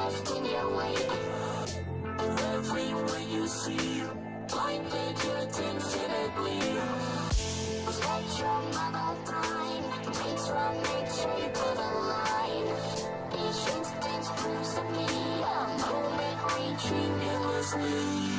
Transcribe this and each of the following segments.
left in your wake. Everywhere you see, blinded yet infinitely. Let your mother time, matron, make shape of a line. Each instant proves to be a moment reaching endlessly.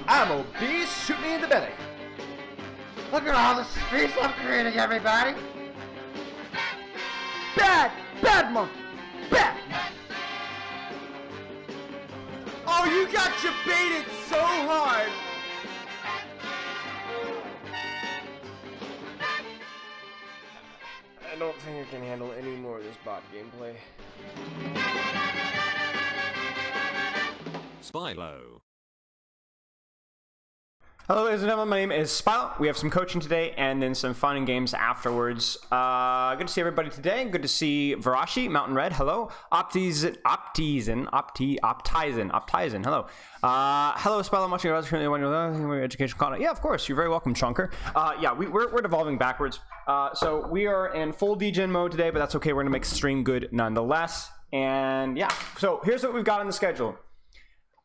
I'm obese shoot me in the belly. Look at all the space I'm creating, everybody. Bad monkey. Bad. Oh, you got baited so hard. I don't think I can handle any more of this bot gameplay. Spylo. Hello, ladies and gentlemen. My name is Spylo. We have some coaching today and then some fun and games afterwards. Good to see everybody today. Good to see Varashi, Mountain Red. Hello. Optizen. Hello. Hello, Spylo. I'm watching your educational content. Yeah, of course. You're very welcome, Chunker. Yeah, we're devolving backwards. So we are in full degen mode today, but that's okay. We're going to make the stream good nonetheless. And yeah, so here's what we've got on the schedule.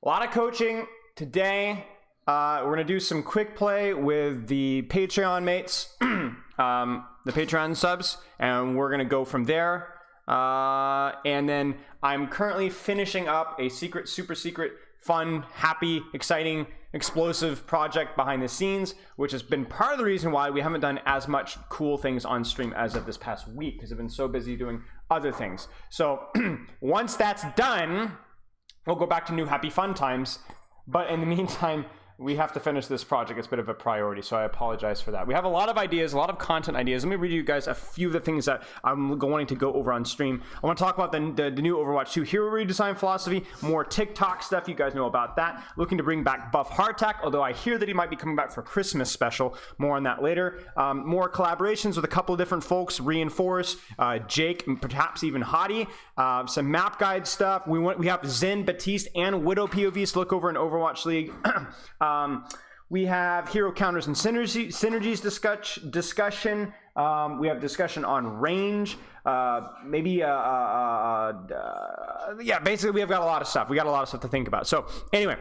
A lot of coaching today. We're going to do some quick play with the Patreon mates, the Patreon subs, and we're going to go from there. And then I'm currently finishing up a super secret, fun, happy, exciting, explosive project behind the scenes, which has been part of the reason why we haven't done as much cool things on stream as of this past week, because I've been so busy doing other things. So once that's done, we'll go back to new happy fun times. But in the meantime, we have to finish this project. It's a bit of a priority, so I apologize for that. We have a lot of ideas, a lot of content ideas. Let me read you guys a few of the things that I'm wanting to go over on stream. I want to talk about the new Overwatch 2 hero redesign philosophy, more TikTok stuff. You guys know about that. Looking to bring back Buff Hardtack, although I hear that he might be coming back for Christmas special. More on that later. More collaborations with a couple of different folks. Reinforce, Jake, and perhaps even Hottie. Some map guide stuff. We have Zen, Batiste, and Widow POVs to look over in Overwatch League. We have hero counters and synergies discussion. We have discussion on range. Yeah, basically we have got a lot of stuff. We got a lot of stuff to think about. So anyway,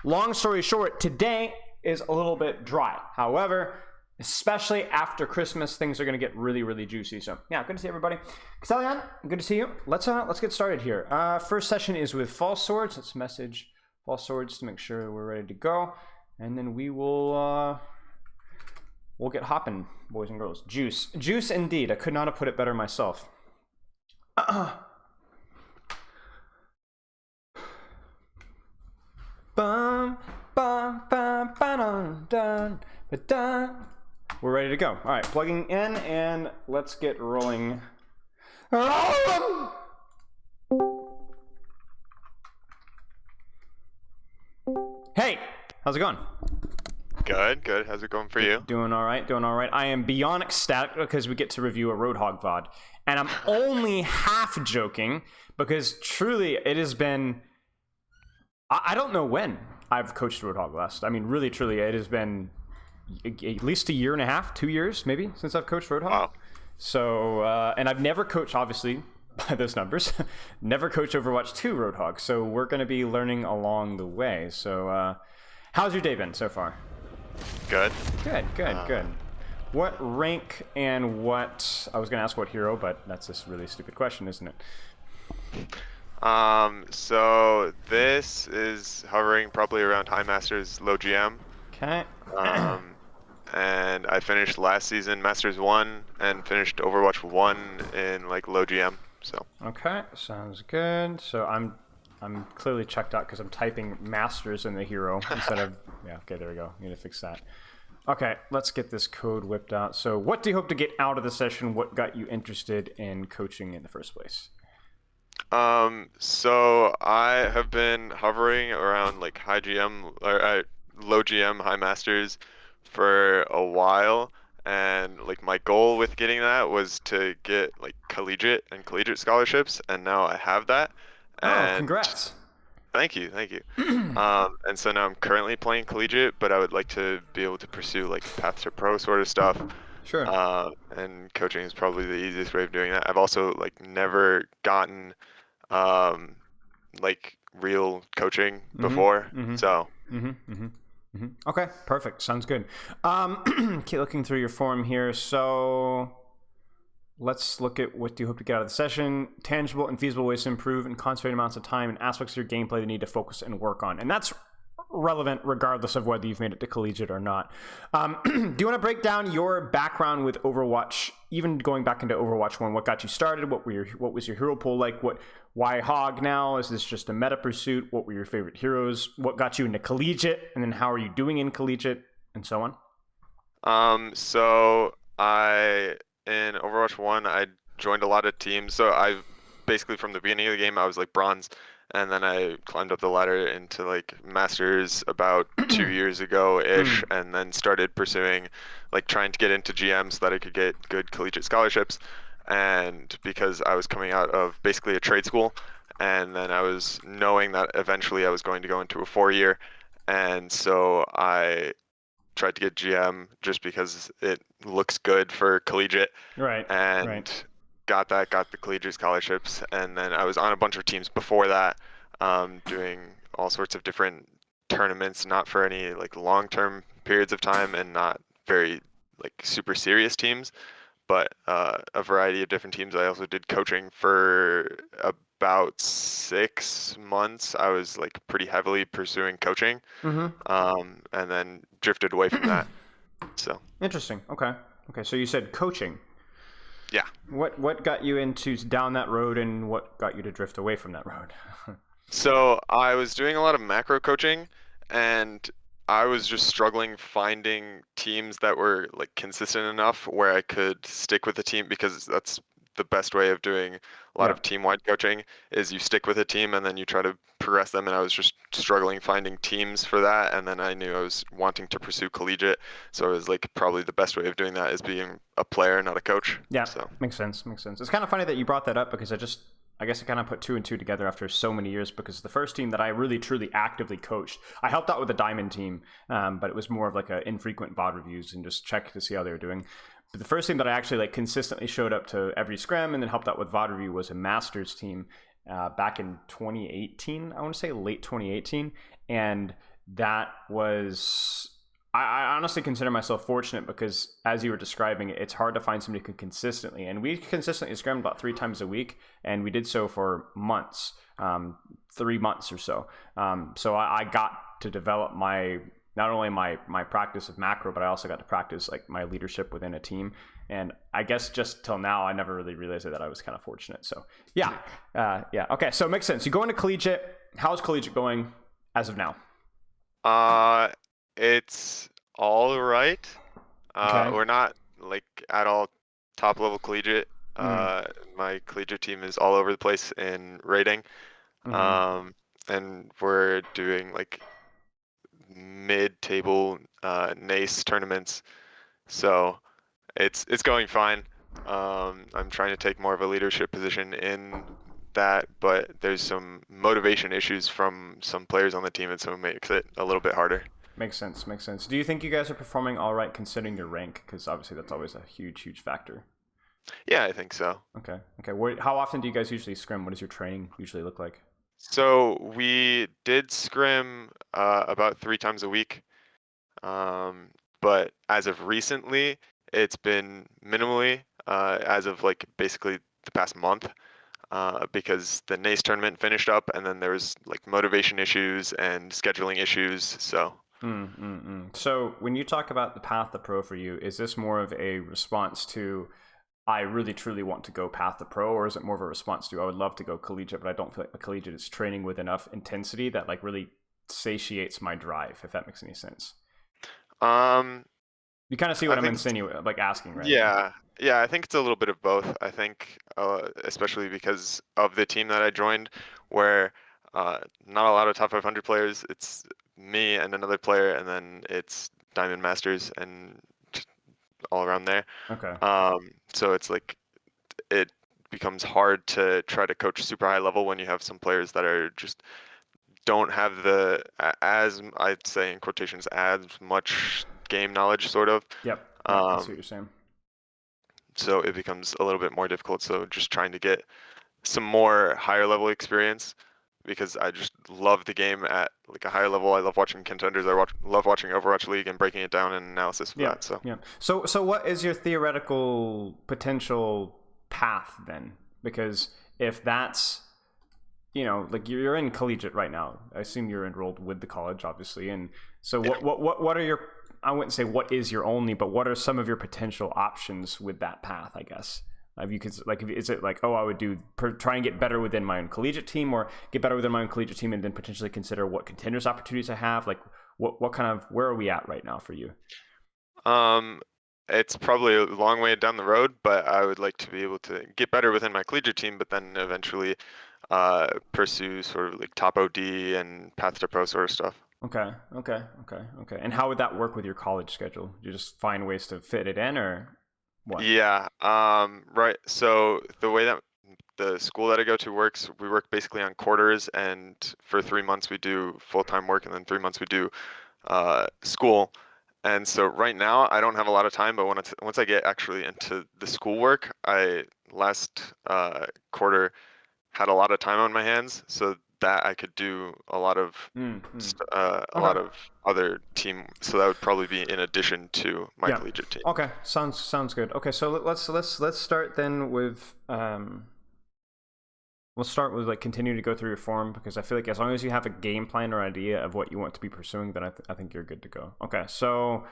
long story short, today is a little bit dry. However, especially after Christmas, things are going to get really juicy. So yeah, good to see everybody. Xelion, good to see you. Let's get started here. First session is with False Swords. Let's message False Swords to make sure we're ready to go, and then we will we'll get hopping, boys and girls. Juice indeed. I could not have put it better myself. Bum, bum, bum, ba-dun, dun, ba-dun. We're ready to go. All right, plugging in, and let's get rolling. Hey, how's it going? Good. How's it going for you? Doing all right. I am beyond ecstatic because we get to review a Roadhog VOD. And I'm only half joking because truly it has been... I don't know when I've coached Roadhog last. I mean, really, truly, it has been at least a year and a half, 2 years maybe, since I've coached Roadhog. Wow. So, and I've never coached, obviously, by those numbers, never coached Overwatch 2 Roadhog. So we're going to be learning along the way. So how's your day been so far? Good. Good. What rank and what... I was going to ask what hero, but that's a really stupid question, isn't it? So this is hovering probably around High Masters, low GM. Okay. And I finished last season Masters 1 and finished Overwatch 1 in like low GM. So. Okay, sounds good. So I'm clearly checked out because I'm typing Masters in the hero instead of... Yeah, okay, there we go. Need to fix that. Okay, let's get this code whipped out. So what do you hope to get out of the session? What got you interested in coaching in the first place? So I have been hovering around like high GM or low GM, high masters for a while, and like my goal with getting that was to get like collegiate scholarships, and now I have that. Oh, congrats. Thank you. And so now I'm currently playing collegiate, but I would like to be able to pursue like path to pro sort of stuff. Sure. And coaching is probably the easiest way of doing that. I've also like never gotten like real coaching before. So. Okay, perfect. Sounds good. Keep looking through your form here. So let's look at what do you hope to get out of the session. Tangible and feasible ways to improve in concentrated amounts of time and aspects of your gameplay that you need to focus and work on. And that's relevant regardless of whether you've made it to collegiate or not. Do you want to break down your background with Overwatch, even going back into Overwatch 1? What got you started? What was your hero pool like? Why Hog now? Is this just a meta pursuit? What were your favorite heroes? What got you into collegiate? And then how are you doing in collegiate? And so on. So in Overwatch 1, I joined a lot of teams. So I basically from the beginning of the game, I was like bronze. And then I climbed up the ladder into like Masters about 2 years ago-ish, and then started pursuing, like trying to get into GM so that I could get good collegiate scholarships. And because I was coming out of basically a trade school, and then I was knowing that eventually I was going to go into a 4-year, and so I tried to get GM just because it looks good for collegiate. Right. And right. got the collegiate scholarships, and then I was on a bunch of teams before that, doing all sorts of different tournaments, not for any like long-term periods of time and not very like super serious teams, but a variety of different teams. I also did coaching for about 6 months. I was like pretty heavily pursuing coaching, and then drifted away from that. So interesting. Okay. So you said coaching. Yeah. What got you into down that road, and what got you to drift away from that road? So I was doing a lot of macro coaching, and I was just struggling finding teams that were like consistent enough where I could stick with the team, because that's the best way of doing a lot of team-wide coaching is you stick with a team and then you try to progress them. And I was just struggling finding teams for that. And then I knew I was wanting to pursue collegiate. So I was like, probably the best way of doing that is being a player, not a coach. Yeah, so. Makes sense. It's kind of funny that you brought that up, because I guess I kind of put 2 and 2 together after so many years, because the first team that I really truly actively coached, I helped out with the Diamond team, but it was more of like a infrequent VOD reviews and just check to see how they were doing. But the first team that I actually like consistently showed up to every scrim and then helped out with VOD review was a Masters team back in 2018. I want to say late 2018, and that was. I honestly consider myself fortunate, because as you were describing it, it's hard to find somebody who can consistently, and we consistently scrimmed about 3 times a week, and we did so for months, 3 months or so. So I got to develop not only my practice of macro, but I also got to practice like my leadership within a team. And I guess just till now, I never really realized that I was kind of fortunate. So yeah. Okay. So it makes sense. You go into collegiate. How's collegiate going as of now? It's all right. Okay. We're not like at all top level collegiate. My collegiate team is all over the place in rating. And we're doing like mid-table NACE tournaments. So it's going fine. I'm trying to take more of a leadership position in that, but there's some motivation issues from some players on the team, and so it makes it a little bit harder. Makes sense. Do you think you guys are performing all right considering your rank? Because obviously that's always a huge factor. Yeah, I think so. Okay. How often do you guys usually scrim? What does your training usually look like? So we did scrim about 3 times a week, but as of recently, it's been minimally as of like basically the past month, because the NACE tournament finished up, and then there was like motivation issues and scheduling issues. So. So when you talk about the path to pro for you, is this more of a response to I really truly want to go path to pro, or is it more of a response to I would love to go collegiate, but I don't feel like the collegiate is training with enough intensity that like really satiates my drive, if that makes any sense? You kind of see what I'm insinuating, like asking, right? Yeah, I think it's a little bit of both. I think, especially because of the team that I joined, where not a lot of top 500 players. It's me and another player, and then it's Diamond Masters and all around there. Okay. So it's like it becomes hard to try to coach super high level when you have some players that are just don't have the, as I'd say in quotations, as much game knowledge, sort of. Yep. That's what you're saying. So it becomes a little bit more difficult. So just trying to get some more higher level experience, because I just love the game at like a higher level. I love watching contenders. Love watching Overwatch League and breaking it down and analysis of that. So what is your theoretical potential path then? Because if that's like you're in collegiate right now. I assume you're enrolled with the college, obviously. And so Yeah. what are your, I wouldn't say what is your only, but what are some of your potential options with that path, I guess? If you could, like, is it like, I would try and get better within my own collegiate team, or get better within my own collegiate team and then potentially consider what contenders opportunities I have? Like, what kind of, where are we at right now for you? It's probably a long way down the road, but I would like to be able to get better within my collegiate team, but then eventually pursue sort of like top OD and path to pro sort of stuff. Okay. And how would that work with your college schedule? You just find ways to fit it in, or what? Yeah. Right. So the way that the school that I go to works, we work basically on quarters, and for 3 months we do full-time work, and then 3 months we do school. And so right now I don't have a lot of time, but once I get actually into the schoolwork, I last quarter had a lot of time on my hands, so that I could do a lot of a lot of other team. So that would probably be in addition to my collegiate team. Okay, sounds good. Okay, so let's start then with we'll start with like continue to go through your form, because I feel like as long as you have a game plan or idea of what you want to be pursuing, then I think you're good to go. Okay, so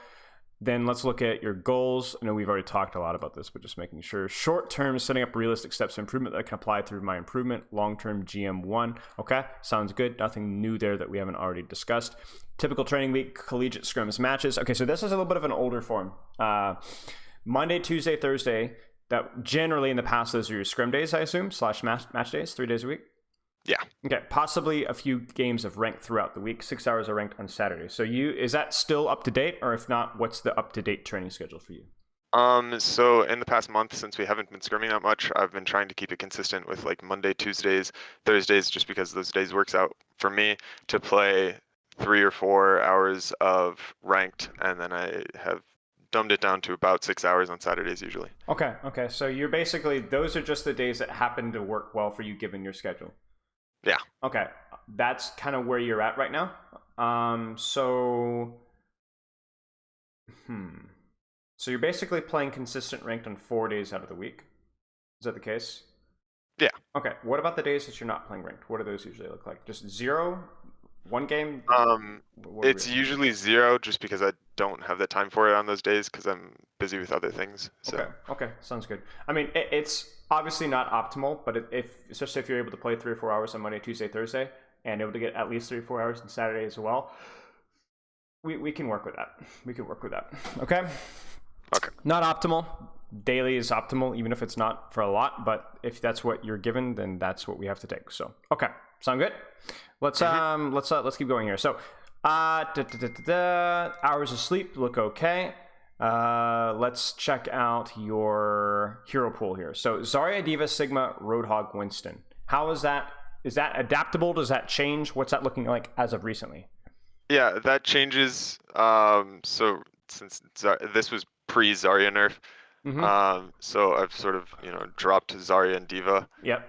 then let's look at your goals. I know we've already talked a lot about this, but just making sure. Short term, setting up realistic steps of improvement that I can apply through my improvement. Long term, GM1. Okay, sounds good. Nothing new there that we haven't already discussed. Typical training week, collegiate scrims matches. Okay, so this is a little bit of an older form. Monday, Tuesday, Thursday. That generally in the past, those are your scrim days, I assume, / match days, 3 days a week. Yeah. Okay, possibly a few games of ranked throughout the week. 6 hours are ranked on Saturday. So is that still up to date, or if not, what's the up to date training schedule for you? So in the past month, since we haven't been scrimming that much, I've been trying to keep it consistent with like Monday, Tuesdays, Thursdays, just because those days works out for me to play 3 or 4 hours of ranked, and then I have dumbed it down to about 6 hours on Saturdays usually. Okay. So you're basically, those are just the days that happen to work well for you given your schedule. Yeah. Okay, that's kind of where you're at right now. So you're basically playing consistent ranked on 4 days out of the week. Is that the case? Yeah. Okay. What about the days that you're not playing ranked? What do those usually look like? Just 0? 1 game? It's usually 0, just because I don't have the time for it on those days because I'm busy with other things. So. Okay, sounds good. I mean, it's obviously not optimal, but especially if you're able to play 3 or 4 hours on Monday, Tuesday, Thursday, and able to get at least 3 or 4 hours on Saturday as well, we can work with that. We can work with that. Okay. Not optimal. Daily is optimal, even if it's not for a lot. But if that's what you're given, then that's what we have to take. So okay, sound good? Let's keep going here. So hours of sleep look okay. Let's check out your hero pool here. So Zarya, Diva, Sigma, Roadhog, Winston. How is that? Is that adaptable? Does that change? What's that looking like as of recently? Yeah, that changes. So since this was pre-Zarya nerf, so I've sort of dropped Zarya and Diva. Yep.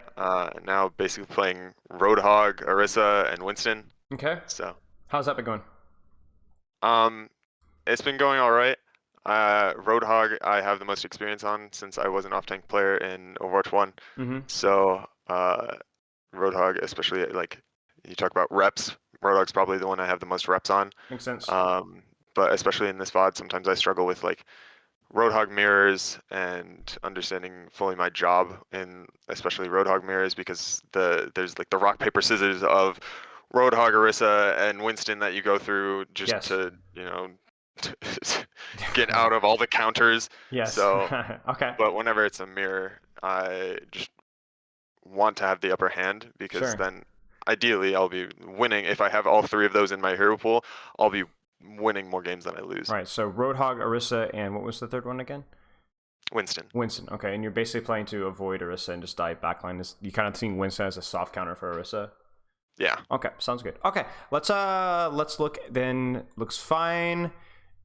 Now basically playing Roadhog, Orisa, and Winston. Okay. So how's that been going? It's been going all right. Roadhog I have the most experience on since I was an off-tank player in Overwatch 1. So Roadhog, especially like you talk about reps, Roadhog's probably the one I have the most reps on. Makes sense. But especially in this VOD, sometimes I struggle with like Roadhog mirrors and understanding fully my job in especially Roadhog mirrors, because there's like the rock paper scissors of Roadhog, Orisa, and Winston that you go through just to get out of all the counters. Yes. So okay. But whenever it's a mirror, I just want to have the upper hand, because then ideally I'll be winning. If I have all 3 of those in my hero pool, I'll be winning more games than I lose. Right. So Roadhog, Orisa, and what was the third one again? Winston. Okay, and you're basically playing to avoid Orisa and just dive backline. You kind of seeing Winston as a soft counter for Orisa. Yeah. Okay, sounds good. Okay, let's look then. Looks fine.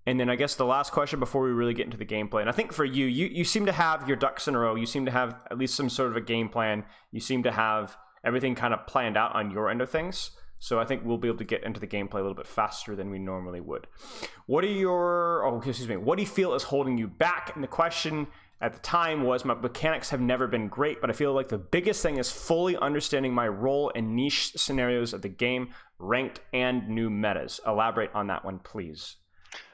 And then I guess the last question before we really get into the gameplay, and I think for you seem to have your ducks in a row. You seem to have at least some sort of a game plan. You seem to have everything kind of planned out on your end of things. So I think we'll be able to get into the gameplay a little bit faster than we normally would. What do you feel is holding you back? And the question at the time was my mechanics have never been great, but I feel like the biggest thing is fully understanding my role in niche scenarios of the game, ranked and new metas. Elaborate on that one, please.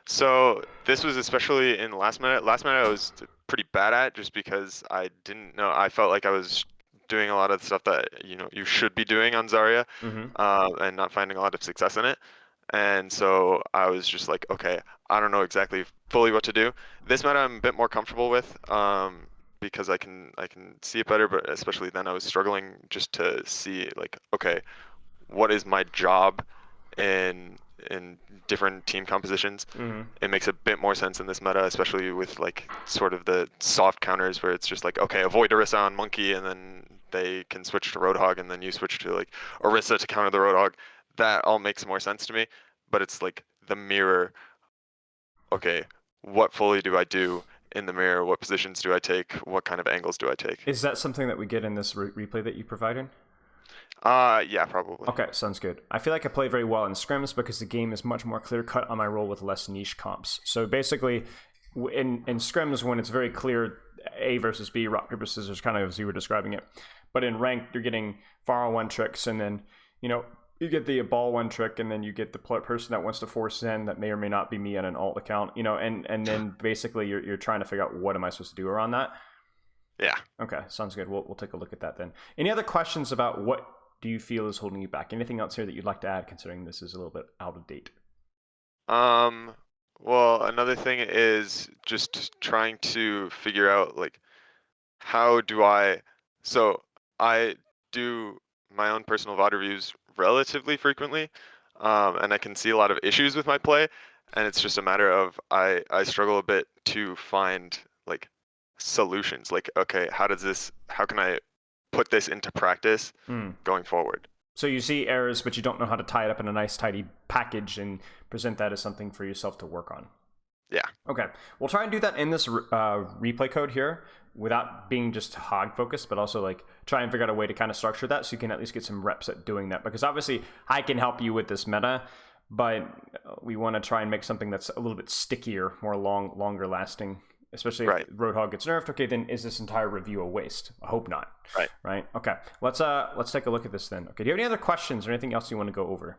So this was especially in last minute. Last minute I was pretty bad at just because I didn't know. I felt like I was doing a lot of the stuff that you should be doing on Zarya, and not finding a lot of success in it. And so I was just like, okay, I don't know exactly fully what to do. This meta I'm a bit more comfortable with, because I can see it better. But especially then I was struggling just to see like, okay, what is my job in different team compositions. It makes a bit more sense in this meta, especially with like sort of the soft counters where it's just like, okay, avoid Orisa on Monkey, and then they can switch to Roadhog, and then you switch to like Orisa to counter the Roadhog. That all makes more sense to me, but it's like the mirror. Okay, what fully do I do in the mirror? What positions do I take? What kind of angles do I take? Is that something that we get in this replay that you provided? Yeah, probably. Okay, sounds good. I feel like I play very well in scrims because the game is much more clear-cut on my role with less niche comps. So basically, in scrims, when it's very clear A versus B, rock, paper, scissors, kind of as you were describing it. But in ranked, you're getting far one tricks, and then, you get the ball one trick, and then you get the person that wants to force in that may or may not be me on an alt account, and then basically you're trying to figure out what am I supposed to do around that. Yeah. Okay, sounds good. We'll take a look at that then. Any other questions about what do you feel is holding you back? Anything else here that you'd like to add, considering this is a little bit out of date? Well, another thing is just trying to figure out like how do I do my own personal VOD reviews relatively frequently, and I can see a lot of issues with my play, and it's just a matter of I struggle a bit to find like solutions. Like, okay, how can I put this into practice going forward? So you see errors, but you don't know how to tie it up in a nice, tidy package and present that as something for yourself to work on. Yeah. Okay. We'll try and do that in this replay code here without being just hog focused, but also like try and figure out a way to kind of structure that so you can at least get some reps at doing that. Because obviously I can help you with this meta, but we want to try and make something that's a little bit stickier, more longer lasting. Especially if Roadhog gets nerfed, okay, then is this entire review a waste? I hope not. Right. Okay. Let's take a look at this then. Okay. Do you have any other questions or anything else you want to go over?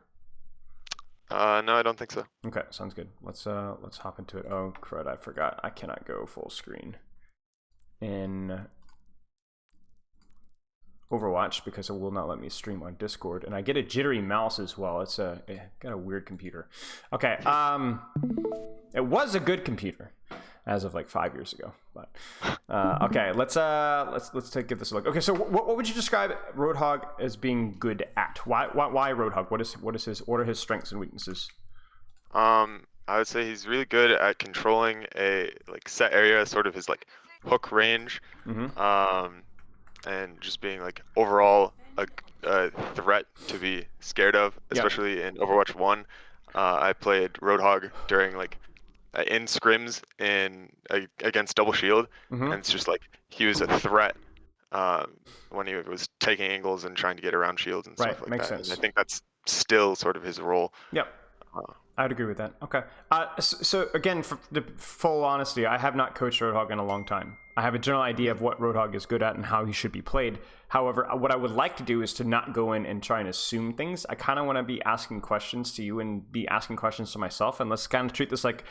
No, I don't think so. Okay, sounds good. Let's hop into it. Oh crud, I forgot. I cannot go full screen in Overwatch because it will not let me stream on Discord, and I get a jittery mouse as well. It's got a weird computer. Okay. It was a good computer as of like 5 years ago, but okay, let's give this a look. Okay, so what would you describe Roadhog as being good at? Why Roadhog? What are his strengths and weaknesses? I would say he's really good at controlling a like set area, sort of his like hook range, and just being like overall a threat to be scared of, especially in Overwatch 1. I played Roadhog during like in scrims against double shield, and it's just like he was a threat when he was taking angles and trying to get around shields and stuff like makes that. sense. And I think that's still sort of his role. Yep. I'd agree with that. Okay. So again, for the full honesty, I have not coached Roadhog in a long time. I have a general idea of what Roadhog is good at and how he should be played. However, what I would like to do is to not go in and try and assume things. I kind of want to be asking questions to you and be asking questions to myself, and let's kind of treat this like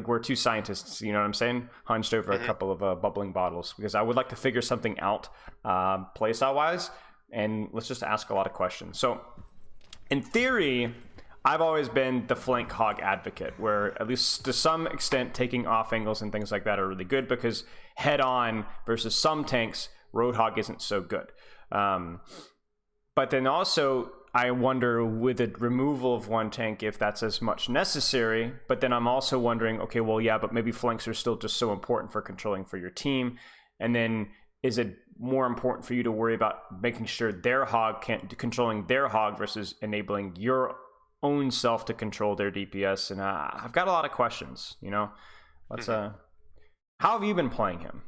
we're two scientists, you know what I'm saying? Hunched over a couple of bubbling bottles, because I would like to figure something out playstyle wise, and let's just ask a lot of questions. So in theory, I've always been the flank hog advocate, where at least to some extent taking off angles and things like that are really good, because head on versus some tanks, Roadhog isn't so good. But then also I wonder with the removal of one tank if that's as much necessary, but then I'm also wondering, okay, well, yeah, but maybe flanks are still just so important for controlling for your team. And then is it more important for you to worry about making sure their hog controlling their hog versus enabling your own self to control their DPS? And I've got a lot of questions, let's how have you been playing him?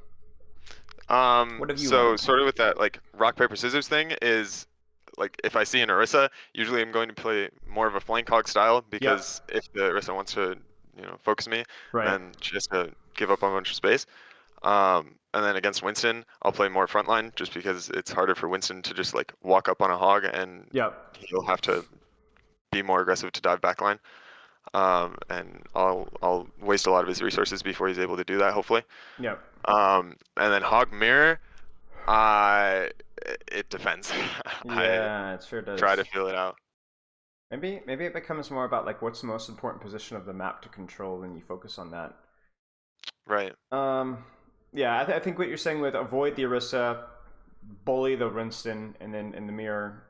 What have you learned? Sort of with that like rock paper scissors thing is like if I see an Orisa, usually I'm going to play more of a flank hog style, because if the Orisa wants to focus me, then she has to give up a bunch of space. And then against Winston, I'll play more frontline just because it's harder for Winston to just like walk up on a hog and Yep. he'll have to be more aggressive to dive backline. And I'll waste a lot of his resources before he's able to do that, hopefully. Yep. And then hog mirror, it depends. Yeah, it sure does. Try to feel it out. Maybe it becomes more about like what's the most important position of the map to control, and you focus on that. Right. Yeah, I think what you're saying with avoid the Orisa, bully the Winston, and then in the mirror,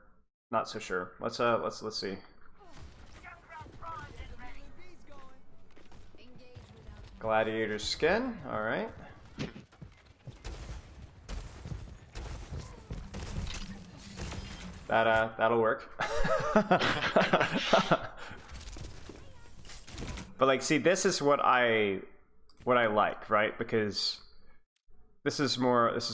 not so sure. Let's see. Gladiator skin, all right. That'll work. But like, see, this is what I like, right? Because this is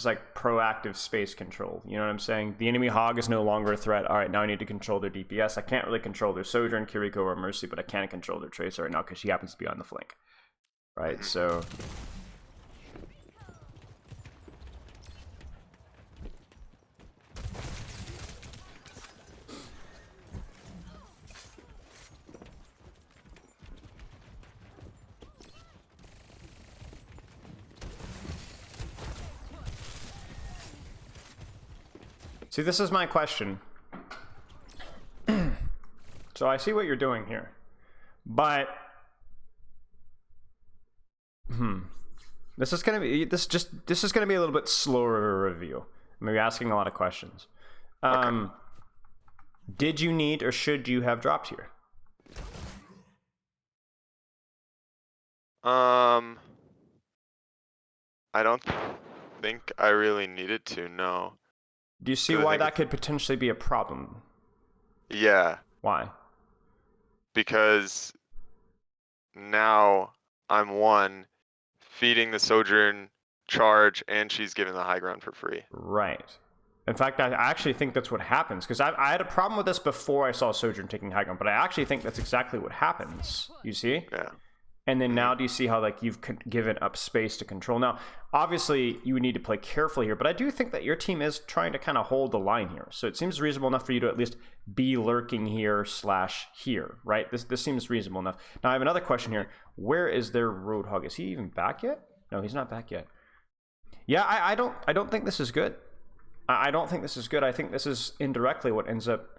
like proactive space control. You know what I'm saying? The enemy hog is no longer a threat. All right, now I need to control their DPS. I can't really control their Sojourn, Kiriko, or Mercy, but I can control their Tracer right now because she happens to be on the flank. Right, so... See, this is my question. So I see what you're doing here, but this is gonna be a little bit slower review. I'm gonna be asking a lot of questions. Okay. Did you need or should you have dropped here? I don't think I really needed to, no. Do you see why that could potentially be a problem? Yeah. Why? Because now I'm one feeding the Sojourn charge and she's given the high ground for free. Right. In fact, I actually think that's what happens, because I had a problem with this before I saw Sojourn taking high ground, but I actually think that's exactly what happens. You see? Yeah. And then now do you see how like you've given up space to control? Now, obviously you would need to play carefully here, but I do think that your team is trying to kind of hold the line here. So it seems reasonable enough for you to at least be lurking here / here, right? This seems reasonable enough. Now I have another question here. Where is their Roadhog? Is he even back yet? No, he's not back yet. Yeah, I don't think this is good. I don't think this is good. I think this is indirectly what ends up...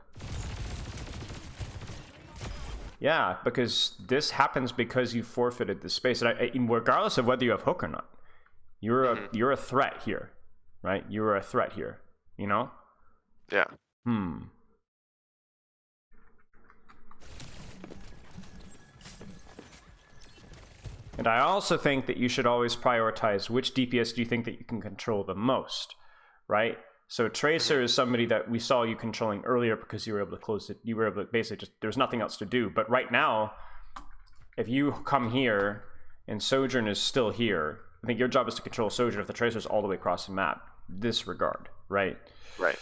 Yeah, because this happens because you forfeited the space. And regardless of whether you have hook or not, you're a threat here, right? You're a threat here, you know? Yeah. And I also think that you should always prioritize which DPS do you think that you can control the most, right? So Tracer is somebody that we saw you controlling earlier because you were able to close it. You were able to basically just, there's nothing else to do. But right now, if you come here and Sojourn is still here, I think your job is to control Sojourn if the Tracer's all the way across the map. Disregard, right? Right.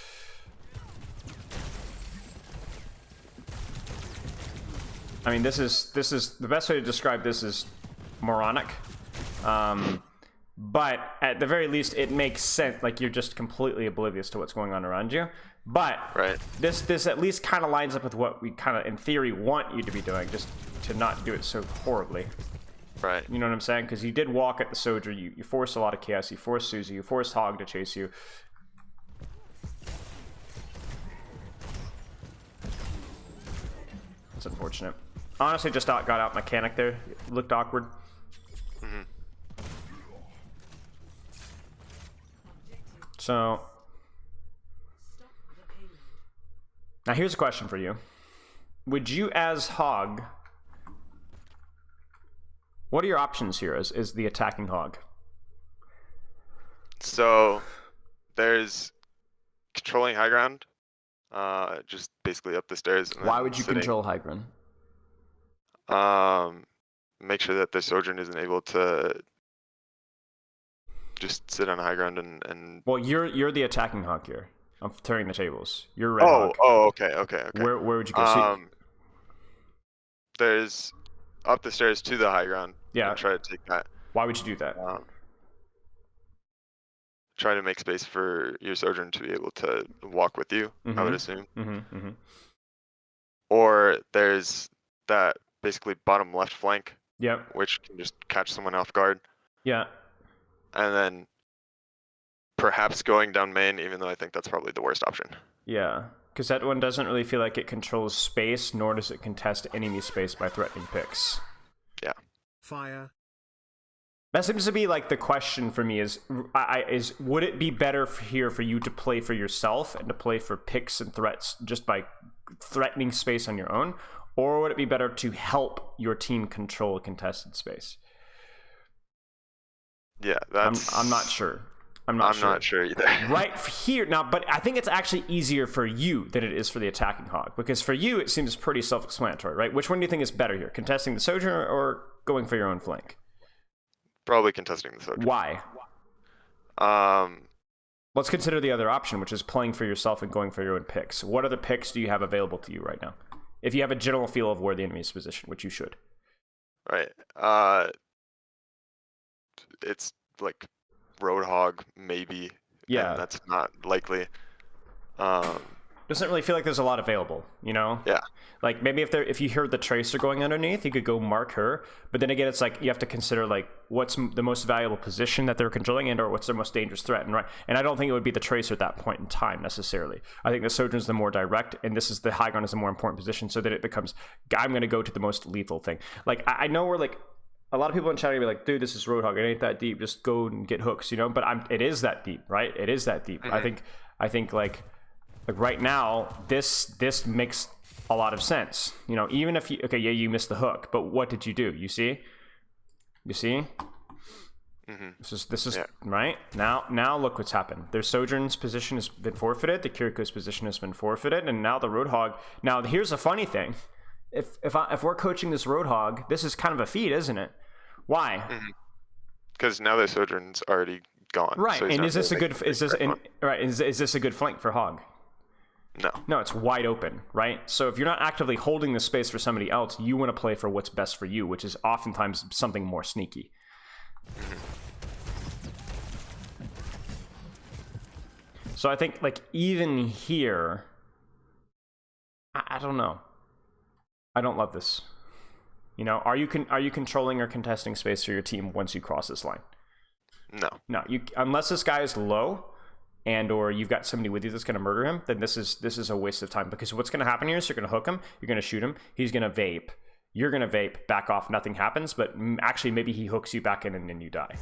I mean, this is the best way to describe this is moronic. But at the very least, it makes sense. Like, you're just completely oblivious to what's going on around you. But right. This at least kind of lines up with what we kind of, in theory, want you to be doing, just to not do it so horribly. Right. You know what I'm saying? Because you did walk at the Soldier. You forced a lot of chaos. You forced Susie. You forced Hog to chase you. That's unfortunate. Honestly, just got out mechanic there. It looked awkward. So, now here's a question for you. Would you, as Hog, what are your options here as the attacking Hog? So, there's controlling high ground, just basically up the stairs. And Why then would you sitting. control high ground? Make sure that the Sojourn isn't able to just sit on high ground and... Well, you're the attacking Hog here. I'm turning the tables. You're red Hog. Okay. Where would you go? There's up the stairs to the high ground. Yeah. Try to take that. Why would you do that? try to make space for your Sojourn to be able to walk with you, I would assume. Or there's that basically bottom left flank, Yep. which can just catch someone off guard. Yeah. And then perhaps going down main, even though I think that's probably the worst option. Yeah. Because that one doesn't really feel like it controls space, nor does it contest enemy space by threatening picks. Yeah. Fire. That seems to be like the question for me is would it be better here for you to play for yourself and to play for picks and threats just by threatening space on your own, or would it be better to help your team control a contested space? Yeah, that's... I'm not sure. I'm not sure either. Right here now, but I think it's actually easier for you than it is for the attacking hog, because for you it seems pretty self-explanatory, right? Which one do you think is better here, contesting the Sojourner or going for your own flank? Probably contesting the Sojourner. Why? Let's consider the other option, which is playing for yourself and going for your own picks. What other picks do you have available to you right now? If you have a general feel of where the enemy is positioned, which you should. Right. It's like Roadhog, maybe. Yeah. And that's not likely. Doesn't really feel like there's a lot available, you know? Yeah. Like maybe if you heard the Tracer going underneath, you could go mark her. But then again, it's like you have to consider like what's the most valuable position that they're controlling and or what's their most dangerous threat. And I don't think it would be the Tracer at that point in time necessarily. I think the Sojourn's the more direct, and this is the high ground is a more important position, so that it becomes I'm going to go to the most lethal thing. Like I know we're like a lot of people in chat are gonna be like, dude, this is Roadhog. It ain't that deep. Just go and get hooks, you know. But it is that deep, right? It is that deep. Mm-hmm. I think like right now, this makes a lot of sense. You know, even if you missed the hook, but what did you do? You see? Mm-hmm. This is yeah. Right now. Look what's happened. Their Sojourn's position has been forfeited. The Kiriko's position has been forfeited, and now the Roadhog. Now here's a funny thing. If we're coaching this Roadhog, this is kind of a feat, isn't it? Why? Because now the Sojourn's already gone. Right. So and is this a good flank for Hog? No, it's wide open, right? So if you're not actively holding the space for somebody else, you want to play for what's best for you, which is oftentimes something more sneaky. So I think like even here, I don't know. I don't love this. You know, are you controlling or contesting space for your team once you cross this line? No. Unless this guy is low, and or you've got somebody with you that's going to murder him, then this is a waste of time, because what's going to happen here is you're going to hook him, you're going to shoot him, he's going to vape, you're going to vape, back off, nothing happens, but actually maybe he hooks you back in and then you die.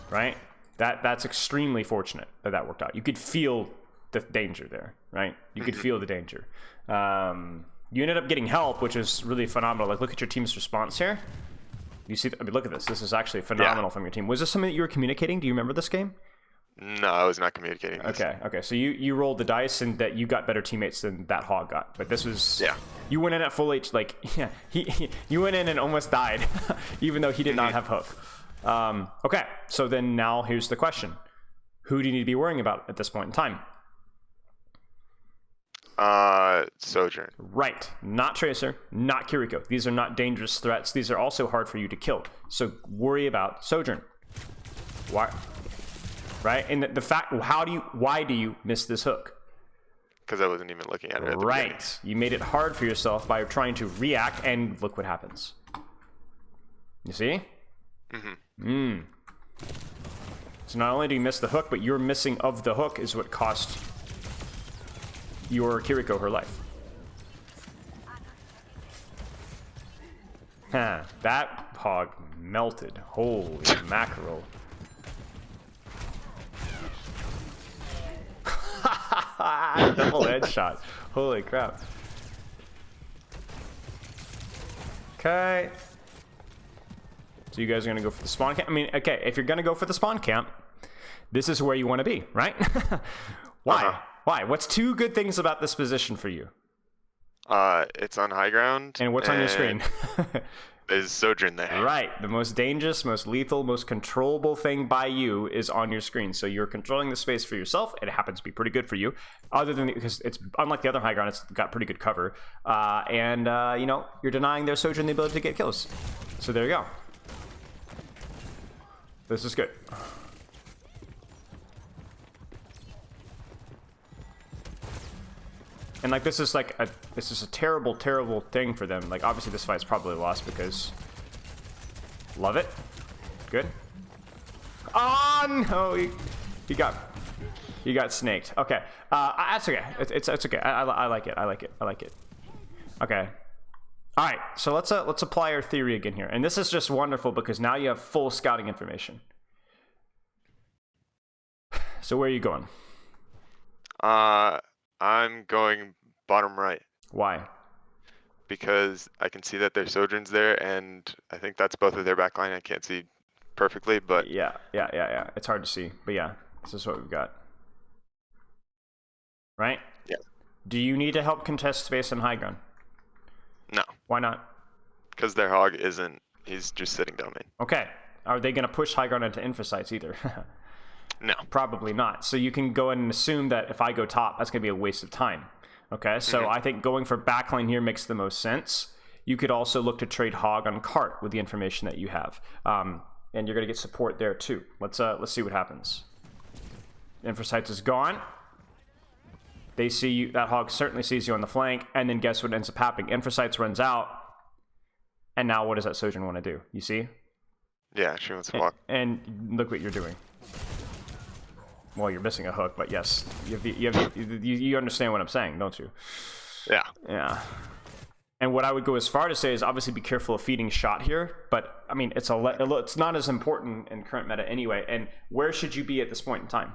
Right? That's extremely fortunate that worked out. You could feel the danger there, right? You could feel the danger. You ended up getting help, which is really phenomenal. Like, look at your team's response here. You see, I mean, look at this. This is actually phenomenal from your team. Was this something that you were communicating? Do you remember this game? No, I was not communicating this. Okay. So you rolled the dice and that you got better teammates than that Hog got. But this was... Yeah. You went in at full H, like, yeah. You went in and almost died, even though he did not have hook. Okay, so then now here's the question. Who do you need to be worrying about at this point in time? Sojourn. Right. Not Tracer, not Kiriko. These are not dangerous threats. These are also hard for you to kill. So worry about Sojourn. Why? Right? And the fact, why do you miss this hook? Because I wasn't even looking at it at the Right. beginning. You made it hard for yourself by trying to react, and look what happens. You see? So not only do you miss the hook, but your missing of the hook is what cost your Kiriko her life. That Hog melted. Holy mackerel. Double headshot. Holy crap. Okay. So you guys are going to go for the spawn camp? I mean, okay, if you're going to go for the spawn camp, this is where you want to be, right? Why? Why? What's two good things about this position for you? It's on high ground. And what's on your screen? There's Sojourn there. Right. The most dangerous, most lethal, most controllable thing by you is on your screen. So you're controlling the space for yourself. It happens to be pretty good for you. Other than because it's unlike the other high ground, it's got pretty good cover. And you know, you're denying their Sojourn the ability to get kills. So there you go. This is good. And like this is a terrible, terrible thing for them. Like obviously this fight's probably lost because love it. Good. Oh no, he got snaked. Okay, that's okay. It's okay. I like it. I like it. I like it. Okay. All right. So let's apply our theory again here, and this is just wonderful because now you have full scouting information. So where are you going? I'm going bottom right Why? because I can see that there's Sojourns there, and I think that's both of their backline. I can't see perfectly, but Yeah. It's hard to see, but yeah, this is what we've got. Right? Yeah. Do you need to help contest space on high ground? no, Why not? because their hog isn't. He's just sitting domain. Okay. Are they going to push high ground into infosites either? No. Probably not. So you can go in and assume that if I go top, that's going to be a waste of time. Okay, so I think going for backline here makes the most sense. You could also look to trade hog on cart with the information that you have, and you're going to get support there too. Let's see what happens. Infosites is gone. They see you. That hog certainly sees you on the flank, and then guess what ends up happening? Infosites runs out, and now what does that Sojourn want to do? You see? Yeah, she wants to walk. And look what you're doing. Well, you're missing a hook, but yes, you understand what I'm saying, don't you? Yeah. Yeah. And what I would go as far to say is obviously be careful of feeding shot here, but I mean it's not as important in current meta anyway. And where should you be at this point in time?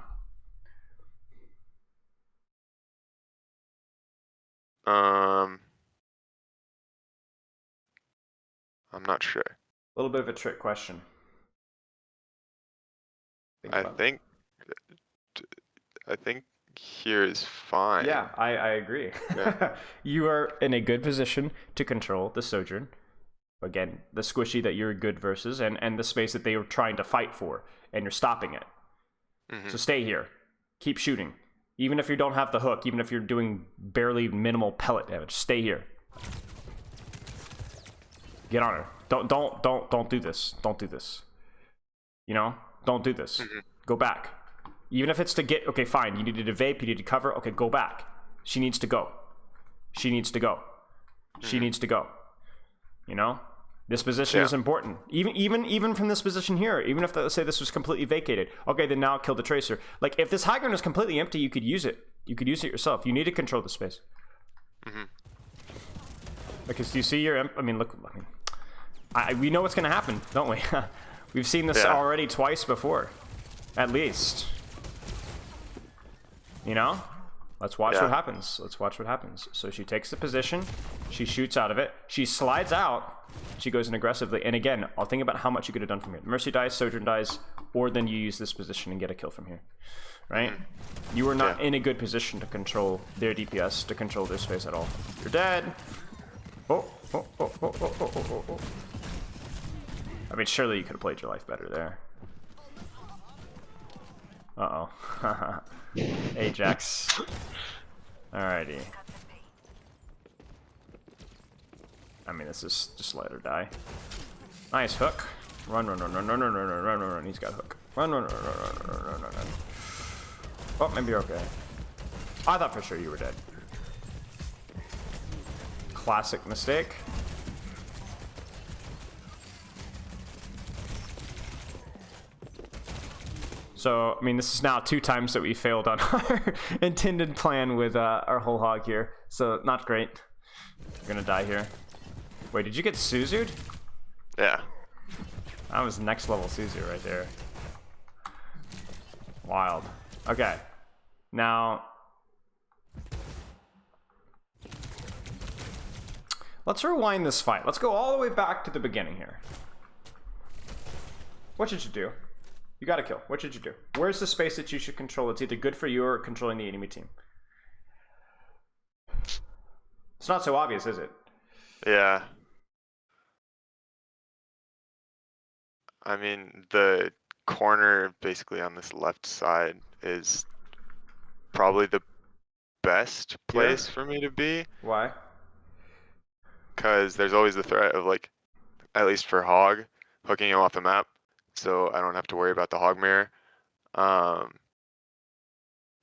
I'm not sure. A little bit of a trick question. I think here is fine. Yeah, I agree. Yeah. You are in a good position to control the Sojourn. Again, the squishy that you're good versus, and the space that they were trying to fight for, and you're stopping it. So stay here. Keep shooting. Even if you don't have the hook, even if you're doing barely minimal pellet damage, stay here. Get on her. Don't do this. Don't do this. You know? Don't do this. Go back. Even if it's to get, okay, fine. You needed to vape, you need to cover. Okay, go back. She needs to go. She needs to go. She needs to go. You know? This position is important. Even from this position here, even if, let's say, this was completely vacated. Okay, then now kill the tracer. Like, if this high ground is completely empty, you could use it. You could use it yourself. You need to control the space. Because do you see your, I mean, look, we know what's going to happen, don't we? We've seen this already twice before, at least. You know? Let's watch what happens. Let's watch what happens. So she takes the position. She shoots out of it. She slides out. She goes in aggressively. And again, I'll think about how much you could have done from here. Mercy dies, Sojourn dies, or then you use this position and get a kill from here. Right? You are not in a good position to control their DPS, to control their space at all. You're dead. Oh. I mean, surely you could have played your life better there. Uh-oh. Ajax. Alrighty. I mean, this is just let her die. Nice hook. Run. He's got a hook. Run. Oh, maybe you're okay. I thought for sure you were dead. Classic mistake. So, I mean, this is now 2 times that we failed on our intended plan with our whole hog here. So, not great. We're gonna die here. Wait, did you get Suzu'd? Yeah. That was next level Suzu right there. Wild. Okay. Now, let's rewind this fight. Let's go all the way back to the beginning here. What should you do? You got a kill. What should you do? Where's the space that you should control? It's either good for you or controlling the enemy team. It's not so obvious, is it? Yeah. I mean, the corner basically on this left side is probably the best place for me to be. Why? Because there's always the threat of, like, at least for Hog, hooking him off the map. so I don't have to worry about the hog mirror.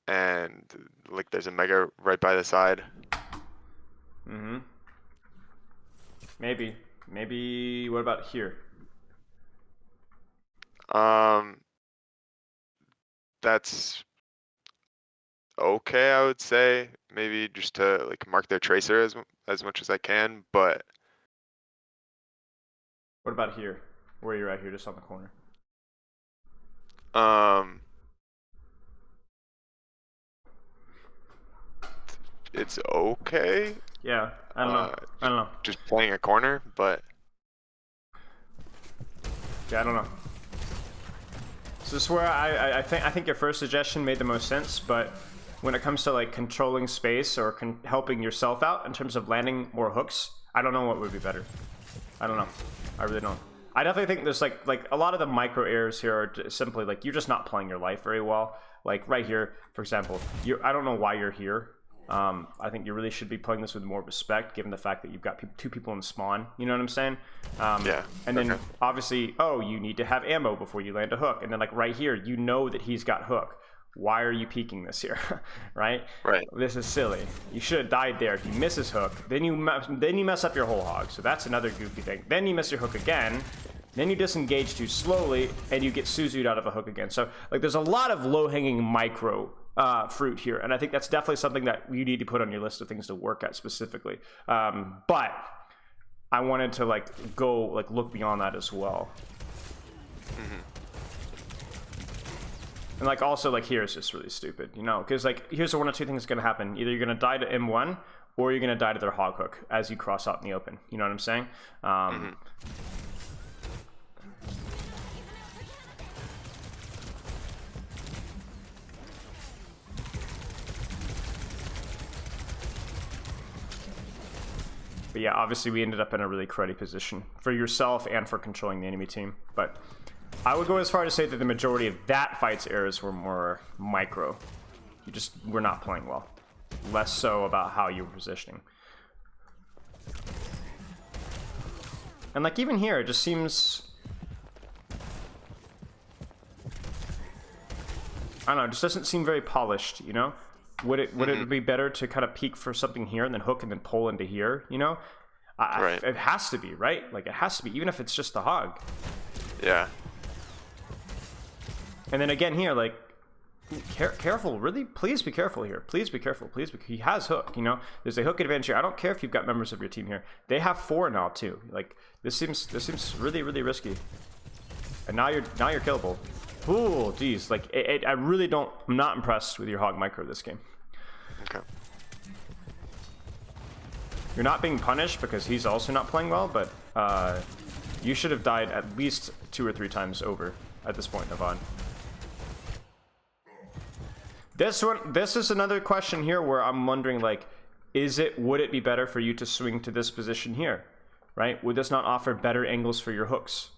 And like there's a mega right by the side. Mm-hmm. Maybe what about here? That's okay, I would say. Maybe just to like mark their tracer as much as I can, but What about here? Where you're at here, just on the corner. it's okay. Yeah, I don't know. I don't know. Just playing a corner, but Yeah, I don't know. So this is where I think your first suggestion made the most sense, but when it comes to like controlling space or helping yourself out in terms of landing more hooks, I don't know what would be better. I don't know. I really don't. I definitely think there's like a lot of the micro errors here are simply like you're just not playing your life very well. Like right here, for example, I don't know why you're here. I think you really should be playing this with more respect, given the fact that you've got two people in spawn. You know what I'm saying? yeah. And then obviously, oh, you need to have ammo before you land a hook. And then like right here, you know that he's got hook. Why are you peeking this here? Right? Right. This is silly. You should have died there. If he misses hook, then you mess up your whole hog. So that's another goofy thing. Then you miss your hook again. Then you disengage too slowly, and you get Suzu'd out of a hook again. So like, there's a lot of low-hanging micro fruit here, and I think that's definitely something that you need to put on your list of things to work at specifically. But I wanted to like look beyond that as well. Mm-hmm. And like also like here is just really stupid, you know, because like here's one of two things going to happen: either you're going to die to M1 or you're going to die to their hog hook as you cross out in the open. You know what I'm saying? But yeah, obviously we ended up in a really cruddy position for yourself and for controlling the enemy team. But I would go as far to say that the majority of that fight's errors were more micro. You just were not playing well. Less so about how you were positioning. And like even here, it just seems... I don't know, it just doesn't seem very polished, you know? Would it be better to kind of peek for something here and then hook and then pull into here, you know? Right. It has to be, right? Like it has to be, even if it's just the hog. Yeah. And then again here, like, careful, really, please be careful here. Please be careful, please be. He has hook, you know? There's a hook advantage here. I don't care if you've got members of your team here. They have 4 now too. Like, this seems really, really risky. And now you're killable. Ooh, geez, like I really don't. I'm not impressed with your hog micro this game. Okay. You're not being punished because he's also not playing well, but you should have died at least 2 or 3 times over at this point, Navon. This is another question here where I'm wondering, like, would it be better for you to swing to this position here, right? Would this not offer better angles for your hooks,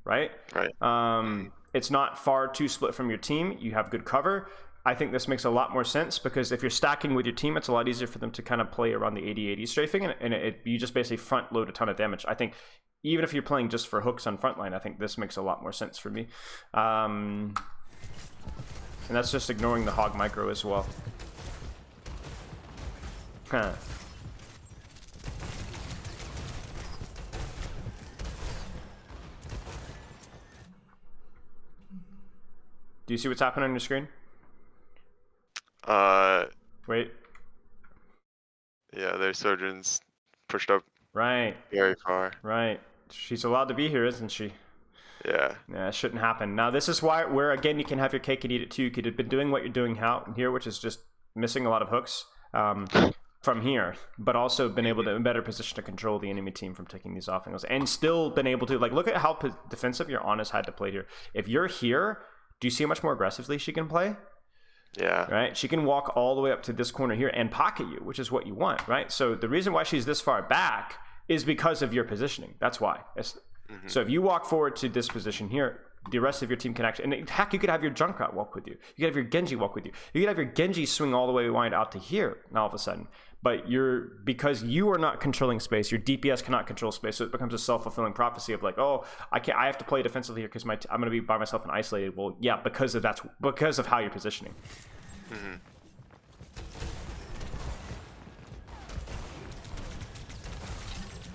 right? Right. It's not far too split from your team. You have good cover. I think this makes a lot more sense because if you're stacking with your team, it's a lot easier for them to kind of play around the 80-80 strafing, and you just basically front load a ton of damage. I think even if you're playing just for hooks on frontline, I think this makes a lot more sense for me. And that's just ignoring the hog micro as well. Huh. Do you see what's happening on your screen? Wait. Yeah, their surgeon's pushed up Right. very far. Right. She's allowed to be here, isn't she? Yeah. Yeah, it shouldn't happen. Now, this is where again, you can have your cake and eat it too. You could have been doing what you're doing here, which is just missing a lot of hooks from here, but also been able to, in better position to control the enemy team from taking these off angles, and still been able to, like, look at how defensive your Honest had to play here. If you're here, do you see how much more aggressively she can play? Yeah. Right? She can walk all the way up to this corner here and pocket you, which is what you want, right? So the reason why she's this far back is because of your positioning. That's why. So if you walk forward to this position here, the rest of your team can actually, and heck, you could have your Junkrat walk with you. You could have your Genji walk with you. You could have your Genji swing all the way wide out to here now all of a sudden. But because you are not controlling space, your DPS cannot control space, so it becomes a self-fulfilling prophecy of like, oh, I have to play defensively here because I'm going to be by myself and isolated. Well, yeah, because of how you're positioning. Mm-hmm.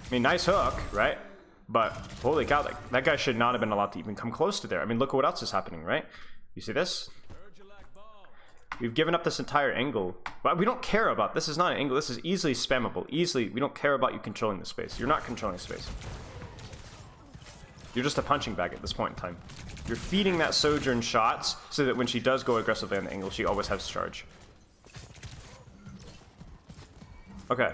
I mean, nice hook, right? But holy cow, that guy should not have been allowed to even come close to there. I mean, look at what else is happening, right? You see this? We've given up this entire angle, but we don't care about this. Is not an angle. This is easily spammable. Easily, we don't care about you controlling the space. You're not controlling space. You're just a punching bag at this point in time. You're feeding that Sojourn shots so that when she does go aggressively on the angle, she always has charge. Okay.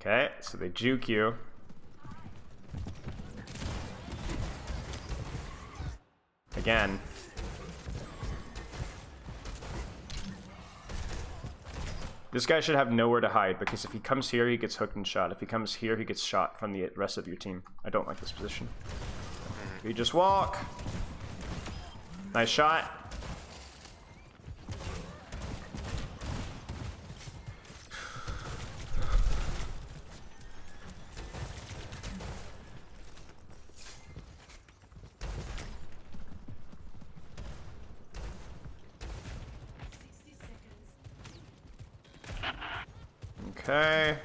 Okay, so they juke you. Again. This guy should have nowhere to hide, because if he comes here, he gets hooked and shot. If he comes here, he gets shot from the rest of your team. I don't like this position. You just walk. Nice shot. Okay.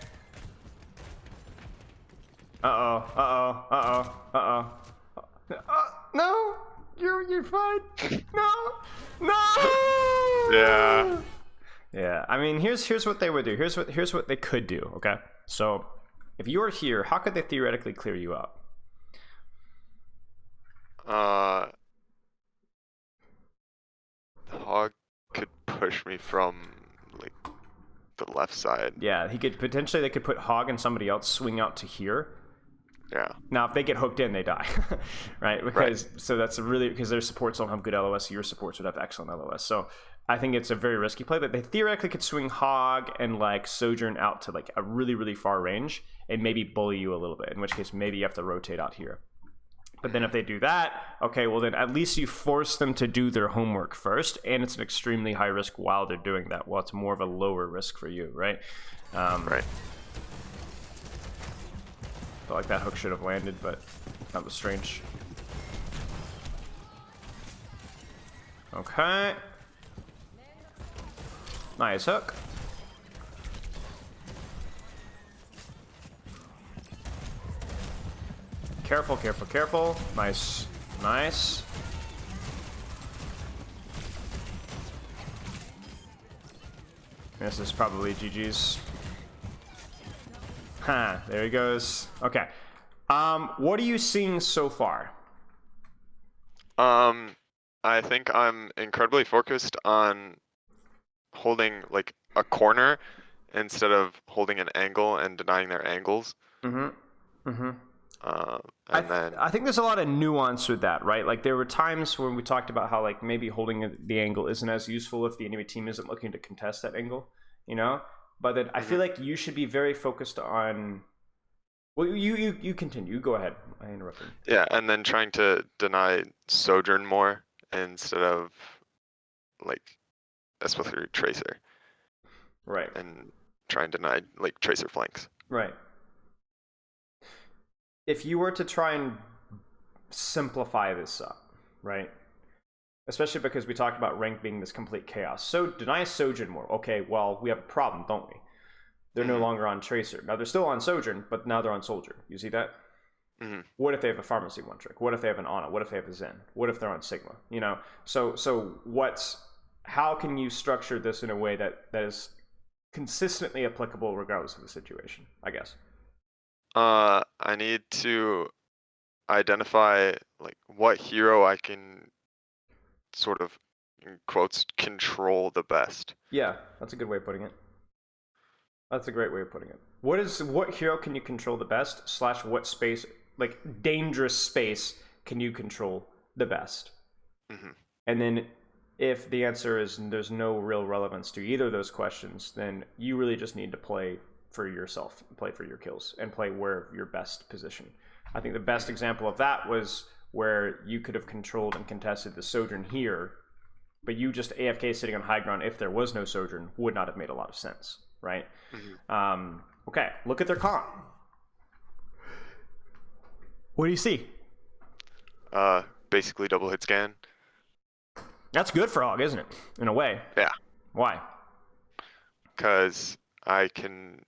No! You're fine. No! No! Yeah. Yeah, I mean, here's what they would do. Here's what they could do, okay? So, if you are here, how could they theoretically clear you out? Hog could push me from, like, the left side. Yeah, they could put Hog and somebody else swing out to here. Yeah. Now, if they get hooked in, they die, right? So that's because their supports don't have good LOS. Your supports would have excellent LOS. So I think it's a very risky play, but they theoretically could swing Hog and like Sojourn out to like a really, really far range and maybe bully you a little bit. In which case, maybe you have to rotate out here. But then if they do that, okay, well then at least you force them to do their homework first, and it's an extremely high risk while they're doing that. Well, it's more of a lower risk for you, right? Right. Felt like that hook should have landed, but that was strange. Okay. Nice hook. Careful, careful, careful. Nice. Nice. This is probably GG's. Huh, there he goes. Okay. What are you seeing so far? I think I'm incredibly focused on holding like a corner instead of holding an angle and denying their angles. Mm-hmm. Mm-hmm. And I think there's a lot of nuance with that, right? Like there were times when we talked about how like maybe holding the angle isn't as useful if the enemy team isn't looking to contest that angle, you know? But then I feel like you should be very focused on. Well, you continue. You go ahead. I interrupted. Yeah, and then trying to deny Sojourn more instead of like especially Tracer. Right. And trying to deny like Tracer flanks. Right. If you were to try and simplify this up, right? Especially because we talked about rank being this complete chaos. So deny Sojourn more. Okay, well, we have a problem, don't we? They're no longer on Tracer. Now, they're still on Sojourn, but now they're on Soldier. You see that? Mm-hmm. What if they have a Pharmacy one trick? What if they have an Ana? What if they have a Zen? What if they're on Sigma? You know? So how can you structure this in a way that is consistently applicable regardless of the situation, I guess? I need to identify like what hero I can sort of, in quotes, control the best. Yeah, that's a good way of putting it. That's a great way of putting it. What hero can you control the best / what space, like dangerous space, can you control the best? Mm-hmm. And then if the answer is there's no real relevance to either of those questions, then you really just need to play for yourself, play for your kills, and play where your best position. I think the best example of that was where you could have controlled and contested the Sojourn here, but you just AFK sitting on high ground if there was no Sojourn would not have made a lot of sense, right? Okay, look at their comp. What do you see? Basically double hit scan. That's good for Hog, isn't it? In a way. Yeah. Why? Because I can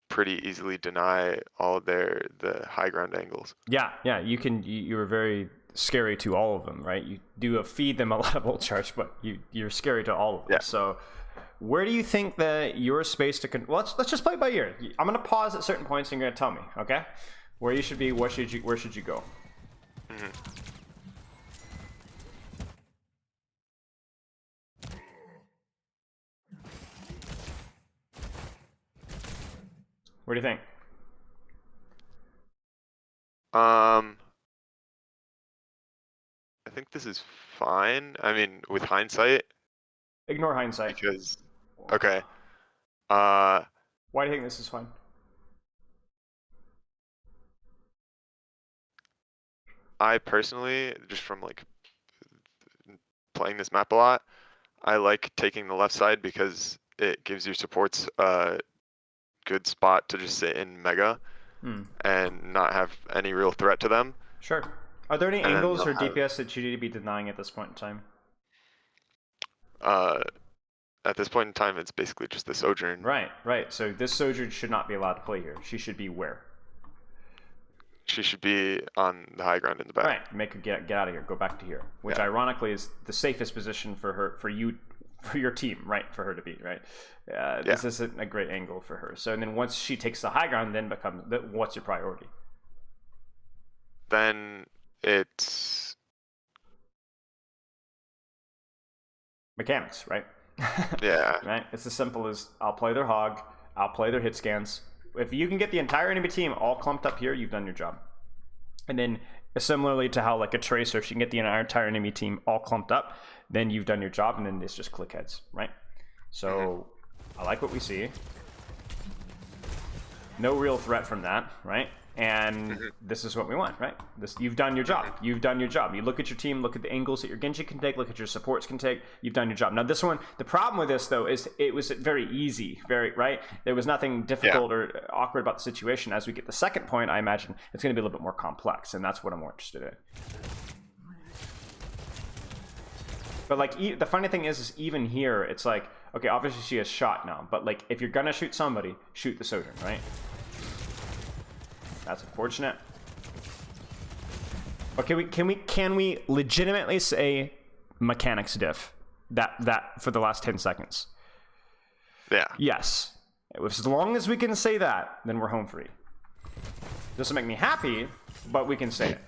pretty easily deny all the high ground angles. Yeah, you can. You're very scary to all of them, right? You do feed them a lot of ult charge, but you're scary to all of them. Yeah. So, where do you think that your space to well, let's just play it by ear. I'm gonna pause at certain points, and you're gonna tell me, okay? Where you should be. Where should you go? What do you think? I think this is fine. I mean, with hindsight. Ignore hindsight. Because, okay. Why do you think this is fine? I personally, just from like playing this map a lot, I like taking the left side because it gives your supports a good spot to just sit in mega and not have any real threat to them. Sure. Are there any angles or have... DPS that you need to be denying at this point in time? At this point in time, it's basically just the Sojourn. Right. So this Sojourn should not be allowed to play here. She should be where? She should be on the high ground in the back. Right. Make her get out of here. Go back to here. Which ironically is the safest position for your team, right? For her to be, right? This isn't a great angle for her. So and then once she takes the high ground, then what's your priority? Then it's mechanics, right? Yeah. Right? It's as simple as I'll play their hog, I'll play their hit scans. If you can get the entire enemy team all clumped up here, you've done your job. And then similarly to how like a tracer, she can get the entire enemy team all clumped up, then you've done your job, and then it's just click heads, right? So I like what we see. No real threat from that, right? And this is what we want, right? You've done your job. You've done your job. You look at your team, look at the angles that your Genji can take, look at your supports can take. You've done your job. Now this one, the problem with this though is it was very easy, right? There was nothing difficult or awkward about the situation. As we get the second point, I imagine it's going to be a little bit more complex, and that's what I'm more interested in. But like the funny thing is even here, it's like, okay, obviously she has shot now, but like if you're gonna shoot somebody, shoot the Sojourn, right? That's unfortunate. But can we legitimately say mechanics diff that for the last 10 seconds? Yeah. Yes. As long as we can say that, then we're home free. Doesn't make me happy, but we can say it.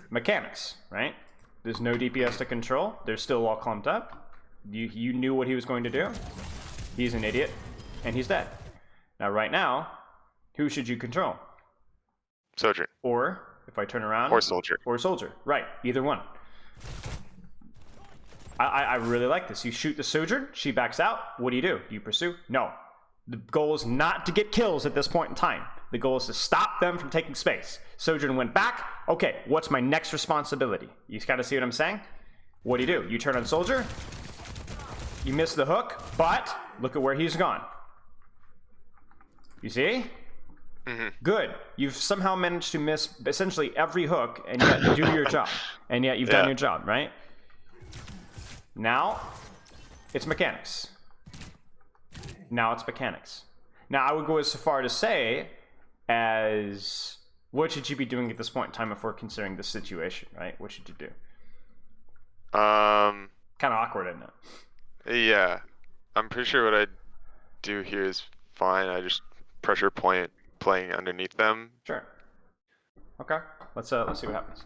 Mechanics, right? There's no DPS to control. They're still all clumped up. You knew what he was going to do. He's an idiot, and he's dead. Now, right now, who should you control? Sojourn. Or, if I turn around... Or Soldier. Or Soldier. Right, either one. I really like this. You shoot the Sojourn, she backs out. What do? Do you pursue? No. The goal is not to get kills at this point in time. The goal is to stop them from taking space. Sojourn went back. Okay, what's my next responsibility? You kind of see what I'm saying? What do? You turn on Soldier. You miss the hook, but look at where he's gone. You see? Good. You've somehow managed to miss essentially every hook and yet do your job. And yet you've done your job, right? Now, it's mechanics. Now it's mechanics. Now, I would go as far to say as what should you be doing at this point in time if we're considering this situation, right? What should you do? Kind of awkward, isn't it? Yeah. I'm pretty sure what I'd do here is fine. I just pressure point playing underneath them. Sure. Okay. Let's see what happens.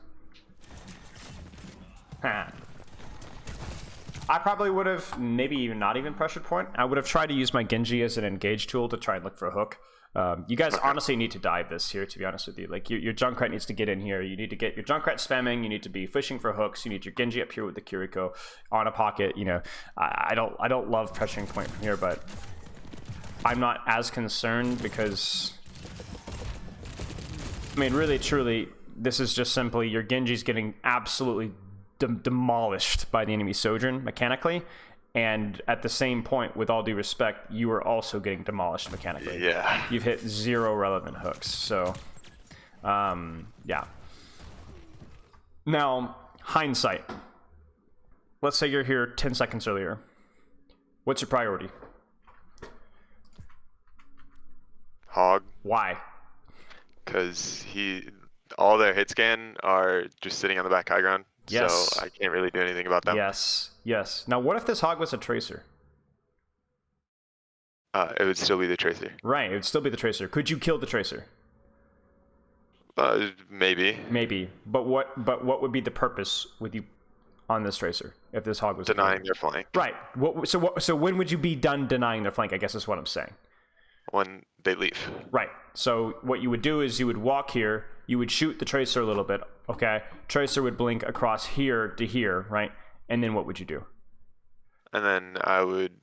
I probably would have maybe not even pressured point. I would have tried to use my Genji as an engage tool to try and look for a hook. You guys honestly need to dive this here, to be honest with you. Like, your Junkrat needs to get in here. You need to get your Junkrat spamming. You need to be fishing for hooks. You need your Genji up here with the Kiriko on a pocket. You know, I don't love pressuring point from here, but I'm not as concerned because, I mean, really, truly, this is just simply your Genji's getting absolutely demolished by the enemy Sojourn mechanically. And at the same point, with all due respect, you are also getting demolished mechanically. Yeah. You've hit 0 relevant hooks. So, yeah. Now, hindsight. Let's say you're here 10 seconds earlier. What's your priority? Hog. Why? Because all their hit scan are just sitting on the back high ground. Yes. So I can't really do anything about them. Yes. Yes. Now, what if this hog was a tracer? It would still be the tracer. Right. It would still be the tracer. Could you kill the tracer? Maybe. Maybe. But what would be the purpose with you on this tracer if this hog was Denying their flank. Right. So when would you be done denying their flank? I guess is what I'm saying. When they leave. Right. So what you would do is you would walk here, you would shoot the tracer a little bit, okay? Tracer would blink across here to here, right? And then what would you do? And then I would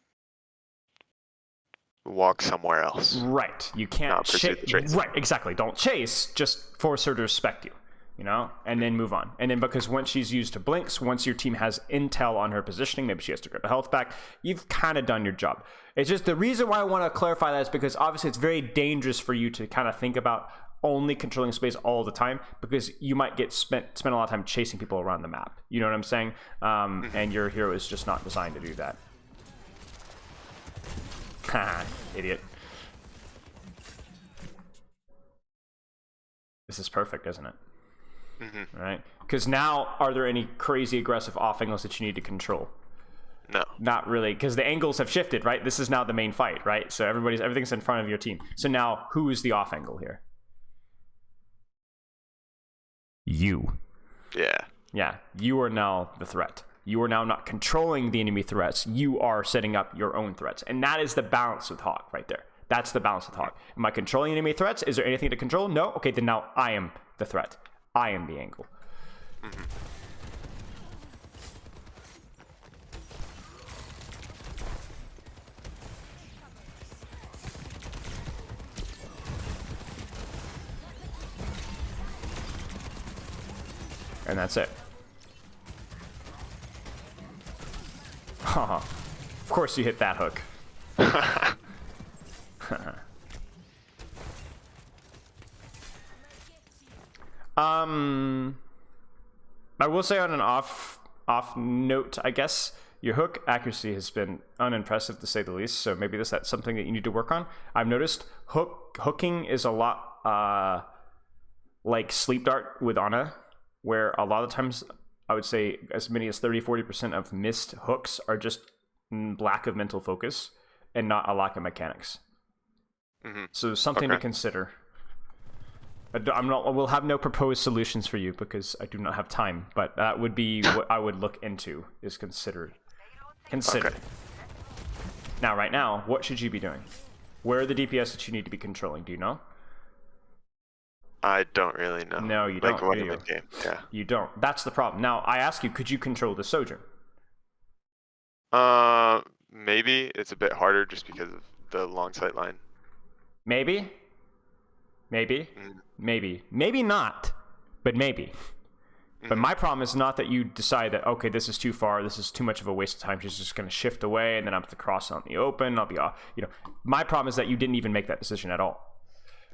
walk somewhere else. Right. You can't Not pursue the tracer. Right, exactly. Don't chase, just force her to respect you, you know? And then move on. And then because once she's used her blinks, once your team has intel on her positioning, maybe she has to grab a health back, you've kind of done your job. It's just the reason why I want to clarify that is because obviously it's very dangerous for you to kind of think about only controlling space all the time, because you might get spend a lot of time chasing people around the map. You know what I'm saying? And your hero is just not designed to do that. Haha, idiot. This is perfect, isn't it? Mm-hmm. Right? Because now, are there any crazy aggressive off angles that you need to control? No. Not really, because the angles have shifted, right? This is now the main fight, right? So everything's in front of your team. So now, who is the off angle here? You. Yeah. Yeah, you are now the threat. You are now not controlling the enemy threats. You are setting up your own threats. And that is the balance with Hawk right there. That's the balance with Hawk. Am I controlling enemy threats? Is there anything to control? No? Okay, then now I am the threat. I am the angle. Mm-hmm. And that's it. Haha. Of course you hit that hook. I will say on an off note, I guess, your hook accuracy has been unimpressive to say the least, so maybe that's something that you need to work on. I've noticed hooking is a lot like Sleep Dart with Ana, where a lot of times I would say as many as 30-40% of missed hooks are just lack of mental focus and not a lack of mechanics. Mm-hmm. So something to consider. We'll have no proposed solutions for you because I do not have time, but that would be what I would look into, is consider. Okay. Now, right now, what should you be doing? Where are the DPS that you need to be controlling? Do you know? I don't really know. No, you don't. Like mid-game. Yeah. You don't. That's the problem. Now, I ask you, could you control the Sojourn? Maybe it's a bit harder just because of the long sight line. Maybe. Maybe. Maybe. Maybe not, but maybe. But my problem is not that you decide that, okay, this is too far, this is too much of a waste of time, she's just going to shift away, and then I'm to cross on the open, I'll be off. You know, my problem is that you didn't even make that decision at all.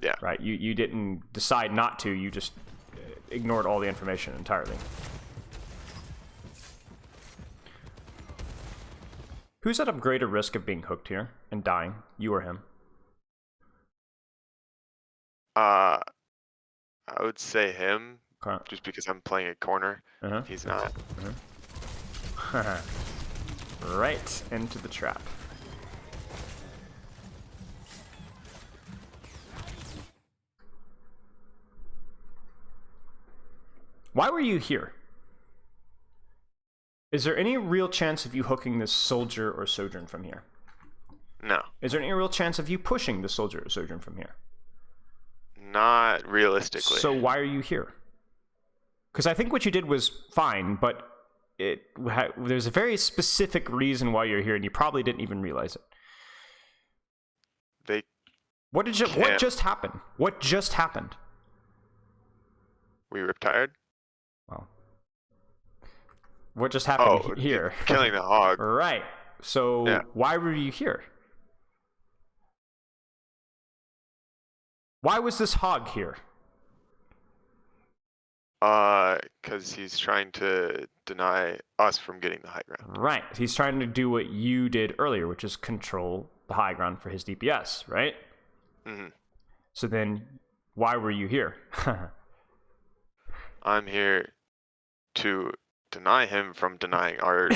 Yeah. Right? You didn't decide not to, you just ignored all the information entirely. Who's at a greater risk of being hooked here and dying, you or him? I would say him, Okay. just because I'm playing a corner. He's not. Right into the trap. Why were you here? Is there any real chance of you hooking this soldier or Sojourn from here? No. Is there any real chance of you pushing the soldier or Sojourn from here? not realistically. So why are you here? Because I think what you did was fine, but there's a very specific reason why you're here, and you probably didn't even realize it. What just happened? What just happened? We retired. Well, what just happened here? Killing the hog. Right. So why were you here? Why was this hog here? Because he's trying to deny us from getting the high ground. Right. He's trying to do what you did earlier, which is control the high ground for his DPS, right? Mm-hmm. So then, why were you here? I'm here to deny him from denying our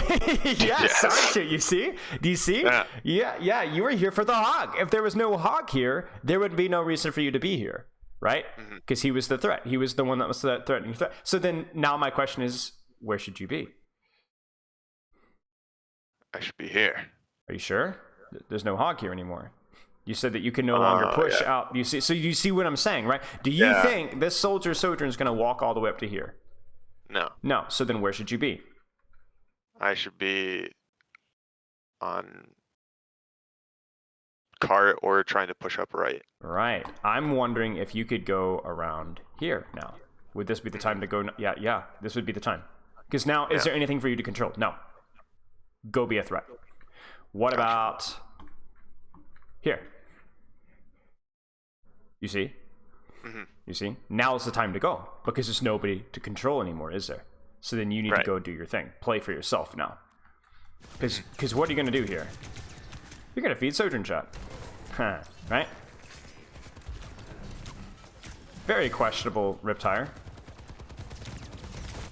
yes, aren't you? You see? Do you see? Yeah. Yeah, you were here for the hog. If there was no hog here, there would be no reason for you to be here, right? Because he was the threat. He was the one that was the threatening threat. So then, now my question is, where should you be? I should be here. Are you sure? There's no hog here anymore. You said that you can no longer push out. You see? So you see what I'm saying, right? Do you think this soldier sojourn is going to walk all the way up to here? No. So then where should you be? I should be on cart or trying to push up right. Right. I'm wondering if you could go around here now. Would this be the time to go? Yeah. This would be the time. Because now, is there anything for you to control? No. Go be a threat. What about here? You see? You see? Now is the time to go because there's nobody to control anymore, is there? So then you need to go do your thing. Play for yourself now. Because what are you going to do here? You're going to feed Sojourn Chat. Right? Very questionable Riptire.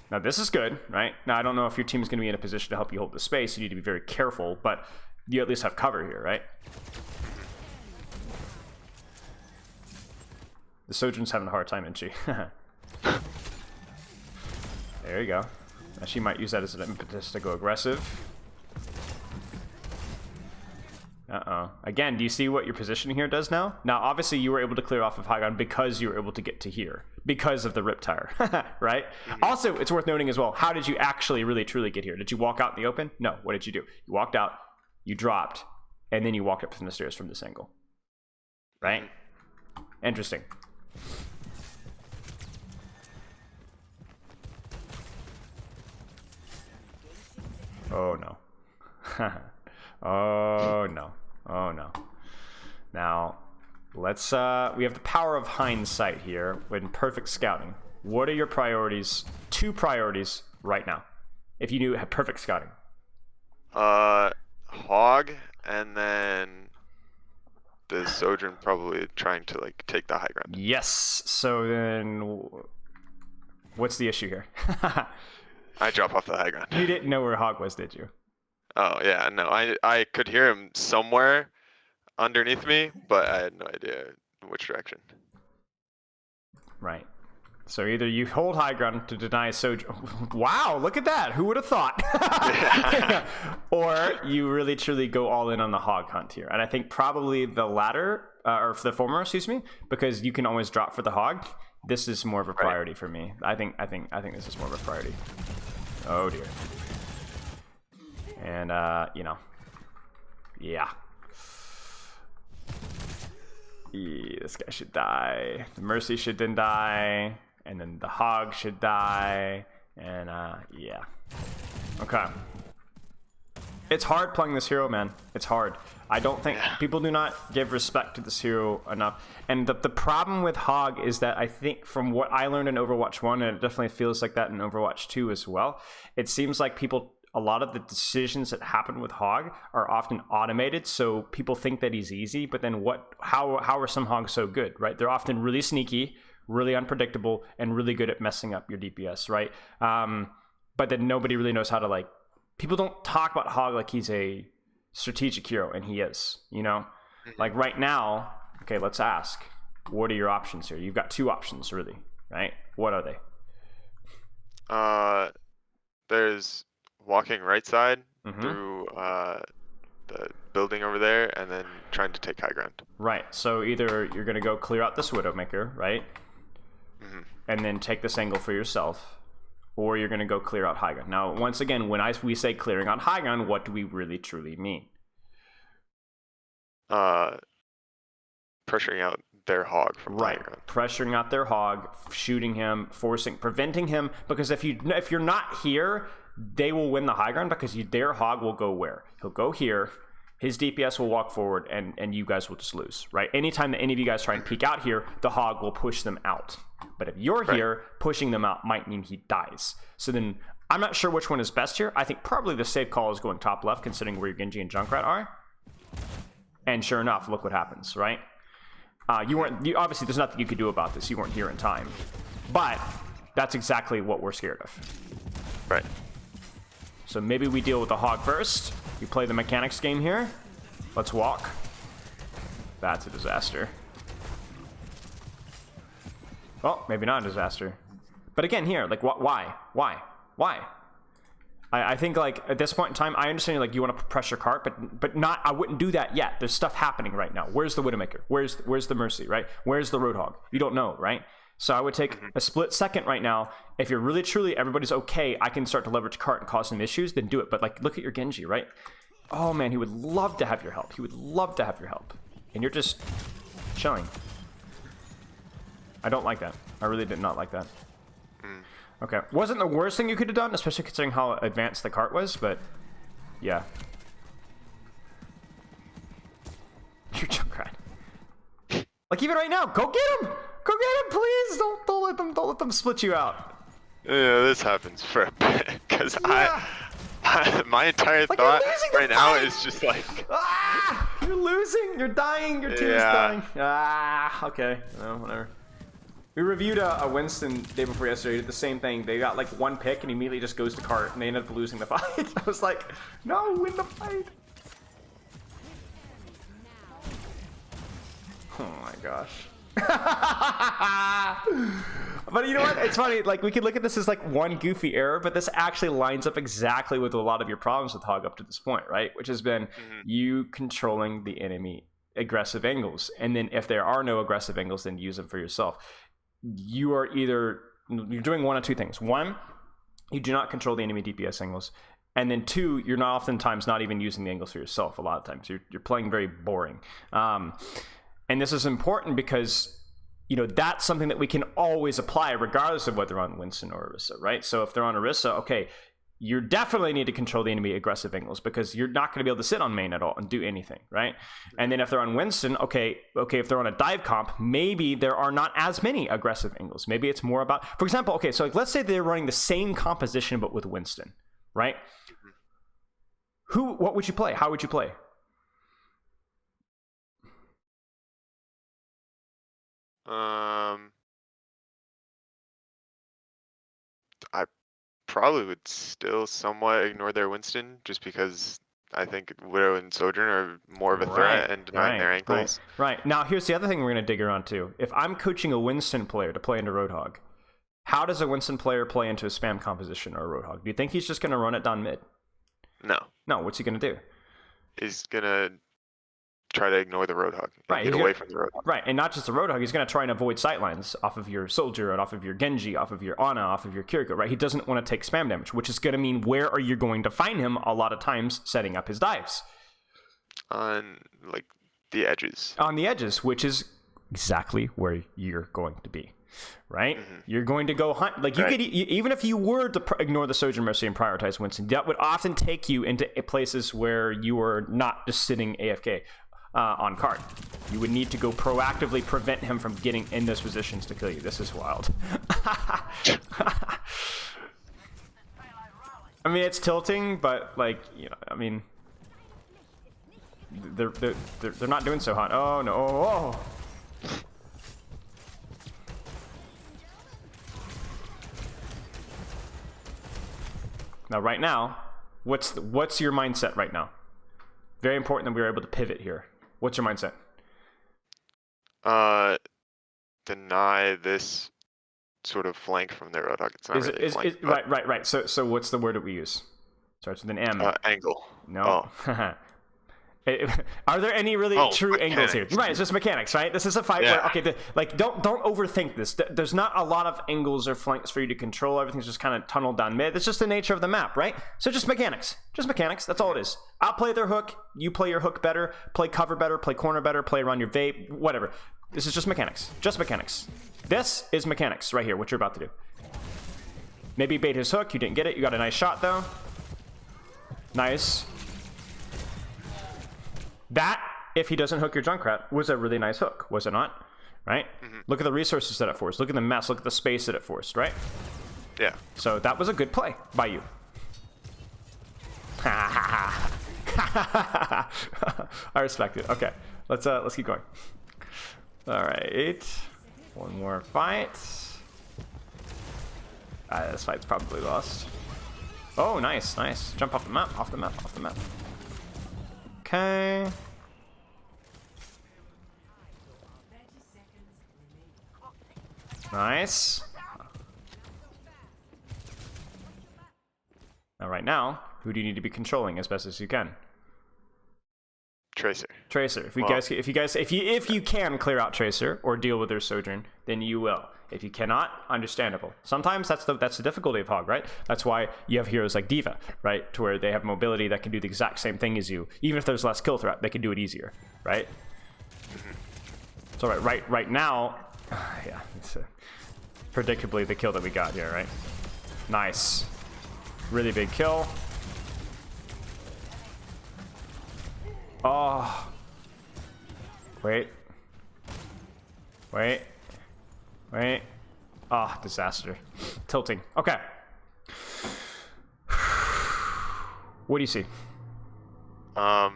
Now this is good, right? Now I don't know if your team's going to be in a position to help you hold the space. You need to be very careful, but you at least have cover here, right? The Sojourn's having a hard time, isn't she? There you go. Now she might use that as an impetus to go aggressive. Again, do you see what your positioning here does now? Now, obviously, you were able to clear off of high ground because you were able to get to here. Because of the Riptire, right? Also, it's worth noting as well, how did you actually really, truly get here? Did you walk out in the open? No. What did you do? You walked out, you dropped, and then you walked up from the stairs from this angle. Right? Interesting. Oh, no. Oh, no. Oh, no. Now, let's, we have the power of hindsight here with perfect scouting. What are your priorities, 2 priorities right now, if you had perfect scouting? Hog, and then the Sojourn probably trying to, like, take the high ground. Yes, so then, what's the issue here? I drop off the high ground. You didn't know where Hog was, did you? Oh, yeah, no, I could hear him somewhere underneath me, but I had no idea which direction. Right. So either you hold high ground to deny Sojourn. Wow, look at that. Who would have thought? Or you really truly go all in on the hog hunt here. And I think probably the latter, or the former, excuse me, because you can always drop for the hog. This is more of a priority for me. I think this is more of a priority. Oh dear. And you know. Yeah. This guy should die. The Mercy should then die. And then the hog should die. And yeah. Okay. It's hard playing this hero, man. It's hard. I don't think people do not give respect to this hero enough. And the problem with Hog is that I think from what I learned in Overwatch 1, and it definitely feels like that in Overwatch 2 as well, it seems like a lot of the decisions that happen with Hog are often automated, so people think that he's easy, but then how are some Hogs so good, right? They're often really sneaky, really unpredictable, and really good at messing up your DPS, right? But then nobody really knows how to, like, people don't talk about Hog like he's a strategic hero, and he is, you know? Like right now, okay, let's ask, what are your options here? You've got 2 options, really, right? What are they? There's walking right side through the building over there and then trying to take high ground. Right. So either you're gonna go clear out this Widowmaker, right? Mm-hmm. And then take this angle for yourself, or you're gonna go clear out high ground. Now, once again, when we say clearing out high ground, what do we really truly mean? Pressuring out their hog from the high Right, ground. pressuring out their hog, shooting him, preventing him, because if you're not here, they will win the high ground because their hog will go where? He'll go here, his DPS will walk forward, and you guys will just lose, right? Anytime that any of you guys try and peek out here, the hog will push them out. But if you're here, pushing them out might mean he dies. So then, I'm not sure which one is best here. I think probably the safe call is going top left, considering where your Genji and Junkrat are. And sure enough, look what happens, right? Obviously, there's nothing you could do about this. You weren't here in time. But that's exactly what we're scared of. Right. So maybe we deal with the hog first. We play the mechanics game here. Let's walk. That's a disaster. Well, maybe not a disaster. But again, here, like, why? I think, like, at this point in time, I understand, like, you want to press your cart, but not, I wouldn't do that yet. There's stuff happening right now. Where's the Widowmaker? Where's the Mercy, right? Where's the Roadhog? You don't know, right? So I would take a split second right now. If you're really, truly, everybody's okay, I can start to leverage cart and cause some issues, then do it. But, like, look at your Genji, right? Oh, man, he would love to have your help. He would love to have your help. And you're just chilling. I don't like that. I really did not like that. Okay, wasn't the worst thing you could have done, especially considering how advanced the cart was, but yeah. You're Junkrat. Like, even right now, go get him! Go get him, please! Don't let them split you out. Yeah, this happens for a bit, because my entire Like, thought you're right now is just like, you're losing, you're dying, your team is dying. Okay, no, whatever. We reviewed a Winston day before yesterday. He did the same thing. They got like one pick and immediately just goes to cart, and they ended up losing the fight. I was like, no, win the fight. Oh my gosh. But you know what? It's funny. Like, we could look at this as like one goofy error, but this actually lines up exactly with a lot of your problems with Hog up to this point, right? Which has been you controlling the enemy aggressive angles, and then if there are no aggressive angles, then use them for yourself. You're doing one of two things. One, you do not control the enemy DPS angles, and then two, you're not oftentimes not even using the angles for yourself. A lot of times you're playing very boring, and this is important because that's something that we can always apply regardless of whether they're on Winston or Orisa, right? So if they're on Orisa, okay, you definitely need to control the enemy aggressive angles because you're not going to be able to sit on main at all and do anything, right? And then if they're on Winston, okay, if they're on a dive comp, maybe there are not as many aggressive angles. Maybe it's more about, for example, okay, so like let's say they're running the same composition but with Winston, right? What would you play? How would you play? I probably would still somewhat ignore their Winston just because I think Widow and Sojourn are more of a threat and denying their ankles. Right. Now, here's the other thing we're going to dig around too. If I'm coaching a Winston player to play into Roadhog, how does a Winston player play into a spam composition or a Roadhog? Do you think he's just going to run it down mid? No. No, what's he going to do? He's going to try to ignore the Roadhog. Right. Get away from the Roadhog. Right, and not just the Roadhog, he's going to try and avoid sightlines off of your Soldier and off of your Genji, off of your Ana, off of your Kiriko, right? He doesn't want to take spam damage, which is going to mean where are you going to find him a lot of times setting up his dives? On, like, the edges. On the edges, which is exactly where you're going to be, right? You're going to go hunt. Like, you could, even if you were to ignore the Sojourn Mercy and prioritize Winston, that would often take you into places where you are not just sitting AFK. On card. You would need to go proactively prevent him from getting in those positions to kill you. This is wild. I mean, it's tilting, but like, I mean, they're not doing so hot. Oh no! Oh. Now, right now, what's your mindset right now? Very important that we were able to pivot here. What's your mindset? Deny this sort of flank from their Roadhog. It's not really a flank. Right. So what's the word that we use? Starts with an M. Angle. No. Oh. Are there any really true angles here? mechanics. Right, it's just mechanics, right? This is a fight where, okay, don't overthink this. There's not a lot of angles or flanks for you to control. Everything's just kind of tunneled down mid. It's just the nature of the map, right? So just mechanics. Just mechanics. That's all it is. I'll play their hook. You play your hook better. Play cover better. Play corner better. Play around your vape. Whatever. This is just mechanics. Just mechanics. This is mechanics right here, what you're about to do. Maybe bait his hook. You didn't get it. You got a nice shot, though. Nice. That, if he doesn't hook your Junkrat, was a really nice hook, was it not? Right? Look at the resources that it forced. Look at the mess. Look at the space that it forced, right? Yeah. So that was a good play by you. I respect it. Okay, let's keep going. All right, one more fight. This fight's probably lost. Oh, nice. Jump off the map. Off the map. Okay. Nice. All right, now, who do you need to be controlling as best as you can? Tracer. If you can clear out Tracer or deal with their Sojourn, then you will. If you cannot, understandable. Sometimes that's the difficulty of Hog, right? That's why you have heroes like D.Va, right? To where they have mobility that can do the exact same thing as you. Even if there's less kill threat, they can do it easier, right? So right now, yeah, it's predictably the kill that we got here, right? Nice. Really big kill. Oh. Wait. Ah, disaster. Tilting. Okay. What do you see? A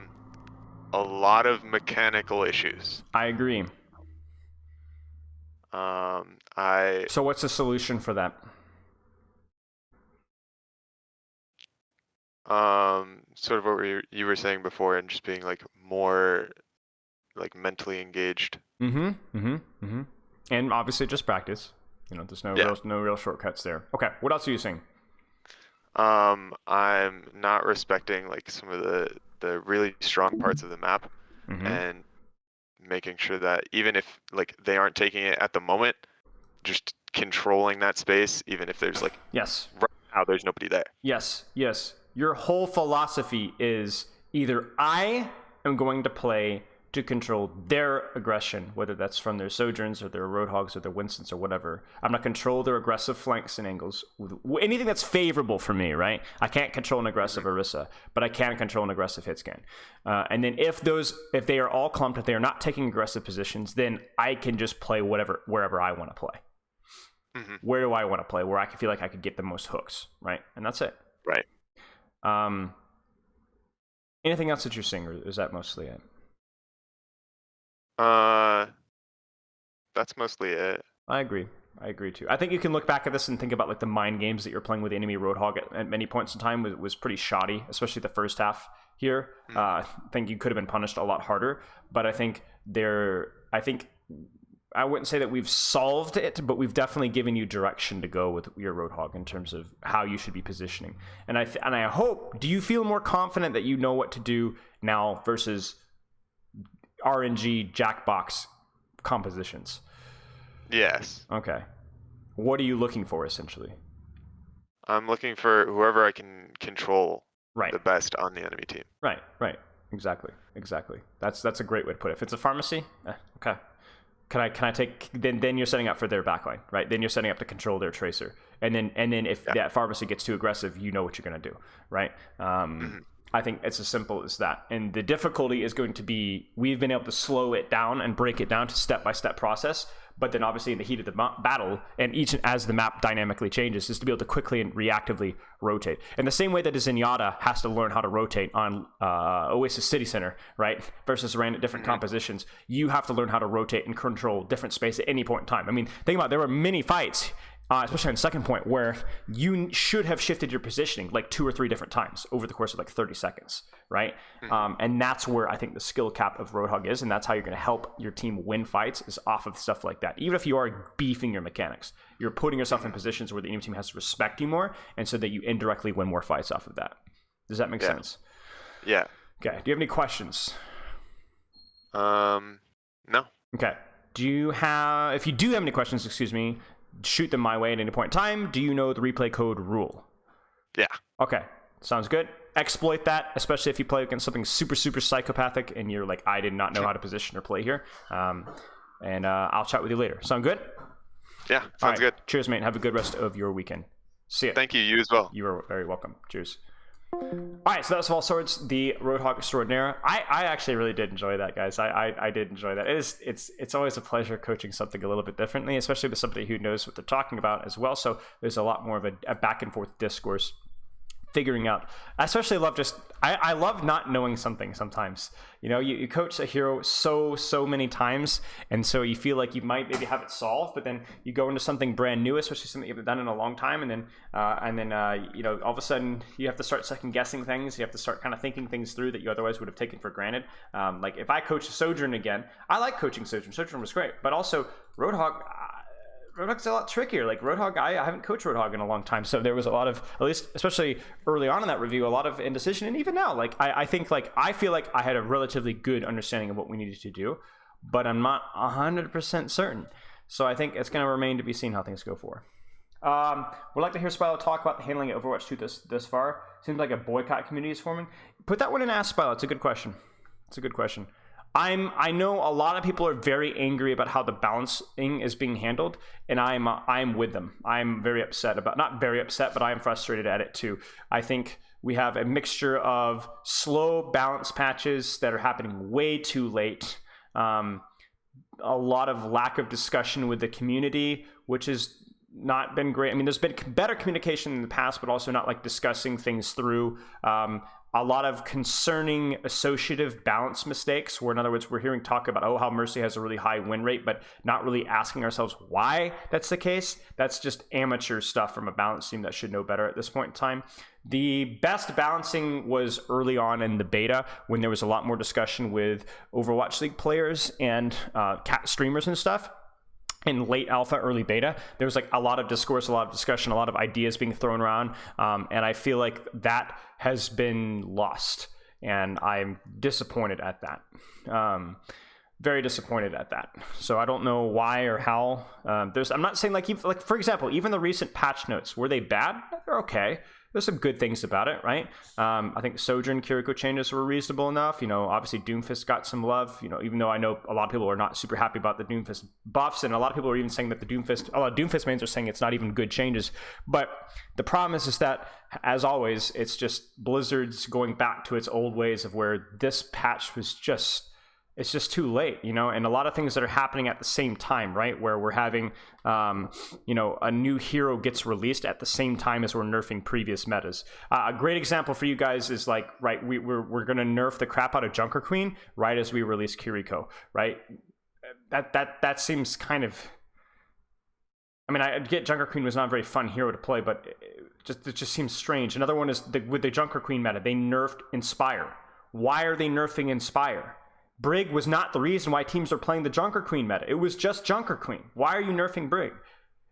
lot of mechanical issues. I agree. So what's the solution for that? Sort of what you were saying before, and just being like more like mentally engaged. And obviously just practice. You know, there's no real shortcuts there. Okay, what else are you saying? I'm not respecting like some of the really strong parts of the map, and making sure that even if like they aren't taking it at the moment, just controlling that space, even if there's like Yes. right now there's nobody there. Yes. Your whole philosophy is either I am going to play to control their aggression, whether that's from their Sojourns or their Roadhogs or their Winstons or whatever. I'm going to control their aggressive flanks and angles. Anything that's favorable for me, right? I can't control an aggressive Orisa, but I can control an aggressive hit scan. And then if they are all clumped, if they are not taking aggressive positions, then I can just play wherever I want to play. Where do I want to play? Where I can feel like I could get the most hooks, right? And that's it. Right. Anything else that you're seeing, or is that mostly it? That's mostly it. I agree too. I think you can look back at this and think about like the mind games that you're playing with the enemy Roadhog at many points in time was pretty shoddy, especially the first half here. I think you could have been punished a lot harder, but I wouldn't say that we've solved it, but we've definitely given you direction to go with your Roadhog in terms of how you should be positioning. And I hope, do you feel more confident that you know what to do now versus RNG Jackbox compositions? Yes. Okay. What are you looking for essentially? I'm looking for whoever I can control Right. the best on the enemy team. Right. Exactly. That's a great way to put it. If it's a pharmacy, okay. Can I take then you're setting up for their backline, right? Then you're setting up to control their Tracer. And then if that pharmacy gets too aggressive, you know what you're gonna do, right? I think it's as simple as that. And the difficulty is going to be, we've been able to slow it down and break it down to step-by-step process. But then obviously in the heat of the battle, and as the map dynamically changes, is to be able to quickly and reactively rotate. In the same way that a Zenyatta has to learn how to rotate on Oasis City Center, right? Versus ran at different compositions, you have to learn how to rotate and control different space at any point in time. I mean, think about it, there were many fights, especially on the second point, where you should have shifted your positioning like 2 or 3 different times over the course of like 30 seconds, right? And that's where I think the skill cap of Roadhog is, and that's how you're going to help your team win fights, is off of stuff like that. Even if you are beefing your mechanics, you're putting yourself in positions where the enemy team has to respect you more, and so that you indirectly win more fights off of that. Does that make sense? Yeah. Okay. Do you have any questions? No. Okay. If you do have any questions, excuse me, shoot them my way at any point in time. Do you know the replay code rule? Yeah. Okay. Sounds good. Exploit that, especially if you play against something super, super psychopathic and you're like, I did not know how to position or play here. And I'll chat with you later. Sound good? Yeah, sounds good. Cheers, mate. Have a good rest of your weekend. See ya. Thank you. You as well. You are very welcome. Cheers. All right, so that's All Swords, the Roadhog Extraordinaire. I actually really did enjoy that, guys. I did enjoy that. It's always a pleasure coaching something a little bit differently, especially with somebody who knows what they're talking about as well. So there's a lot more of a back and forth discourse. Figuring out. I especially love I love not knowing something sometimes. You know, you coach a hero so many times, and so you feel like you might maybe have it solved, but then you go into something brand new, especially something you haven't done in a long time, and then you know, all of a sudden you have to start second guessing things. You have to start kind of thinking things through that you otherwise would have taken for granted. Like if I coach Sojourn again, I like coaching Sojourn. Sojourn was great, but also Roadhog. Roadhog's a lot trickier. Like Roadhog, I haven't coached Roadhog in a long time, so there was a lot of, at least especially early on in that review, a lot of indecision. And even now, like I think, like I feel like I had a relatively good understanding of what we needed to do, but I'm not 100% certain. So I think it's going to remain to be seen how things go forward. We'd like to hear Spilo talk about the handling of Overwatch 2 this far. Seems like a boycott community is forming. Put that one in Ask Spilo. It's a good question. It's a good question. I know a lot of people are very angry about how the balancing is being handled, and I'm with them. I'm very upset about, not very upset, but I am frustrated at it too. I think we have a mixture of slow balance patches that are happening way too late. A lot of lack of discussion with the community, which has not been great. I mean, there's been better communication in the past, but also not like discussing things through. A lot of concerning associative balance mistakes, where in other words, we're hearing talk about, oh, how Mercy has a really high win rate, but not really asking ourselves why that's the case. That's just amateur stuff from a balance team that should know better at this point in time. The best balancing was early on in the beta, when there was a lot more discussion with Overwatch League players and streamers and stuff. In late alpha, early beta, there was like a lot of discourse, a lot of discussion, a lot of ideas being thrown around, and I feel like that has been lost, and I'm disappointed at that. Very disappointed at that. So I don't know why or how. I'm not saying like for example, even the recent patch notes, were they bad? They're okay. There's some good things about it, right? I think Sojourn Kiriko changes were reasonable enough. You know, obviously Doomfist got some love. You know, even though I know a lot of people are not super happy about the Doomfist buffs, and a lot of people are even saying that a lot of Doomfist mains are saying it's not even good changes. But the problem is that, as always, it's just Blizzard's going back to its old ways of where this patch was just. It's just too late, you know, and a lot of things that are happening at the same time, right? Where we're having, you know, a new hero gets released at the same time as we're nerfing previous metas. A great example for you guys is like, right, we're going to nerf the crap out of Junker Queen right as we release Kiriko, right? That seems kind of. I mean, I get Junker Queen was not a very fun hero to play, but it just seems strange. Another one is with the Junker Queen meta, they nerfed Inspire. Why are they nerfing Inspire? Brig was not the reason why teams are playing the Junker Queen meta. It was just Junker Queen. Why are you nerfing Brig?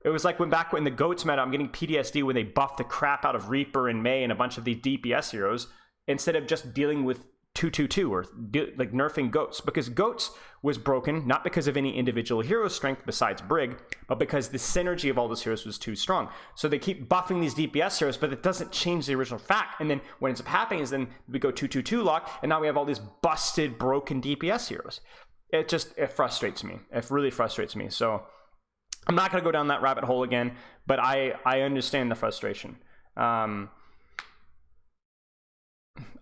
It was like when the GOATS meta, I'm getting PTSD when they buffed the crap out of Reaper and Mei and a bunch of these DPS heroes instead of just dealing with 222 or like nerfing GOATS, because GOATS was broken not because of any individual hero strength besides Brig, but because the synergy of all those heroes was too strong. So they keep buffing these DPS heroes, but it doesn't change the original fact. And then what ends up happening is then we go 222 lock, and now we have all these busted, broken DPS heroes. It frustrates me. It really frustrates me. So I'm not going to go down that rabbit hole again, but I understand the frustration.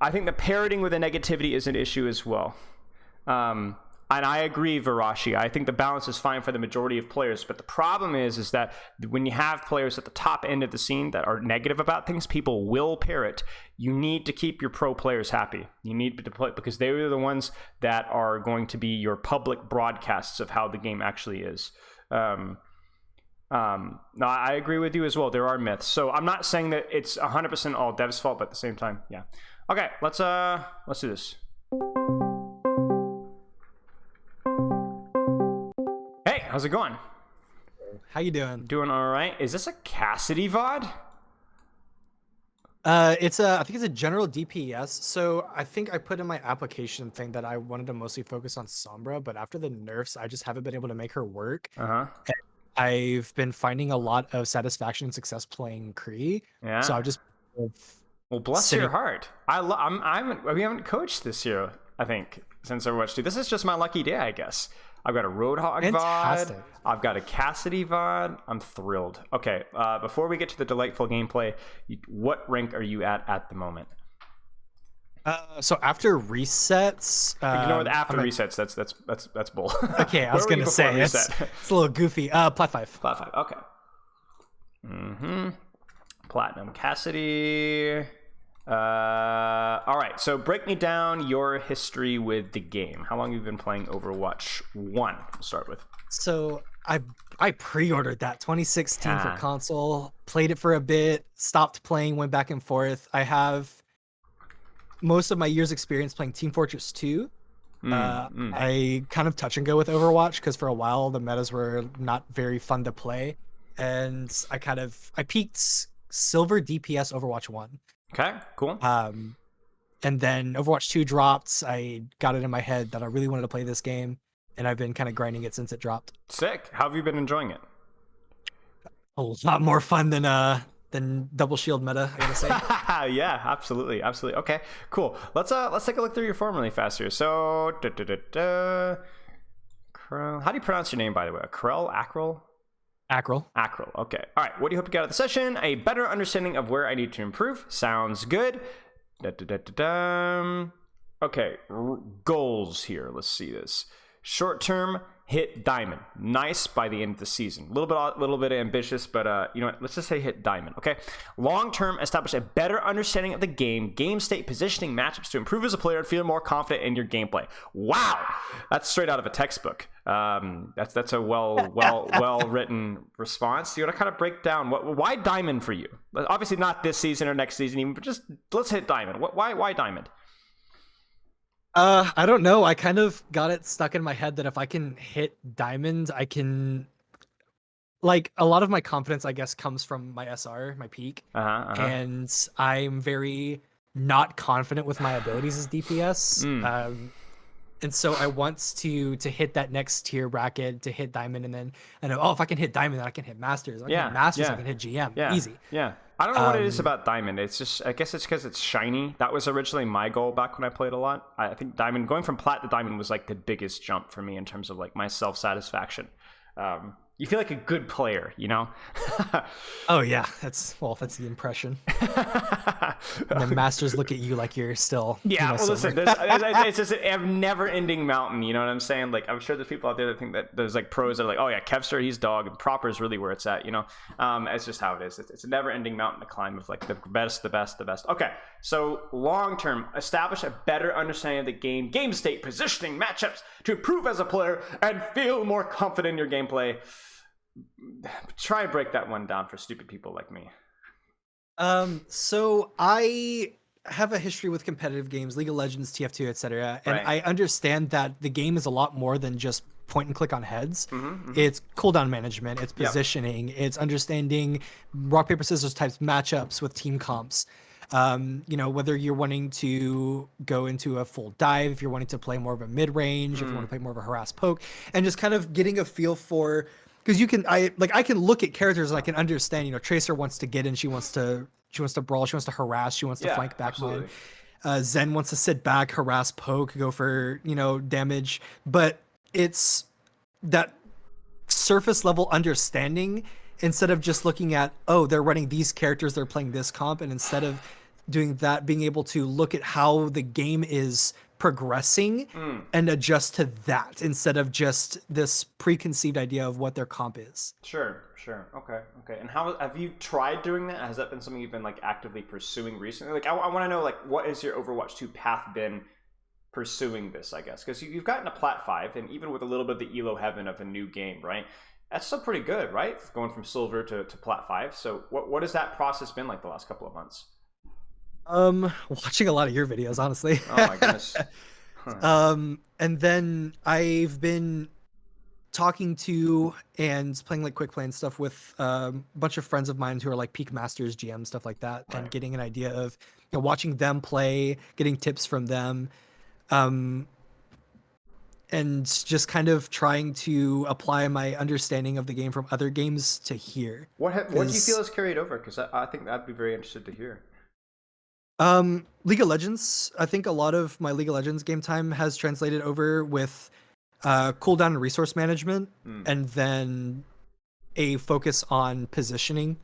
I think the parroting with the negativity is an issue as well. And I agree, Varashi. I think the balance is fine for the majority of players. But the problem is that when you have players at the top end of the scene that are negative about things, people will parrot. You need to keep your pro players happy. You need to play because they are the ones that are going to be your public broadcasts of how the game actually is. No, I agree with you as well. There are myths. So I'm not saying that it's 100% all devs' fault, but at the same time, yeah. Okay, let's do this. Hey, how's it going? How you doing? Doing all right. Is this a Cassidy VOD? I think it's a general DPS. So I think I put in my application thing that I wanted to mostly focus on Sombra, but after the nerfs, I just haven't been able to make her work. Uh-huh. I've been finding a lot of satisfaction and success playing Kree. Yeah. So I've just Well, bless sitting- your heart. We haven't coached this year, I think, since Overwatch 2. This is just my lucky day, I guess. I've got a Roadhog Fantastic. VOD. I've got a Cassidy VOD. I'm thrilled. Okay, before we get to the delightful gameplay, what rank are you at the moment? So after resets, Ignore the after I'm at- resets. That's bull. Okay, I was Where were you gonna say before it's, reset? it's a little goofy. Plat 5. Plat 5. Okay. Platinum Cassidy. All right, so break me down your history with the game. How long have you been playing Overwatch 1? We'll start with. So I pre-ordered that 2016 for Ah. console, played it for a bit, stopped playing, went back and forth. I have most of my year's experience playing Team Fortress 2. I kind of touch and go with Overwatch because for a while the metas were not very fun to play, and I peaked silver DPS Overwatch 1. Okay, cool. And then Overwatch 2 dropped. I got it in my head that I really wanted to play this game, and I've been kind of grinding it since it dropped. Sick. How have you been enjoying it? A lot more fun than double shield meta, I gotta say. Yeah, absolutely. Okay, cool. Let's take a look through your form really fast here. So, Krell. How do you pronounce your name, by the way? Krell? Akrel? Ackrel. Akrel. Okay. All right. What do you hope to get out of the session? A better understanding of where I need to improve. Sounds good. Okay. Goals here. Let's see this. Short term, hit diamond. Nice by the end of the season. A little bit ambitious, but you know what? Let's just say hit diamond. Okay. Long term, establish a better understanding of the game state, positioning, matchups to improve as a player and feel more confident in your gameplay. Wow, that's straight out of a textbook. That's a well written response. You want to kind of break down why diamond for you? Obviously not this season or next season even, but just let's hit diamond. Why diamond? I don't know. I kind of got it stuck in my head that if I can hit diamond, I can. Like a lot of my confidence, I guess, comes from my SR, my peak, and I'm very not confident with my abilities as DPS. And so I want to hit that next tier bracket to hit diamond, and then I know, if I can hit diamond, then I can hit masters. If I can hit masters, I can hit GM. Easy. Yeah. I don't know what it is about diamond. It's just, I guess it's because it's shiny. That was originally my goal back when I played a lot. I think diamond, going from plat to diamond was like the biggest jump for me in terms of like my self-satisfaction. You feel like a good player, you know? Oh yeah, that's the impression. And the masters look at you like you're still. Yeah, well, silver. listen, it's just a never-ending mountain. You know what I'm saying? Like, I'm sure there's people out there that think that there's like pros that are like, oh yeah, Kevster, he's dog, and proper is really where it's at. You know, it's just how it is. It's a never-ending mountain to climb of like the best. Okay, so long-term, establish a better understanding of the game state, positioning, matchups to improve as a player and feel more confident in your gameplay. Try and break that one down for stupid people like me. So I have a history with competitive games, League of Legends, TF2, etc. And Right. I understand that the game is a lot more than just point and click on heads. It's cooldown management, it's positioning, it's understanding rock, paper, scissors types matchups with team comps. Whether you're wanting to go into a full dive, if you're wanting to play more of a mid range, if you want to play more of a harass poke, and just kind of getting a feel for, because I can look at characters and I can understand, Tracer wants to get in, she wants to brawl, she wants to harass, she wants to flank back line. Zen wants to sit back, harass, poke, go for, damage, but it's that surface level understanding instead of just looking at, oh, they're running these characters, they're playing this comp, and instead of doing that, being able to look at how the game is progressing and adjust to that instead of just this preconceived idea of what their comp is. Sure. Okay. And how have you tried doing that? Has that been something you've been like actively pursuing recently? Like, I want to know, like, what is your Overwatch 2 path been pursuing this, I guess? Because you've gotten a Plat 5, and even with a little bit of the ELO heaven of a new game, right? That's still pretty good, right? Going from silver to Plat 5. So what has that process been like the last couple of months? Watching a lot of your videos, honestly. Oh my goodness. And then I've been talking to and playing like quick play and stuff with a bunch of friends of mine who are like peak masters, GM, stuff like that, and getting an idea of watching them play, getting tips from them, and just kind of trying to apply my understanding of the game from other games to here. What do you feel has carried over? Because I think I'd be very interested to hear. League of Legends. I think a lot of my League of Legends game time has translated over with cooldown and resource management, and then a focus on positioning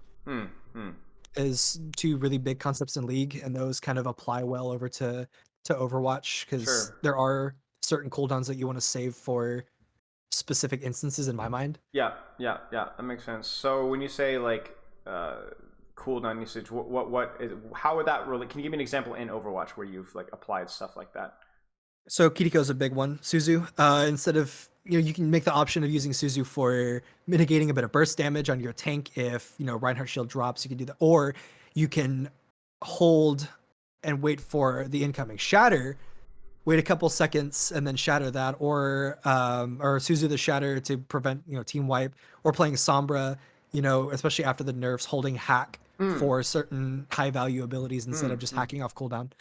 is two really big concepts in League, and those kind of apply well over to Overwatch because there are certain cooldowns that you want to save for specific instances in my mind. Yeah, that makes sense. So when you say like cooldown usage, what is, how would that really? Can you give me an example in Overwatch where you've like applied stuff like that? So Kiriko's a big one. Suzu, instead of you can make the option of using Suzu for mitigating a bit of burst damage on your tank if Reinhardt shield drops. You can do that, or you can hold and wait for the incoming shatter, wait a couple seconds and then shatter that, or Suzu the shatter to prevent team wipe, or playing Sombra, especially after the nerfs, holding hack for certain high value abilities instead of just hacking off cooldown.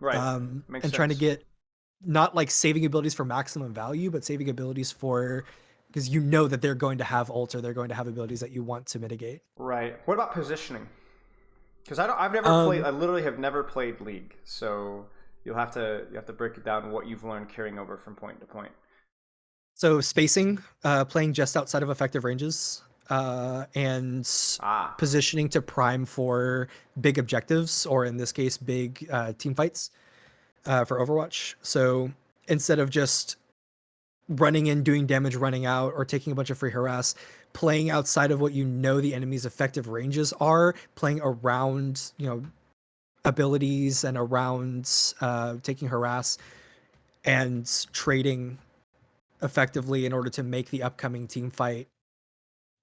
Right. And Makes trying to sense. get not like saving abilities for maximum value, but saving abilities for because that they're going to have ult or they're going to have abilities that you want to mitigate. Right. What about positioning? Because I've never played. I literally have never played League, so you have to break it down what you've learned carrying over from point to point. So spacing, playing just outside of effective ranges, and positioning to prime for big objectives, or in this case, big team fights for Overwatch. So instead of just running in, doing damage, running out, or taking a bunch of free harass, playing outside of what the enemy's effective ranges are, playing around, abilities and around taking harass and trading effectively in order to make the upcoming team fight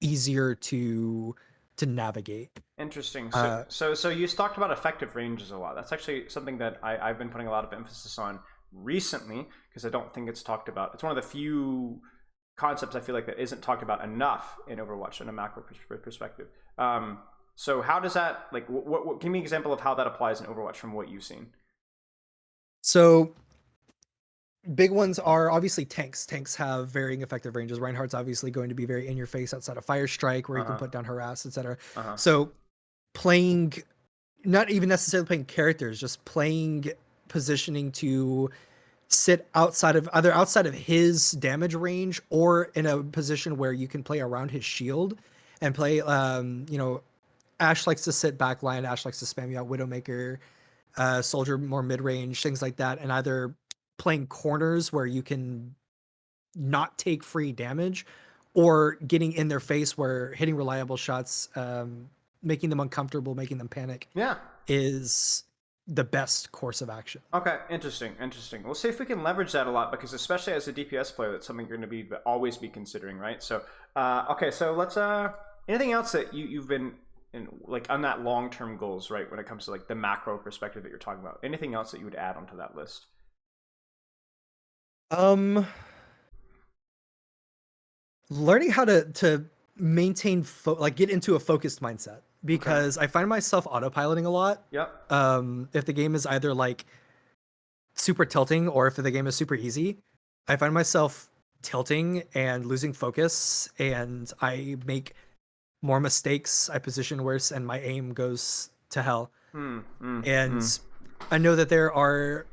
easier to navigate. Interesting. So you talked about effective ranges a lot. That's actually something that I've been putting a lot of emphasis on recently because I don't think it's talked about. It's one of the few concepts I feel like that isn't talked about enough in Overwatch in a macro perspective. So how does that what give me an example of how that applies in Overwatch from what you've seen? So big ones are obviously tanks. Tanks have varying effective ranges. Reinhardt's obviously going to be very in your face outside of Fire Strike, where you can put down harass, etc. So playing, not even necessarily playing characters, just playing positioning to sit outside of his damage range, or in a position where you can play around his shield and play. Ashe likes to sit backline. Ashe likes to spam you out Widowmaker, Soldier more mid range, things like that, and either playing corners where you can not take free damage, or getting in their face where hitting reliable shots, making them uncomfortable, making them panic, is the best course of action. Okay, interesting. We'll see if we can leverage that a lot, because especially as a DPS player, that's something you're going to always be considering, right? So, okay, so let's anything else that you've been in, like on that long-term goals, right? When it comes to like the macro perspective that you're talking about, anything else that you would add onto that list? Learning how to maintain get into a focused mindset, because I find myself autopiloting a lot. Yep. If the game is either like super tilting or if the game is super easy, I find myself tilting and losing focus, and I make more mistakes, I position worse, and my aim goes to hell. I know that there are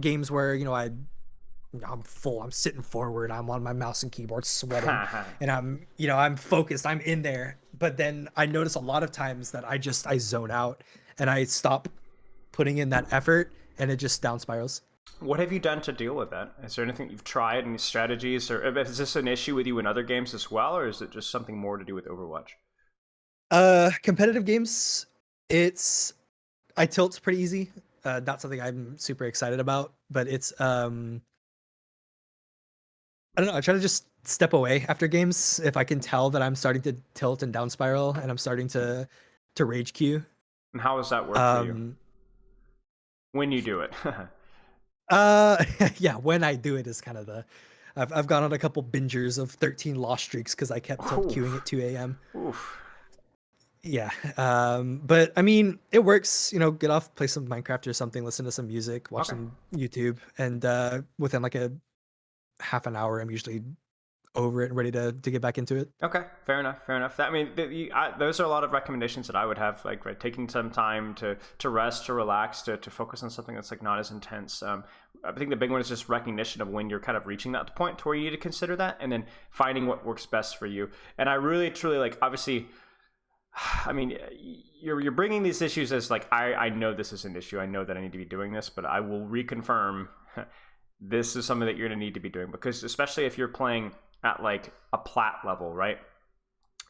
games where I'm sitting forward, I'm on my mouse and keyboard sweating, and I'm focused, I'm in there. But then I notice a lot of times that I zone out and I stop putting in that effort, and it just down spirals. What have you done to deal with that? Is there anything you've tried, any strategies, or is this an issue with you in other games as well, or is it just something more to do with Overwatch? Competitive games, I tilt pretty easy. Not something I'm super excited about, but it's I don't know. I try to just step away after games if I can tell that I'm starting to tilt and down spiral and I'm starting to rage queue. And how does that work for you? When you do it? Yeah, when I do it is kind of the I've gone on a couple bingers of 13 loss streaks because I kept tilt queuing at 2 a.m. Oof. Yeah, but I mean, it works. Get off, play some Minecraft or something, listen to some music, watch Okay. some YouTube, and within like a half an hour, I'm usually over it and ready to get back into it. Okay, fair enough. Those are a lot of recommendations that I would have, like, right, taking some time to rest, to relax, to focus on something that's like not as intense. I think the big one is just recognition of when you're kind of reaching that point to where you need to consider that, and then finding what works best for you. And I really, truly, like, obviously, I mean, you're bringing these issues as like, I know this is an issue. I know that I need to be doing this, but I will reconfirm this is something that you're going to need to be doing, because especially if you're playing at like a plat level, right?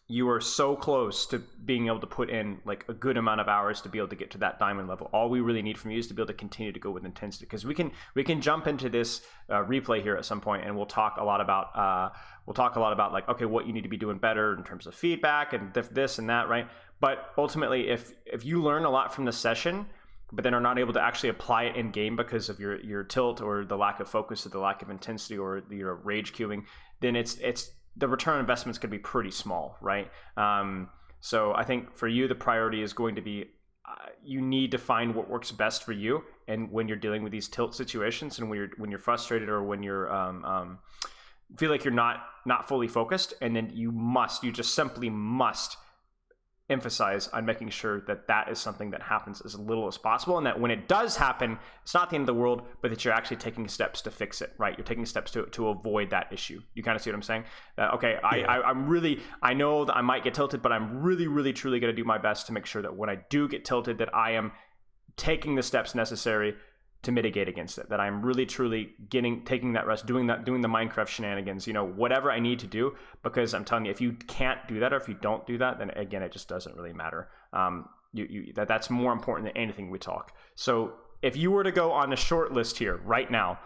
You are so close to being able to put in like a good amount of hours to be able to get to that diamond level. All we really need from you is to be able to continue to go with intensity, because we can jump into this replay here at some point, and we'll talk a lot about like, okay, what you need to be doing better in terms of feedback and this and that, right? But ultimately, if you learn a lot from the session, but then are not able to actually apply it in game because of your tilt or the lack of focus or the lack of intensity or your rage queuing, then it's the return on investment is going to be pretty small, right? So I think for you, the priority is going to be you need to find what works best for you, and when you're dealing with these tilt situations, and when you're frustrated, or when you're feel like you're not fully focused, and then you just simply must emphasize on making sure that that is something that happens as little as possible, and that when it does happen, it's not the end of the world, but that you're actually taking steps to fix it, right? You're taking steps to avoid that issue. You kind of see what I'm saying? Okay, yeah. I know that I might get tilted, but I'm really, really, truly going to do my best to make sure that when I do get tilted, that I am taking the steps necessary to mitigate against it, that I'm really, truly taking that rest, doing the Minecraft shenanigans, whatever I need to do, because I'm telling you, if you can't do that, or if you don't do that, then again, it just doesn't really matter. That's more important than anything we talk. So if you were to go on a short list here right now,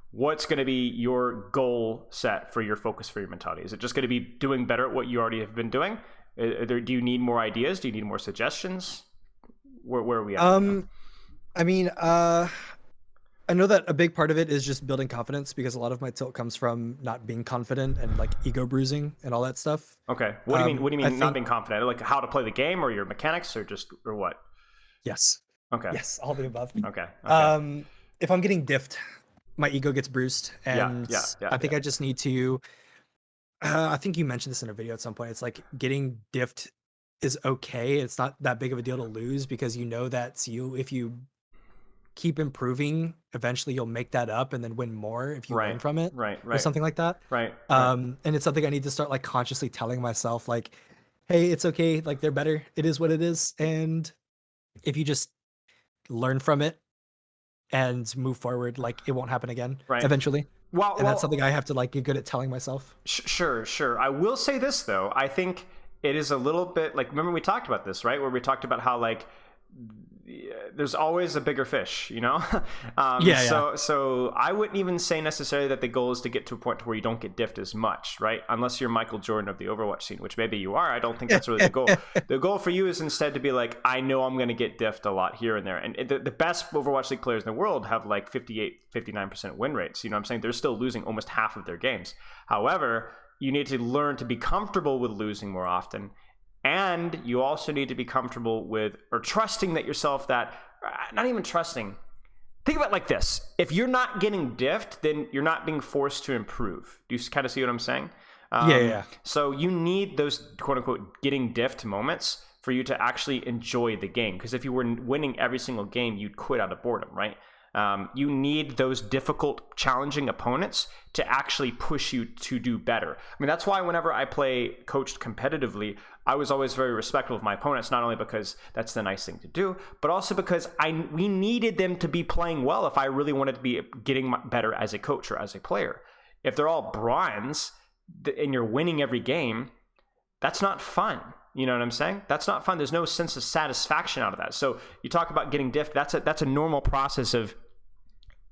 what's going to be your goal set for your focus, for your mentality? Is it just going to be doing better at what you already have been doing? Do you need more ideas? Do you need more suggestions? Where are we at? I mean, I know that a big part of it is just building confidence, because a lot of my tilt comes from not being confident and like ego bruising and all that stuff. Okay. What do you mean? What do you mean not being confident? Like how to play the game, or your mechanics, or what? Yes. Okay. Yes, all the above. Okay. If I'm getting diffed, my ego gets bruised, and I think I just need to. I think you mentioned this in a video at some point. It's like getting diffed is okay. It's not that big of a deal to lose, because that's you. If you keep improving, eventually you'll make that up and then win more if you learn from it, right, or something like that. Right. And it's something I need to start like consciously telling myself, like, hey, it's okay, like they're better, it is what it is, and if you just learn from it and move forward, like it won't happen again eventually. And that's something I have to like get good at telling myself. Sure. I will say this though, I think it is a little bit like, remember we talked about this, right? Where we talked about how like there's always a bigger fish, So I wouldn't even say necessarily that the goal is to get to a point where you don't get diffed as much, right? Unless you're Michael Jordan of the Overwatch scene, which maybe you are. I don't think that's really the goal. The goal for you is instead to be like, I know I'm going to get diffed a lot here and there. And the best Overwatch League players in the world have like 59% win rates. You know what I'm saying? They're still losing almost half of their games. However, you need to learn to be comfortable with losing more often. And you also need to be comfortable with, or trusting that yourself, that, not even trusting. Think about it like this. If you're not getting diffed, then you're not being forced to improve. Do you kind of see what I'm saying? Yeah. So you need those quote unquote getting diffed moments for you to actually enjoy the game. Because if you were winning every single game, you'd quit out of boredom, right? You need those difficult, challenging opponents to actually push you to do better. I mean, that's why whenever I coached competitively, I was always very respectful of my opponents, not only because that's the nice thing to do, but also because we needed them to be playing well if I really wanted to be getting better as a coach or as a player. If they're all bronze and you're winning every game, that's not fun. You know what I'm saying? That's not fun. There's no sense of satisfaction out of that. So you talk about getting diffed. That's a normal process of,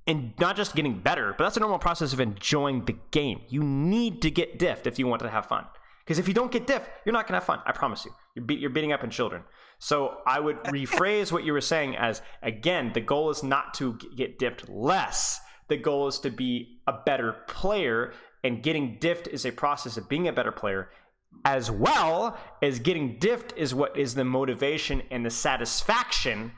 and not just getting better, but that's a normal process of enjoying the game. You need to get diffed if you want to have fun. Because if you don't get diffed, you're not going to have fun. I promise you. You're beating up on children. So I would rephrase what you were saying as, again, the goal is not to get diffed less. The goal is to be a better player And getting diffed is a process of being a better player, as well as getting diffed is what is the motivation and the satisfaction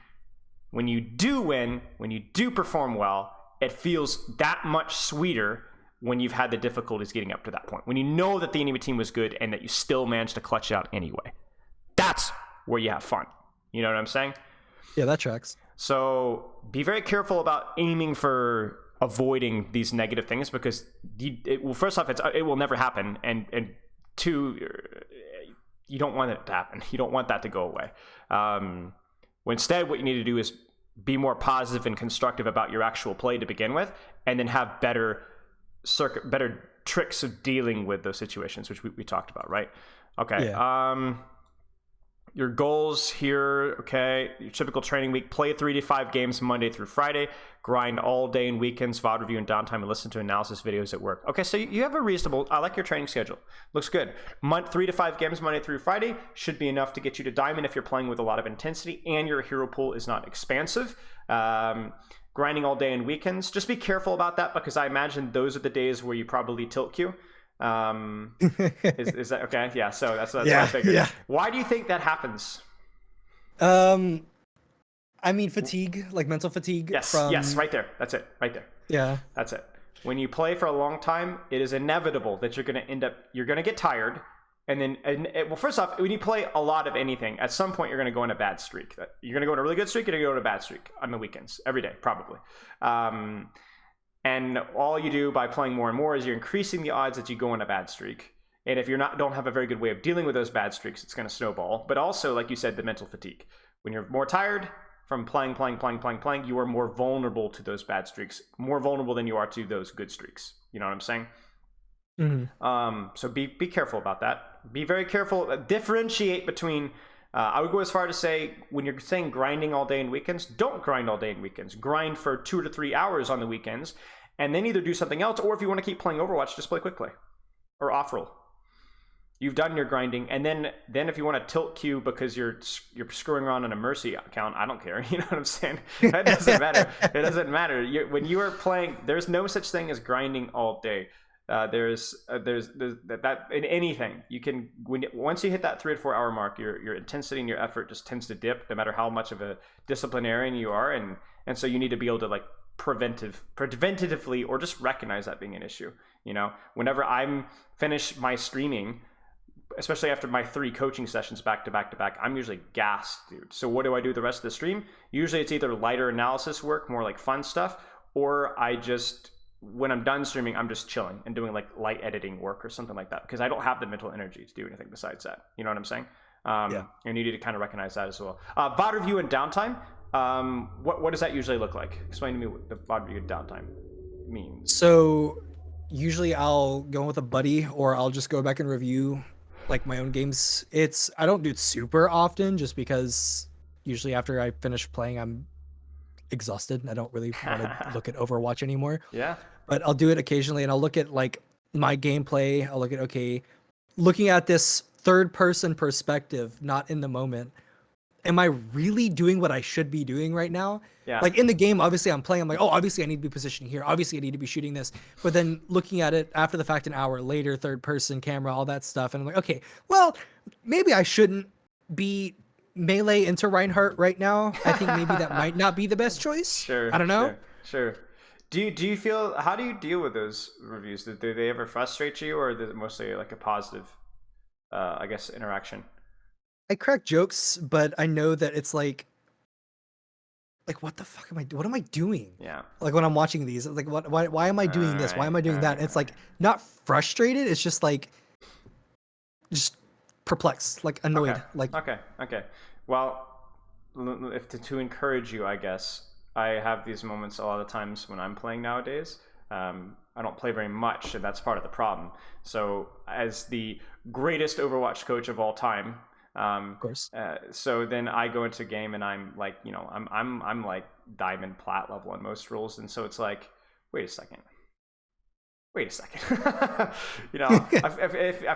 when you do win, when you do perform well. It feels that much sweeter when you've had the difficulties getting up to that point. When you know that the enemy team was good and that you still managed to clutch it out anyway. That's where you have fun. You know what I'm saying? Yeah, that tracks. So be very careful about aiming for avoiding these negative things, because first off, it will never happen, and two, you don't want it to happen. You don't want that to go away. Instead, what you need to do is be more positive and constructive about your actual play to begin with, and then have better tricks of dealing with those situations, which we talked about, right? Okay. Yeah. Your goals here, okay, your typical training week: play 3 to 5 games Monday through Friday, grind all day and weekends, VOD review and downtime, and listen to analysis videos at work. Okay, so you have a reasonable, I like your training schedule. Looks good. 3 to 5 games Monday through Friday should be enough to get you to Diamond if you're playing with a lot of intensity and your hero pool is not expansive. Grinding all day and weekends, just be careful about that, because I imagine those are the days where you probably tilt queue. Is that okay? Yeah, so that's what I figured. Yeah. Why do you think that happens? I mean, fatigue, like mental fatigue. Yes, right there. That's it, right there. Yeah, that's it. When you play for a long time, it is inevitable that you're going to get tired, well, first off, when you play a lot of anything, at some point you're going to go on a bad streak. You're going to go on a really good streak, you're going to go on a bad streak on the weekends, every day, probably. And all you do by playing more and more is you're increasing the odds that you go on a bad streak. And if don't have a very good way of dealing with those bad streaks, it's going to snowball. But also, like you said, the mental fatigue. When you're more tired from playing, you are more vulnerable to those bad streaks, more vulnerable than you are to those good streaks. You know what I'm saying? Mm-hmm. So be careful about that. Be very careful. Differentiate between. I would go as far to say, when you're saying grinding all day and weekends, don't grind all day and weekends. Grind for 2 to 3 hours on the weekends, and then either do something else, or if you want to keep playing Overwatch, just play quick play or off roll. You've done your grinding, and then if you want to tilt queue because you're screwing around on a Mercy account, I don't care. You know what I'm saying? That doesn't matter. It doesn't matter. When you are playing, there's no such thing as grinding all day. There's that in anything you can, once you hit that 3 to 4 hour mark, your intensity and your effort just tends to dip, no matter how much of a disciplinarian you are, and so you need to be able to like preventatively or just recognize that being an issue. You know, whenever I'm finished my streaming, especially after my 3 coaching sessions back to back, I'm usually gassed, dude. So what do I do the rest of the stream? Usually it's either lighter analysis work, more like fun stuff, or when I'm done streaming, I'm just chilling and doing like light editing work or something like that, because I don't have the mental energy to do anything besides that. You know what I'm saying? And you need to kind of recognize that as well. VOD review and downtime. What does that usually look like? Explain to me what the VOD review and downtime means. So usually I'll go with a buddy, or I'll just go back and review like my own games. I don't do it super often, just because usually after I finish playing, I'm exhausted and I don't really want to look at Overwatch anymore. Yeah. But I'll do it occasionally, and I'll look at like my gameplay. I'll look at, looking at this third person perspective, not in the moment. Am I really doing what I should be doing right now? Yeah. Like in the game, obviously I'm playing, I'm like, oh, obviously I need to be positioning here. Obviously I need to be shooting this. But then looking at it after the fact, an hour later, third person camera, all that stuff. And I'm like, okay, well, maybe I shouldn't be melee into Reinhardt right now. I think maybe that might not be the best choice. Sure. I don't know. Sure. Do you feel, how do you deal with those reviews? Do they ever frustrate you, or is it mostly like a positive, I guess, interaction? I crack jokes, but I know that it's like what the fuck what am I doing? Yeah. Like when I'm watching these, it's like, why am I doing this? Why am I doing that? And it's like not frustrated. It's just like, just perplexed, like annoyed. Okay. Well, to encourage you, I guess, I have these moments a lot of times when I'm playing nowadays. I don't play very much, and that's part of the problem. So as the greatest Overwatch coach of all time, of course. So then I go into a game and I'm like, I'm like Diamond Plat level on most roles, and so it's like, wait a second. I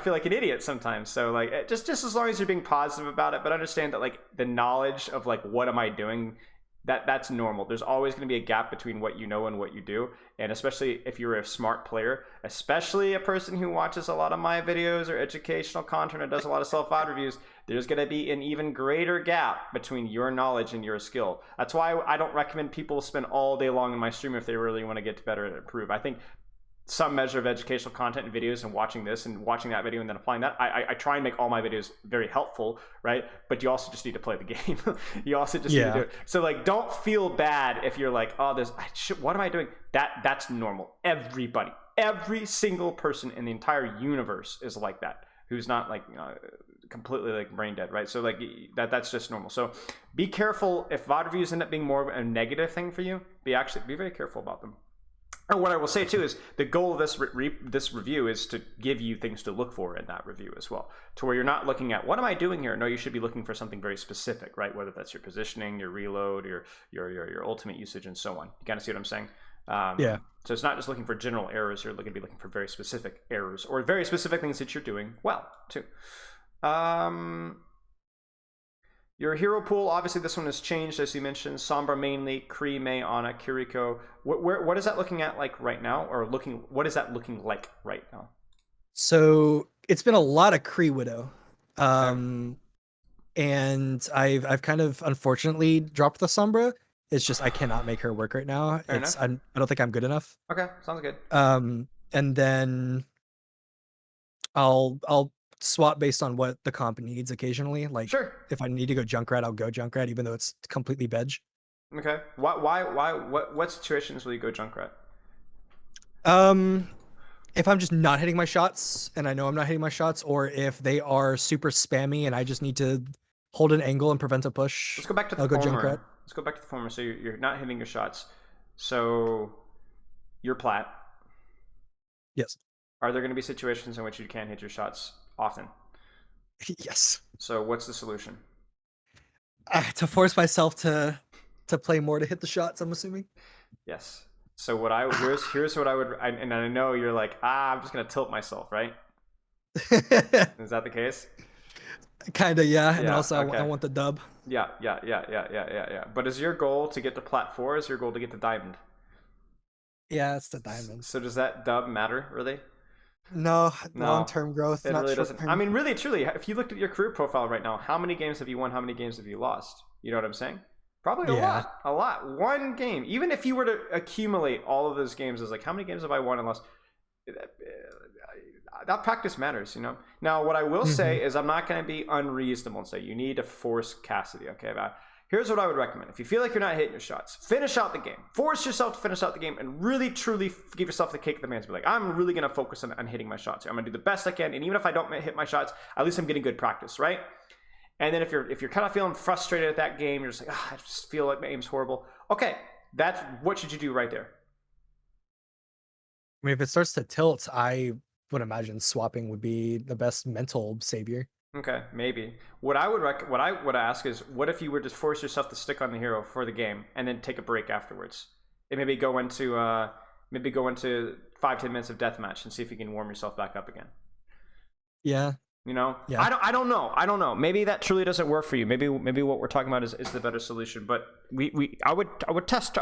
feel like an idiot sometimes. So like, just as long as you're being positive about it, but understand that like the knowledge of like what am I doing That's normal. There's always going to be a gap between what you know and what you do. And especially if you're a smart player, especially a person who watches a lot of my videos or educational content or does a lot of self-out reviews, there's going to be an even greater gap between your knowledge and your skill. That's why I don't recommend people spend all day long in my stream if they really want to get better and improve. I think some measure of educational content and videos and watching this and watching that video and then applying that. I try and make all my videos very helpful, right? But you also just need to play the game. You also just need to do it. So like, don't feel bad if you're like, oh, what am I doing? That's normal. Everybody, every single person in the entire universe is like that, who's not like completely like brain dead, right? So like that's just normal. So be careful if VOD reviews end up being more of a negative thing for you. Be very careful about them. And what I will say too is the goal of this this review is to give you things to look for in that review as well, to where you're not looking at what am I doing here. No, you should be looking for something very specific, right? Whether that's your positioning, your reload, your ultimate usage, and so on. You kind of see what I'm saying? Yeah. So it's not just looking for general errors. You're going to be looking for very specific errors or very specific things that you're doing well too. Your hero pool, obviously this one has changed, as you mentioned. Sombra mainly, Kree, Mei, Ana, Kiriko. What is that looking at like right now? Or what is that looking like right now? So it's been a lot of Kree Widow. And I've kind of unfortunately dropped the Sombra. It's just I cannot make her work right now. I don't think I'm good enough. Okay, sounds good. And then I'll swap based on what the comp needs occasionally. Like, sure, if I need to go Junkrat, I'll go Junkrat, even though it's completely veg. Okay. What situations will you go Junkrat? If I'm just not hitting my shots and I know I'm not hitting my shots, or if they are super spammy and I just need to hold an angle and prevent a push, let's go back to the former. Let's go back to the former. So you're not hitting your shots. So you're Plat. Yes. Are there going to be situations in which you can't hit your shots often? Yes. So what's the solution? To force myself to play more to hit the shots, I'm assuming. Yes. So here's what I would, and I know you're like, I'm just gonna tilt myself, right? Is that the case? Kinda, yeah. And also, okay. I want the dub. Yeah. But is your goal to get to Plat 4? Is your goal to get to Diamond? Yeah, it's the Diamond. So does that dub matter, really? No, long-term growth. It really doesn't. I mean, really, truly, if you looked at your career profile right now, how many games have you won? How many games have you lost? You know what I'm saying? Probably a lot. One game. Even if you were to accumulate all of those games, as like, how many games have I won and lost? That practice matters, you know? Now, what I will say is I'm not going to be unreasonable and say you need to force Cassidy, okay? Here's what I would recommend. If you feel like you're not hitting your shots, finish out the game. Force yourself to finish out the game and really, truly give yourself the cake of the man's. Be like, I'm really going to focus on hitting my shots. I'm going to do the best I can. And even if I don't hit my shots, at least I'm getting good practice, right? And then if you're kind of feeling frustrated at that game, you're just like, I just feel like my aim's horrible. Okay, what should you do right there? I mean, if it starts to tilt, I would imagine swapping would be the best mental savior. Okay, maybe. What I would ask is, what if you were to force yourself to stick on the hero for the game and then take a break afterwards? And maybe go into 5-10 minutes of deathmatch and see if you can warm yourself back up again. Yeah. You know? Yeah. I don't know. Maybe that truly doesn't work for you. Maybe what we're talking about is the better solution. But I would test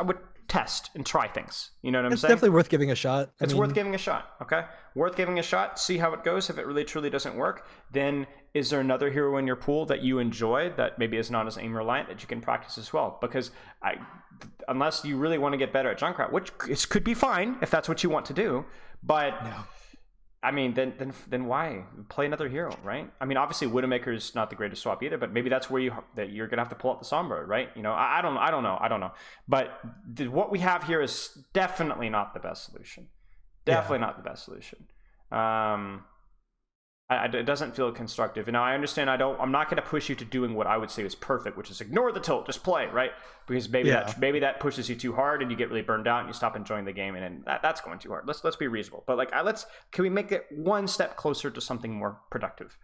and try things. You know what I'm saying? It's definitely worth giving a shot. It's worth giving a shot. Okay, worth giving a shot. See how it goes. If it really truly doesn't work, then is there another hero in your pool that you enjoy that maybe is not as aim reliant that you can practice as well? Because unless you really want to get better at Junkrat, which could be fine if that's what you want to do, but. No. I mean, then why play another hero, right? I mean, obviously Widowmaker is not the greatest swap either, but maybe that's where you're gonna have to pull out the Sombra, right? You know, I don't know. But what we have here is definitely not the best solution. Definitely not the best solution. It doesn't feel constructive. And now I understand I'm not going to push you to doing what I would say is perfect, which is ignore the tilt, just play, right? Because maybe that pushes you too hard and you get really burned out and you stop enjoying the game, and that's going too hard. Let's be reasonable. But like can we make it one step closer to something more productive?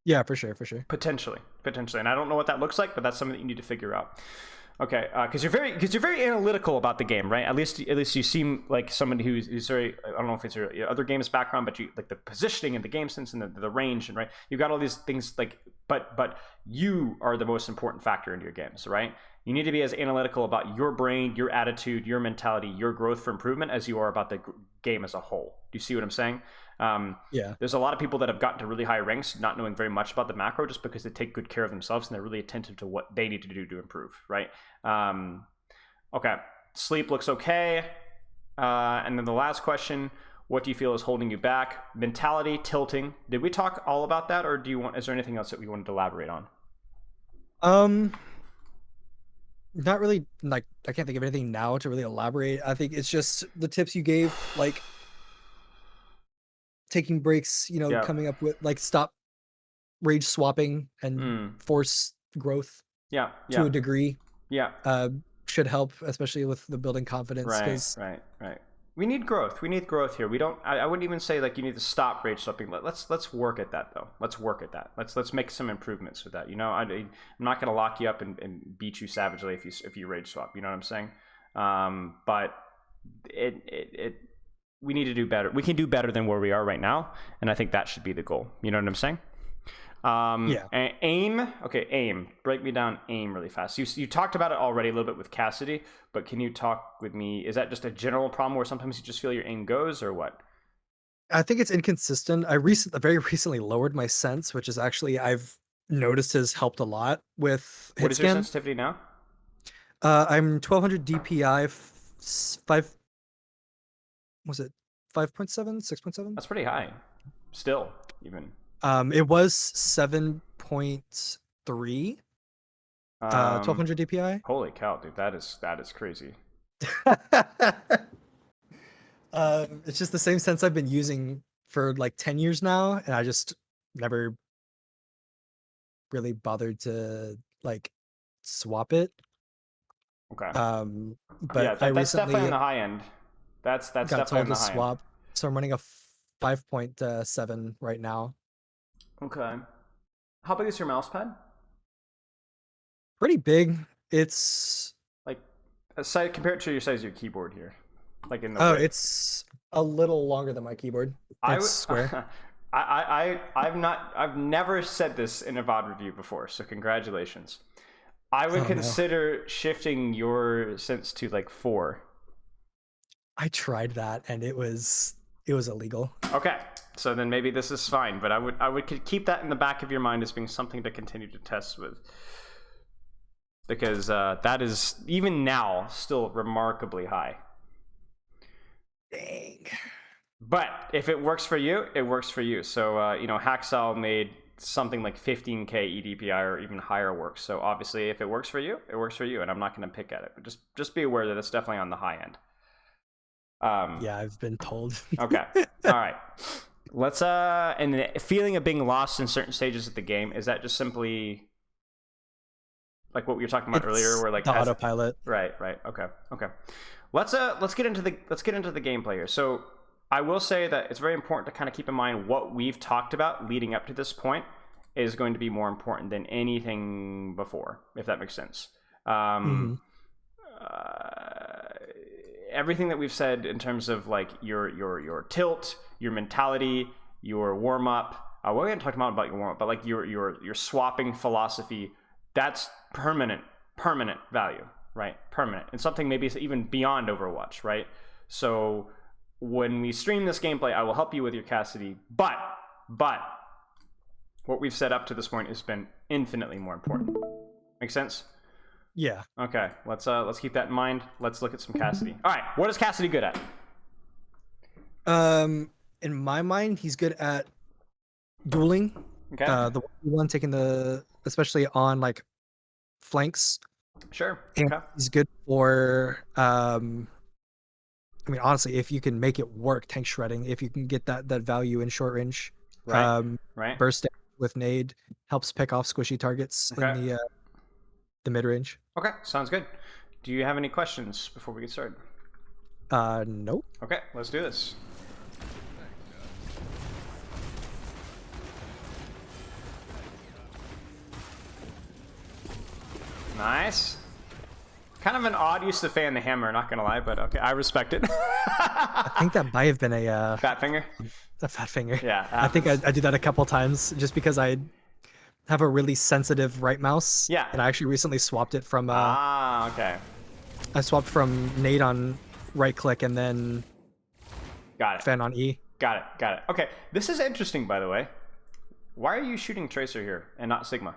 Yeah, for sure. Potentially. And I don't know what that looks like, but that's something that you need to figure out. Okay, because you're very analytical about the game, right? At least you seem like somebody who's very. I don't know if it's your other games background, but you like the positioning and the game sense and the range, and right. You've got all these things like, but you are the most important factor in your games, right? You need to be as analytical about your brain, your attitude, your mentality, your growth for improvement as you are about the game as a whole. Do you see what I'm saying? Yeah. There's a lot of people that have gotten to really high ranks not knowing very much about the macro just because they take good care of themselves and they're really attentive to what they need to do to improve, right? Okay, sleep looks okay. And then the last question, what do you feel is holding you back? Mentality, tilting. Did we talk all about that, or is there anything else that we wanted to elaborate on? Not really. Like, I can't think of anything now to really elaborate. I think it's just the tips you gave, like taking breaks, Yeah. coming up with like stop rage swapping and force growth Yeah. to a degree. Yeah. Should help, especially with the building confidence. Right. We need growth. We need growth here. We don't. I wouldn't even say like you need to stop rage swapping. Let's work at that though. Let's work at that. Let's make some improvements with that. I'm not going to lock you up and beat you savagely if you rage swap. You know what I'm saying? But we need to do better. We can do better than where we are right now, and I think that should be the goal. You know what I'm saying? Yeah. Aim. Okay, aim. Break me down aim really fast. You talked about it already a little bit with Cassidy, but can you talk with me? Is that just a general problem where sometimes you just feel your aim goes, or what? I think it's inconsistent. I very recently lowered my sense, which is actually I've noticed has helped a lot with hit What is your scan. sensitivity now? I'm 1200 DPI, 5.7, 6.7? That's pretty high. Still, even. It was 7.3. 1200 DPI. Holy cow, dude! That is crazy. It's just the same sense I've been using for like 10 years now, and I just never really bothered to like swap it. Okay. But yeah, I that's definitely on recently the high end. That's got definitely on told the to high swap, so I'm running a 5.7 right now. end. Okay. How big is your mouse pad? Pretty big. It's Like, compared to your size of your keyboard here, like in the. it's a little longer than my keyboard. It's square. I've never said this in a VOD review before, so congratulations. I would consider shifting your sense to like 4. I tried that and it was illegal. Okay, so then maybe this is fine, but I would keep that in the back of your mind as being something to continue to test with, because that is even now still remarkably high. Dang. But if it works for you, it works for you. So Hacksaw made something like 15k EDPI or even higher work. So obviously, if it works for you, it works for you, and I'm not going to pick at it. But just be aware that it's definitely on the high end. Yeah, I've been told. Okay. All right. Let's and the feeling of being lost in certain stages of the game, is that just simply like what we were talking about earlier, where like the autopilot. Right. Okay. Let's get into the gameplay here. So I will say that it's very important to kind of keep in mind what we've talked about leading up to this point is going to be more important than anything before, if that makes sense. Everything that we've said in terms of like your tilt, your mentality, your warm up. We haven't talked about your warm up, but like your swapping philosophy, that's permanent value, right? Permanent, and something maybe even beyond Overwatch, right? So when we stream this gameplay, I will help you with your Cassidy, but what we've set up to this point has been infinitely more important. Make sense? Yeah. Okay, let's keep that in mind. Let's look at some Cassidy. All right, what is Cassidy good at? In my mind, he's good at dueling. Okay. The one taking especially on like flanks. Sure. And okay. he's good for I mean, honestly, if you can make it work, tank shredding, if you can get that value in short range. Right. Right. Burst with nade helps pick off squishy targets in the mid range. Okay, sounds good. Do you have any questions before we get started? Nope. Okay, let's do this. Nice. Kind of an odd use to fan the hammer, not gonna lie, but okay, I respect it. I think that might have been a Fat finger? fat finger. Yeah, I think I did that a couple times just because I have a really sensitive right mouse. Yeah. And I actually recently swapped it from okay. I swapped from nade on right click and then Got it. fan on E. Got it. Okay, this is interesting, by the way. Why are you shooting Tracer here and not Sigma?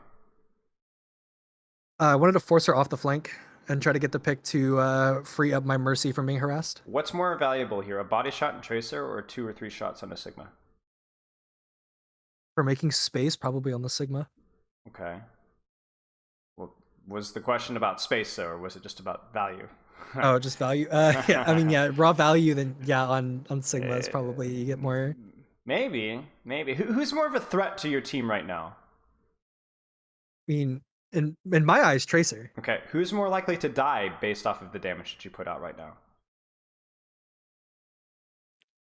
I wanted to force her off the flank and try to get the pick to free up my Mercy from being harassed. What's more valuable here, a body shot in Tracer or 2 or 3 shots on a Sigma? For making space, probably on the Sigma. Okay. Well, was the question about space, though, or was it just about value? Oh, just value? Yeah, I mean, yeah, raw value, then yeah, on Sigma is probably, you get more. Maybe. Who's more of a threat to your team right now? I mean, in my eyes, Tracer. Okay, who's more likely to die based off of the damage that you put out right now?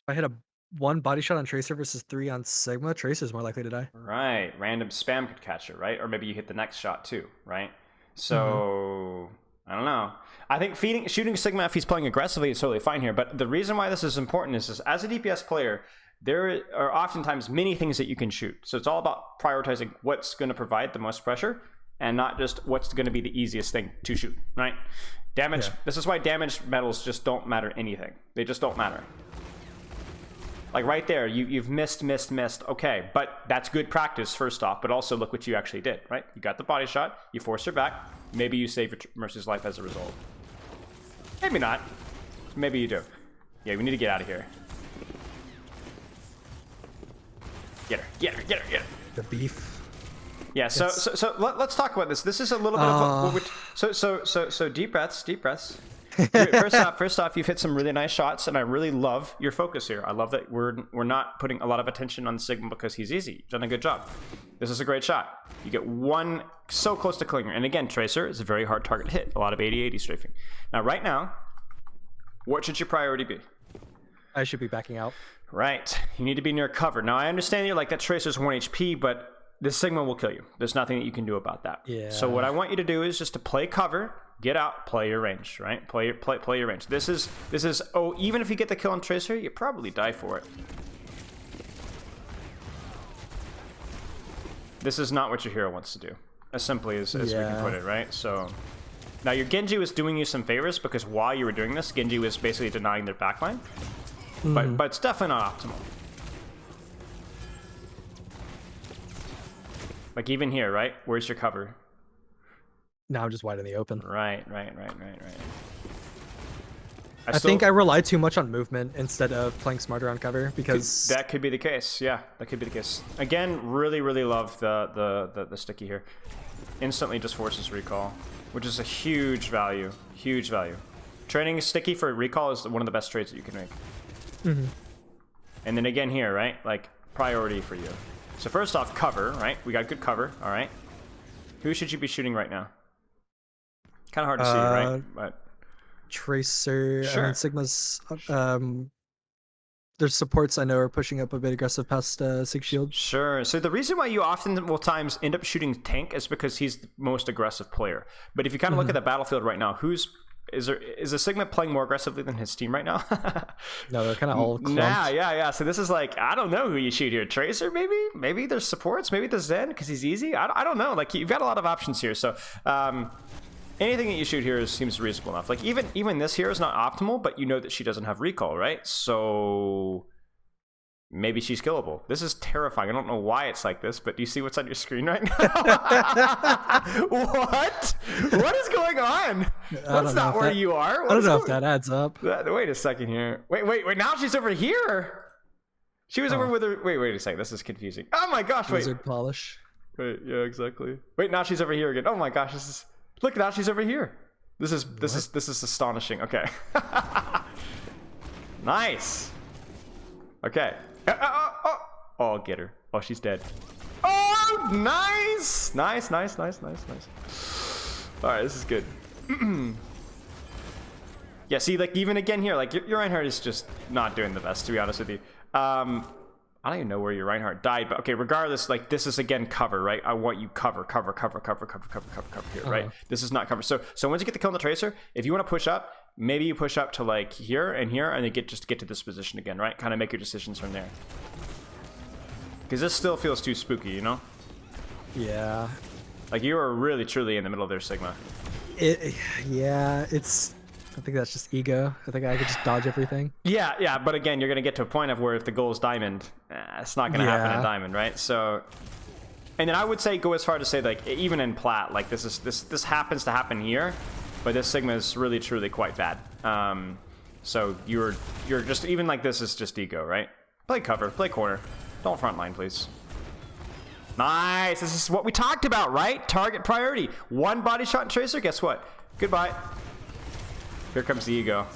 If I hit a 1 body shot on Tracer versus 3 on Sigma, Tracer's more likely to die. Right, random spam could catch it, right? Or maybe you hit the next shot too, right? So, I don't know. I think shooting Sigma if he's playing aggressively is totally fine here, but the reason why this is important is as a DPS player, there are oftentimes many things that you can shoot. So it's all about prioritizing what's going to provide the most pressure and not just what's going to be the easiest thing to shoot, right? Damage, This is why damage medals just don't matter anything. They just don't matter. Like right there, you've missed. Okay, but that's good practice first off, but also look what you actually did, right? You got the body shot, you forced her back, maybe you save your Mercy's life as a result. Maybe not. Maybe you do. Yeah, we need to get out of here. Get her. The beef. Yeah, so let's talk about this. This is a little bit of what so deep breaths. First off, you've hit some really nice shots, and I really love your focus here. I love that we're not putting a lot of attention on Sigma because he's easy. You've done a good job. This is a great shot. You get 1 so close to killing her. And again, Tracer is a very hard target to hit. A lot of 80-80 strafing. Now, right now, what should your priority be? I should be backing out. Right. You need to be near cover. Now, I understand you're like, that Tracer's 1 HP, but this Sigma will kill you. There's nothing that you can do about that. Yeah. So what I want you to do is just to play cover, get out, play your range, right? Play your range. This is even if you get the kill on Tracer, you probably die for it. This is not what your hero wants to do. As simply as we can put it, right? So now your Genji was doing you some favors because while you were doing this, Genji was basically denying their backline. But it's definitely not optimal. Like even here, right? Where's your cover? Now I'm just wide in the open. Right. I think I rely too much on movement instead of playing smarter on cover because that could be the case. Yeah, that could be the case. Again, really love the sticky here. Instantly just forces recall, which is a huge value. Huge value. Training sticky for recall is one of the best trades that you can make. And then again here, right? Like priority for you. So first off, cover, right? We got good cover, all right? Who should you be shooting right now? Kind of hard to see, right? But Tracer. Sure. I mean, Sigma's. There's supports I know are pushing up a bit aggressive past Sig Shield. Sure. So the reason why you often will times end up shooting tank is because he's the most aggressive player. But if you kind of look at the battlefield right now, is a Sigma playing more aggressively than his team right now? No, they're kind of all clumped. Yeah. So this is like, I don't know who you shoot here. Tracer, maybe? Maybe there's supports. Maybe there's Zen because he's easy. I don't know. Like you've got a lot of options here. So anything that you shoot here seems reasonable enough. Like even this here is not optimal, but you know that she doesn't have recall, right? So maybe she's killable. This is terrifying. I don't know why it's like this, but do you see what's on your screen right now? What? What is going on? That's not where you are. I don't know if that adds up. Wait a second here. Wait. Now she's over here. She was over with her. Wait a second. This is confusing. Oh my gosh. Wait. Wizard polish. Wait. Yeah, exactly. Wait. Now she's over here again. Oh my gosh. Look. Now she's over here. This is astonishing. Okay. Nice. Okay. Oh, I'll get her. Oh, she's dead. Oh, nice. Nice. All right, this is good. Yeah, see, like even again here, like your Reinhardt is just not doing the best, to be honest with you. I I don't even know where your Reinhardt died, but okay, regardless, like this is again cover, right? I want you cover here, right? This is not cover. So once you get the kill on the Tracer, if you want to push up, maybe you push up to like here and here, and then get to this position again, right? Kind of make your decisions from there. Because this still feels too spooky, you know? Yeah. Like you are really truly in the middle of their Sigma. Yeah, I think that's just ego. I think I could just dodge everything. Yeah, but again, you're gonna get to a point of where if the goal is diamond, it's not gonna happen at diamond, right? So, and then I would say go as far to say like even in Plat, like this happens to happen here, but this Sigma is really truly quite bad. So you're just even like this is just ego, right? Play cover, play corner, don't front line, please. Nice. This is what we talked about, right? Target priority. One body shot and Tracer. Guess what? Goodbye. Here comes the ego.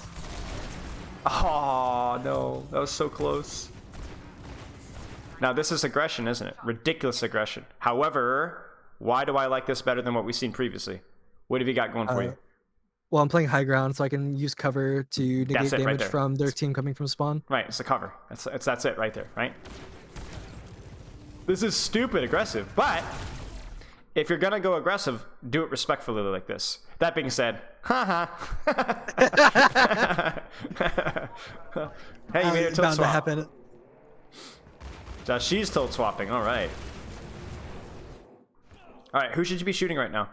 Oh, no. That was so close. Now, this is aggression, isn't it? Ridiculous aggression. However, why do I like this better than what we've seen previously? What have you got going for you? Well, I'm playing high ground, so I can use cover to negate damage from their team coming from spawn. Right, it's the cover. That's it right there, right? This is stupid aggressive, but if you're gonna go aggressive, do it respectfully like this. That being said, haha. Hey, you made it tilt swap. Happen. So she's tilt swapping. All right. All right. Who should you be shooting right now?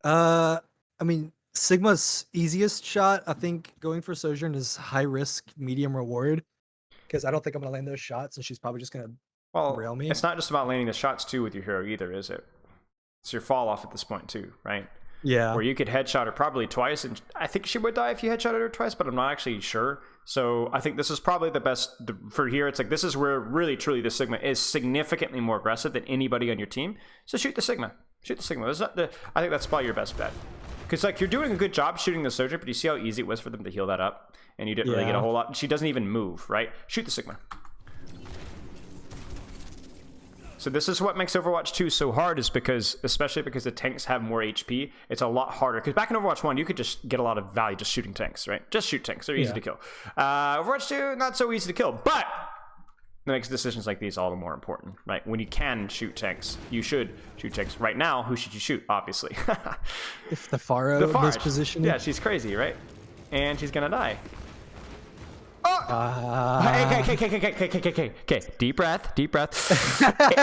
I mean, Sigma's easiest shot, I think, going for Sojourn is high risk, medium reward. Because I don't think I'm gonna land those shots, and she's probably just gonna rail me. It's not just about landing the shots too with your hero either, is it? It's your fall off at this point too, right? Yeah. Where you could headshot her probably twice, and I think she would die if you headshotted her twice, but I'm not actually sure. So I think this is probably the best for here. It's like this is where really truly the Sigma is significantly more aggressive than anybody on your team. So shoot the Sigma. Shoot the Sigma. I think that's probably your best bet. Because like you're doing a good job shooting the Sojourn, but you see how easy it was for them to heal that up, and you didn't really get a whole lot. She doesn't even move, right? Shoot the Sigma. So this is what makes Overwatch 2 so hard, is because, especially because the tanks have more HP, it's a lot harder. Because back in Overwatch 1, you could just get a lot of value just shooting tanks, right? Just shoot tanks. They're easy to kill. Overwatch 2, not so easy to kill, but that makes decisions like these all the more important, right? When you can shoot tanks, you should shoot tanks. Right now, who should you shoot? Obviously. If the Pharah is positioned. Yeah, she's crazy, right? And she's gonna die. Okay. Deep breath.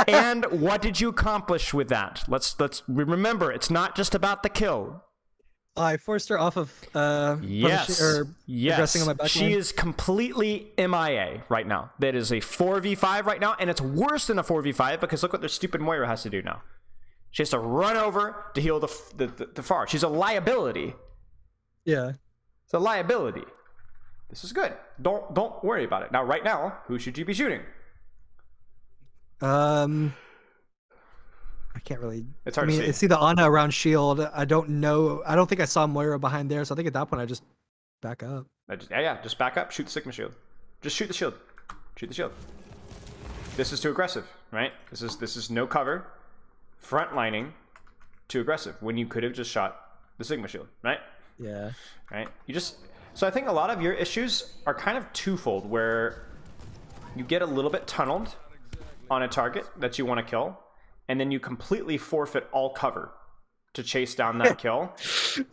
And what did you accomplish with that? Let's remember, it's not just about the kill. I forced her off of yes. aggressing on my back She line. is completely MIA right now. That is a 4v5 right now, and it's worse than a 4v5 because look what their stupid Moira has to do now. She has to run over to heal the Pharah. She's a liability. Yeah. It's a liability. This is good. Don't worry about it. Now, right now, who should you be shooting? I can't really. It's hard to see. It's either Ana around shield. I don't know. I don't think I saw Moira behind there, so I think at that point I just back up. Just back up. Shoot the Sigma shield. Just shoot the shield. Shoot the shield. This is too aggressive, right? This is no cover, front lining, too aggressive. When you could have just shot the Sigma shield, right? Yeah. Right. So I think a lot of your issues are kind of twofold, where you get a little bit tunneled on a target that you want to kill, and then you completely forfeit all cover to chase down that kill,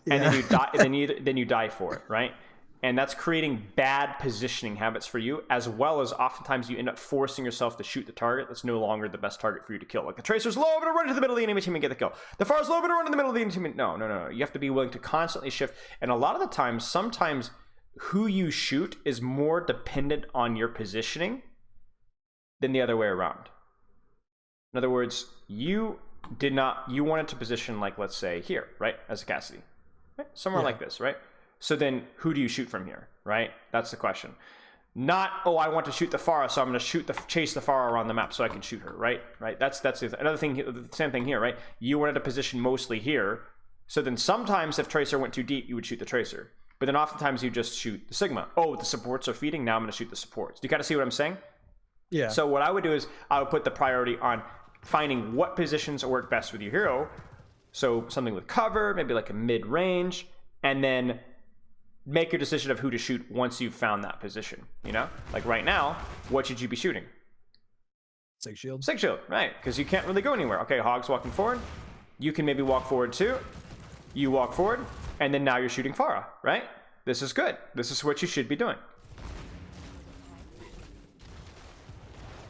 and then you die. Then you die for it, right? And that's creating bad positioning habits for you, as well as oftentimes you end up forcing yourself to shoot the target that's no longer the best target for you to kill. Like the Tracer's low, I'm gonna run into the middle of the enemy team and get the kill. The Pharah's low, I'm gonna run in the middle of the enemy team. No. You have to be willing to constantly shift. And a lot of the times, sometimes who you shoot is more dependent on your positioning than the other way around. In other words, you wanted to position, like, let's say here, right? As a Cassidy, right? Somewhere like this, right? So then who do you shoot from here, right? That's the question. Not, I want to shoot the Pharah, so I'm going to chase the Pharah around the map so I can shoot her, right? That's another thing, the same thing here, right? You wanted to position mostly here. So then sometimes if Tracer went too deep, you would shoot the Tracer. But then oftentimes you just shoot the Sigma. The supports are feeding, now I'm going to shoot the supports. Do you kind of see what I'm saying? Yeah. So what I would do is I would put the priority on finding what positions work best with your hero. So something with cover, maybe like a mid-range, and then make your decision of who to shoot once you've found that position, you know? Like right now, what should you be shooting? Sig shield. Sig shield, right, because you can't really go anywhere. Okay, Hog's walking forward. You can maybe walk forward too. You walk forward, and then now you're shooting Pharah, right? This is good. This is what you should be doing.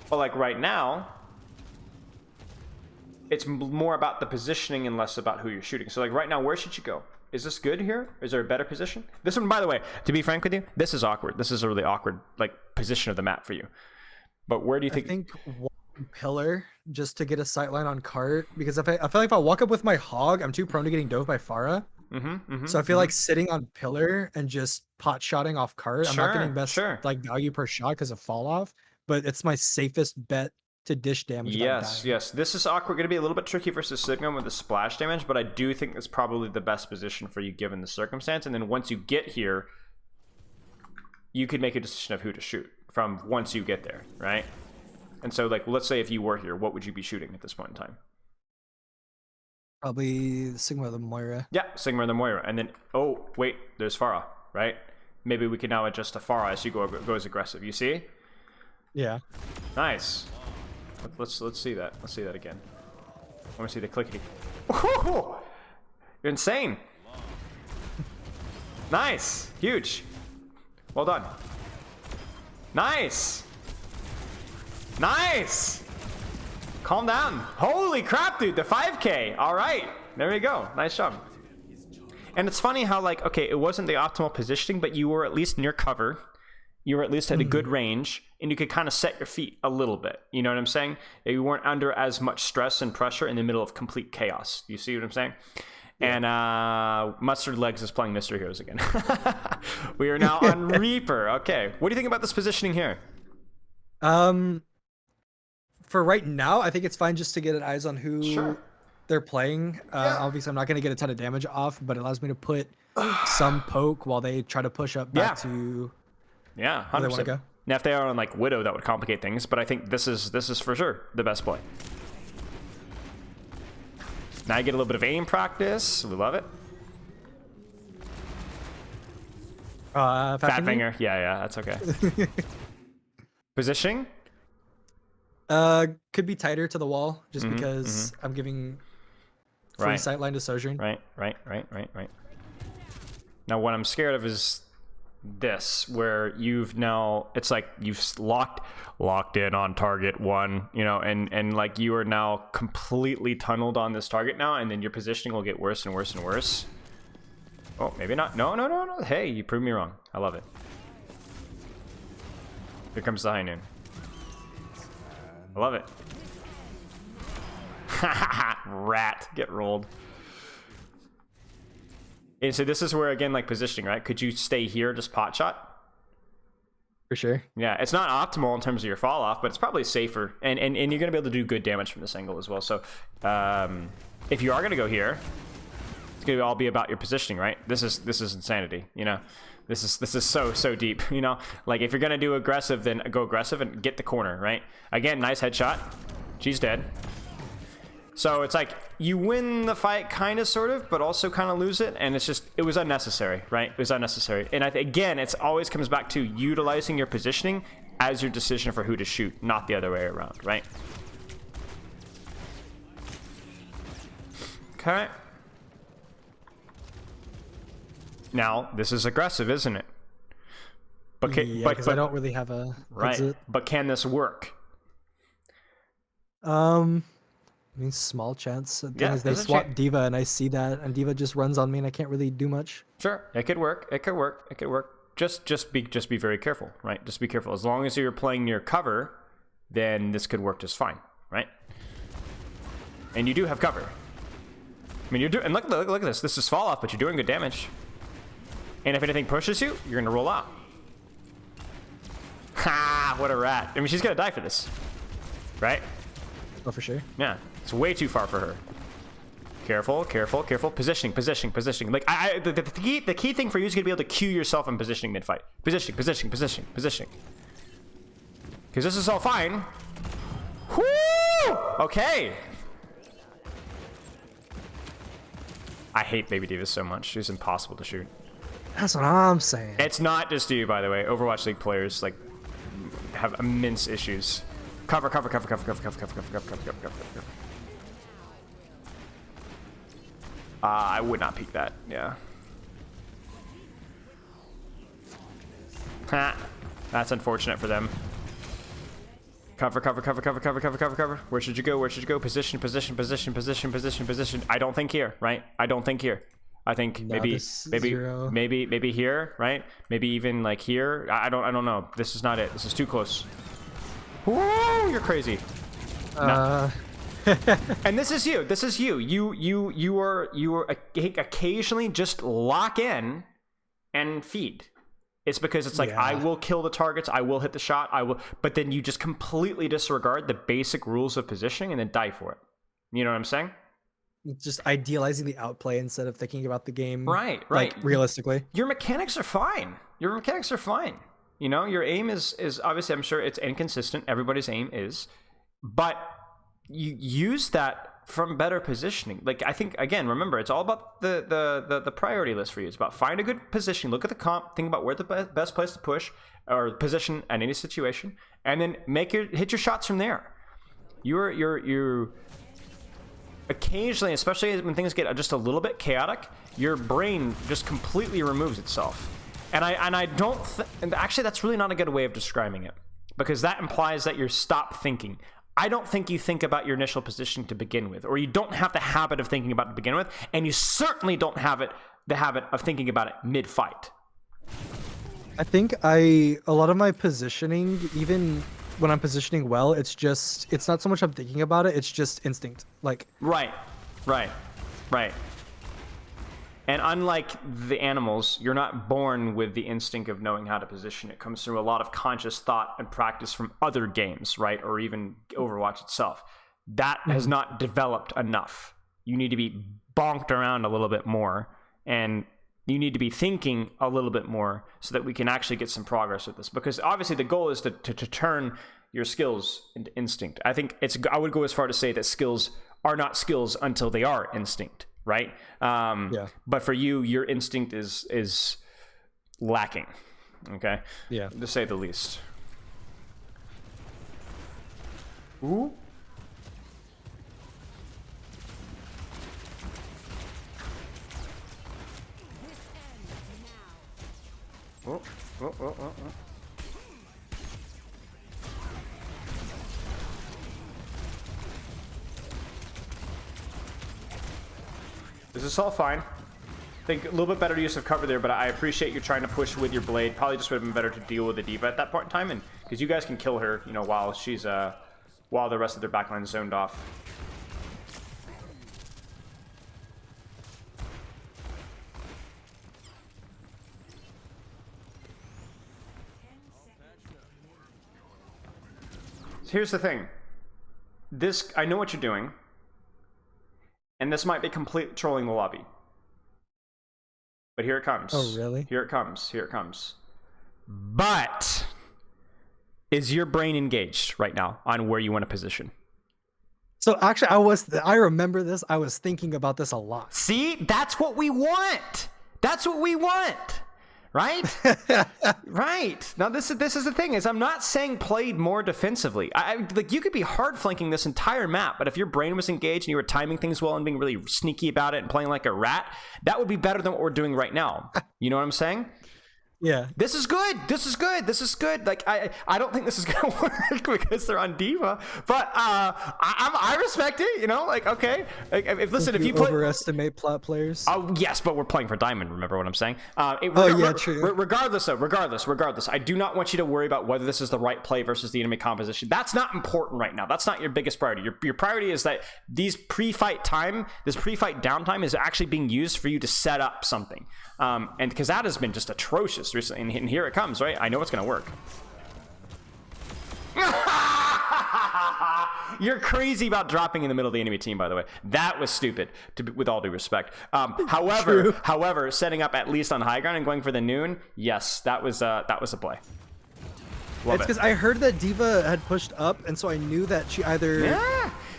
But like right now, it's more about the positioning and less about who you're shooting. So like right now, where should you go? Is this good here? Is there a better position? This one, by the way, to be frank with you, this is awkward. This is a really awkward like position of the map for you. But where do you think? I think one pillar just to get a sight line on cart, because I feel like if I walk up with my Hog, I'm too prone to getting dove by Pharah. So I feel like sitting on pillar and just pot shotting off cart. I'm not getting best like value per shot because of fall off, but it's my safest bet to dish damage. Yes. This is awkward. Going to be a little bit tricky versus Sigma with the splash damage, but I do think it's probably the best position for you given the circumstance. And then once you get here, you could make a decision of who to shoot from once you get there, right? And so, like, let's say if you were here, what would you be shooting at this point in time? Probably the Sigma or the Moira. Yeah, Sigma or the Moira. And then, oh, wait, there's Pharah, right? Maybe we can now adjust to Pharah as you go as aggressive. You see? Yeah. Nice. Let's see that. Let's see that again. I want to see the clickety. Ooh, you're insane. Nice. Huge. Well done. Nice. Nice. Calm down. Holy crap, dude. The 5K. All right. There we go. Nice job. And it's funny how, like, okay, it wasn't the optimal positioning, but you were at least near cover. You were at least at a good range, and you could kind of set your feet a little bit. You know what I'm saying? You weren't under as much stress and pressure in the middle of complete chaos. You see what I'm saying? Yeah. And Mustard Legs is playing Mr. Heroes again. We are now on Reaper. Okay. What do you think about this positioning here? For right now, I think it's fine just to get eyes on who they're playing. Obviously, I'm not going to get a ton of damage off, but it allows me to put some poke while they try to push up back to... Yeah, 100%. Go. Now, if they are on like Widow, that would complicate things. But I think this is for sure the best play. Now you get a little bit of aim practice. We love it. Fat finger. Yeah, that's okay. Positioning? Could be tighter to the wall, just because I'm giving free sightline to Sojourn. Right. Now, what I'm scared of is this, where you've now, it's like you've locked in on target one, you know, and like you are now completely tunneled on this target now, and then your positioning will get worse and worse and worse. Oh, maybe not. No. Hey, you proved me wrong. I love it. Here comes the high noon. I love it. Rat, get rolled. And so this is where, again, like positioning, right? Could you stay here, just pot shot? For sure. Yeah, it's not optimal in terms of your fall off, but it's probably safer. And you're going to be able to do good damage from this angle as well. So if you are going to go here, it's going to all be about your positioning, right? This is insanity, you know? This is so deep, you know? Like, if you're going to do aggressive, then go aggressive and get the corner, right? Again, nice headshot. She's dead. So it's like you win the fight kind of, sort of, but also kind of lose it. And it's just, it was unnecessary, right? It was unnecessary. And again, it's always comes back to utilizing your positioning as your decision for who to shoot, not the other way around, right? Okay. Now, this is aggressive, isn't it? But because I don't really have a exit. But can this work? I mean, small chance. The thing is, they swap D.Va, and I see that, and D.Va just runs on me, and I can't really do much. Sure, it could work. Just be very careful, right? Just be careful. As long as you're playing near cover, then this could work just fine, right? And you do have cover. I mean, you're doing. And look at this. This is fall off, but you're doing good damage. And if anything pushes you, you're gonna roll out. Ha! What a rat. I mean, she's gonna die for this, right? Oh, for sure. Yeah, it's way too far for her. Careful. Positioning. Like, the key thing for you is gonna be able to cue yourself in positioning mid-fight. Positioning. Because this is all fine. Whoo! Okay. I hate Baby D.Va so much. She's impossible to shoot. That's what I'm saying. It's not just you, by the way. Overwatch League players like have immense issues. Cover. I would not peek that. Yeah. Ha. That's unfortunate for them. Cover. Where should you go? Position. I don't think here, right? I don't think here. I think maybe here, right? Maybe even like here. I don't know. This is not it. This is too close. Whoa, you're crazy. No. And this is you. You are occasionally just lock in and feed. It's because it's like, I will kill the targets, I will hit the shot, but then you just completely disregard the basic rules of positioning and then die for it. You know what I'm saying? Just idealizing the outplay instead of thinking about the game. Right. Like, realistically. Your mechanics are fine. You know, your aim is obviously, I'm sure it's inconsistent. Everybody's aim is. But you use that from better positioning. Like, I think, again, remember, it's all about the priority list for you. It's about find a good position, look at the comp, think about where the best place to push or position in any situation, and then hit your shots from there. You're occasionally, especially when things get just a little bit chaotic, your brain just completely removes itself. And I don't and actually that's really not a good way of describing it, because that implies that you're stop thinking. I don't think you think about your initial position to begin with, or you don't have the habit of thinking about it to begin with, and you certainly don't have the habit of thinking about it mid-fight. I think a lot of my positioning, even when I'm positioning well, it's not so much I'm thinking about it, it's just instinct. Like Right. And unlike the animals, you're not born with the instinct of knowing how to position. It comes through a lot of conscious thought and practice from other games, right? Or even Overwatch itself. That has not developed enough. You need to be bonked around a little bit more, and you need to be thinking a little bit more so that we can actually get some progress with this. Because obviously the goal is to turn your skills into instinct. I think I would go as far to say that skills are not skills until they are instinct. Right? But for you, your instinct is lacking. Okay? Yeah. To say the least. Ooh. Oh. This is all fine. I think a little bit better use of cover there, but I appreciate you trying to push with your blade. Probably just would have been better to deal with the diva at that point in time, and because you guys can kill her, you know, while she's while the rest of their backline is zoned off. So here's the thing. I know what you're doing. And this might be complete trolling the lobby. But here it comes. Oh, really? Here it comes. But is your brain engaged right now on where you want to position? So actually, I remember this. I was thinking about this a lot. See? That's what we want. Right? Right. Now this is the thing, is I'm not saying played more defensively. Like, you could be hard flanking this entire map, but if your brain was engaged and you were timing things well and being really sneaky about it and playing like a rat, that would be better than what we're doing right now. You know what I'm saying? Yeah. This is good. Like, I don't think this is gonna work because they're on Diva, but I respect it. You know, like, okay. Like, if you overestimate Plat players. Oh yes, but we're playing for Diamond. Remember what I'm saying? True. Regardless, I do not want you to worry about whether this is the right play versus the enemy composition. That's not important right now. That's not your biggest priority. Your priority is that this pre-fight downtime is actually being used for you to set up something. And because that has been just atrocious recently, and here it comes, right? I know it's gonna work. You're crazy about dropping in the middle of the enemy team, by the way. That was stupid, with all due respect. However, setting up at least on high ground and going for the noon, yes, that was a play. It's because I heard that Diva had pushed up, and so I knew that she either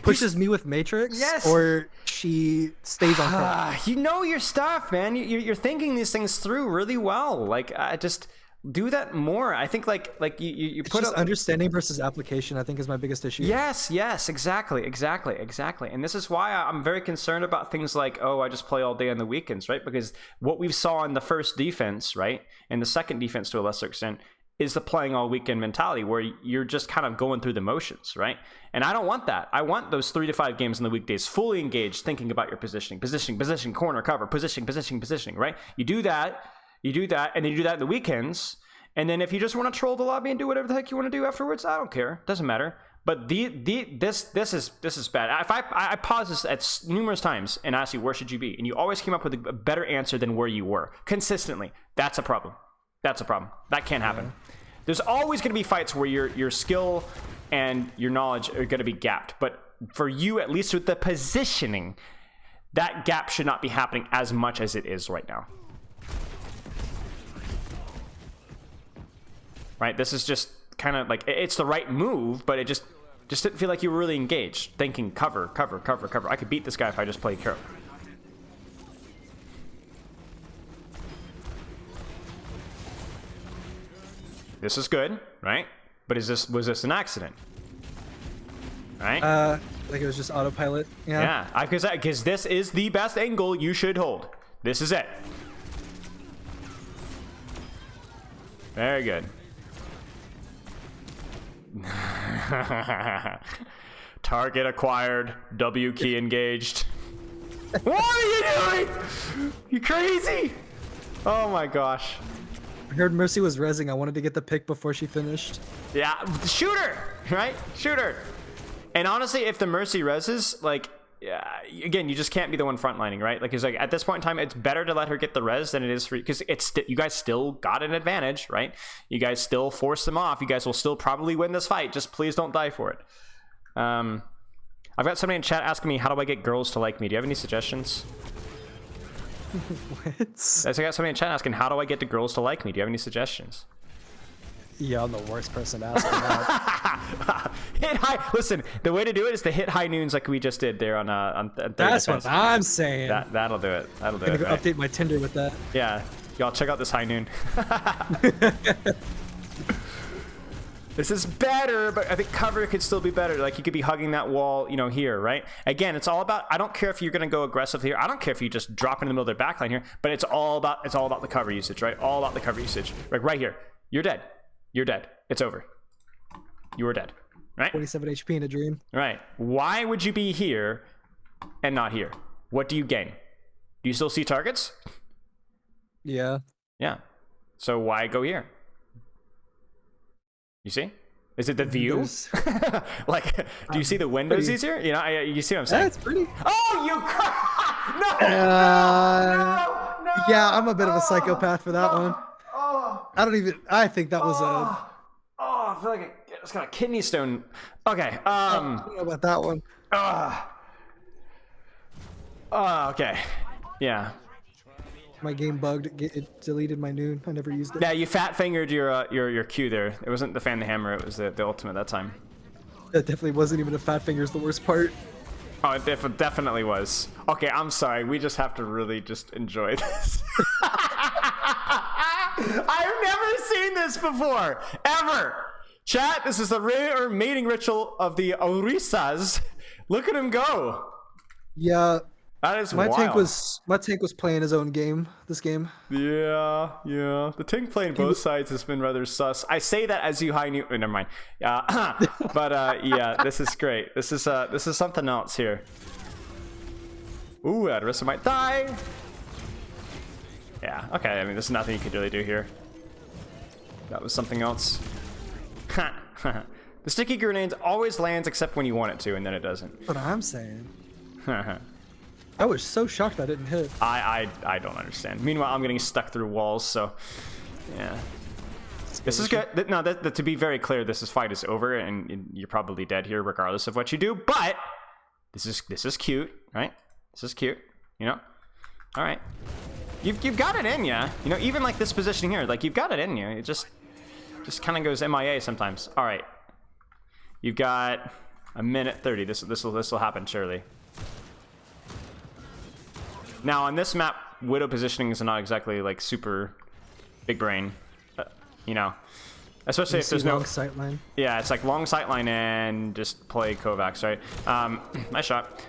pushes me with Matrix, Yes. or she stays on curve. You know your stuff, man. You're thinking these things through really well. Like, just do that more. I think like you It's put just up understanding versus application, I think, is my biggest issue. Yes, exactly. And this is why I'm very concerned about things like, oh, I just play all day on the weekends, right? Because what we saw in the first defense, right, and the second defense to a lesser extent, is the playing all weekend mentality where you're just kind of going through the motions, right? And I don't want that. I want those 3 to 5 games in the weekdays fully engaged, thinking about your positioning, corner, cover, positioning, right? You do that, and then you do that in the weekends. And then if you just want to troll the lobby and do whatever the heck you want to do afterwards, I don't care. Doesn't matter. But this is bad. If I paused this at numerous times and asked you, where should you be? And you always came up with a better answer than where you were consistently. That's a problem. That can't happen. There's always going to be fights where your skill and your knowledge are going to be gapped. But for you, at least with the positioning, that gap should not be happening as much as it is right now. Right? This is just kind of like, it's the right move, but it just didn't feel like you were really engaged, thinking cover. I could beat this guy if I just played curve. This is good, right? But was this an accident? Right? Like it was just autopilot. Yeah. Yeah, because this is the best angle you should hold. This is it. Very good. Target acquired. W key engaged. What are you doing? You crazy? Oh my gosh. I heard Mercy was rezzing. I wanted to get the pick before she finished. Yeah, shoot her, right? Shoot her. And honestly, if the Mercy reses, like, yeah, again, you just can't be the one frontlining, right? Like, it's like at this point in time, it's better to let her get the res than it is for, because you guys still got an advantage, right? You guys still force them off. You guys will still probably win this fight. Just please don't die for it. I've got somebody in chat asking me, how do I get girls to like me? Do you have any suggestions? What? I got somebody in chat asking, how do I get the girls to like me? Do you have any suggestions? Yeah, I'm the worst person to ask for that. Hit high. Listen, the way to do it is to hit high noons like we just did there on third That's defense. what I'm saying. That'll do it. That'll do I'm it. gonna Right? update my Tinder with that. Yeah, y'all check out this high noon. This is better, but I think cover could still be better. Like, you could be hugging that wall, you know, here, right? Again, it's all about, I don't care if you're going to go aggressive here. I don't care if you just drop in the middle of their backline here, but it's all about the cover usage, right? All about the cover usage. Like right here. You're dead. You're dead. It's over. You are dead, right? 27 HP in a dream. Right. Why would you be here and not here? What do you gain? Do you still see targets? Yeah. Yeah. So why go here? You see? Is it the view? Like, do you see the windows pretty. easier? You know, you see what I'm saying? That's pretty. Oh, you no! No! Yeah, I'm a bit of a psychopath for that one. I think that was a... Oh, I feel like it's got a kidney stone. Okay, I don't know about that one. Okay. Yeah. My game bugged. It deleted my noon. I never used it. Yeah, you fat fingered your Q there. It wasn't the fan the hammer, it was the ultimate that time. That definitely wasn't even a fat finger's the worst part. Oh, it definitely was. Okay, I'm sorry. We just have to really just enjoy this. I've never seen this before, ever. Chat, this is the rare mating ritual of the Orisas. Look at him go. Yeah. That is my wild. tank was playing his own game this game. Yeah. The tank playing both sides has been rather sus. I say that as you high new. Oh, never mind. But yeah, this is great. This is something else here. Ooh, Adrissa might die. Yeah. Okay. I mean, there's nothing you could really do here. That was something else. The sticky grenade always lands except when you want it to, and then it doesn't. That's what I'm saying. I was so shocked that didn't hit. I don't understand. Meanwhile, I'm getting stuck through walls, so yeah. This is good. No, to be very clear, this fight is over, and you're probably dead here, regardless of what you do. But this is cute, right? This is cute, you know. All right, you've got it in ya. You know, even like this position here, like you've got it in you. It just kind of goes MIA sometimes. All right, you've got A minute 30. This will happen surely. Now on this map, Widow positioning is not exactly like super big brain, you know. Especially if there's no sightline. Yeah, it's like long sightline and just play Kovacs, right? Nice shot.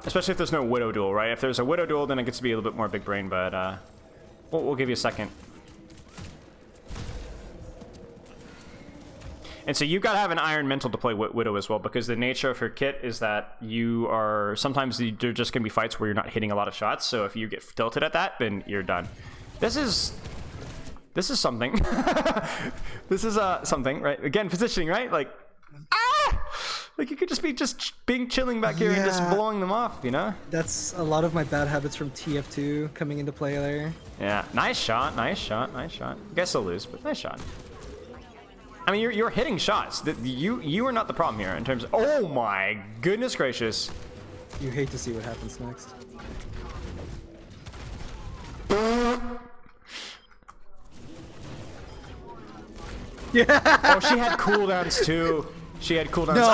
Especially if there's no Widow duel, right? If there's a Widow duel, then it gets to be a little bit more big brain, but we'll give you a second. And so you gotta have an iron mental to play Widow as well, because the nature of her kit is that you are sometimes there are just gonna be fights where you're not hitting a lot of shots. So if you get tilted at that, then you're done. This is something. This is something, right? Again, positioning, right? Like, like you could just be being chilling back here and just blowing them off, you know? That's a lot of my bad habits from TF2 coming into play there. Yeah, nice shot, nice shot, nice shot. I guess they'll lose, but nice shot. I mean, you're hitting shots. You are not the problem here in terms of. Oh my goodness gracious! You hate to see what happens next. Yeah. Oh, she had cooldowns too. She had cooldowns. No.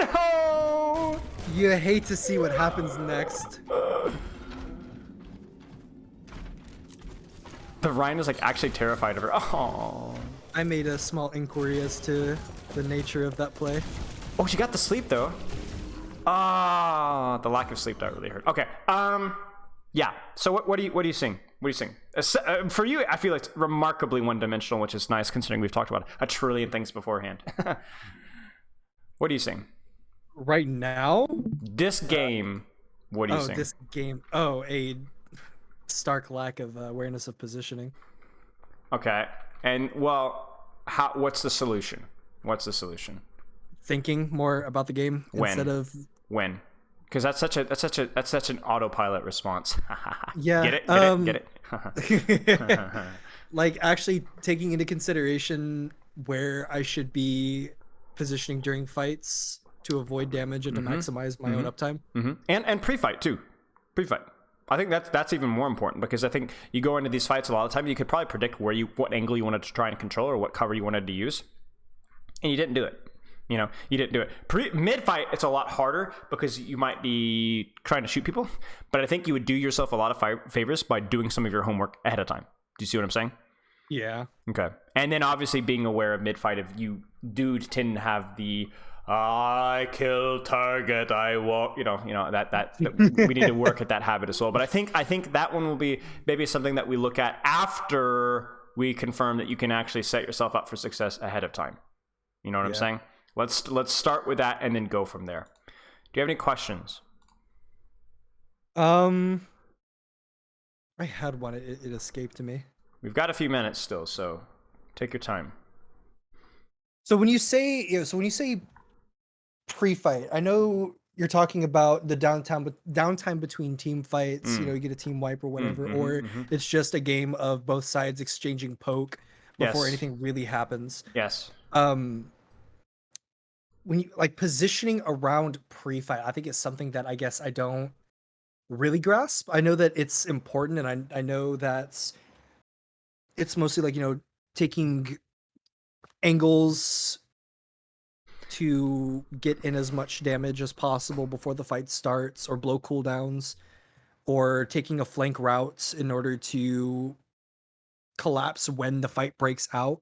Oh no! You hate to see what happens next. The Ryan is like actually terrified of her. Oh. I made a small inquiry as to the nature of that play. Oh, she got the sleep though. Ah, the lack of sleep that really hurt. Okay. Yeah. So what do you sing? What do you sing? For you, I feel it's remarkably one-dimensional, which is nice considering we've talked about a trillion things beforehand. What do you sing? Right now? This game. What do you sing? This game. Oh, a stark lack of awareness of positioning. Okay. And well, what's the solution? What's the solution? Thinking more about the game instead of when. Because that's such an autopilot response. Yeah. Get it? Get it? Like actually taking into consideration where I should be positioning during fights to avoid damage and to maximize my own uptime. And pre-fight too. Pre-fight. I think that's even more important, because I think you go into these fights a lot of time, you could probably predict what angle you wanted to try and control or what cover you wanted to use, and you didn't do it. You know, you didn't do it. Mid-fight, it's a lot harder because you might be trying to shoot people, but I think you would do yourself a lot of favors by doing some of your homework ahead of time. Do you see what I'm saying? Yeah. Okay. And then obviously being aware of mid-fight, if you do tend to have the I kill target, I walk, you know that we need to work at that habit as well. But I think that one will be maybe something that we look at after we confirm that you can actually set yourself up for success ahead of time. You know what I'm saying? Let's start with that and then go from there. Do you have any questions? I had one. It escaped me. We've got a few minutes still, so take your time. So when you say pre-fight, I know you're talking about the downtime between team fights. You know, you get a team wipe or whatever, or it's just a game of both sides exchanging poke before anything really happens. Yes. When you like positioning around pre-fight, I think it's something that I guess I don't really grasp. I know that it's important, and I know that it's mostly like, you know, taking angles to get in as much damage as possible before the fight starts, or blow cooldowns, or taking a flank route in order to collapse when the fight breaks out.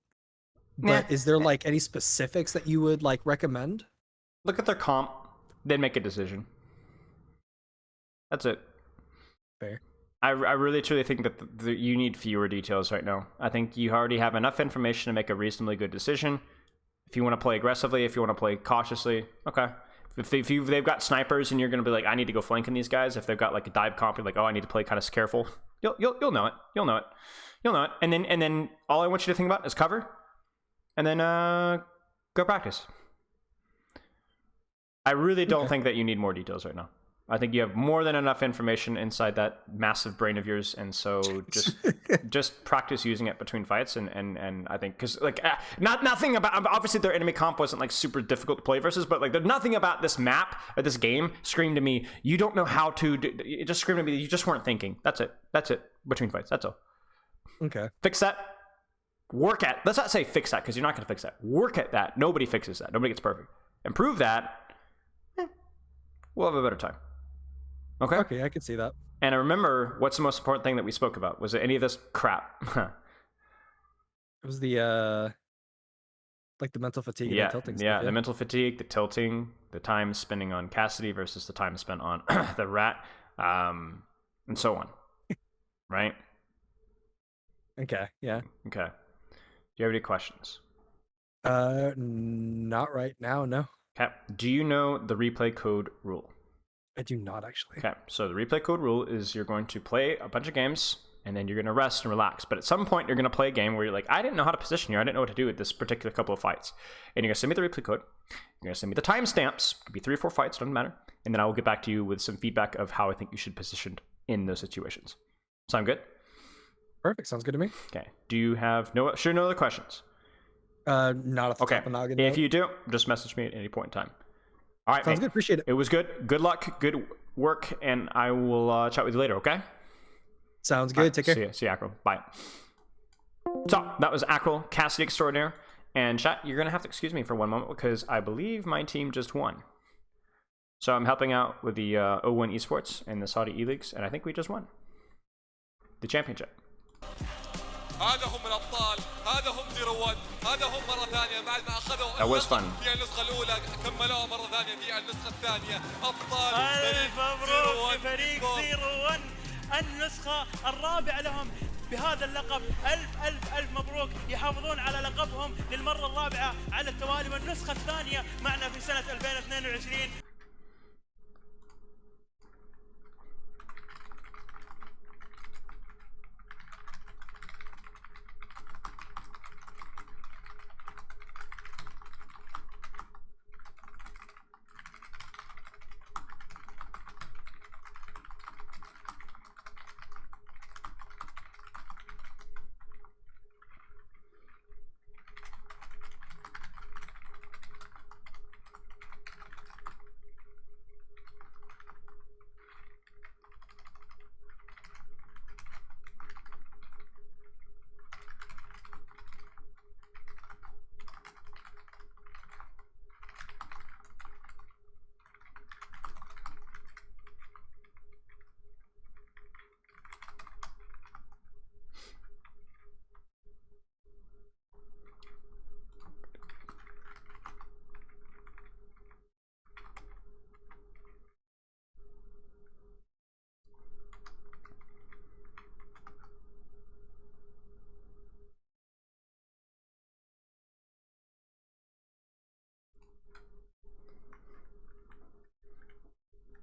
But is there like any specifics that you would like recommend? Look at their comp, then make a decision. That's it. Fair. I really truly think that you need fewer details right now. I think you already have enough information to make a reasonably good decision. If you want to play aggressively, if you want to play cautiously, okay. If they've got snipers and you're going to be like, I need to go flanking these guys. If they've got like a dive comp, you're like, oh, I need to play kind of careful. You'll know it. You'll know it. And then all I want you to think about is cover. And then go practice. I really don't think that you need more details right now. I think you have more than enough information inside that massive brain of yours, and so just practice using it between fights. And I think because like nothing about, obviously their enemy comp wasn't like super difficult to play versus, but like there's nothing about this map or this game screamed to me you don't know how to do, it just screamed to me you just weren't thinking. That's it between fights. That's all. Okay. Fix that. Work at. Let's not say fix that, because you're not going to fix that. Work at that. Nobody fixes that. Nobody gets perfect. improve that, we'll have a better time. Okay? Okay, I can see that. And I remember, what's the most important thing that we spoke about? Was it any of this crap? It was the like the mental fatigue and the tilting stuff. The mental fatigue, the tilting, the time spending on Cassidy versus the time spent on the rat, and so on. Right? Okay, yeah. Okay. Do you have any questions? Not right now, no. Okay. Do you know the replay code rule? I do not actually. Okay, so the replay code rule is you're going to play a bunch of games and then you're going to rest and relax. But at some point, you're going to play a game where you're like, I didn't know how to position here. I didn't know what to do with this particular couple of fights. And you're going to send me the replay code. You're going to send me the timestamps. It could be 3 or 4 fights, doesn't matter. And then I will get back to you with some feedback of how I think you should position in those situations. Sound good? Perfect. Sounds good to me. Okay. Do you have no other questions? Not off the top of the noggin. If you do, just message me at any point in time. All right, sounds mate. good. Appreciate it. It was good. Good luck. Good work. And I will chat with you later, okay? Sounds good. Take care. See you, Ackrel. Bye. So, that was Ackrel, Cassidy Extraordinaire. And chat, you're going to have to excuse me for one moment because I believe my team just won. So, I'm helping out with the O1 Esports and the Saudi E-Leagues, and I think we just won the championship. هذا هم الأبطال، هذا هم زيروان، هذا هم مرة ثانية بعد ما أخذوا That was fun. في النسخة الأولى كملوها مرة ثانية في النسخة الثانية. أبطال ألف مبروك لفريق زيروان النسخة الرابعة لهم بهذا اللقب. ألف مبروك، يحافظون على لقبهم للمرة الرابعة على التوالي والنسخة الثانية معنا في سنة 2022.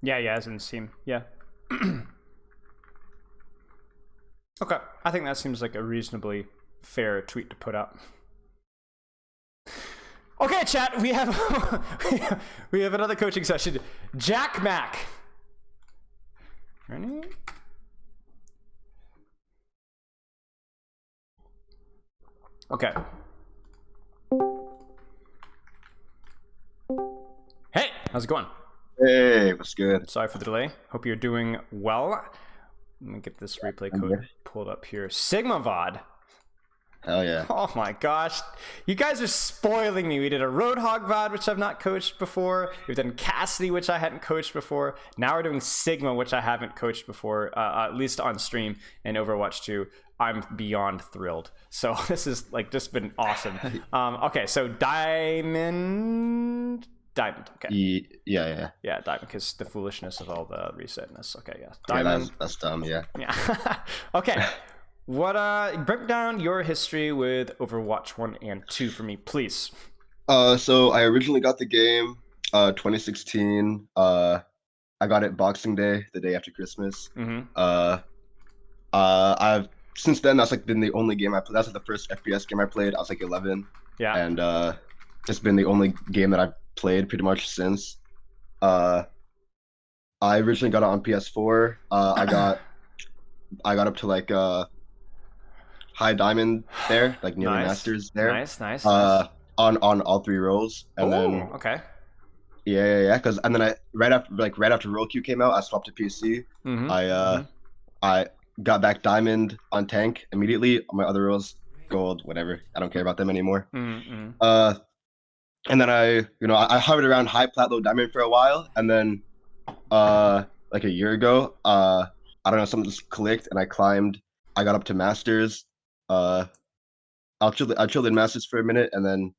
Yeah, as in Steam. Yeah. Okay, I think that seems like a reasonably fair tweet to put up. Okay, chat, we have we have another coaching session. Jack Mac. Ready? Okay. Hey, how's it going? Hey, what's good? Sorry for the delay. Hope you're doing well. Let me get this replay code pulled up here. Sigma VOD. Hell yeah. Oh my gosh. You guys are spoiling me. We did a Roadhog VOD, which I've not coached before. We've done Cassidy, which I hadn't coached before. Now we're doing Sigma, which I haven't coached before, at least on stream and Overwatch 2. I'm beyond thrilled. So this is like just been awesome. Okay, so Diamond, okay. Yeah. Yeah, Diamond, because the foolishness of all the resetness. Okay, yeah. Diamond. Yeah, that's dumb, yeah. Yeah. Okay. What break down your history with Overwatch 1 and 2 for me, please. So I originally got the game 2016. I got it Boxing Day, the day after Christmas. I've since then that's like been the only game I played. That's like the first FPS game I played. I was like 11. Yeah. And it's been the only game that I've played pretty much since. I originally got it on PS4. I got up to like high diamond there, like nearly masters there. Nice. On all 3 roles, and then okay. Yeah. Because and then right after Roll Q came out, I swapped to PC. I got back diamond on tank immediately. My other roles, gold, whatever. I don't care about them anymore. and then I hovered around high plat low diamond for a while, and then like a year ago, I don't know, something just clicked, and I got up to masters. I chilled in masters for a minute, and then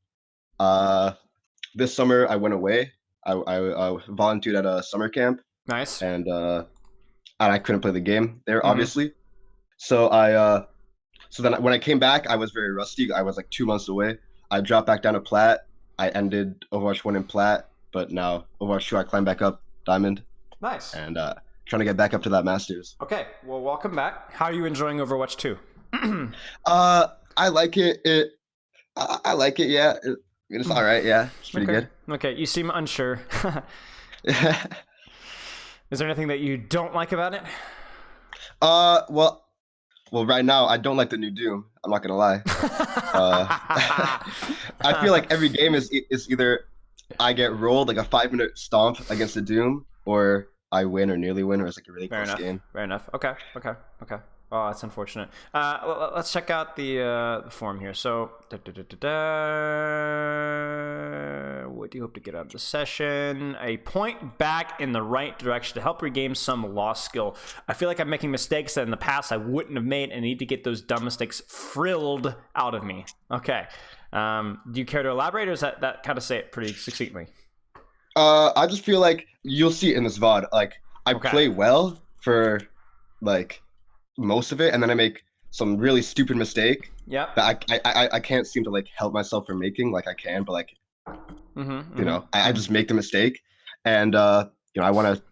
this summer I went away. I volunteered at a summer camp, Nice. and I couldn't play the game there, Mhm. obviously. So so then when I came back, I was very rusty. I was like 2 months away. I dropped back down to plat. I ended Overwatch 1 in plat, but now Overwatch 2 I climbed back up diamond, Nice. and trying to get back up to that masters. Okay, well, welcome back. How are you enjoying Overwatch 2? I like it. I like it. Yeah, it's all right. Yeah, it's pretty Okay. Okay, you seem unsure. good. Is there anything that you don't like about it? Well, right now I don't like the new Doom. I'm not gonna lie. I feel like every game is either I get rolled like a 5-minute stomp against the Doom, or I win or nearly win, or it's like a really Fair close enough. game. Fair enough. Okay. Oh, that's unfortunate. Let's check out the form here. So, what do you hope to get out of the session? A point back in the right direction to help regain some lost skill. I feel like I'm making mistakes that in the past I wouldn't have made, and I need to get those dumb mistakes frilled out of me. Okay. Do you care to elaborate, or is that kind of say it pretty succinctly? I just feel like you'll see it in this VOD. Like I play well for like most of it, and then I make some really stupid mistake Yep. that I can't seem to like help myself from making. Like I can, but like you know, I just make the mistake, and you know, I want to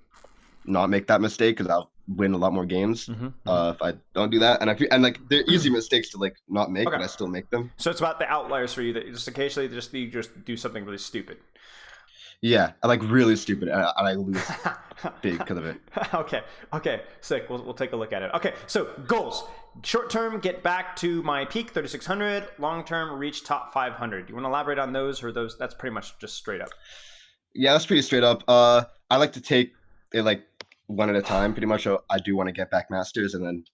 not make that mistake because I'll win a lot more games if I don't do that. And I feel, and like they're easy mistakes to like not make, but I still make them. So it's about the outliers for you that just occasionally you just do something really stupid. Yeah, I like really stupid, and I lose big because of it. Okay, sick. We'll take a look at it. Okay, so goals. Short term, get back to my peak 3600. Long term, reach top 500. You want to elaborate on those, or those? That's pretty much just straight up. Yeah, that's pretty straight up. I like to take it like one at a time. Pretty much, I do want to get back masters, and then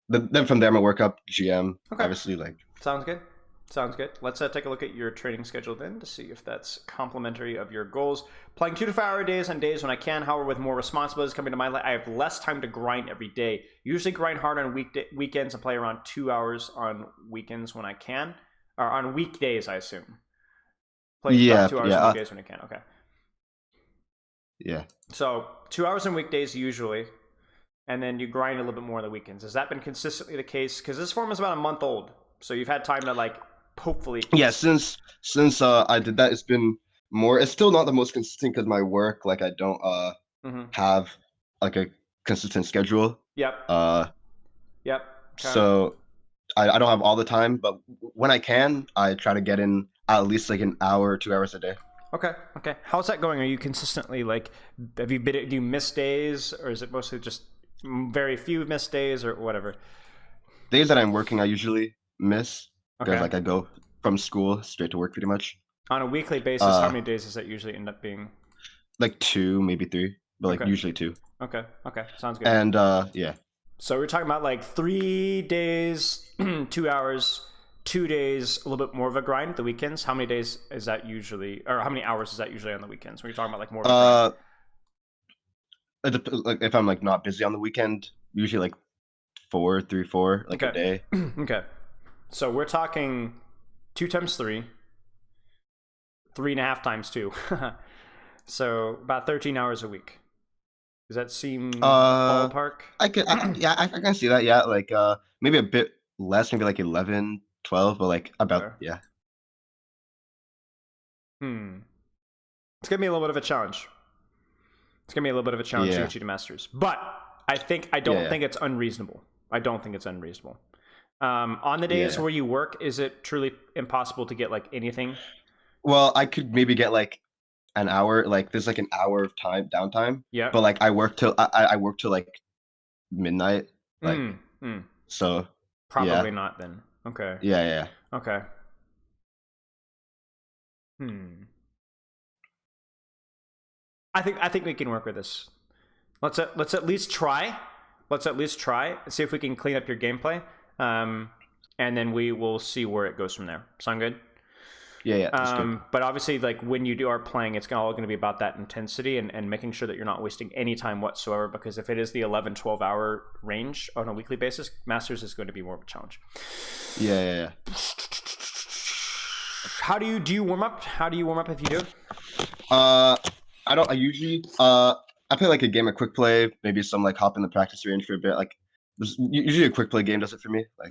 then from there I'm gonna work up GM. Okay. Obviously, like Sounds good. Let's take a look at your training schedule then to see if that's complimentary of your goals. Playing 2 to 5 hour days on days when I can. However, with more responsibilities coming to my life, I have less time to grind every day. Usually grind hard on weekends and play around 2 hours on weekends when I can. Or on weekdays, I assume. Play about 2 hours on weekdays when I can. Okay. Yeah. So 2 hours on weekdays usually, and then you grind a little bit more on the weekends. Has that been consistently the case? Because this form is about a month old, so you've had time to like hopefully. Yeah, since I did that, it's been more. It's still not the most consistent because my work, like I don't have like a consistent schedule. Yep. Yep. So I don't have all the time, but when I can, I try to get in at least like an hour or 2 hours a day. Okay. How's that going? Are you consistently like, do you miss days, or is it mostly just very few missed days or whatever? Days that I'm working, I usually miss because Okay. like I go from school straight to work pretty much. On a weekly basis, how many days does that usually end up being? Like 2, maybe 3, but like usually 2. Okay, sounds good. And yeah. So we're talking about like 3 days, 2 hours, 2 days, a little bit more of a grind. The weekends, how many days is that usually, or how many hours is that usually on the weekends? When you're talking about like more of a grind? Like if I'm like not busy on the weekend, usually like 4, 3, 4, like a day. Okay. So we're talking 2 times 3, 3.5 times 2. So about 13 hours a week. Does that seem ballpark? I can see that. Yeah, like maybe a bit less, maybe like 11, 12, but like about yeah. It's gonna be a little bit of a challenge. To get you to masters, but I don't think it's unreasonable. On the days where you work, is it truly impossible to get like anything? Well, I could maybe get like an hour. Like there's like an hour of time downtime. Yeah. But like I work till like midnight. Like so. Probably not then. Okay. Yeah. Okay. I think we can work with this. Let's at least try. And see if we can clean up your gameplay. And then we will see where it goes from there. Sound good? Yeah, that's good. But obviously, like when you are playing, it's all going to be about that intensity and making sure that you're not wasting any time whatsoever. Because if it is the 11-12 hour range on a weekly basis, Masters is going to be more of a challenge. Yeah. How do you warm up? How do you warm up if you do? I usually I play like a game of quick play, maybe some like hop in the practice range for a bit. Like usually a quick play game does it for me. Like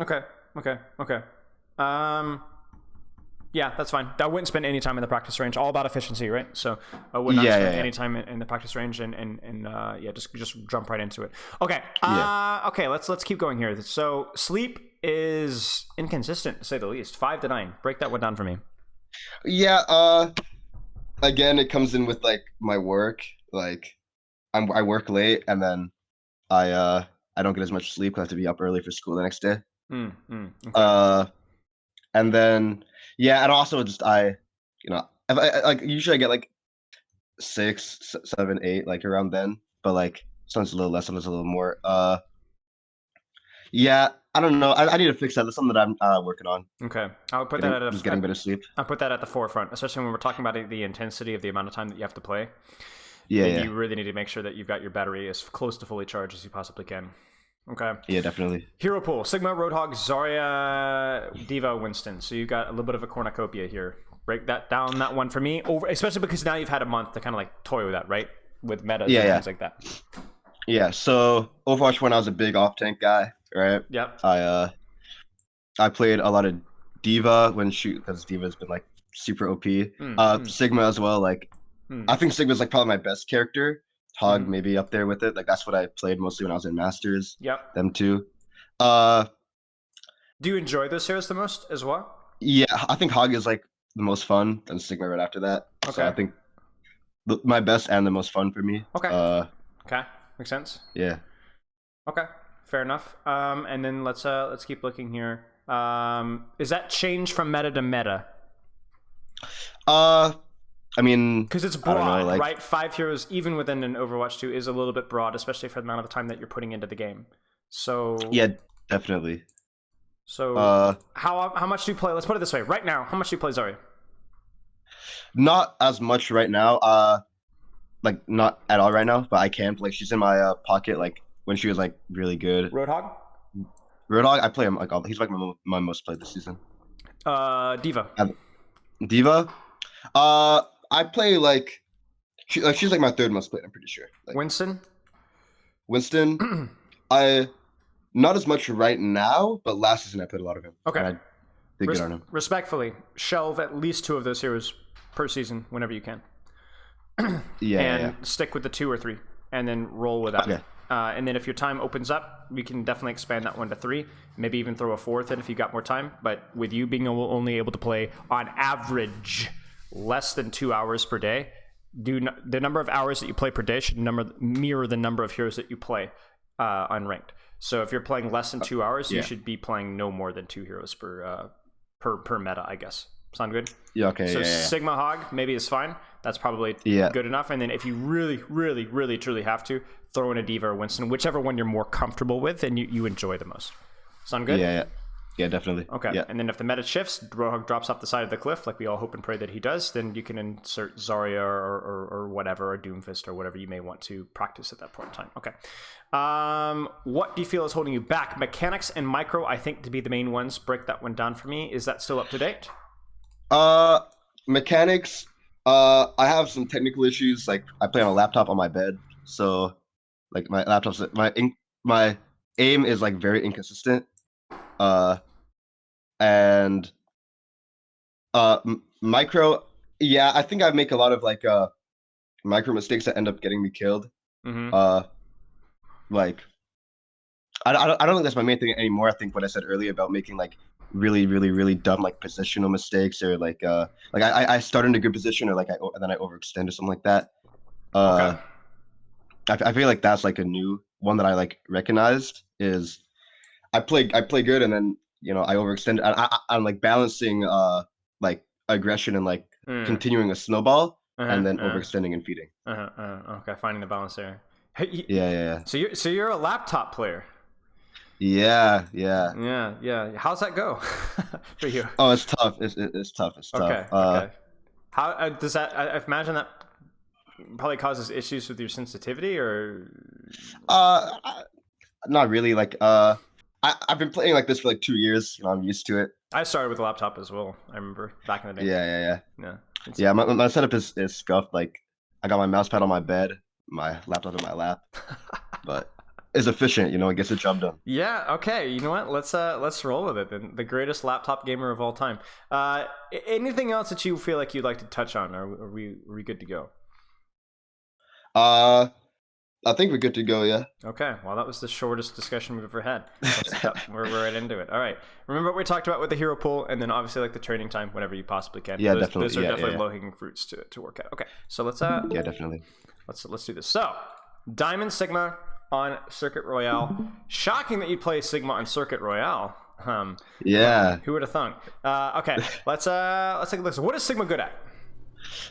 Okay. Yeah, that's fine. I wouldn't spend any time in the practice range. All about efficiency, right? So I would not spend any time in the practice range, and just jump right into it. Okay. Okay. Let's keep going here. So sleep is inconsistent to say the least. 5 to 9. Break that one down for me. Yeah. Again, it comes in with like my work. Like I work late, and then I don't get as much sleep because I have to be up early for school the next day. Okay. And then and also just I like usually I get like 6, 7, 8 like around then, but like sometimes a little less, sometimes a little more. I don't know. I need to fix that. That's something that I'm working on. Okay, I would put that at getting better sleep. I'll put that at the forefront, especially when we're talking about the intensity of the amount of time that you have to play. Yeah. You really need to make sure that you've got your battery as close to fully charged as you possibly can. Okay. Yeah, definitely. Hero pool: Sigma, Roadhog, Zarya, Diva, Winston. So you got a little bit of a cornucopia here. Break that down, that one for me, especially because now you've had a month to kind of like toy with that, right? With metas and things like that. Yeah. So Overwatch 1, I was a big off tank guy, right? Yep. I played a lot of Diva because Diva's been like super OP. Sigma as well. Like I think Sigma's like probably my best character. Hog maybe up there with it. Like that's what I played mostly when I was in Masters. Yep. Them two. Do you enjoy those heroes the most as well? Yeah, I think Hog is like the most fun, and Sigma right after that. Okay. So I think my best and the most fun for me. Okay. Okay, makes sense. Yeah. Okay, fair enough. And then let's keep looking here. Is that change from meta to meta? I mean, because it's broad, right? 5 heroes, even within an Overwatch 2, is a little bit broad, especially for the amount of time that you're putting into the game. So yeah, definitely. So how much do you play? Let's put it this way: right now, how much do you play Zarya? Not as much right now. Like not at all right now, but I can. Like she's in my pocket. Like when she was like really good. Roadhog, I play him like he's like my most played this season. Diva. Diva. I play like she's like my third most played. I'm pretty sure. Like, Winston. I not as much right now, but last season I played a lot of him. Okay. I did good on him. Respectfully, shelve at least 2 of those heroes per season whenever you can. Stick with the 2 or 3, and then roll with that. Okay. And then if your time opens up, we can definitely expand that one to 3. Maybe even throw a 4th in if you got more time. But with you being only able to play on average less than 2 hours per day, the number of hours that you play per day should mirror the number of heroes that you play unranked. So if you're playing less than 2 hours, you should be playing no more than 2 heroes per meta, I guess. Sound good? Yeah, okay. So Sigma Hog maybe is fine. That's probably good enough. And then if you really, really, really, truly have to, throw in a Diva or Winston, whichever one you're more comfortable with and you enjoy the most. Sound good? Yeah, definitely. Okay. Yeah. And then if the meta shifts, Roadhog drops off the side of the cliff, like we all hope and pray that he does, then you can insert Zarya or whatever, or Doomfist or whatever you may want to practice at that point in time. Okay. What do you feel is holding you back? Mechanics and micro, I think, to be the main ones. Break that one down for me. Is that still up to date? Mechanics. I have some technical issues. Like I play on a laptop on my bed, so like my laptop's my aim is like very inconsistent. And micro. Yeah, I think I make a lot of like micro mistakes that end up getting me killed. Like I don't think that's my main thing anymore. I think what I said earlier about making like really, really, really dumb like positional mistakes, or like I start in a good position, or like and then I overextend or something like that. Okay. I feel like that's like a new one that I like recognized is I play good, and then I overextend. I'm like balancing like aggression and like continuing a snowball, and then overextending and feeding. Okay, finding the balance there. Yeah. So you're a laptop player. Yeah. Yeah. How's that go for you? Oh, it's tough. It's tough. It's tough. Okay. How does that? I imagine that probably causes issues with your sensitivity, or Not really. Like, I've been playing like this for like 2 years. I'm used to it. I started with a laptop as well. I remember back in the day. Yeah. Yeah. My setup is scuffed. Like, I got my mouse pad on my bed, my laptop in my lap, but it's efficient. It gets the job done. Yeah. Okay. You know what? Let's roll with it. Then the greatest laptop gamer of all time. Anything else that you feel like you'd like to touch on? Are we good to go? I think we're good to go. Yeah. Okay. Well, that was the shortest discussion we've ever had. We're right into it. All right. Remember what we talked about with the hero pool, and then obviously like the training time whenever you possibly can. Yeah, those, definitely. Those are Yeah, definitely yeah. low-hanging fruits to work out. Okay. So let's Yeah, definitely. let's do this. So, Diamond Sigma on Circuit Royale. Shocking that you'd play Sigma on Circuit Royale. Yeah. Who would have thunk? Okay. Let's take a look. So what is Sigma good at?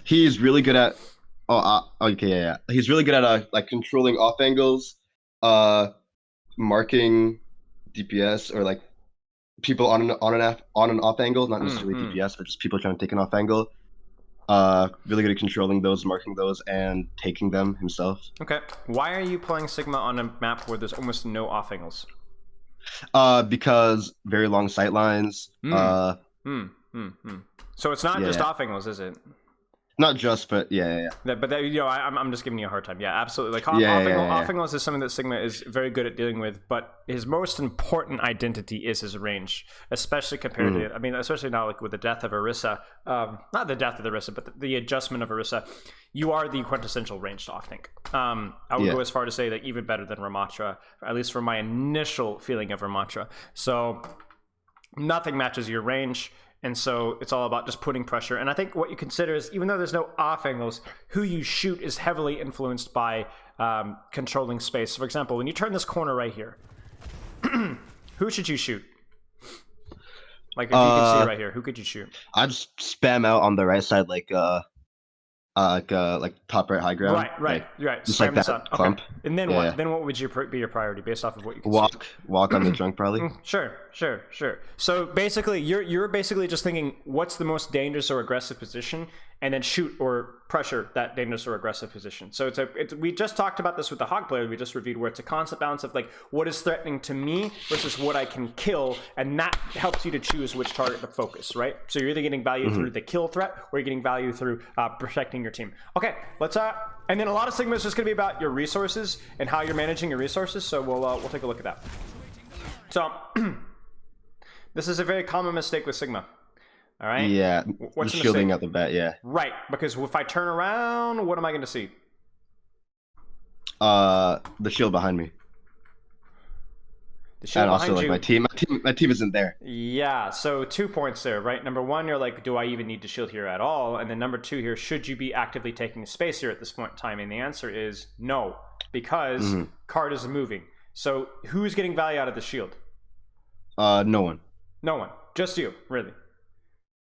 He's really good at. Okay, yeah. He's really good at like controlling off angles, marking DPS or like people on and off angle, not necessarily DPS, but just people trying to take an off angle. Really good at controlling those, marking those, and taking them himself. Okay. Why are you playing Sigma on a map where there's almost no off angles? Because very long sight lines. So it's not just off angles, is it? Not just, but yeah. But I'm just giving you a hard time. Yeah, absolutely. Like off angles is something that Sigma is very good at dealing with, but his most important identity is his range, especially compared to, especially now like with the death of Orisa, not the death of Orisa, but the adjustment of Orisa. You are the quintessential ranged off tank. I would go as far to say that even better than Ramatra, at least from my initial feeling of Ramatra. So nothing matches your range. And so it's all about just putting pressure. And I think what you consider is, even though there's no off angles, who you shoot is heavily influenced by controlling space. So for example, when you turn this corner right here, who should you shoot? Like if you can see right here, who could you shoot? I'd just spam out on the right side, like top right high ground. Right. Just like that clump. Okay. And then what? Then what would be your priority based off of what you can see? Walk on the junk probably. Sure. So basically, you're basically just thinking what's the most dangerous or aggressive position, and then shoot or pressure that dangerous or aggressive position. So we just talked about this with the Hog player we just reviewed, where it's a constant balance of like what is threatening to me versus what I can kill, and that helps you to choose which target to focus, right? So you're either getting value through the kill threat, or you're getting value through protecting your team. Okay, let's and then a lot of Sigma is just going to be about your resources and how you're managing your resources. So we'll take a look at that. So this is a very common mistake with Sigma. All right. Yeah. What's the shielding mistake? at the bat? Yeah. Right, because if I turn around, what am I going to see? The shield behind me. The shield and also behind like you. my team isn't there. Yeah. So 2 points there, right? Number one, you're like, do I even need to shield here at all? And then number two here, should you be actively taking space here at this point in time? And the answer is no, because card is moving. So who's getting value out of the shield? No one. No one. Just you, really.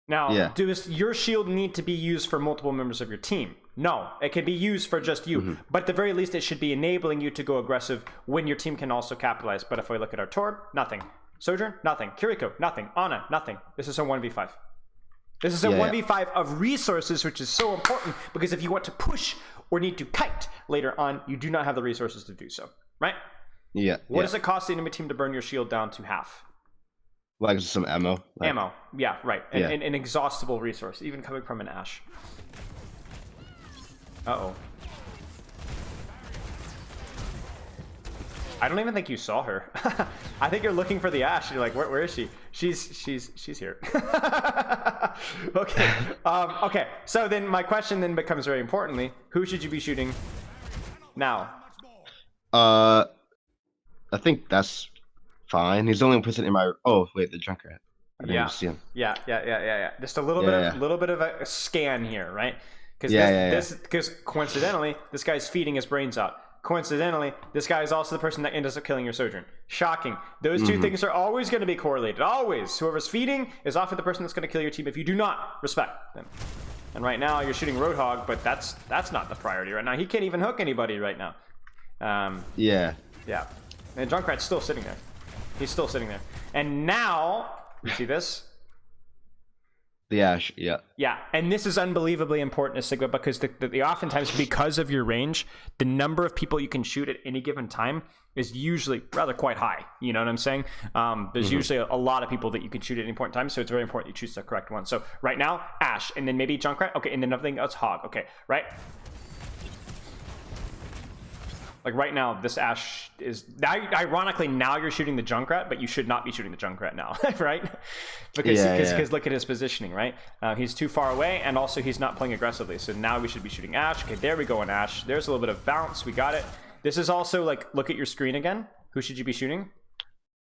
Now, does your shield need to be used for multiple members of your team? No, it can be used for just you. But at the very least, it should be enabling you to go aggressive when your team can also capitalize. But if we look at our Torb, nothing. Sojourn, nothing. Kiriko, nothing. Ana, nothing. This is a 1v5. This is a 1v5 of resources, which is so important, because if you want to push or need to kite later on, you do not have the resources to do so, right? Yeah. What does it cost the enemy team to burn your shield down to half? Like some ammo. Ammo, yeah, right. An inexhaustible resource, even coming from an Ashe. Uh-oh. I don't even think you saw her. I think you're looking for the Ashe. You're like, where is she? She's here. Okay. Okay. So then my question then becomes very importantly, who should you be shooting now? I think that's fine. He's the only person in my. Oh wait, the Junkrat. I didn't even see him. Yeah. Just a little bit of a scan here, right? Because coincidentally, this guy's feeding his brains out. Coincidentally, this guy is also the person that ends up killing your Sojourn. Shocking. Those two things are always going to be correlated. Always. Whoever's feeding is often the person that's going to kill your team if you do not respect them. And right now, you're shooting Roadhog, but that's not the priority right now. He can't even hook anybody right now. Yeah. And Junkrat's still sitting there. He's still sitting there. And now, you see this? The Ashe, yeah. Yeah, and this is unbelievably important to Sigma because the oftentimes, because of your range, the number of people you can shoot at any given time is usually rather quite high. You know what I'm saying? There's usually a lot of people that you can shoot at any point in time, so it's very important you choose the correct one. So right now, Ashe, and then maybe Junkrat. Okay, and then nothing else, Hog. Okay, right? Like right now, this Ashe is now. Ironically, now you're shooting the Junkrat, but you should not be shooting the Junkrat now, right? Because look at his positioning, right? He's too far away, and also he's not playing aggressively. So now we should be shooting Ashe. Okay, there we go on Ashe. There's a little bit of bounce. We got it. This is also like, look at your screen again. Who should you be shooting?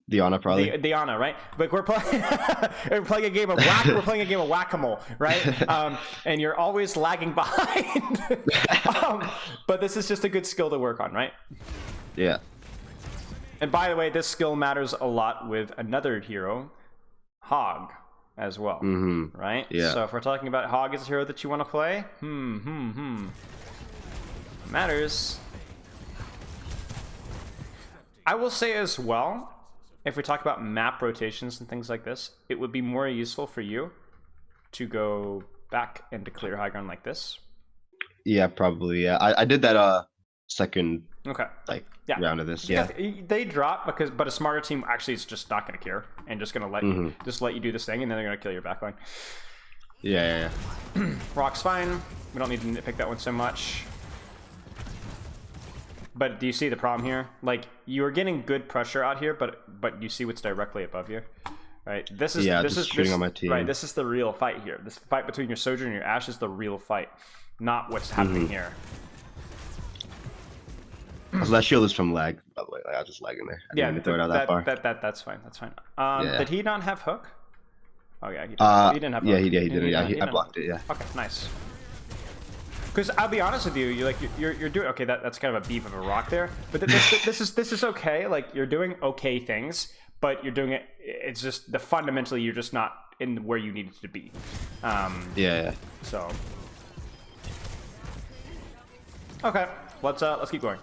The Ana, probably. The Ana, right? Like we're playing a game of whack-a-mole, right? And you're always lagging behind. But this is just a good skill to work on, right? Yeah. And by the way, this skill matters a lot with another hero, Hog, as well, right? Yeah. So if we're talking about Hog as a hero that you want to play, matters. I will say as well, if we talk about map rotations and things like this, it would be more useful for you to go back and to clear high ground like this. Yeah, probably. Yeah, I did that second round of this. Yeah, they drop but a smarter team actually is just not going to care and just going to let you let you do this thing, and then they're going to kill your backline. Yeah. Rock's fine. We don't need to nitpick that one so much. But do you see the problem here? Like, you're getting good pressure out here, but you see what's directly above you, right? This is shooting on my team. Right, this is the real fight here. This fight between your Sojourn and your Ashe is the real fight, not what's happening here. So that shield is from lag, by the way. Like, I was just lagging there. I didn't throw it out that far. That's fine. That's fine. Did he not have hook? Oh yeah, he didn't have hook. Yeah, he didn't. Yeah, I blocked it. Yeah. Okay, nice. Because I'll be honest with you, you're doing okay. That's kind of a beef of a rock there, but this is okay. Like, you're doing okay things, but you're doing it. It's just fundamentally you're just not in where you needed to be. Yeah. So okay, let's keep going.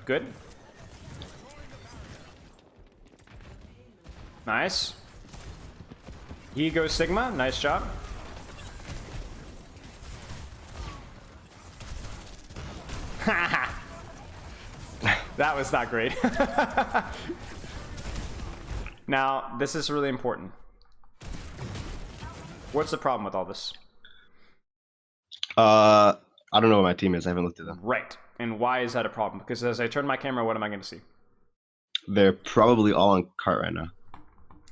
Good. Nice. He goes Sigma. Nice job. That was not great. Now, this is really important. What's the problem with all this? I don't know what my team is. I haven't looked at them. Right. And why is that a problem? Because as I turn my camera, what am I going to see? They're probably all on cart right now.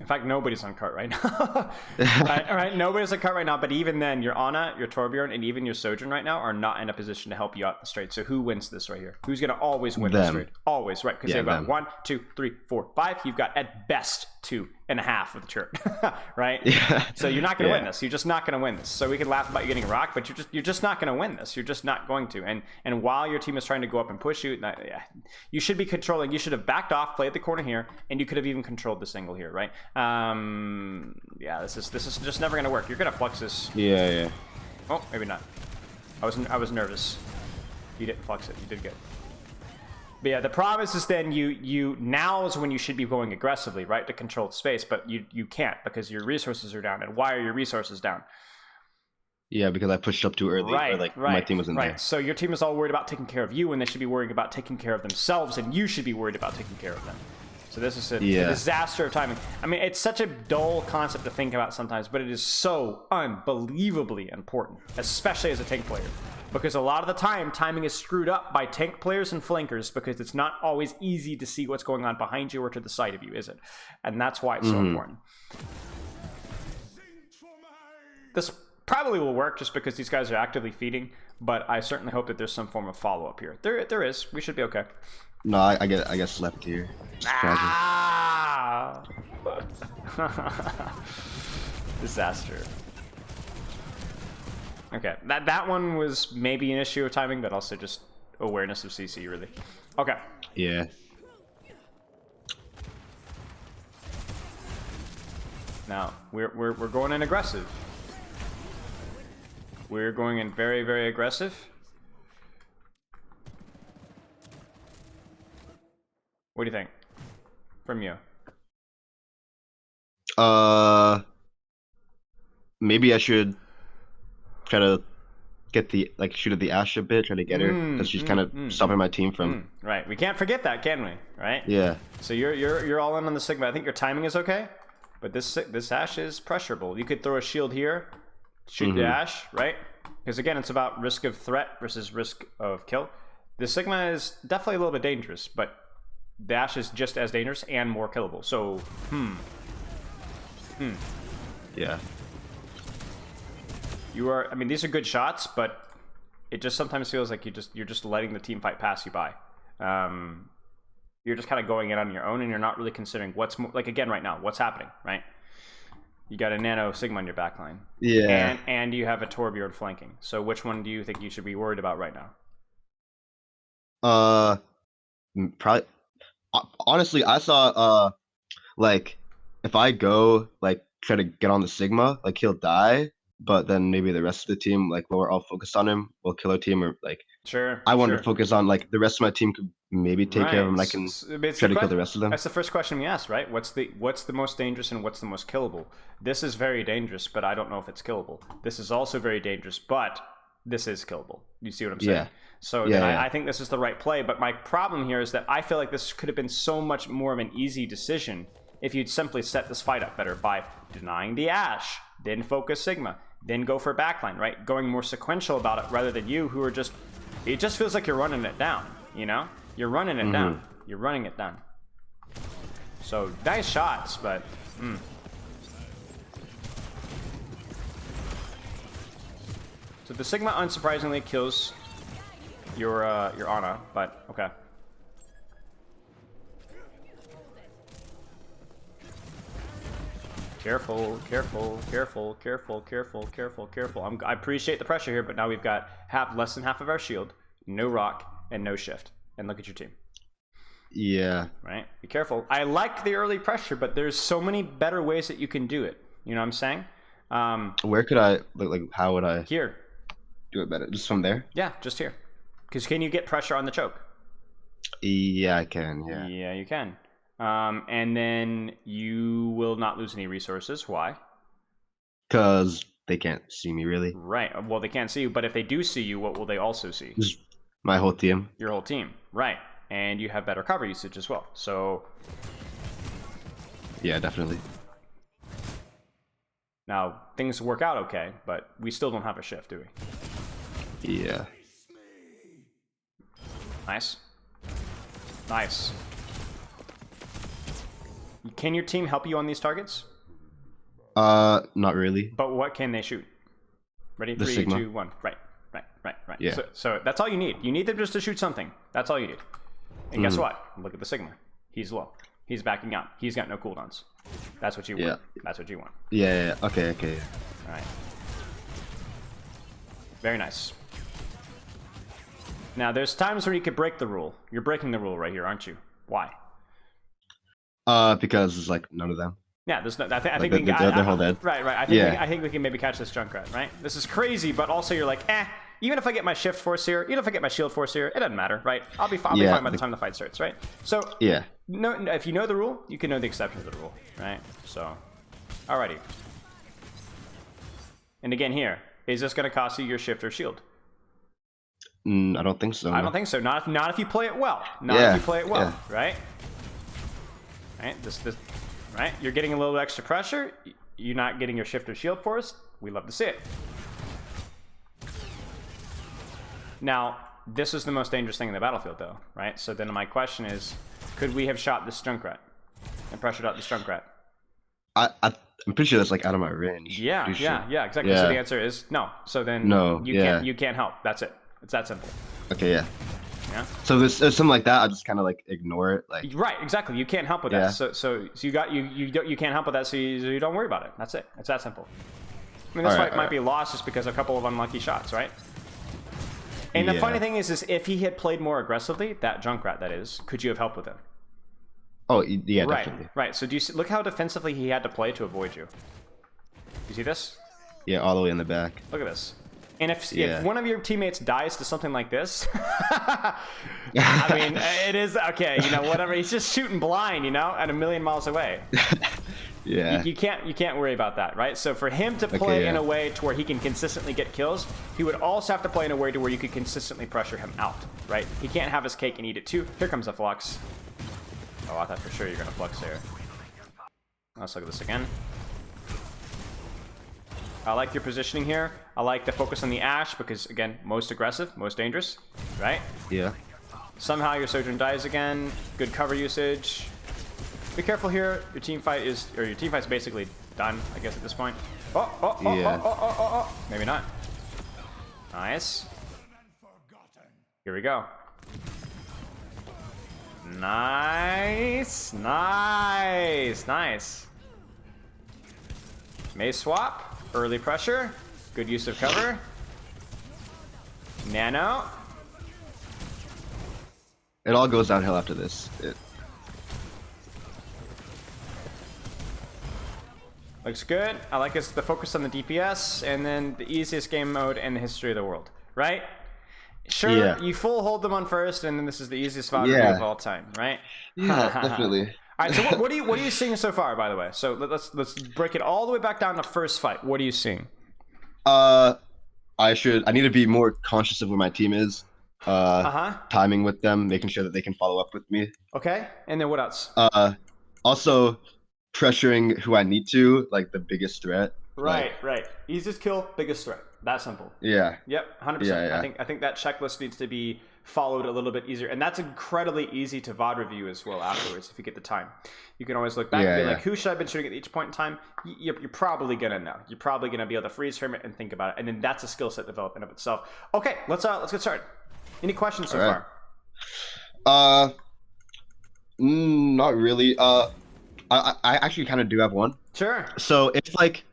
In fact, nobody's on cart right now. All right, nobody's on cart right now, but even then, your Ana, your Torbjorn, and even your Sojourn right now are not in a position to help you out the straight. So who wins this right here? Who's going to always win this straight? Always, right? Because they've got 1, 2, 3, 4, 5. You've got at best 2.5 with the turret, right? Yeah. So you're not going to win this. You're just not going to win this. So we can laugh about you getting a rock, but you're just not going to win this. You're just not going to. And while your team is trying to go up and push you, you should be controlling. You should have backed off, played the corner here, and you could have even controlled this angle here, right? Yeah, this is just never going to work. You're going to flux this. Yeah. Oh, maybe not. I was nervous. You didn't flux it. You did good. But yeah, the problem is then you now is when you should be going aggressively, right, to control the space, but you can't because your resources are down. And why are your resources down? Yeah, because I pushed up too early. Right, my team wasn't there. So your team is all worried about taking care of you, and they should be worrying about taking care of themselves, and you should be worried about taking care of them. So this is a disaster of timing. I mean, it's such a dull concept to think about sometimes, but it is so unbelievably important, especially as a tank player. Because a lot of the time, timing is screwed up by tank players and flankers because it's not always easy to see what's going on behind you or to the side of you, is it? And that's why it's so important. This probably will work just because these guys are actively feeding, but I certainly hope that there's some form of follow-up here. There is. We should be okay. No, I get slept here. Ah! Disaster. Okay, that one was maybe an issue of timing, but also just awareness of CC, really. Okay. Yeah. Now we're going in aggressive. We're going in very, very aggressive. What do you think? From you. Maybe I should try to get the shoot at the Ashe a bit, try to get her because she's kind of stopping my team from. Right. We can't forget that, can we? Right. Yeah. So you're all in on the Sigma. I think your timing is okay, but this Ashe is pressurable. You could throw a shield here, shoot the Ashe, right? Because again, it's about risk of threat versus risk of kill. The Sigma is definitely a little bit dangerous, but the Ashe is just as dangerous and more killable. So, Yeah. You are. I mean, these are good shots, but it just sometimes feels like you're just letting the team fight pass you by. You're just kind of going in on your own, and you're not really considering what's like again right now. What's happening, right? You got a Nano Sigma on your backline. Yeah. And you have a Torbjorn flanking. So which one do you think you should be worried about right now? Probably. Honestly, I saw like if I go like try to get on the Sigma, like he'll die. But then maybe the rest of the team, like while we're all focused on him, will kill our team or like. Sure. I wanted to focus on like the rest of my team could maybe take care of him. And I can try to kill the rest of them. That's the first question we asked, right? What's the most dangerous and what's the most killable? This is very dangerous, but I don't know if it's killable. This is also very dangerous, but this is killable. You see what I'm saying? Yeah. So I think this is the right play. But my problem here is that I feel like this could have been so much more of an easy decision if you'd simply set this fight up better by denying the Ashe, then focus Sigma, then go for backline, right? Going more sequential about it rather than you who are just, it just feels like you're running it down, you know? You're running it down. You're running it down. So nice shots, but So the Sigma unsurprisingly kills your Ana, but okay. Careful, careful, careful, careful, careful, careful, careful. I appreciate the pressure here, but now we've got less than half of our shield, no rock, and no shift. And look at your team. Yeah. Right? Be careful. I like the early pressure, but there's so many better ways that you can do it. You know what I'm saying? Where could I, like how would I here do it better? Just from there? Yeah, just here. Because can you get pressure on the choke? Yeah, I can, yeah. Yeah, you can. And then you will not lose any resources. Why? Because they can't see me, really. Right. Well, they can't see you, but if they do see you, what will they also see? Just my whole team. Your whole team. Right. And you have better cover usage as well. So... yeah, definitely. Now, things work out okay, but we still don't have a shift, do we? Yeah. Nice. Nice. Can your team help you on these targets? Not really. But what can they shoot? Ready? The 3, Sigma. 2, 1. Right. Yeah. So that's all you need. You need them just to shoot something. That's all you need. And guess what? Look at the Sigma. He's low. He's backing out. He's got no cooldowns. That's what you want. Yeah. That's what you want. Yeah. Okay. All right. Very nice. Now, there's times where you could break the rule. You're breaking the rule right here, aren't you? Why? Because it's like none of them. Yeah, there's no. I think Like we can. they're all dead. Right. I think we can maybe catch this Junkrat. Right. This is crazy, but also you're like, even if I get my shift force here, even if I get my shield force here, it doesn't matter, right? I'll be fine by the time the fight starts, right? So yeah. No, if you know the rule, you can know the exception to the rule, right? So, alrighty. And again, here, is this going to cost you your shift or shield? I don't think so. I don't think so. Not if you play it well. Not if you play it well, right? Right. This. Right. You're getting a little extra pressure. You're not getting your shift or shield force. We love to see it. Now, this is the most dangerous thing in the battlefield, though, right? So then my question is, could we have shot this Junkrat and pressured out this Junkrat? I'm pretty sure that's like out of my range. Yeah, exactly. Yeah. So the answer is no. So then you can't help. That's it. It's that simple. Okay, yeah. Yeah. So there's something like that, I just kind of like ignore it, like. Right, exactly. You can't help with that. So you can't help with that. So you don't worry about it. That's it. It's that simple. I mean, this fight might be lost just because a couple of unlucky shots, right? And the funny thing is if he had played more aggressively, that Junkrat, that is, could you have helped with him? Oh, yeah, definitely. Right. So do you see, look how defensively he had to play to avoid you. You see this? Yeah, all the way in the back. Look at this. And if one of your teammates dies to something like this, I mean, it is okay. You know, whatever. He's just shooting blind. You know, at a million miles away. Yeah. You can't worry about that, right? So for him to play in a way to where he can consistently get kills, he would also have to play in a way to where you could consistently pressure him out, right? He can't have his cake and eat it too. Here comes a flux. Oh, I thought for sure you're gonna flux there. Let's look at this again. I like your positioning here. I like the focus on the Ashe because, again, most aggressive, most dangerous, right? Yeah. Somehow your Sojourn dies again. Good cover usage. Be careful here. Your teamfight's basically done, I guess, at this point. Oh. Maybe not. Nice. Here we go. Nice. May swap. Early pressure. Good use of cover. Nano. It all goes downhill after this. Looks good. I like the focus on the DPS, and then the easiest game mode in the history of the world, right? Sure, you full hold them on first, and then this is the easiest VOD of all time, right? Yeah, definitely. All right, so what are you seeing so far, by the way? So let's break it all the way back down to first fight. What are you seeing? I need to be more conscious of where my team is. Timing with them, making sure that they can follow up with me. Okay, and then what else? Also pressuring who I need to, like the biggest threat. Right. Easiest kill, biggest threat. That simple. Yeah. Yep, 100%. Yeah. I think that checklist needs to be followed a little bit easier, and that's incredibly easy to VOD review as well afterwards if you get the time. You can always look back and be like, who should I have been shooting at each point in time? You're probably gonna know. You're probably gonna be able to freeze frame it and think about it, and then that's a skill set development of itself. Okay, let's get started. Any questions so far? Not really. I actually kind of do have one. Sure. So if like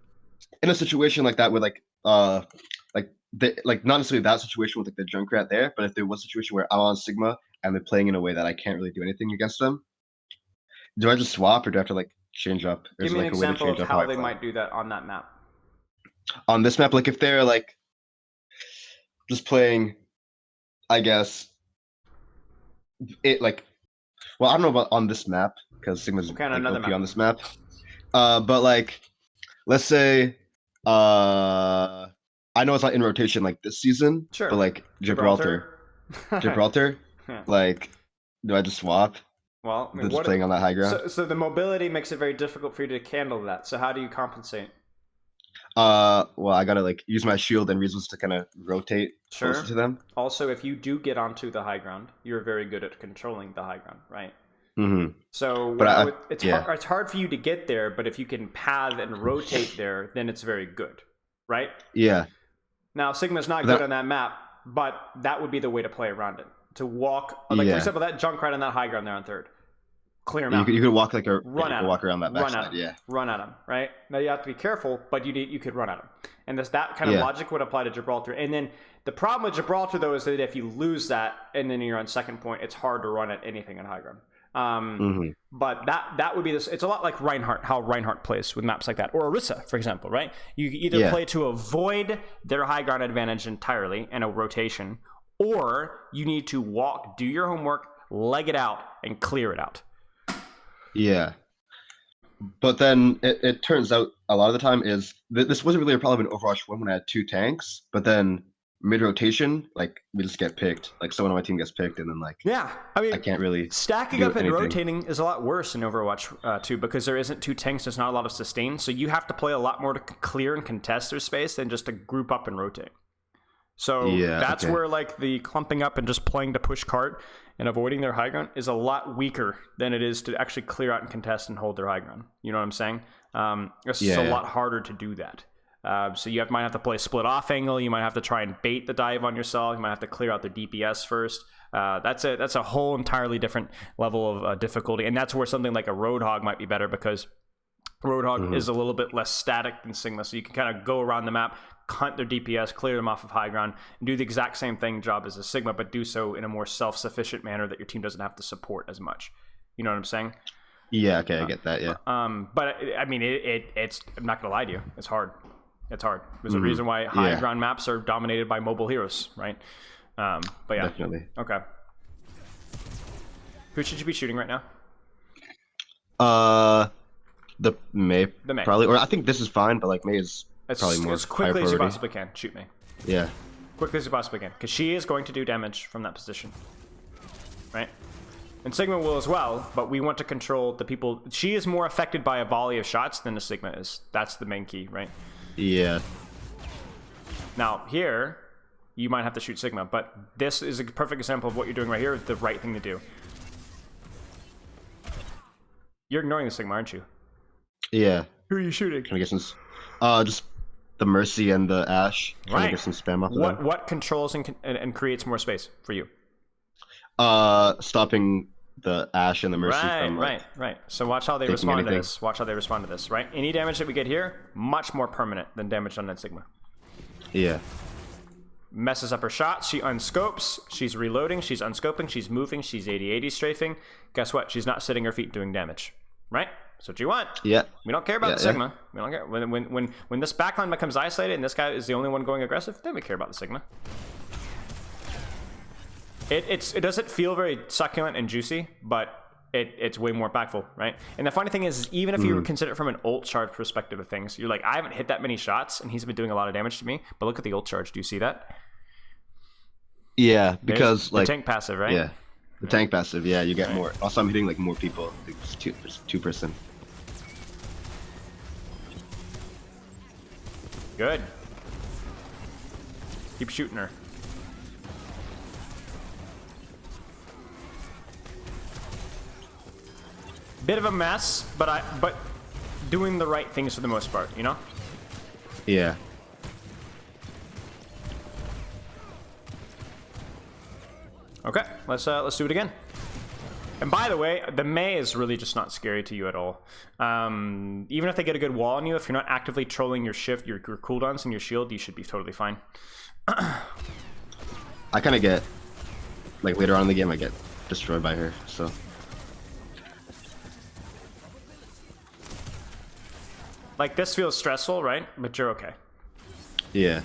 in a situation like that with not necessarily that situation with like the Junkrat there, but if there was a situation where I'm on Sigma and they're playing in a way that I can't really do anything against them, do I just swap or do I have to like change up? Give me an example of how they might do that on that map. On this map, like if they're like just playing, I guess it like, well, I don't know about on this map because Sigma's kind of another OP map on this map. But like, let's say, I know it's not in rotation like this season, sure, but like Gibraltar, like, do I just swap? Well, I mean, just playing on that high ground. So the mobility makes it very difficult for you to handle that. So how do you compensate? Well, I gotta like use my shield and reasons to kind of rotate closer to them. Also, if you do get onto the high ground, you're very good at controlling the high ground, right? Mm-hmm. So it's hard for you to get there, but if you can path and rotate there, then it's very good, right? Yeah. Now Sigma's not good on that map, but that would be the way to play around it. To walk, like for example, that Junkrat on that high ground there on third. Clear him out. You could walk like walk around that backside. Run at him, right? Now you have to be careful, but you could run at him. And that kind of logic would apply to Gibraltar. And then the problem with Gibraltar though is that if you lose that and then you're on second point, it's hard to run at anything on high ground. But that would be this. It's a lot like Reinhardt, how Reinhardt plays with maps like that, or Orisa, for example, right? You either play to avoid their high ground advantage entirely in a rotation, or you need to walk, do your homework, leg it out, and clear it out. Yeah. But then it turns out a lot of the time is this wasn't really a problem in Overwatch 1 when I had 2 tanks, but then mid-rotation, like we just get picked. Like someone on my team gets picked and then like I mean, I can't really stacking up and rotating is a lot worse in Overwatch 2 because there isn't 2 tanks, there's not a lot of sustain, so you have to play a lot more to clear and contest their space than just to group up and rotate. So that's where like the clumping up and just playing to push cart and avoiding their high ground is a lot weaker than it is to actually clear out and contest and hold their high ground. You know what I'm saying? It's just a lot harder to do that. So you might have to play split off angle. You might have to try and bait the dive on yourself. You might have to clear out the DPS first. That's a whole entirely different level of difficulty. And that's where something like a Roadhog might be better because Roadhog is a little bit less static than Sigma. So you can kind of go around the map, hunt their DPS, clear them off of high ground, and do the exact same job as a Sigma, but do so in a more self-sufficient manner that your team doesn't have to support as much. You know what I'm saying? Yeah, okay, I get that, yeah. But I mean, it's I'm not gonna lie to you, it's hard. It's hard. There's a reason why high ground maps are dominated by mobile heroes, right? But yeah. Definitely. Okay. Who should you be shooting right now? The May. The May. Probably. Or I think this is fine, but like May is probably more as quickly as higher you priority. possibly can. Shoot May. Yeah. Quickly as you possibly can, because she is going to do damage from that position, right? And Sigma will as well, but we want to control the people. She is more affected by a volley of shots than the Sigma is. That's the main key, right? Yeah. Now here, you might have to shoot Sigma, but this is a perfect example of what you're doing right here. The right thing to do. You're ignoring the Sigma, aren't you? Yeah. Who are you shooting? Trying to get some. Just the Mercy and the Ashe. Trying to get some spam off of them. What controls and creates more space for you? Stopping the Ashe and the Mercy from right. So watch how they respond to this. Watch how they respond to this, right? Any damage that we get here, much more permanent than damage done on Sigma. Yeah. Messes up her shots. She unscopes. She's reloading. She's unscoping. She's moving. She's 80-80 strafing. Guess what? She's not sitting her feet doing damage, right? That's what you want. Yeah. We don't care about the Sigma. We don't care. When this backline becomes isolated and this guy is the only one going aggressive, then we care about the Sigma. It doesn't feel very succulent and juicy, but it's way more impactful, right? And the funny thing is even if you consider it from an ult charge perspective of things, you're like, I haven't hit that many shots, and he's been doing a lot of damage to me. But look at the ult charge. Do you see that? Yeah, because the tank passive, right? Yeah. The tank passive, yeah, you get more. Also, I'm hitting like more people. Like, it's 2%. Good. Keep shooting her. Bit of a mess, but doing the right things for the most part, you know? Yeah. Okay, let's do it again. And by the way, the Mei is really just not scary to you at all. Even if they get a good wall on you, if you're not actively trolling your shift, your cooldowns and your shield, you should be totally fine. I kind of get, like later on in the game, I get destroyed by her, so. Like this feels stressful, right? But you're okay. Yeah.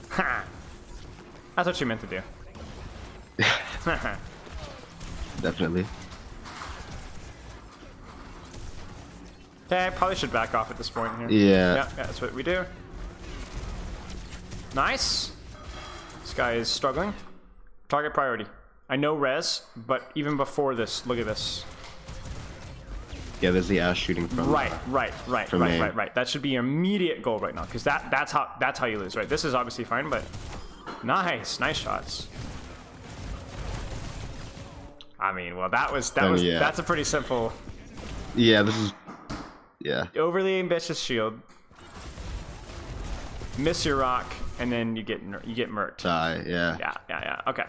Ha! That's what you meant to do. Definitely. Okay, I probably should back off at this point here. Yeah. Yeah, that's what we do. Nice. This guy is struggling. Target priority. I know res, but even before this, look at this. Yeah, there's the Ashe shooting from. Right. from Right. That should be your immediate goal right now, because that's how you lose, right? This is obviously fine, but nice shots. I mean, well, that's a pretty simple. Yeah, this is. Yeah. Overly ambitious shield. Miss your rock, and then you get murked. Die. Yeah. Yeah. Okay.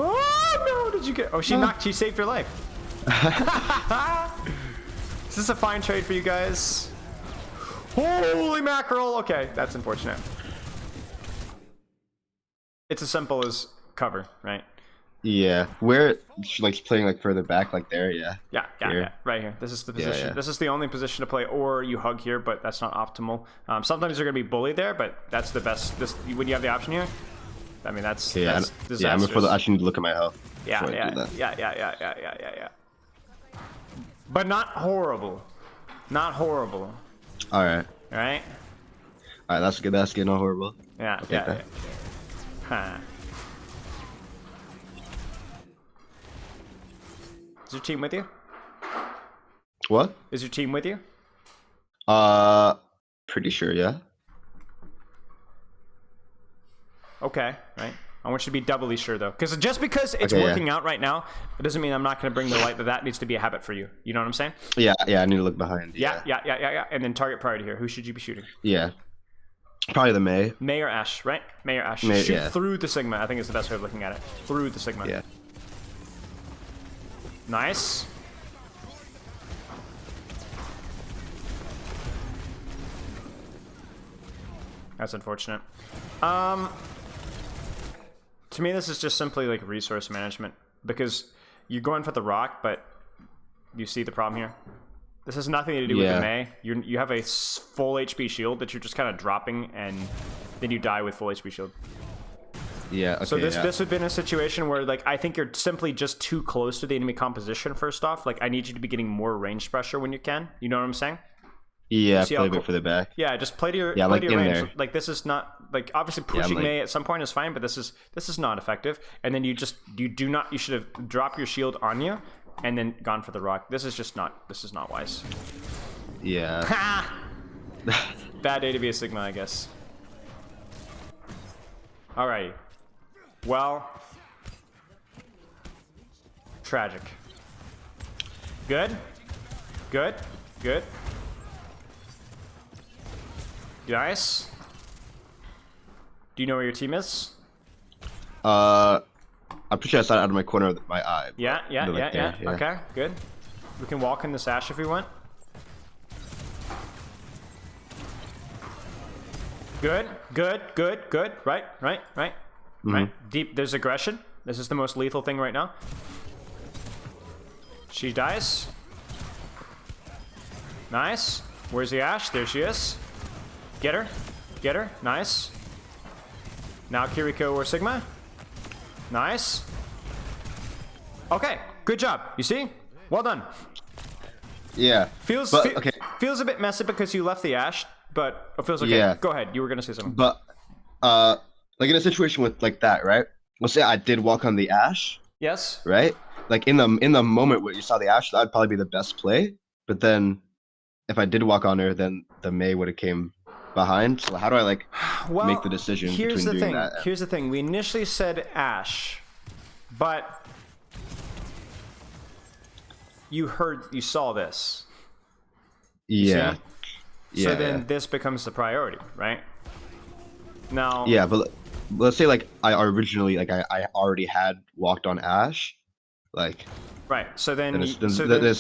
Oh no! Did you get? Oh, she saved your life. Is this a fine trade for you guys? Holy mackerel! Okay, that's unfortunate. It's as simple as cover, right? Yeah. Where she likes playing like further back, like there. Yeah. Yeah. Right here. This is the position. Yeah. This is the only position to play, or you hug here, but that's not optimal. Sometimes you're gonna be bullied there, but that's the best. When you have the option here. I mean, that's disastrous. Yeah, I'm before I should need to look at my health. Yeah. But not horrible. Not horrible. All right. All right. That's good. That's good. Not horrible. Yeah. Huh. Is your team with you? What? Is your team with you? Pretty sure. Yeah. Okay, right. I want you to be doubly sure though, because just because it's working out right now, it doesn't mean I'm not going to bring the light that needs to be a habit for you. You know what I'm saying? Yeah. I need to look behind. Yeah. And then target priority here. Who should you be shooting? Yeah. Probably the May. May or Ashe, right? May or Ashe. May, Shoot yeah. through the Sigma. I think is the best way of looking at it. Through the Sigma. Yeah. Nice. That's unfortunate. to me, this is just simply like resource management because you're going for the rock, but you see the problem here. This has nothing to do with the Mei. You have a full HP shield that you're just kind of dropping, and then you die with full HP shield. Yeah. Okay, so this would have been a situation where like I think you're simply just too close to the enemy composition. First off, like I need you to be getting more range pressure when you can. You know what I'm saying? Yeah, play a bit for the back. Yeah, just play to your like to your in range. there. Like this is not like obviously pushing Mei at some point is fine, but this is not effective. And then you should have dropped your shield on you and then gone for the rock. This is not wise. Yeah. Bad day to be a Sigma, I guess. Alrighty. Well, tragic. Good. Nice. Do you know where your team is? I'm pretty sure I saw it out of my corner of my eye. Yeah. Okay, good. We can walk in this Ashe if we want. Good. Right. Right. Deep. There's aggression. This is the most lethal thing right now. She dies. Nice. Where's the Ashe? There she is. Get her. Nice. Now Kiriko or Sigma. Nice. Okay. Good job. You see? Well done. Yeah. Feels a bit messy because you left the Ashe, but it feels okay. Yeah. Go ahead. You were gonna say something. But like in a situation with like that, right? Let's say I did walk on the Ashe. Yes. Right? Like in the moment where you saw the Ashe, that'd probably be the best play. But then if I did walk on her, then the Mei would have came behind. So how do I like make the decision between doing that? Here's the thing. We initially said Ashe, but you saw this. Yeah. See? So then this becomes the priority, right? Now. Yeah, but let's say like I originally like I already had walked on Ashe, like. Right. So then it's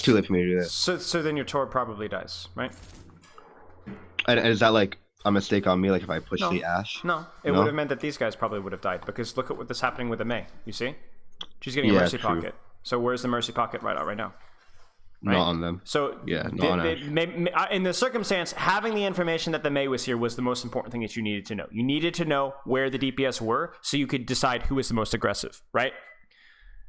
too late for me to do this. So then your Tor probably dies, right? And is that like a mistake on me? Like if I push the Ashe? No, it would have meant that these guys probably would have died because look at what's happening with the Mei. You see, she's getting a mercy pocket. So where's the mercy pocket right now? Right? Not on them. So not on Ashe. In the circumstance, having the information that the Mei was here was the most important thing that you needed to know. You needed to know where the DPS were so you could decide who was the most aggressive, right?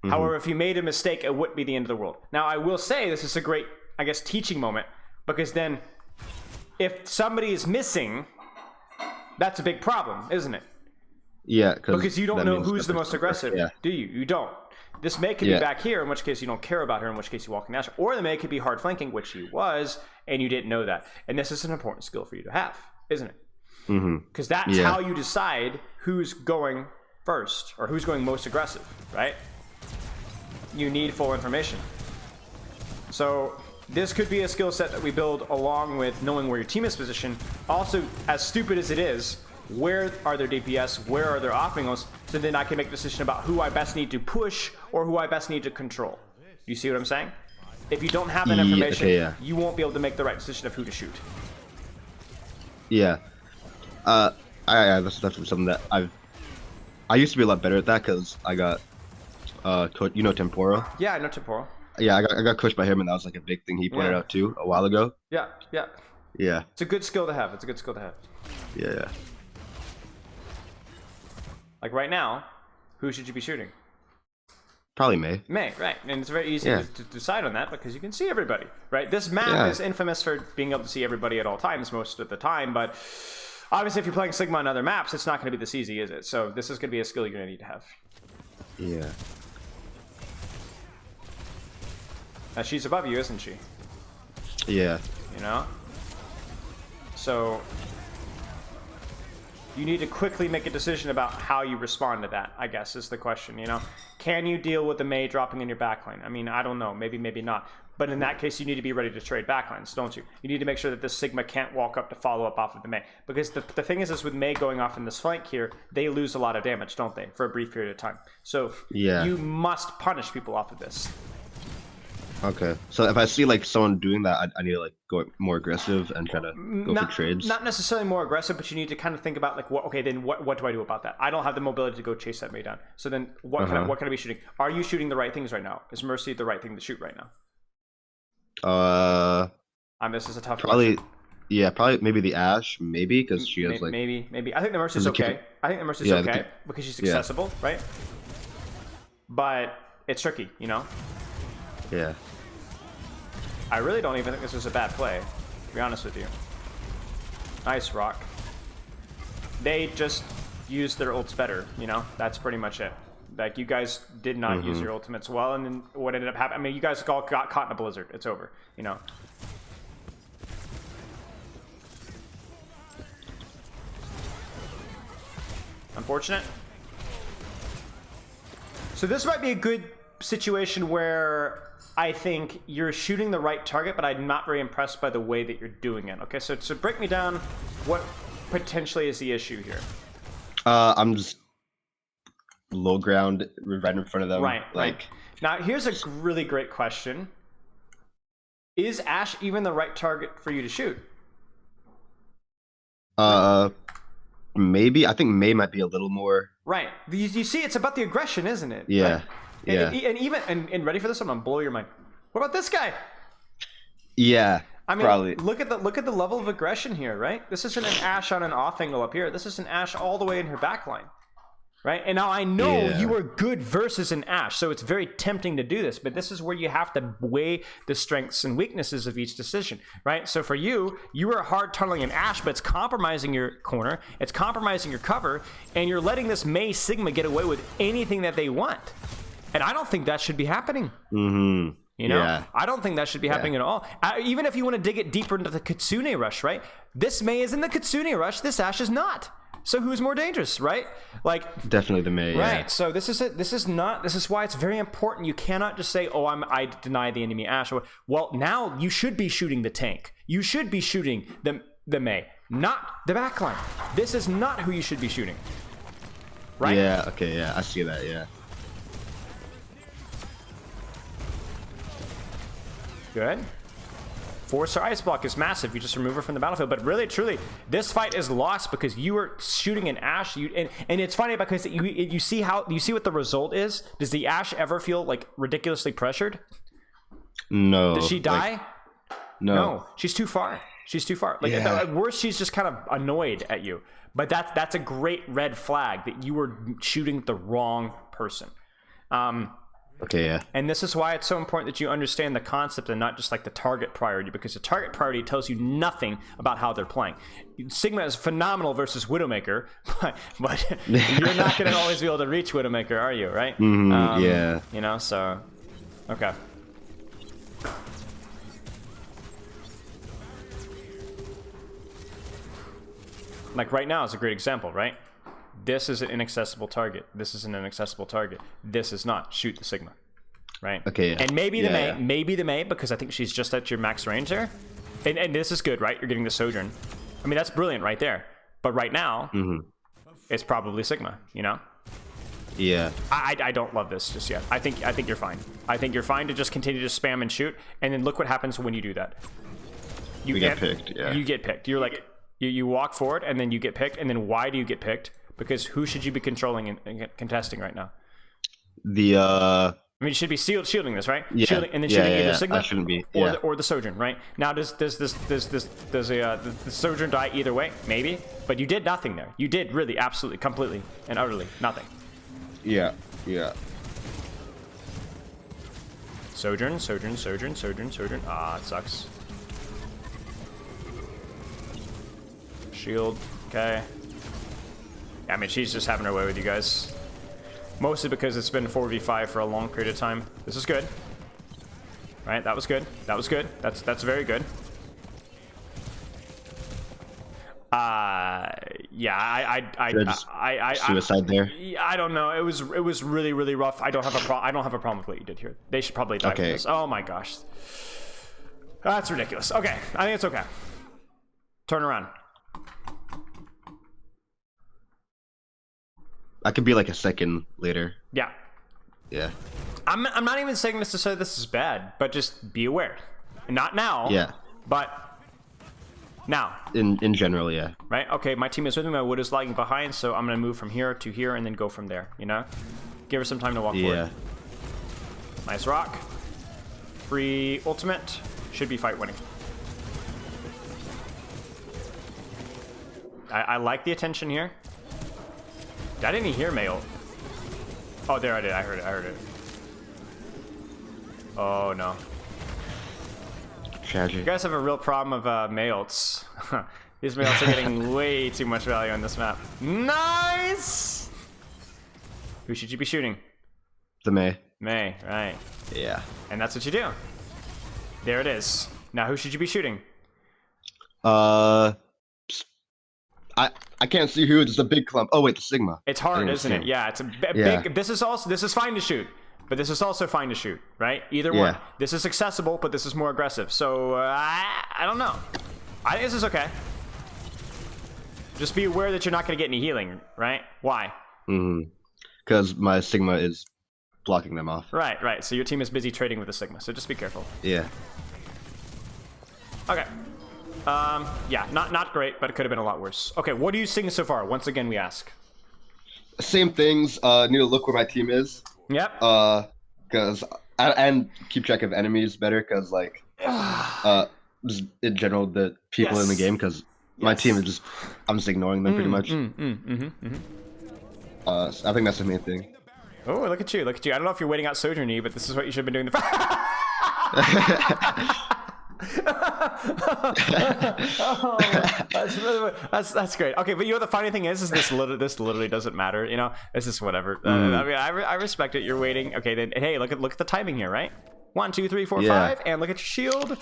Mm-hmm. However, if you made a mistake, it wouldn't be the end of the world. Now, I will say this is a great, I guess, teaching moment because then if somebody is missing, that's a big problem, isn't it? Yeah, because you don't know who's the most aggressive, do you? You don't. This Mei could be back here, in which case you don't care about her, in which case you walk in Ashe. Or the Mei could be hard flanking, which he was, and you didn't know that. And this is an important skill for you to have, isn't it? Because that's how you decide who's going first, or who's going most aggressive, right? You need full information. So this could be a skill set that we build along with knowing where your team is positioned. Also, as stupid as it is, where are their DPS, where are their off angles, so then I can make a decision about who I best need to push or who I best need to control. You see what I'm saying? If you don't have that information, you won't be able to make the right decision of who to shoot. Yeah. That's definitely something that I used to be a lot better at that because I got you know Temporal? Yeah, I know Temporal. Yeah, I got coached by him, and that was like a big thing he pointed out too a while ago. Yeah. Yeah. It's a good skill to have. Yeah. Like right now, who should you be shooting? Probably Mei. Mei, right. And it's very easy to decide on that because you can see everybody, right? This map is infamous for being able to see everybody at all times most of the time, but obviously if you're playing Sigma on other maps, it's not going to be this easy, is it? So this is going to be a skill you're going to need to have. Yeah. Now she's above you, isn't she? Yeah. You know? So you need to quickly make a decision about how you respond to that, I guess, is the question, you know? Can you deal with the Mei dropping in your backline? I mean, I don't know. Maybe not. But in that case, you need to be ready to trade backlines, don't you? You need to make sure that this Sigma can't walk up to follow up off of the Mei. Because the thing is with Mei going off in this flank here, they lose a lot of damage, don't they? For a brief period of time. So you must punish people off of this. Okay. So if I see like someone doing that, I need to like go more aggressive and try to go for trades. Not necessarily more aggressive, but you need to kind of think about like, what do I do about that? I don't have the mobility to go chase that Mei down. So then what can I be shooting? Are you shooting the right things right now? Is Mercy the right thing to shoot right now? This is a tough question. Yeah, probably maybe the Ashe, maybe because she has like maybe. I think the Mercy's okay. I think the Mercy's okay because she's accessible, right? But it's tricky, you know. Yeah. I really don't even think this was a bad play, to be honest with you. Nice rock. They just used their ults better, you know? That's pretty much it. Like, you guys did not use your ultimates well, and then what ended up happening, I mean, you guys all got caught in a blizzard. It's over, you know? Unfortunate. So this might be a good situation where I think you're shooting the right target, but I'm not very impressed by the way that you're doing it. Okay, so to break me down, what potentially is the issue here? I'm just low ground right in front of them. Right. Now, here's a really great question. Is Ashe even the right target for you to shoot? Maybe. I think Mei might be a little more. Right. You see, it's about the aggression, isn't it? Yeah. Right? Yeah. And ready for this? I'm gonna blow your mind. What about this guy? Yeah. I mean, probably. look at the level of aggression here, right? This isn't an Ashe on an off angle up here. This is an Ashe all the way in her backline, right? And now I know you are good versus an Ashe, so it's very tempting to do this. But this is where you have to weigh the strengths and weaknesses of each decision, right? So for you are hard tunneling an Ashe, but it's compromising your corner, it's compromising your cover, and you're letting this Mei Sigma get away with anything that they want. And I don't think that should be happening. Mm-hmm. You know, I don't think that should be happening at all. Even if you want to dig it deeper into the Kitsune rush, right? This Mei is in the Kitsune rush. This Ashe is not. So who's more dangerous, right? Like definitely the Mei. Right. Yeah. So this is it. This is why it's very important. You cannot just say, "Oh, I deny the enemy Ashe." Well, now you should be shooting the tank. You should be shooting the Mei, not the backline. This is not who you should be shooting. Right? Yeah. Okay. Yeah. I see that. Yeah. Good. 4-star ice block is massive. You just remove her from the battlefield. But really, truly, this fight is lost because you were shooting an Ashe. And it's funny because you see what the result is. Does the Ashe ever feel like ridiculously pressured? No. Does she die? Like, no. She's too far. She's too far. Like at worst, she's just kind of annoyed at you. But that's a great red flag that you were shooting the wrong person. Okay, yeah. And this is why it's so important that you understand the concept and not just like the target priority, because the target priority tells you nothing about how they're playing. Sigma is phenomenal versus Widowmaker, but you're not going to always be able to reach Widowmaker, are you, right? Yeah. You know, so, okay. Like right now is a great example, right? This is an inaccessible target. This is an inaccessible target. This is not. Shoot the Sigma, right? Okay. Yeah. And maybe the Mei, because I think she's just at your max range there. And this is good, right? You're getting the Sojourn. I mean, that's brilliant right there. But right now, it's probably Sigma. You know? Yeah. I don't love this just yet. I think you're fine. I think you're fine to just continue to spam and shoot, and then look what happens when you do that. You get picked. Yeah. You get picked. You're like you walk forward, and then you get picked, and then why do you get picked? Because who should you be controlling and contesting right now? I mean, you should be shielding this, right? Yeah. Shielding, and then shooting either Sigma I shouldn't be. or the Sojourn, right? Now, does the Sojourn die either way? Maybe, but you did nothing there. You did really, absolutely, completely, and utterly nothing. Yeah. Yeah. Sojourn. Ah, it sucks. Shield. Okay. I mean, she's just having her way with you guys. Mostly because it's been 4v5 for a long period of time. This is good. Right? That was good. That was good. That's very good. Yeah, suicide there. I don't know. It was really, really rough. I don't have a problem with what you did here. They should probably die for this. Oh my gosh. That's ridiculous. Okay. I think it's okay. Turn around. I could be like a second later. Yeah. Yeah. I'm not even saying this to say this is bad, but just be aware. Not now. Yeah. But now. In general, yeah. Right? Okay, my team is with me, my wood is lagging behind, so I'm gonna move from here to here and then go from there, you know? Give her some time to walk forward. Nice rock. Free ultimate. Should be fight winning. I like the attention here. I didn't even hear Mail. Oh, there I did. I heard it. Oh, no. Tragic. You guys have a real problem of Mailts. These Mailts are getting way too much value on this map. Nice! Who should you be shooting? The May. May, right. Yeah. And that's what you do. There it is. Now, who should you be shooting? I can't see who. It's just a big clump. Oh wait, the Sigma. It's hard, isn't it? Yeah, it's a big. This is fine to shoot, but this is also fine to shoot, right? Either one. This is accessible, but this is more aggressive. So I don't know. I think this is okay. Just be aware that you're not going to get any healing, right? Why? Because my Sigma is blocking them off. Right. So your team is busy trading with the Sigma, so just be careful. Yeah. Okay. Yeah, not great, but it could have been a lot worse. Okay, what are you seeing so far? Once again, we ask. Same things. Need to look where my team is. Yep. Because and keep track of enemies better. Because like, just in general, the people in the game. Because my team is just, I'm just ignoring them pretty much. So I think that's the main thing. Oh, look at you! Look at you! I don't know if you're waiting out Sojourner, but this is what you should have been doing. That's great. Okay, but you know the funny thing is this literally doesn't matter. You know, it's just whatever. I mean, I respect it. You're waiting. Okay, then hey, look at the timing here, right? 1, 2, 3, 4, 5, and look at your shield.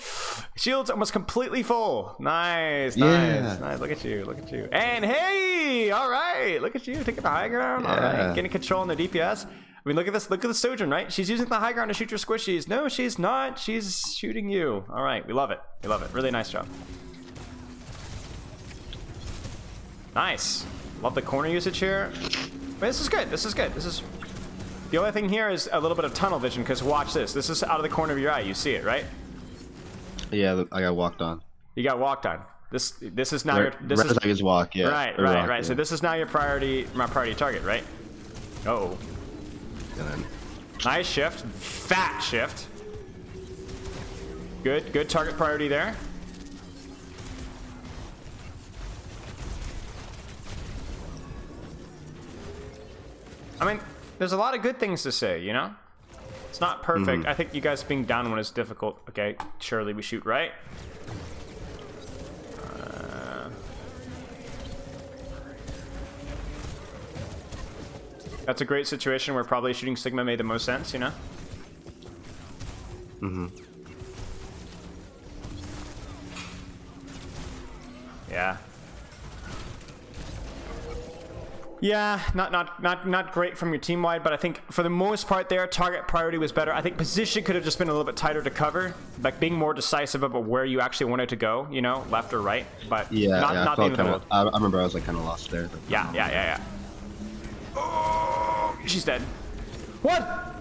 Shield's almost completely full. Nice. Look at you. And hey, all right, look at you taking the high ground. All right, getting control on the DPS. I mean, look at this. Look at the Sojourn, right? She's using the high ground to shoot your squishies. No, she's not. She's shooting you. All right, we love it. We love it. Really nice job. Nice. Love the corner usage here. But this is good. This is the only thing here is a little bit of tunnel vision, because watch this. This is out of the corner of your eye. You see it, right? Yeah, I got walked on. You got walked on. This is now your like his walk, yeah. Right. Yeah. So this is now my priority target, right? Oh. Nice shift. Fat shift. Good target priority there. I mean, there's a lot of good things to say, you know? It's not perfect. I think you guys being down one is difficult. Okay, surely we shoot right. That's a great situation where probably shooting Sigma made the most sense, you know? Yeah, not great from your team wide, but I think for the most part there, target priority was better. I think position could have just been a little bit tighter to cover, like being more decisive about where you actually wanted to go, you know, left or right. But not the end of the world. I remember I was like kind of lost there. Yeah. Oh, she's dead. What?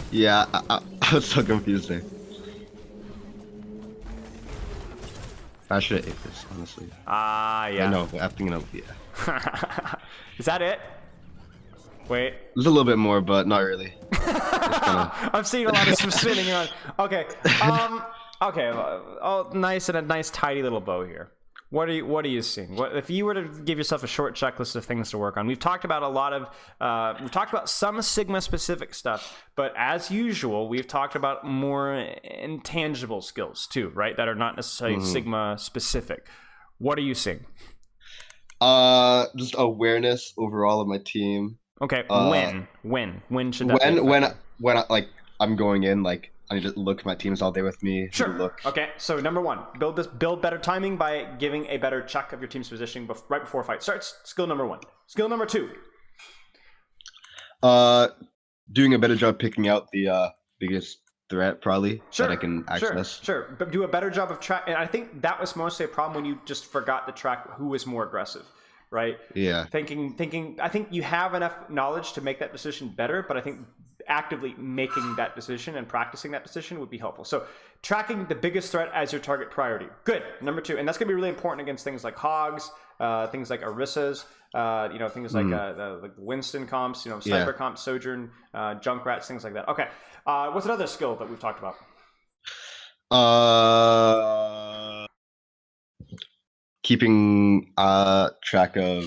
Yeah, I was so confused there. I should have ate this, honestly. Yeah. No, I'm thinking of, yeah. Is that it? Wait. There's a little bit more, but not really. I'm seeing a lot of spinning on. Okay. Okay. Oh, nice, and a nice tidy little bow here. What are you seeing? What if you were to give yourself a short checklist of things to work on? We've talked about a lot of we've talked about some Sigma specific stuff, but as usual, we've talked about more intangible skills too, right? That are not necessarily Sigma specific. What are you seeing? Just awareness overall of my team. Okay, when should that when I, like I'm going in, like I need to look at my teams all day with me. Sure. Look. Okay, so number one, build better timing by giving a better check of your team's positioning right before a fight starts. Skill number one. Skill number two. Doing a better job picking out the biggest threat probably that I can access. Sure. But do a better job of track. And I think that was mostly a problem when you just forgot to track who was more aggressive, right? Yeah. Thinking. I think you have enough knowledge to make that decision better, but I think actively making that decision and practicing that decision would be helpful. So tracking the biggest threat as your target priority. Good. Number 2, and that's going to be really important against things like hogs, things like Orissas, things like Winston comps, sniper comps, Sojourn, Junkrats, things like that. Okay. What's another skill that we've talked about? Keeping track of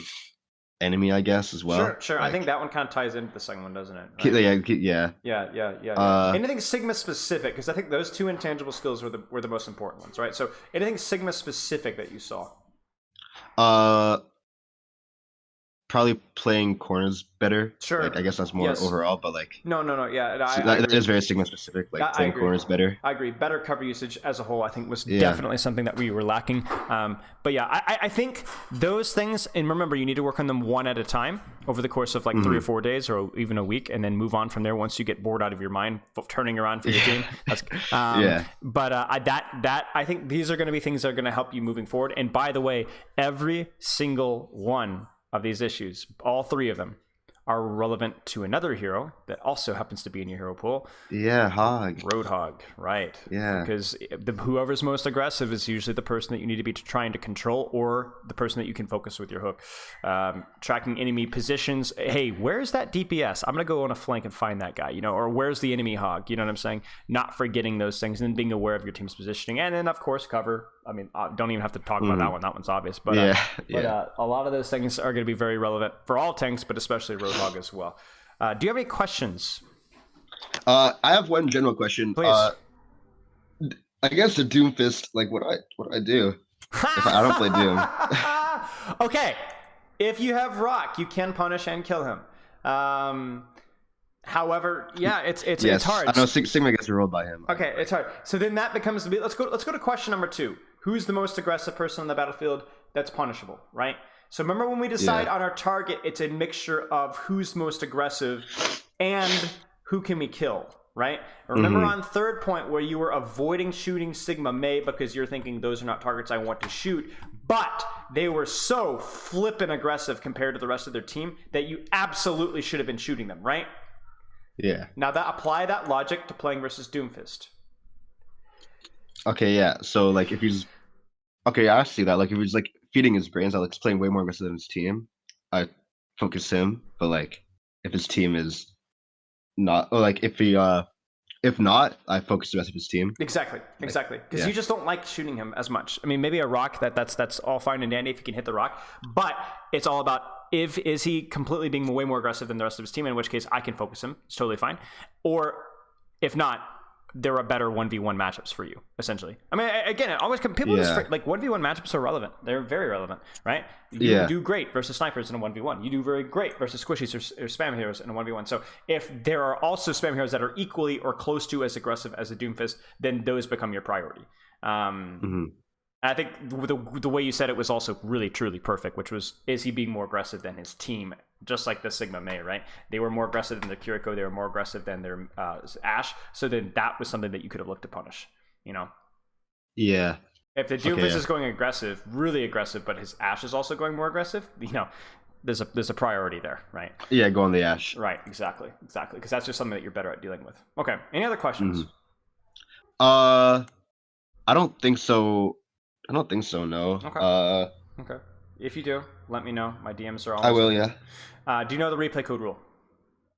enemy, I guess, as well. Sure. I think that one kind of ties into the second one, doesn't it? Right? Yeah. Anything Sigma specific, because I think those 2 intangible skills were the most important ones, right? So anything Sigma specific that you saw? Probably playing corners better. Sure. Like, I guess that's more overall, but like. No. Yeah, that is very Sigma specific. Like playing corners better. I agree. Better cover usage as a whole, I think, was definitely something that we were lacking. But yeah, I think those things, and remember, you need to work on them one at a time over the course of like 3 or 4 days, or even a week, and then move on from there once you get bored out of your mind turning around for your team. That's But I think these are going to be things that are going to help you moving forward. And by the way, every single one of these issues, all 3 of them, are relevant to another hero that also happens to be in your hero pool. Yeah, Hog. Roadhog, right. Yeah. Because whoever's most aggressive is usually the person that you need to be trying to control, or the person that you can focus with your hook. Tracking enemy positions. Hey, where's that DPS? I'm going to go on a flank and find that guy, or where's the enemy Hog? You know what I'm saying? Not forgetting those things, and then being aware of your team's positioning. And then, of course, cover. I mean, don't even have to talk about that one. That one's obvious. But, a lot of those things are going to be very relevant for all tanks, but especially Roadhog as well. Do you have any questions? I have one general question. Please. I guess the Doomfist, like what I do if I don't play Doom. Okay, if you have Rock, you can punish and kill him. However, it's hard. I know Sigma gets rolled by him. Okay, it's hard. So then that becomes let's go to question number 2. Who's the most aggressive person on the battlefield that's punishable, right? So remember, when we decide on our target, it's a mixture of who's most aggressive and who can we kill, right? Remember on third point where you were avoiding shooting Sigma Mei because you're thinking those are not targets I want to shoot, but they were so flippin' aggressive compared to the rest of their team that you absolutely should have been shooting them, right? Yeah. Now apply that logic to playing versus Doomfist. Okay, yeah. So like if he's I see that. Like if he's like feeding his brains out, like he's playing way more aggressive than his team, I focus him. But like if his team is not, or like if not, I focus the rest of his team. Exactly. Because you just don't like shooting him as much. I mean, maybe a rock that's all fine and dandy if you can hit the rock, but it's all about is he completely being way more aggressive than the rest of his team, in which case I can focus him. It's totally fine. Or if not, there are better 1v1 matchups for you, essentially. I mean, again, it always people just like 1v1 matchups are relevant. They're very relevant, right? You do great versus snipers in a 1v1. You do very great versus squishies or spam heroes in a 1v1. So if there are also spam heroes that are equally or close to as aggressive as a Doomfist, then those become your priority. I think the way you said it was also really, truly perfect, which was, is he being more aggressive than his team? Just like the Sigma Mei, right? They were more aggressive than their Kiriko. They were more aggressive than their Ashe. So then that was something that you could have looked to punish, Yeah. If the Doomfist is going aggressive, really aggressive, but his Ashe is also going more aggressive, there's a priority there, right? Yeah, go on the Ashe. Right, exactly. Because that's just something that you're better at dealing with. Okay, any other questions? I don't think so. No. Okay. Okay. If you do, let me know. My DMs are all. I will. Yeah. Do you know the replay code rule?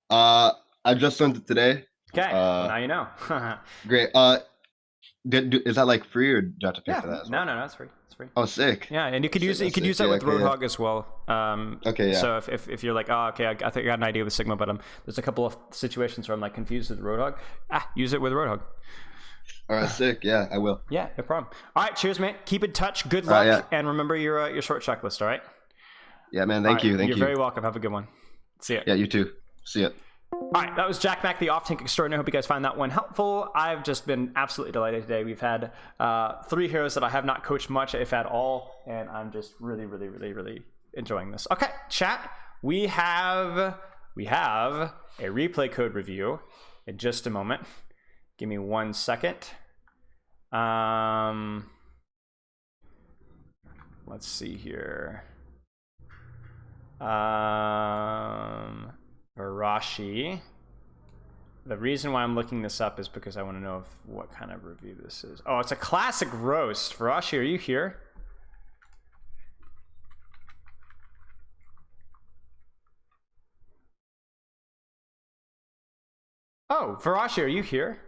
I just learned it today. Okay. Now you know. Great. Is that like free, or do I have to pay for that? No, it's free. It's free. Oh, sick. Yeah, and you could use it. You could use that with Roadhog as well. Okay. Yeah. So if you're like, oh, okay, I think I got an idea with Sigma, but there's a couple of situations where I'm like confused with Roadhog. Use it with Roadhog. All right, sick. Yeah, I will. Yeah, no problem. All right, cheers, man. Keep in touch. Good luck, and remember your short checklist. All right. Yeah, man. Thank you. You're very welcome. Have a good one. See ya. Yeah, you too. See ya. All right, that was Jack Mack, the off-tank extraordinaire. Hope you guys find that one helpful. I've just been absolutely delighted today. We've had 3 heroes that I have not coached much, if at all, and I'm just really, really, really, really enjoying this. Okay, chat. We have a replay code review in just a moment. Give me 1 second. Let's see here. Arashi. The reason why I'm looking this up is because I want to know what kind of review this is. Oh, it's a classic roast. Varashi, are you here? Oh, Varashi, are you here?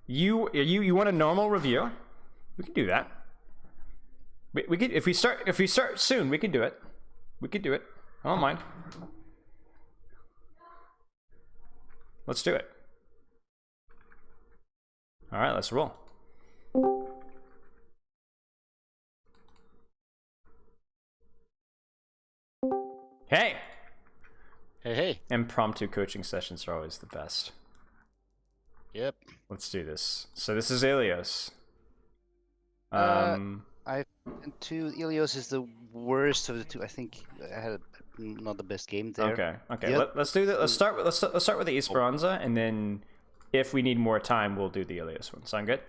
You want a normal review? We can do that. We could if we start soon, we can do it. We could do it. I don't mind. Let's do it. All right, let's roll. Hey. Hey. Impromptu coaching sessions are always the best. Yep. Let's do this. So this is Ilios. I two Ilios is the worst of the two. I think I had not the best game there. Okay. Okay. Yep. Let's do that. Let's start with the Esperanza, and then if we need more time, we'll do the Ilios one. Sound good?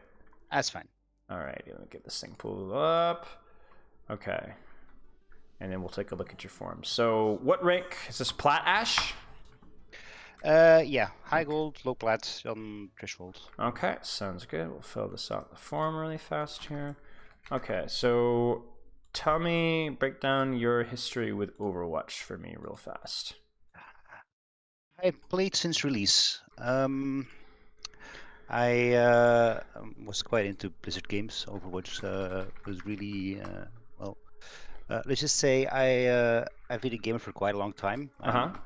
That's fine. All right. Let me get this thing pulled up. Okay. And then we'll take a look at your forms. So, what rank is this? Plat Ashe? Yeah, high gold, low plat on threshold. Okay, sounds good. We'll fill this out in the form really fast here. Okay, so tell me, break down your history with Overwatch for me real fast. I played since release. I was quite into Blizzard games. Overwatch was really well. Let's just say I've been a gamer for quite a long time. I'm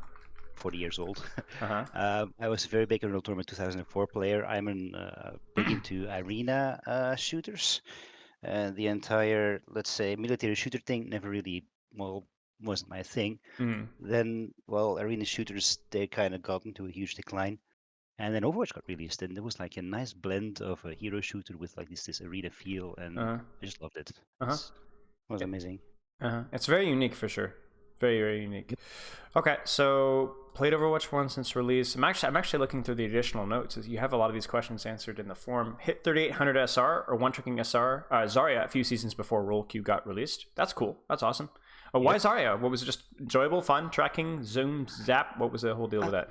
40 years old. I was a very big Unreal Tournament 2004 player. I'm big into arena shooters. The entire, let's say, military shooter thing never really, wasn't my thing. Then, arena shooters, they kind of got into a huge decline. And then Overwatch got released, and there was like a nice blend of a hero shooter with like this arena feel, and I just loved it. It was amazing. It's very unique for sure. Very, very unique. Okay, so played Overwatch 1 since release. I'm actually looking through the additional notes. As you have a lot of these questions answered in the form. Hit 3800 SR or one tricking SR Zarya a few seasons before Roll Q got released. That's cool. That's awesome. Why Zarya? What was it? Just enjoyable, fun, tracking, zoom, zap? What was the whole deal with that?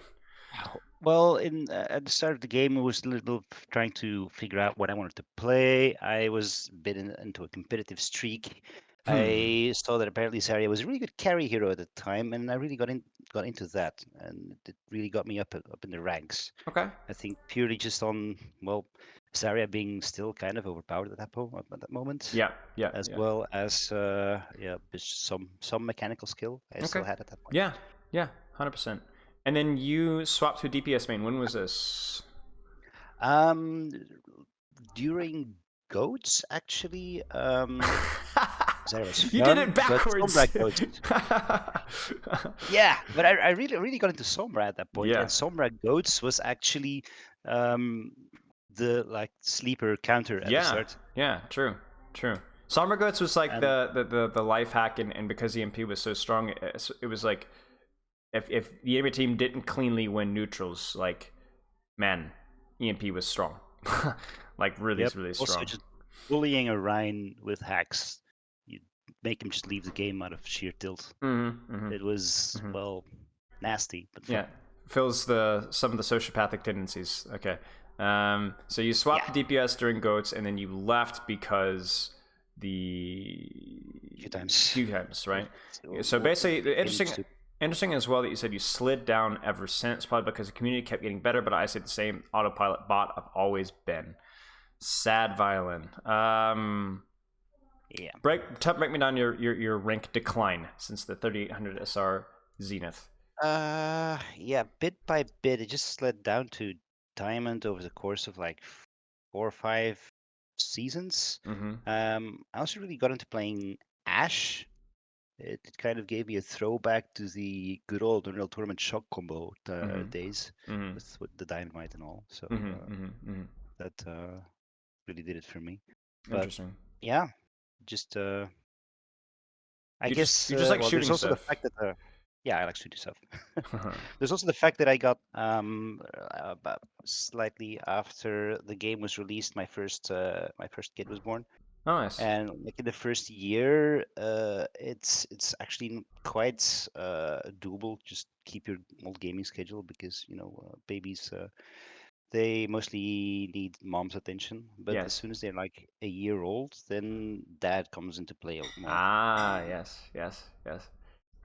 Well, at the start of the game, I was a little trying to figure out what I wanted to play. I was a bit into a competitive streak. I saw that apparently Zarya was a really good carry hero at the time, and I really got into that, and it really got me up in the ranks. Okay. I think purely just on Zarya being still kind of overpowered at that moment. Yeah. As well as just some mechanical skill I still had at that point. Yeah, 100%. And then you swapped to DPS main. When was this? During Goats, actually. You did it backwards. Yeah, but I really got into Sombra at that point. Yeah. And Sombra Goats was actually the sleeper counter at the start. Yeah, true. Sombra Goats was like the life hack, and because EMP was so strong, it was like if the enemy team didn't cleanly win neutrals, like, man, EMP was strong. Like really strong. Also just bullying a Rhine with hacks, you make him just leave the game out of sheer tilt. It was nasty, but fun. Yeah, fills some of the sociopathic tendencies. Okay, so you swapped DPS during Goats, and then you left because few times, right? So basically, interesting as well that you said you slid down ever since, probably because the community kept getting better. But I said the same autopilot bot I've always been. Sad violin. Break me down your rank decline since the 3800 SR Zenith. Bit by bit, it just slid down to diamond over the course of like 4 or 5 seasons. I also really got into playing Ashe. It kind of gave me a throwback to the good old Unreal Tournament shock combo days with the dynamite and all. So that really did it for me. But, interesting. Yeah, just I guess you just like shooting there's also stuff. the fact that I like shooting stuff. There's also the fact that I got about slightly after the game was released, my first kid was born. Nice. And like in the first year, it's actually quite doable. Just keep your old gaming schedule because babies they mostly need mom's attention. But as Yes. soon as they're like a year old, then dad comes into play more. Ah, yes.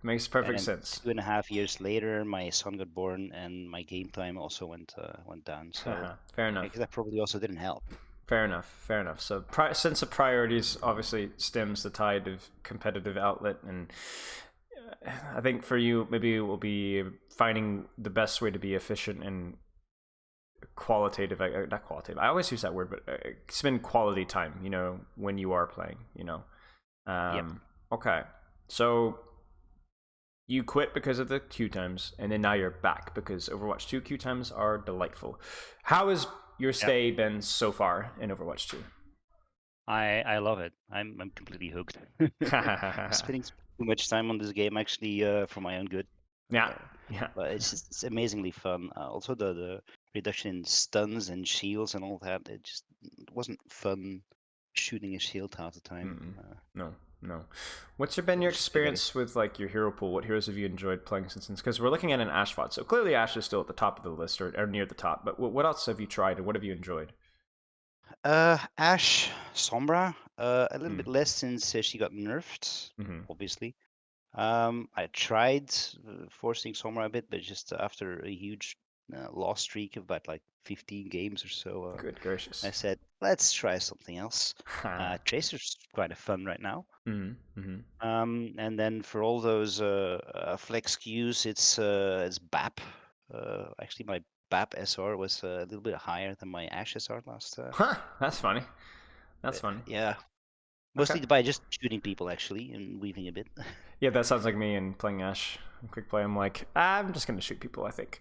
Makes And perfect then sense. 2.5 years later, my son got born, and my game time also went down. So Fair I enough. guess that probably also didn't help. Fair enough. So, sense of priorities obviously stems the tide of competitive outlet, and I think for you, maybe it will be finding the best way to be efficient and qualitative. Not qualitative. I always use that word, but spend quality time. When you are playing. Yep. Okay. So you quit because of the queue times, and then now you're back because Overwatch 2 queue times are delightful. How has your stay been so far in Overwatch 2? I love it. I'm completely hooked. Spending too much time on this game actually for my own good. Yeah. But it's amazingly fun. Also the reduction in stuns and shields and all that. It wasn't fun shooting a shield half the time. No. What's been your Just too many. experience with like your hero pool? What heroes have you enjoyed playing since? Because we're looking at an Ashe VOD, so clearly Ashe is still at the top of the list or near the top. But what else have you tried and what have you enjoyed? Ashe, Sombra, a little bit less since she got nerfed, obviously. I tried forcing Sombra a bit, but just after a huge loss streak of about like 15 games or so, Good gracious. I said, let's try something else. Tracer's kind of fun right now. And then for all those flex queues, it's BAP. Actually, my BAP SR was a little bit higher than my Ashe SR last. That's funny. That's funny. Yeah, mostly by just shooting people actually and weaving a bit. Yeah, that sounds like me and playing Ashe. Quick play. I'm like, I'm just gonna shoot people. I think.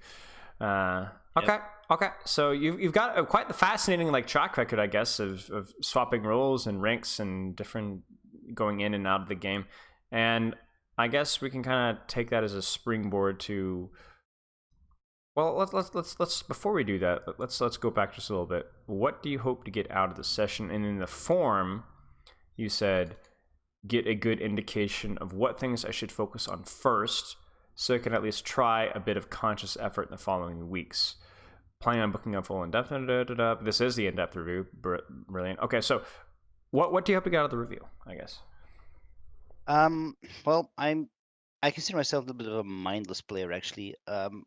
Okay. So you've got quite the fascinating like track record, I guess, of swapping roles and ranks and different going in and out of the game, and I guess we can kind of take that as a springboard to. Well, let's before we do that, let's go back just a little bit. What do you hope to get out of the session? And in the form, you said get a good indication of what things I should focus on first, so I can at least try a bit of conscious effort in the following weeks. Planning on booking a full in-depth. This is the in-depth review. Brilliant. Okay, so what do you hope to get out of the review? I guess. Well, I consider myself a little bit of a mindless player actually.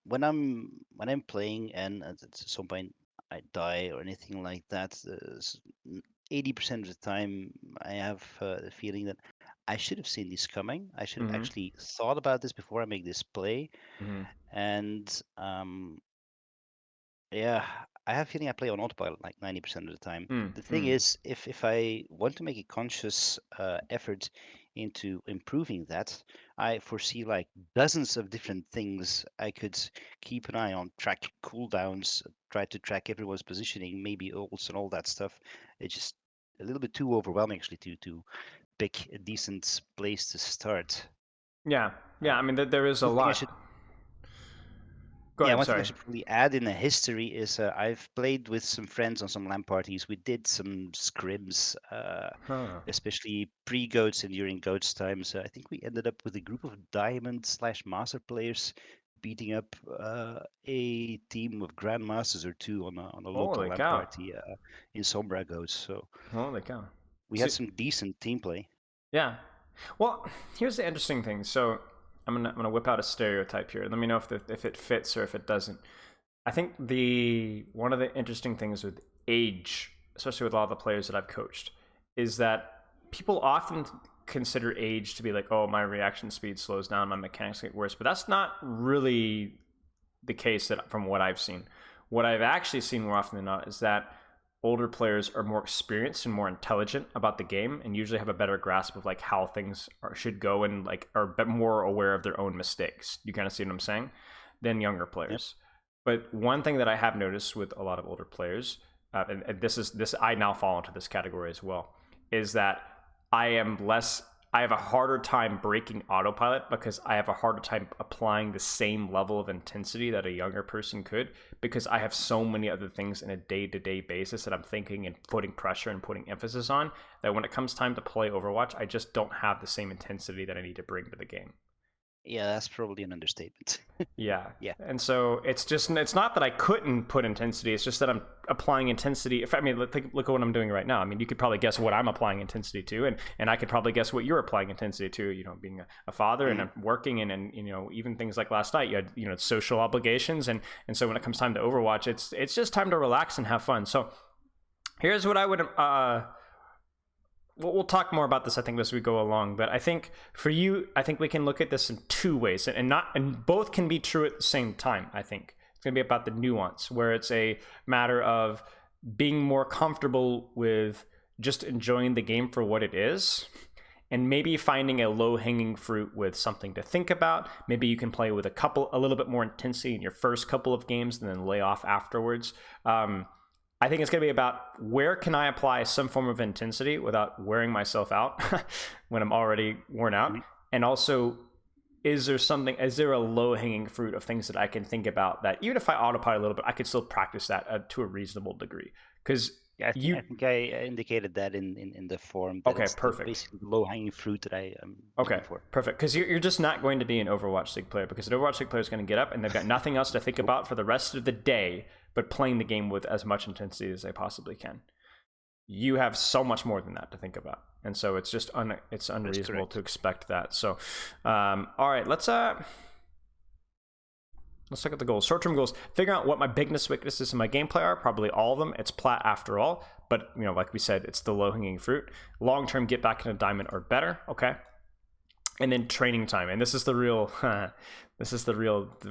When I'm playing and at some point I die or anything like that, 80% of the time I have the feeling that I should have seen this coming. I should have actually thought about this before I make this play. And yeah, I have a feeling I play on autopilot like 90% of the time. The thing is, if I want to make a conscious effort into improving that, I foresee like dozens of different things I could keep an eye on, track cooldowns, try to track everyone's positioning, maybe ults and all that stuff. It's just a little bit too overwhelming actually to pick a decent place to start. Yeah. I mean, there is a One thing I lot. should Go ahead. one thing I Sorry. should probably add in the history is I've played with some friends on some LAN parties. We did some scrims, especially pre-goats and during goats times. I think we ended up with a group of diamond/master players beating up a team of grandmasters or two on a local Holy LAN cow. party in Sombra goats. So Holy cow. we had some decent team play. Yeah. Well, here's the interesting thing. So I'm gonna whip out a stereotype here. Let me know if it fits or if it doesn't. I think one of the interesting things with age, especially with a lot of the players that I've coached, is that people often consider age to be like, oh, my reaction speed slows down, my mechanics get worse. But that's not really the case from what I've seen. What I've actually seen more often than not is that older players are more experienced and more intelligent about the game and usually have a better grasp of like how things should go and like are a bit more aware of their own mistakes. You kind of see what I'm saying? Than younger players. Yep. But one thing that I have noticed with a lot of older players, and this I now fall into this category as well, is that I am less I have a harder time breaking autopilot because I have a harder time applying the same level of intensity that a younger person could, because I have so many other things in a day-to-day basis that I'm thinking and putting pressure and putting emphasis on, that when it comes time to play Overwatch, I just don't have the same intensity that I need to bring to the game. Yeah, that's probably an understatement. Yeah. Yeah. And so it's not that I couldn't put intensity. It's just that I'm applying intensity. Look at what I'm doing right now. I mean, you could probably guess what I'm applying intensity to, and I could probably guess what you're applying intensity to, you know, being a father and working and, you know, even things like last night, you had, you know, social obligations. And so when it comes time to Overwatch, it's just time to relax and have fun. So here's what I would, we'll talk more about this, I think, as we go along. But I think for you, I think we can look at this in two ways, and both can be true at the same time. I think it's going to be about the nuance, where it's a matter of being more comfortable with just enjoying the game for what it is, and maybe finding a low-hanging fruit with something to think about. Maybe you can play with a little bit more intensity in your first couple of games and then lay off afterwards. I think it's going to be about where can I apply some form of intensity without wearing myself out when I'm already worn out? And also, is there a low-hanging fruit of things that I can think about that even if I autopilot a little bit, I could still practice that to a reasonable degree? Because I think I indicated that in the form. Okay, perfect. Basically, the low-hanging fruit that I am okay for. Perfect. Because you're just not going to be an Overwatch League player, because an Overwatch League player is going to get up and they've got nothing else to think about for the rest of the day but playing the game with as much intensity as they possibly can. You have so much more than that to think about, and so it's just it's unreasonable to expect that. So, all right, let's look at the goals. Short-term goals. Figure out what my biggest weaknesses in my gameplay are. Probably all of them. It's Plat after all, but you know, like we said, it's the low-hanging fruit. Long-term, get back into diamond or better. Okay, and then training time, and this is the real, the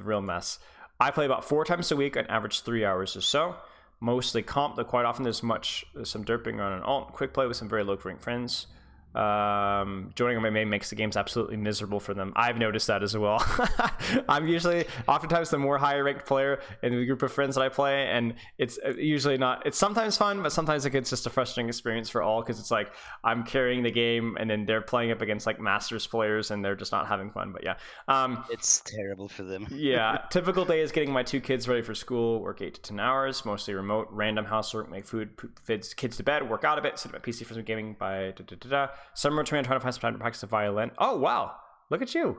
real mess. I play about 4 times a week, on average 3 hours or so. Mostly comp, though quite often there's some derping on an alt. Quick play with some very low-ranked friends. Joining on my main makes the games absolutely miserable for them. I've noticed that as well. I'm oftentimes the more higher ranked player in the group of friends that I play, and it's usually not. It's sometimes fun, but sometimes it's just a frustrating experience for all, because it's like I'm carrying the game and then they're playing up against like masters players and they're just not having fun. But yeah, it's terrible for them. Yeah, typical day is getting my 2 kids ready for school, work 8 to 10 hours, mostly remote, random housework, make food, put kids to bed, work out a bit, sit at my PC for some gaming by Summer trying to find some time to practice the violin. Oh wow, look at you!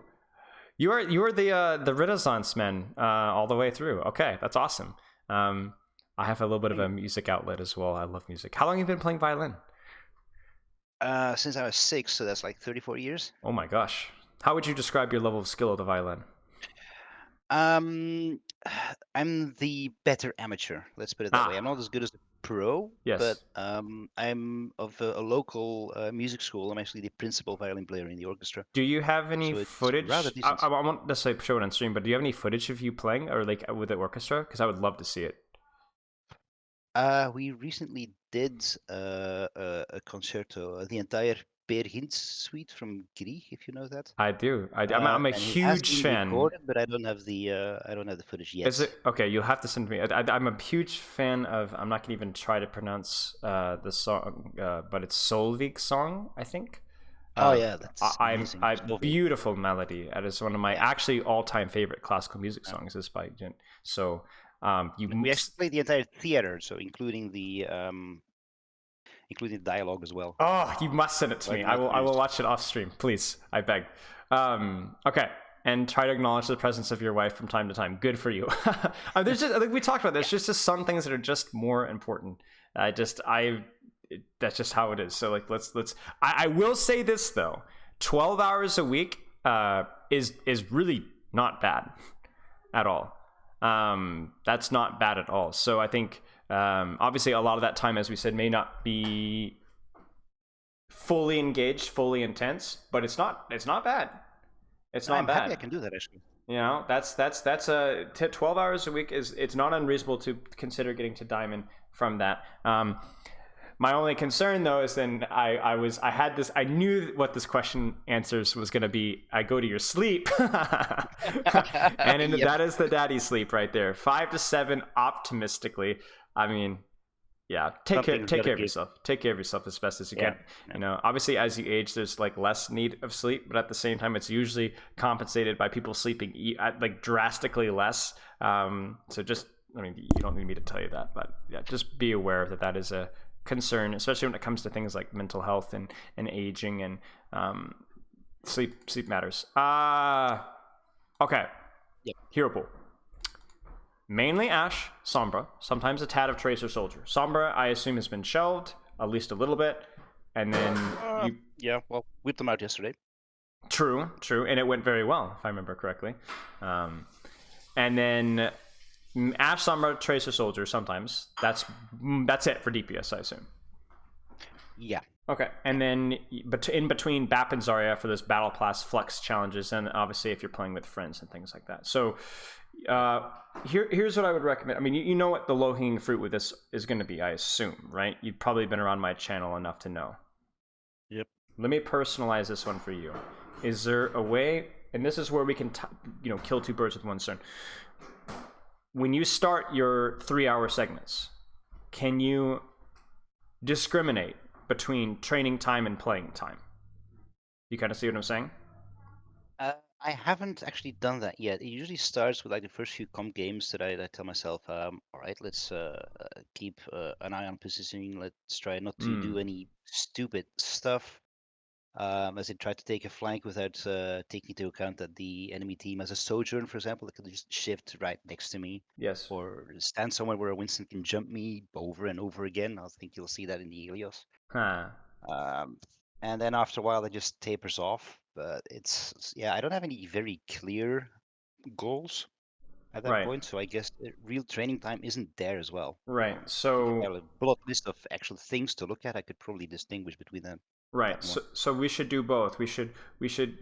You are the Renaissance men all the way through. Okay, that's awesome. I have a little bit of a music outlet as well. I love music. How long have you been playing violin? Since I was 6, so that's like 34 years. Oh my gosh! How would you describe your level of skill of the violin? I'm the better amateur. Let's put it that way. I'm not as good as the pro. Yes. But I'm of a local music school. I'm actually the principal violin player in the orchestra. Do you have any footage? I won't necessarily show it on stream, but do you have any footage of you playing or like with the orchestra? Because I would love to see it. We recently did a concerto, the entire Per Hintz suite from Grieg, if you know that. I do. I'm a huge fan. Recorded, but I don't have the footage yet. Is it okay? You'll have to send me. I'm a huge fan of. I'm not gonna even try to pronounce the song, but it's Solveig's song, I think. Oh yeah, that's amazing. Beautiful melody. That is one of my actually all-time favorite classical music songs. Is by Jin. So we actually played the entire theater, so including the dialogue as well. Oh, you must send it to me. I will watch it off stream, please. I beg. Okay. And try to acknowledge the presence of your wife from time to time. Good for you. I think we talked about this. There's just some things that are just more important. That's just how it is. So like, I will say this though, 12 hours a week is really not bad at all. That's not bad at all. So I think, obviously a lot of that time, as we said, may not be fully engaged, fully intense, but it's not bad. It's not bad. Happy I can do that actually. You know, that's 12 hours a week it's not unreasonable to consider getting to diamond from that. My only concern though is then I knew what this question answers was going to be. I go to your sleep, and that is the daddy sleep right there. 5 to 7 optimistically. I mean, Yeah, take care of give. yourself. Take care of yourself as best as you Yeah, can. yeah. You know, obviously, as you age, there's like less need of sleep, but at the same time, it's usually compensated by people sleeping like drastically less. So just, I mean, you don't need me to tell you that, but yeah, just be aware that that is a concern, especially when it comes to things like mental health and aging and sleep matters. Okay. Yep. Hero pool. Mainly Ashe, Sombra, sometimes a tad of Tracer Soldier. Sombra, I assume, has been shelved, at least a little bit. And then you... Yeah, well, whipped them out yesterday. True. And it went very well, if I remember correctly. And then Ashe, Sombra, Tracer Soldier, sometimes. That's it for DPS, I assume. Yeah. Okay, and then in between BAP and Zarya for those Battle Pass Flex challenges, and obviously if you're playing with friends and things like that. So here's what I would recommend. I mean, you know what the low-hanging fruit with this is going to be, I assume, right? You've probably been around my channel enough to know. Yep. Let me personalize this one for you. Is there a way, and this is where we can kill two birds with one stone. When you start your 3-hour segments, can you discriminate between training time and playing time? You kind of see what I'm saying? I haven't actually done that yet. It usually starts with like the first few comp games that I tell myself, all right, let's keep an eye on positioning. Let's try not to do any stupid stuff. As in try to take a flank without taking into account that the enemy team has a sojourn, for example, that could just shift right next to me. Yes. Or stand somewhere where a Winston can jump me over and over again. I think you'll see that in the Helios. Huh. And then after a while, it just tapers off. But I don't have any very clear goals at that point. So I guess real training time isn't there as well. Right. So if I had a bullet list of actual things to look at, I could probably distinguish between them. Right. So we should do both. We should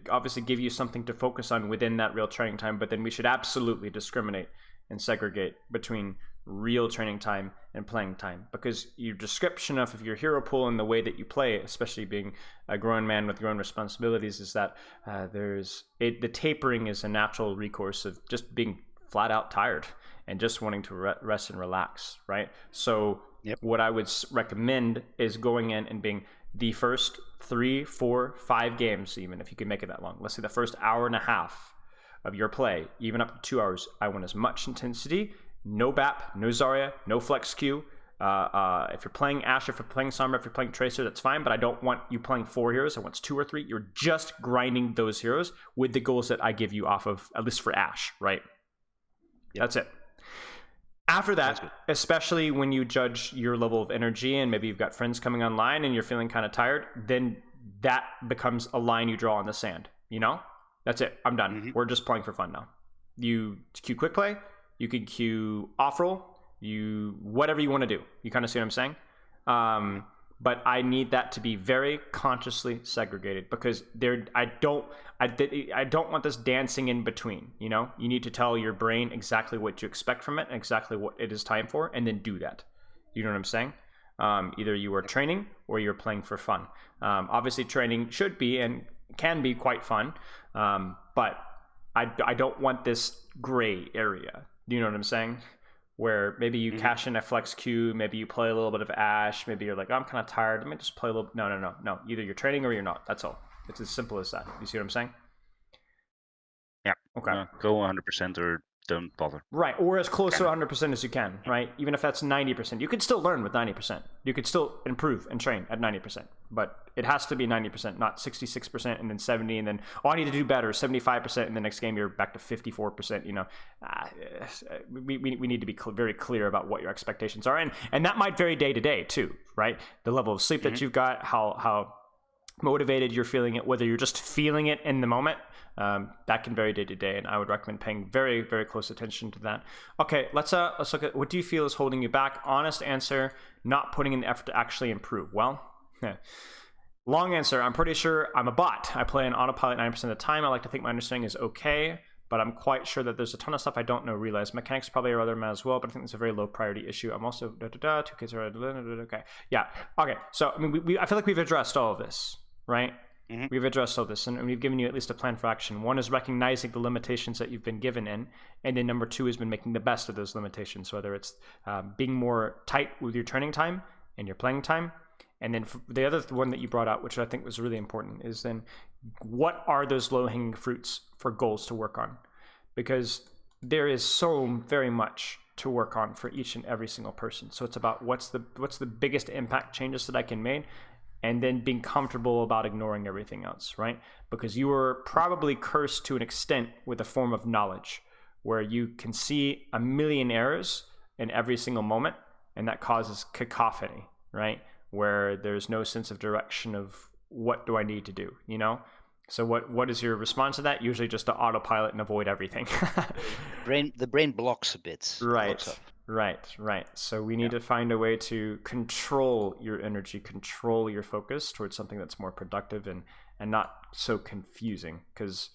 obviously give you something to focus on within that real training time, but then we should absolutely discriminate and segregate between real training time and playing time, because your description of your hero pool and the way that you play, especially being a grown man with grown responsibilities, is that the tapering is a natural recourse of just being flat out tired and just wanting to rest and relax, right? So what I would recommend is going in and being the first 3, 4, 5 games, even if you can make it that long. Let's say the first hour and a half of your play, even up to 2 hours, I want as much intensity. No BAP, no Zarya, no Flex Q. If you're playing Ashe, if you're playing Sombra, if you're playing Tracer, that's fine, but I don't want you playing 4 heroes. I want 2 or 3. You're just grinding those heroes with the goals that I give you off of, at least for Ashe, right? That's it. After that, especially when you judge your level of energy and maybe you've got friends coming online and you're feeling kind of tired, then that becomes a line you draw in the sand, you know? That's it. I'm done. We're just playing for fun now. You queue quick play, you can queue off roll, whatever you want to do. You kind of see what I'm saying? But I need that to be very consciously segregated, because I don't want this dancing in between. You know, you need to tell your brain exactly what you expect from it and exactly what it is time for, and then do that. You know what I'm saying? Either you are training or you're playing for fun. Obviously, training should be and can be quite fun, but I don't want this gray area. Do you know what I'm saying? Where maybe you cash in a Flex Q, maybe you play a little bit of Ashe, maybe you're like, oh, I'm kind of tired, let me just play a little. No. Either you're training or you're not. That's all. It's as simple as that. You see what I'm saying? Yeah. Okay. Go 100% or don't bother. Right, or as close to 100% as you can, right? Even if that's 90%. You could still learn with 90%. You could still improve and train at 90%. But it has to be 90%, not 66% and then 70%, and then, I need to do better, 75%, and the next game you're back to 54%. You know, we need to be very clear about what your expectations are. And that might vary day to day too, right? The level of sleep that you've got, how motivated you're feeling it, whether you're just feeling it in the moment. That can vary day to day, and I would recommend paying very, very close attention to that. Okay, let's look at what do you feel is holding you back. Honest answer: not putting in the effort to actually improve. Well, long answer: I'm pretty sure I'm a bot. I play on autopilot 90% of the time. I like to think my understanding is okay, but I'm quite sure that there's a ton of stuff I don't know. Realize mechanics probably are other as well, but I think it's a very low priority issue. I'm also 2Ks are okay. Yeah. Okay. So I mean, I feel like we've addressed all of this, right? We've addressed all this, and we've given you at least a plan for action. One is recognizing the limitations that you've been given in, and then number 2 has been making the best of those limitations, whether it's being more tight with your training time and your playing time. And then the other one that you brought out, which I think was really important, is then what are those low-hanging fruits for goals to work on? Because there is so very much to work on for each and every single person. So it's about what's the biggest impact changes that I can make, and then being comfortable about ignoring everything else, right? Because you were probably cursed to an extent with a form of knowledge where you can see a million errors in every single moment, and that causes cacophony, right? Where there's no sense of direction of what do I need to do, you know? So what is your response to that? Usually just to autopilot and avoid everything. The brain blocks a bit. Right. So we need to find a way to control your energy, control your focus towards something that's more productive and not so confusing. Because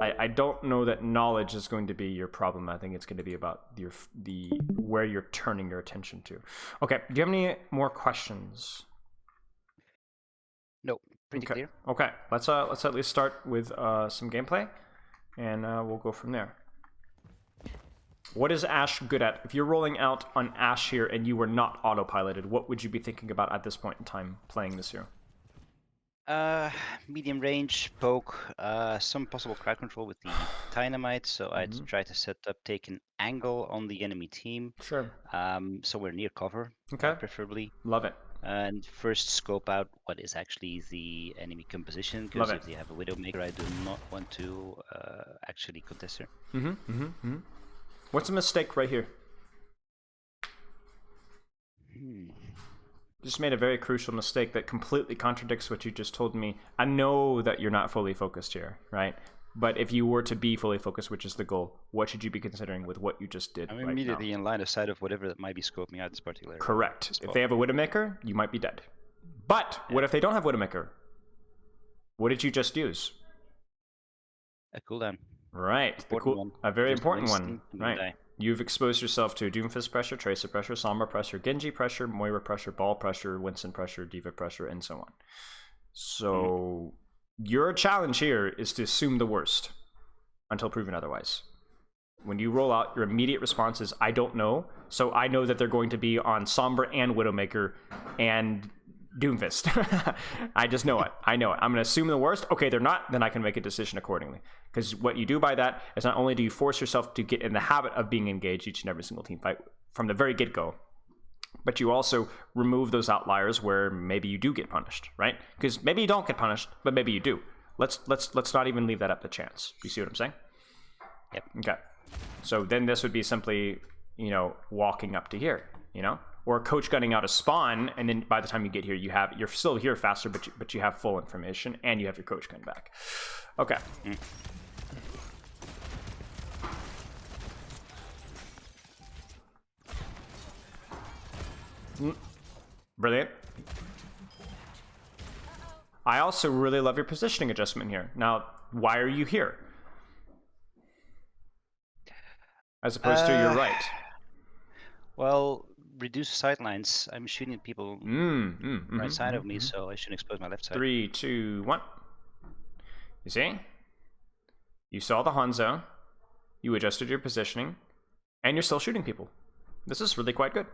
I don't know that knowledge is going to be your problem. I think it's going to be about the where you're turning your attention to. Okay. Do you have any more questions? No. Pretty clear. Okay, let's at least start with some gameplay, and we'll go from there. What is Ashe good at? If you're rolling out on Ashe here and you were not autopiloted, what would you be thinking about at this point in time playing this hero? Medium range, poke, some possible crowd control with the dynamite. So I'd try to set up, take an angle on the enemy team. Sure. Somewhere near cover, preferably. Love it. And first scope out what is actually the enemy composition, because if they have a Widowmaker, I do not want to actually contest her. What's a mistake right here? Just made a very crucial mistake that completely contradicts what you just told me. I know that you're not fully focused here, right? But if you were to be fully focused, which is the goal, what should you be considering with what you just did? I'm immediately in line of sight of whatever that might be scoping out this particular. Correct. If they have a Widowmaker, you might be dead. But what if they don't have Widowmaker? What did you just use? A cooldown. Right. A very important one. Right. You've exposed yourself to Doomfist pressure, Tracer pressure, Sombra pressure, Genji pressure, Moira pressure, Ball pressure, Winston pressure, Diva pressure, and so on. So your challenge here is to assume the worst until proven otherwise. When you roll out, your immediate response is, I don't know. So I know that they're going to be on Sombra and Widowmaker and Doomfist. I just know it. I know it. I'm going to assume the worst. Okay, they're not. Then I can make a decision accordingly. Because what you do by that is not only do you force yourself to get in the habit of being engaged each and every single team fight from the very get-go, but you also remove those outliers where maybe you do get punished, right? Because maybe you don't get punished, but maybe you do. Let's not even leave that up to chance. You see what I'm saying? Yep. Okay. So then this would be simply, walking up to here, or coach gunning out a spawn, and then by the time you get here, you're still here faster, but you have full information and you have your coach gun back. Okay. Brilliant. I also really love your positioning adjustment here. Now, why are you here? As opposed to your right. Well, reduce sidelines. I'm shooting at people right side of me, so I shouldn't expose my left side. 3, 2, 1. You see? You saw the Hanzo, you adjusted your positioning, and you're still shooting people. This is really quite good.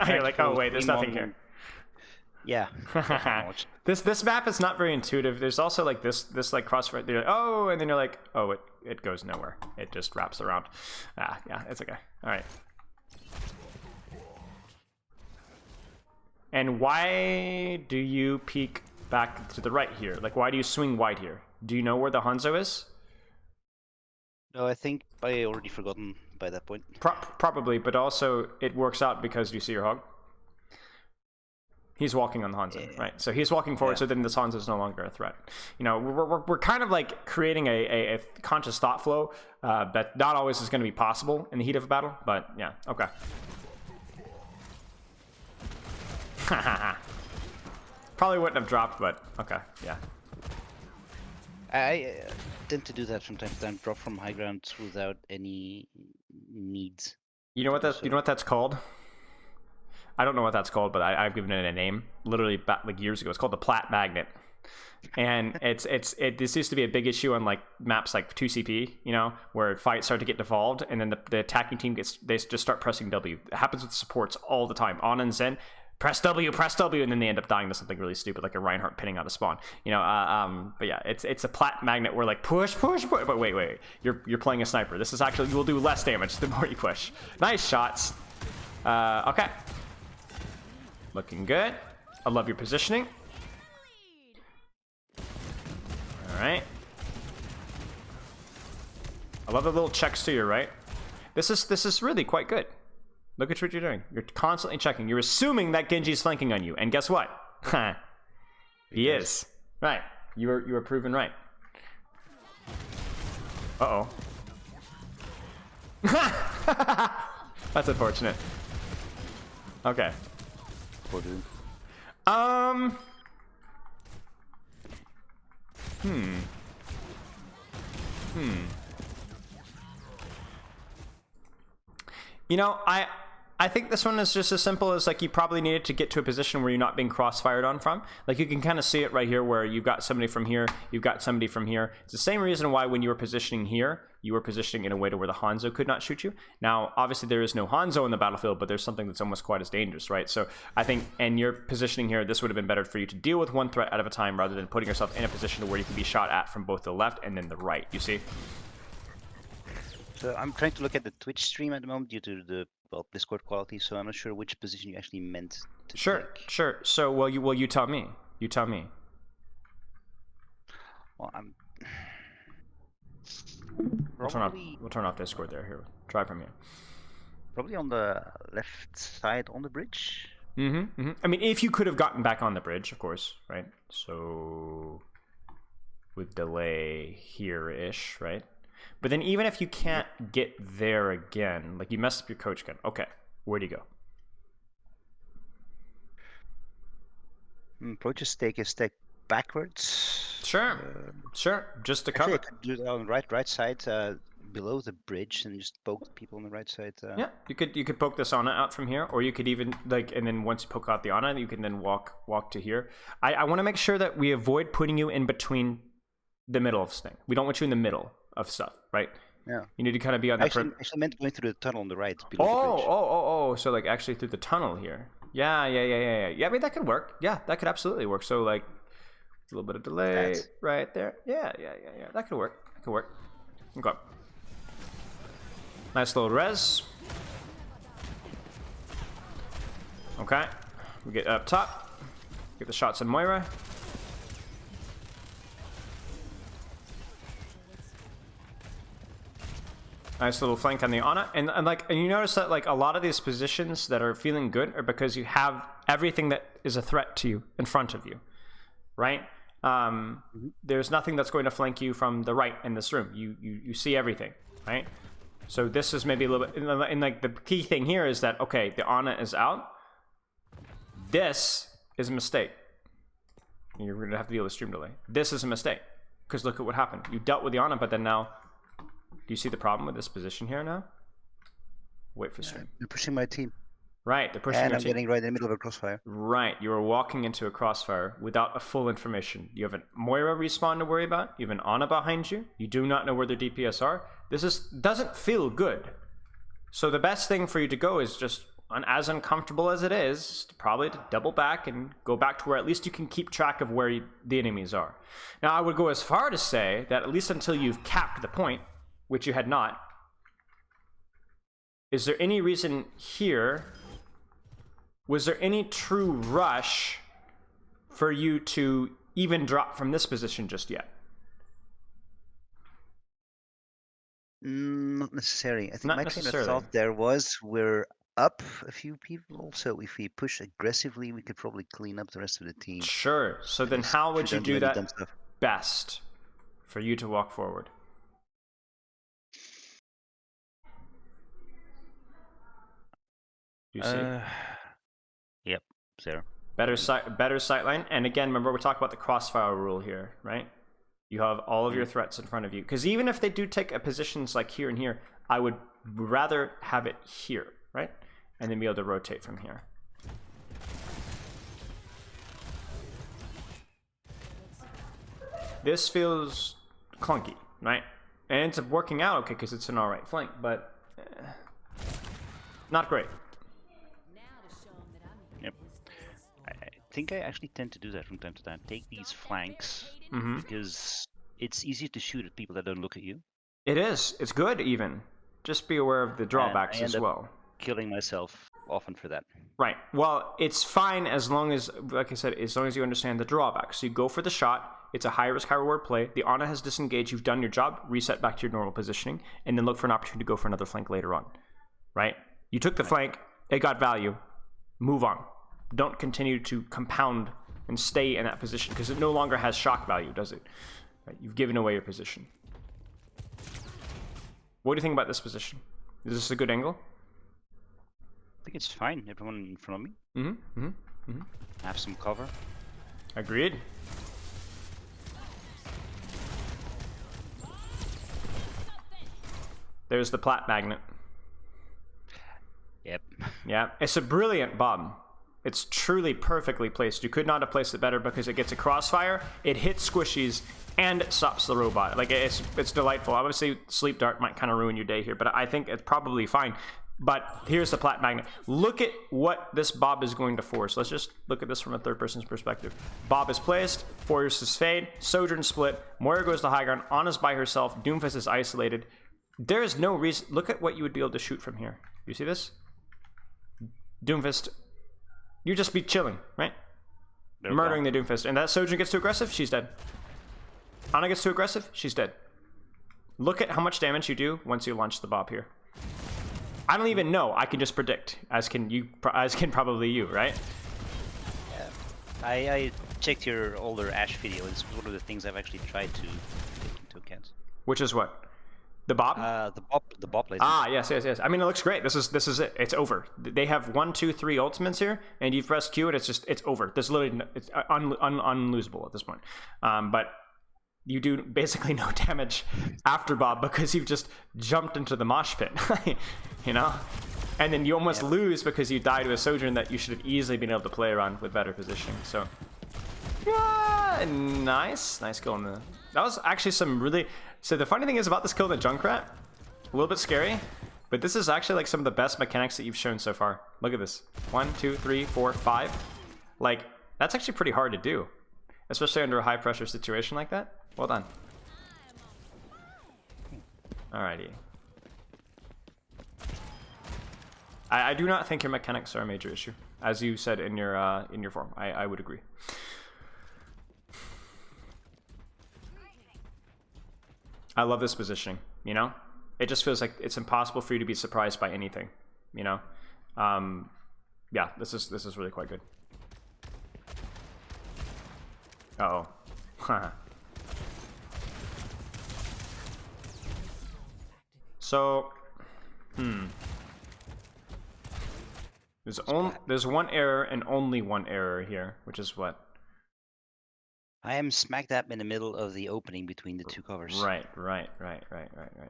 You're like, oh wait, there's nothing here. Yeah. This map is not very intuitive. There's also like this like crossfire. You're like, oh, and then you're like, oh, it goes nowhere. It just wraps around. Yeah, it's okay. All right. And why do you peek back to the right here? Like, why do you swing wide here? Do you know where the Hanzo is? No, I think I already forgotten by that point. Probably, but also it works out because you see your hog. He's walking on the Hanzo, right? So he's walking forward, so then this Hanzo is no longer a threat. We're kind of like creating a conscious thought flow that not always is going to be possible in the heat of a battle, but yeah, okay. Probably wouldn't have dropped, but okay, yeah. I tend to do that from time to time, drop from high ground without any needs. You know what that's called? I don't know what that's called, but I've given it a name. Literally back, like years ago, it's called the Plat magnet. And this used to be a big issue on like maps like 2CP, you know, where fights start to get devolved, and then the attacking team they just start pressing W. It happens with supports all the time. On and Zen, press W, and then they end up dying to something really stupid, like a Reinhardt pinning out a spawn. You know, but yeah, it's a Plat magnet where like push. But wait, you're playing a sniper. This is actually, you will do less damage the more you push. Nice shots. Okay, looking good. I love your positioning. All right. I love the little checks to your right. This is really quite good. Look at what you're doing. You're constantly checking. You're assuming that Genji's flanking on you, and guess what? He is. Right. You were proven right. Uh-oh. That's unfortunate. Okay. Poor dude. You know, I think this one is just as simple as like you probably needed to get to a position where you're not being crossfired on from. Like you can kind of see it right here where you've got somebody from here, you've got somebody from here. It's the same reason why when you were positioning here, you were positioning in a way to where the Hanzo could not shoot you. Now, obviously there is no Hanzo in the battlefield, but there's something that's almost quite as dangerous, right? So I think, and you're positioning here, this would have been better for you to deal with one threat at a time rather than putting yourself in a position where you can be shot at from both the left and then the right, you see? So I'm trying to look at the Twitch stream at the moment due to the Discord quality, so I'm not sure which position you actually meant to take. Sure. So, well, you tell me. You tell me. Well, I'm... We'll turn off Discord there. Here, try from here. Probably on the left side on the bridge. I mean, if you could have gotten back on the bridge, of course, right? So, with delay here-ish, right? But then even if you can't get there again, like you messed up your coach gun. Okay, where do you go? Probably just take a step backwards. Sure. Just to cover. I could do that on the right side, below the bridge, and just poke people on the right side. Yeah, you could poke this Ana out from here, or you could even like, and then once you poke out the Ana, you can then walk to here. I want to make sure that we avoid putting you in between the middle of this thing. We don't want you in the middle of stuff, right? Yeah. You need to kind of be on that. Actually meant going through the tunnel on the right. Below the bridge. So like actually through the tunnel here. Yeah. I mean that could work. Yeah, that could absolutely work. So like a little bit of delay right there. Yeah. That could work. Okay. Nice little res. Okay. We get up top. Get the shots in Moira. Nice little flank on the Ana, and you notice that like a lot of these positions that are feeling good are because you have everything that is a threat to you in front of you, right? There's nothing that's going to flank you from the right in this room. You see everything, right? So this is maybe a little bit, and like the key thing here is that okay, the Ana is out. This is a mistake. You're gonna have to deal with stream delay. This is a mistake because look at what happened. You dealt with the Ana, but then now. Do you see the problem with this position here now? Wait for stream. They're pushing my team. Right, they're pushing and your I'm team. getting right in the middle of a crossfire. Right, you are walking into a crossfire without a full information. You have a Moira respawn to worry about. You have an Ana behind you. You do not know where their DPS are. This doesn't feel good. So the best thing for you to go is just, as uncomfortable as it is, probably to double back and go back to where at least you can keep track of where the enemies are. Now, I would go as far to say that at least until you've capped the point, which you had not, is there any reason here, was there any true rush for you to even drop from this position just yet? Not necessarily. I think Not my train of necessarily. thought there was we're up a few people, so if we push aggressively, we could probably clean up the rest of the team. Sure. So then how would you do that dumb stuff. best for you to walk forward? You see? Yep, there. Better sightline. And again, remember, we're talking about the crossfire rule here, right? You have all of your threats in front of you. Because even if they do take positions like here and here, I would rather have it here, right? And then be able to rotate from here. this feels clunky, right? And it ends up working out okay because it's an alright flank, but not great. Yep. I think I actually tend to do that from time to time. Take these flanks because it's easier to shoot at people that don't look at you. It is. It's good even. Just be aware of the drawbacks and I as end up well. Killing myself often for that. Right. Well, it's fine as long as, like I said, as long as you understand the drawbacks. So you go for the shot. It's a high risk, high reward play. The Ana has disengaged. You've done your job. Reset back to your normal positioning, and then look for an opportunity to go for another flank later on. Right? You took the flank. It got value. Move on. Don't continue to compound and stay in that position because it no longer has shock value, does it? Right? You've given away your position. What do you think about this position? Is this a good angle? I think it's fine. Everyone in front of me. Have some cover. Agreed. There's the Plat magnet. Yep. Yeah, it's a brilliant bomb. It's truly perfectly placed. You could not have placed it better because it gets a crossfire, it hits squishies, and it stops the robot. Like, it's delightful. Obviously, Sleep Dart might kind of ruin your day here, but I think it's probably fine. But here's the Plat magnet. Look at what this Bob is going to force. Let's just look at this from a third person's perspective. Bob is placed, forces fade, Sojourn split, Moira goes to high ground, Ana's by herself, Doomfist is isolated. There is no reason. Look at what you would be able to shoot from here. You see this? Doomfist. You just be chilling, right? No Murdering the Doomfist. And that Sojourn gets too aggressive, she's dead. Ana gets too aggressive, she's dead. Look at how much damage you do once you launch the Bob here. I don't even know. I can just predict, as can probably you, right? Yeah. I checked your older Ashe video. It's one of the things I've actually tried to take into account. Which is what? The Bob? The Bob laser. Ah, yes. I mean, it looks great. This is it. It's over. They have 1, 2, 3 ultimates here, and you've pressed Q, and it's over. There's literally it's unlosable at this point. But you do basically no damage after Bob because you've just jumped into the mosh pit, you know? And then you almost lose because you die to a Sojourn that you should have easily been able to play around with better positioning. So, yeah, nice kill in the. That was actually some really. So the funny thing is about this kill in the Junkrat, a little bit scary, but this is actually like some of the best mechanics that you've shown so far. Look at this. 1, 2, 3, 4, 5. Like, that's actually pretty hard to do, especially under a high pressure situation like that. Well done. Alrighty. I do not think your mechanics are a major issue, as you said in your form. I would agree. I love this positioning, you know? It just feels like it's impossible for you to be surprised by anything, you know? Yeah, this is really quite good. Uh-oh. So, there's one error and only one error here, which is what? I am smack dab in the middle of the opening between the two covers. Right.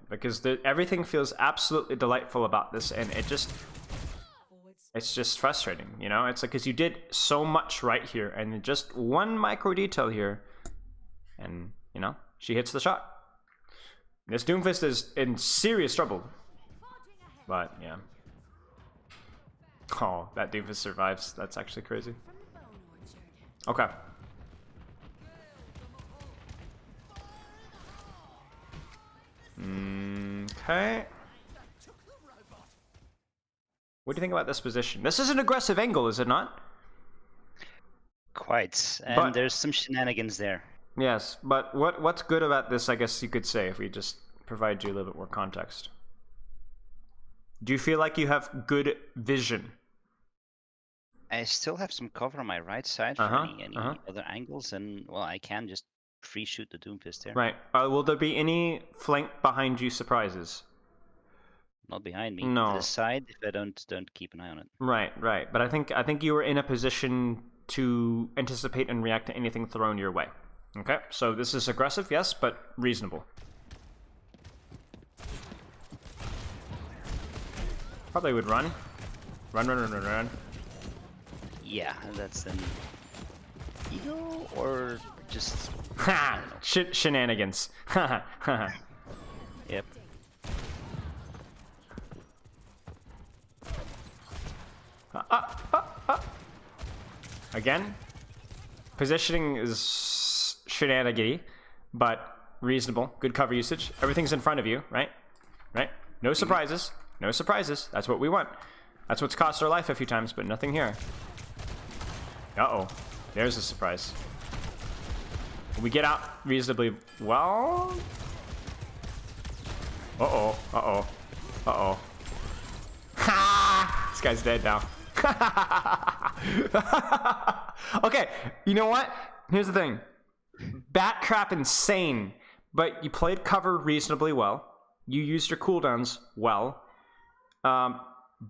Because everything feels absolutely delightful about this, and it's just frustrating, you know? It's like, because you did so much right here, and just one micro detail here, and, you know, she hits the shot. This Doomfist is in serious trouble. But, yeah. Oh, that Doomfist survives. That's actually crazy. Okay. Okay. What do you think about this position? This is an aggressive angle, is it not? Quite. And there's some shenanigans there. Yes, but what's good about this, I guess you could say, if we just provide you a little bit more context. Do you feel like you have good vision? I still have some cover on my right side for any other angles, and, well, I can just free shoot the Doomfist there. Right. Will there be any flank behind you surprises? Not behind me. No. To the side, if I don't keep an eye on it. Right. But I think you were in a position to anticipate and react to anything thrown your way. Okay, so this is aggressive, yes, but reasonable. Probably would run. Run. Yeah, that's an ego or just Ha! Shenanigans. Yep. Again, positioning is shenanigan-y, but reasonable. Good cover usage. Everything's in front of you, right? Right? No surprises. No surprises. That's what we want. That's what's cost our life a few times, but nothing here. Uh-oh. There's a surprise. We get out reasonably well. Uh-oh. Uh-oh. Uh-oh. Ha! This guy's dead now. Okay, you know what? Here's the thing. Bat crap insane, but you played cover reasonably well. You used your cooldowns well.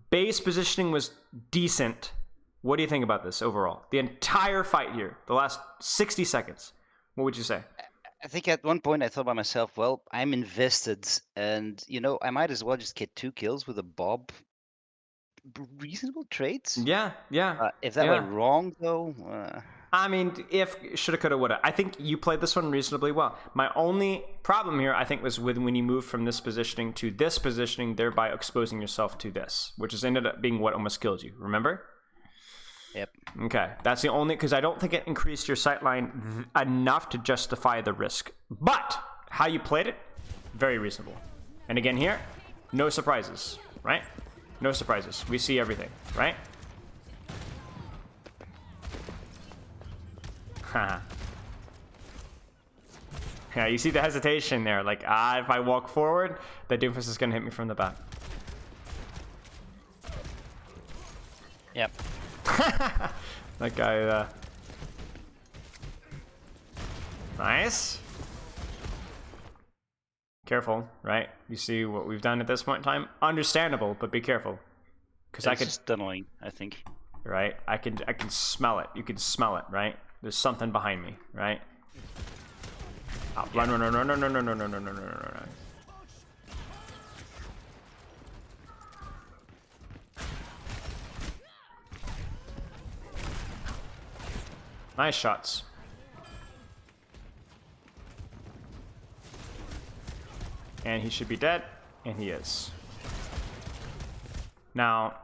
Base positioning was decent. What do you think about this overall? The entire fight here, the last 60 seconds. What would you say? I think at one point I thought by myself, well, I'm invested, and I might as well just get 2 kills with a Bob. Reasonable trades. Yeah. If that went wrong, though. I mean, if shoulda, coulda, woulda. I think you played this one reasonably well. My only problem here, I think, was when you moved from this positioning to this positioning, thereby exposing yourself to this, which has ended up being what almost killed you. Remember? Yep. Okay, that's the only, because I don't think it increased your sightline enough to justify the risk. But how you played it, very reasonable. And again here, no surprises, right? No surprises. We see everything, right? Yeah, you see the hesitation there. Like, if I walk forward, the doofus is gonna hit me from the back. Yep. That guy, nice. Careful, right? You see what we've done at this point in time? Understandable, but be careful. Because I could... It's tunneling, I think. Right? I can smell it. You can smell it, right? There's something behind me, right? Oh, run. Nice shots. And he should be dead, and he is. Now,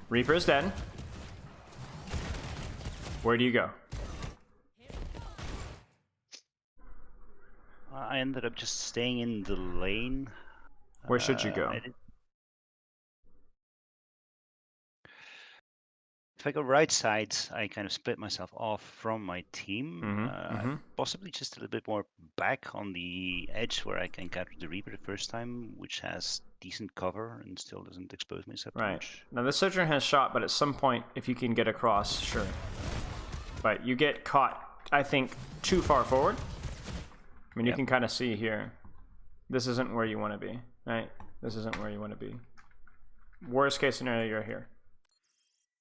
Reaper is dead. Where do you go? I ended up just staying in the lane. Where should you go? If I go right side, I kind of split myself off from my team. Possibly just a little bit more back on the edge where I can capture the Reaper the first time, which has decent cover and still doesn't expose myself too much. Now the Sojourner has shot, but at some point, if you can get across, sure. But you get caught, I think, too far forward. I mean, you can kind of see here. This isn't where you want to be, right? This isn't where you want to be. Worst case scenario, you're here.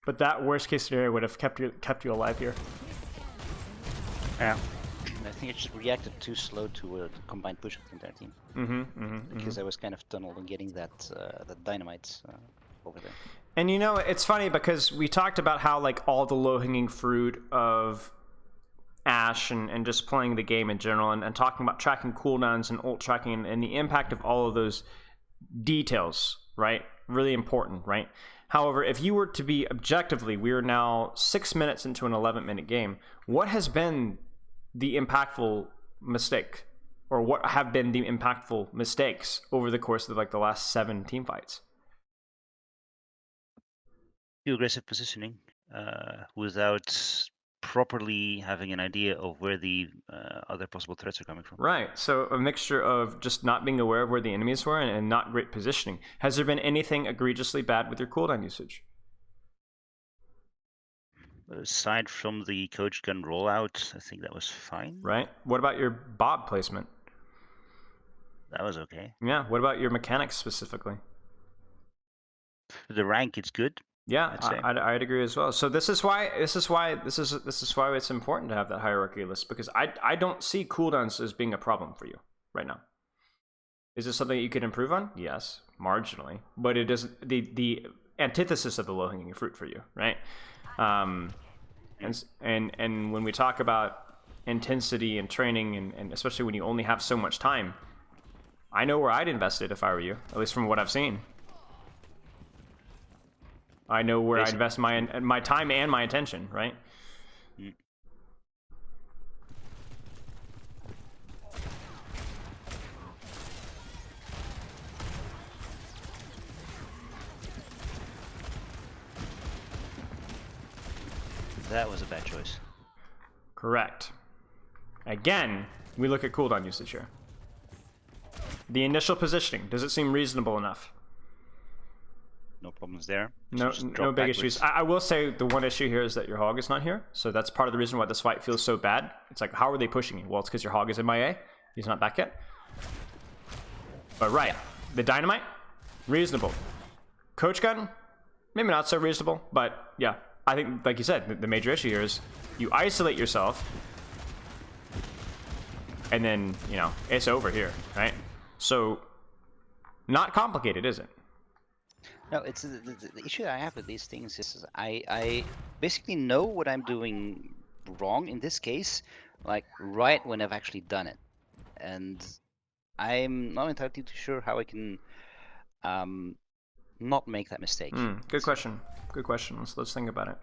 But that worst case scenario would have kept you alive here. Yeah. I think I just reacted too slow to a combined push of the entire team. Because I was kind of tunneled and getting that dynamite over there. And you know, it's funny because we talked about how like all the low-hanging fruit of Ashe and just playing the game in general and talking about tracking cooldowns and ult tracking and the impact of all of those details, right? Really important, right? However, if you were to be objectively, we are now 6 minutes into an 11-minute game. What has been the impactful mistake? Or what have been the impactful mistakes over the course of like the last 7 team fights? Too aggressive positioning without properly having an idea of where the other possible threats are coming from. Right. So a mixture of just not being aware of where the enemies were and not great positioning. Has there been anything egregiously bad with your cooldown usage? Aside from the coach gun rollout, I think that was fine. Right. What about your Bob placement? That was okay. Yeah. What about your mechanics specifically? The rank, it's good. Yeah, I'd agree as well. So this is why it's important to have that hierarchy list, because I don't see cooldowns as being a problem for you right now. Is this something that you could improve on? Yes, marginally, but it is the antithesis of the low-hanging fruit for you, right? And when we talk about intensity and training, and especially when you only have so much time, I know where I'd invest it if I were you, at least from what I've seen. I know where I invest my time and my attention, right? That was a bad choice. Correct. Again, we look at cooldown usage here. The initial positioning, does it seem reasonable enough? No problems there. No big issues. I will say the one issue here is that your hog is not here. So that's part of the reason why this fight feels so bad. It's like, how are they pushing you? Well, it's because your hog is MIA. He's not back yet. But right, the dynamite, reasonable. Coach gun, maybe not so reasonable, but yeah. I think, like you said, the major issue here is you isolate yourself, and then, you know, it's over here, right? So, not complicated, is it? No, it's the issue I have with these things is I basically know what I'm doing wrong in this case, like right when I've actually done it, and I'm not entirely too sure how I can not make that mistake. Good question. Good question. Let's think about it.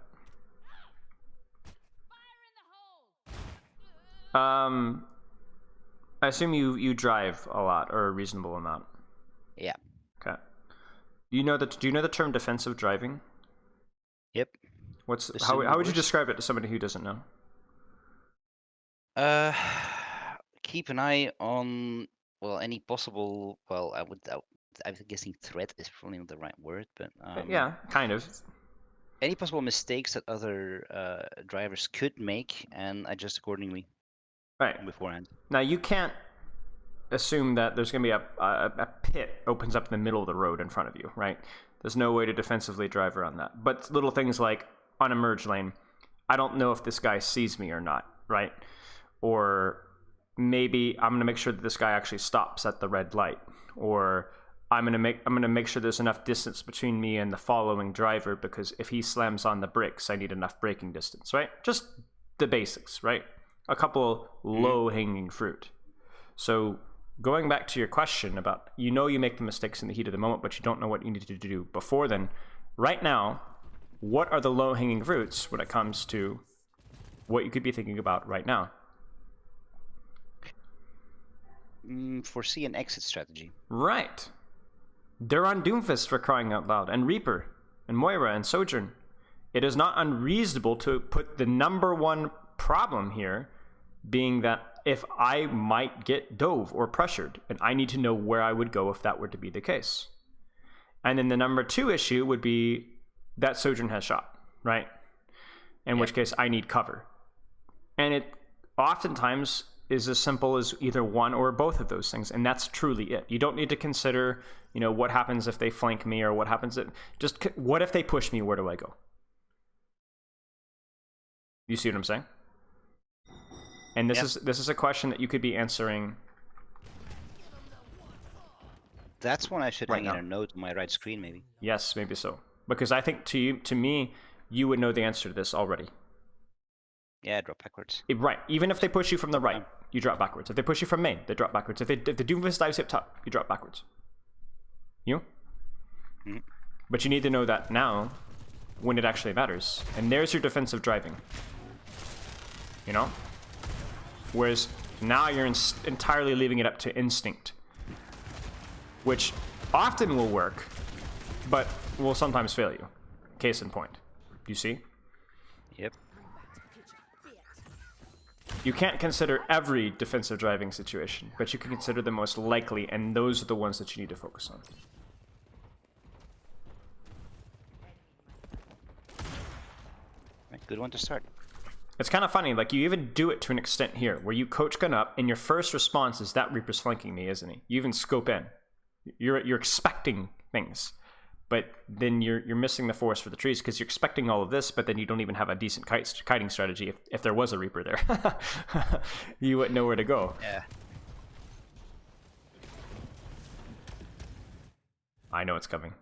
I assume you drive a lot or a reasonable amount. Yeah. Okay. Do you know the term defensive driving? Yep. How would you describe it to somebody who doesn't know? Keep an eye on any possible. Well, I'm guessing threat is probably not the right word, but yeah, kind of. Any possible mistakes that other drivers could make, and adjust accordingly. Right. Beforehand. Now you can't assume that there's going to be a pit opens up in the middle of the road in front of you, right? There's no way to defensively drive around that. But little things like on a merge lane, I don't know if this guy sees me or not, right? Or maybe I'm going to make sure that this guy actually stops at the red light, or I'm going to make sure there's enough distance between me and the following driver, because if he slams on the brakes, I need enough braking distance, right? Just the basics, right? A couple low-hanging fruit. So going back to your question about, you make the mistakes in the heat of the moment, but you don't know what you need to do before then. Right now, what are the low-hanging fruits when it comes to what you could be thinking about right now? Foresee an exit strategy. Right. They're on Doomfist, for crying out loud, and Reaper, and Moira, and Sojourn. It is not unreasonable to put the number one problem here being that if I might get dove or pressured, and I need to know where I would go if that were to be the case. And then the number two issue would be that Sojourn has shot, right? In which case I need cover. And it oftentimes is as simple as either one or both of those things, and that's truly it. You don't need to consider, what happens if they flank me, or what happens just what if they push me, where do I go? You see what I'm saying? And this is a question that you could be answering. That's when I should hang in a note on my right screen, maybe. Yes, maybe so. Because I think to me, you would know the answer to this already. Yeah, drop backwards. Right. Even if they push you from the right, you drop backwards. If they push you from main, they drop backwards. If the Doomfist dives up top, you drop backwards. But you need to know that now, when it actually matters. And there's your defensive driving. Whereas now you're entirely leaving it up to instinct, which often will work, but will sometimes fail you. Case in point. Do you see? Yep. You can't consider every defensive driving situation, but you can consider the most likely, and those are the ones that you need to focus on. Good one to start. It's kind of funny, like you even do it to an extent here, where you coach gun up, and your first response is that Reaper's flanking me, isn't he? You even scope in. You're expecting things, but then you're missing the forest for the trees because you're expecting all of this, but then you don't even have a decent kiting strategy. If there was a Reaper there, you wouldn't know where to go. Yeah. I know it's coming.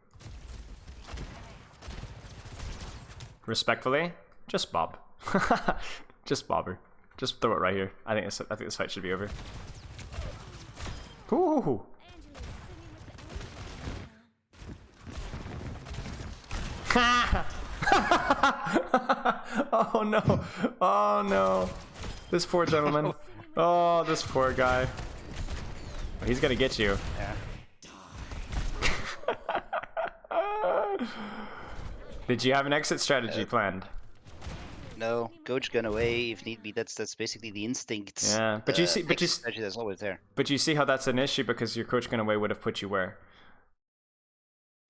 Respectfully, just Bob. Just bobber. Just throw it right here. I think this fight should be over. Ooh. Oh no. Oh no. This poor gentleman. Oh, this poor guy. He's gonna get you. Yeah. Did you have an exit strategy planned? No, coach gun away if need be. That's basically the instinct. Yeah, but you see, strategy that's always there. But you see how that's an issue because your coach gun away would have put you where?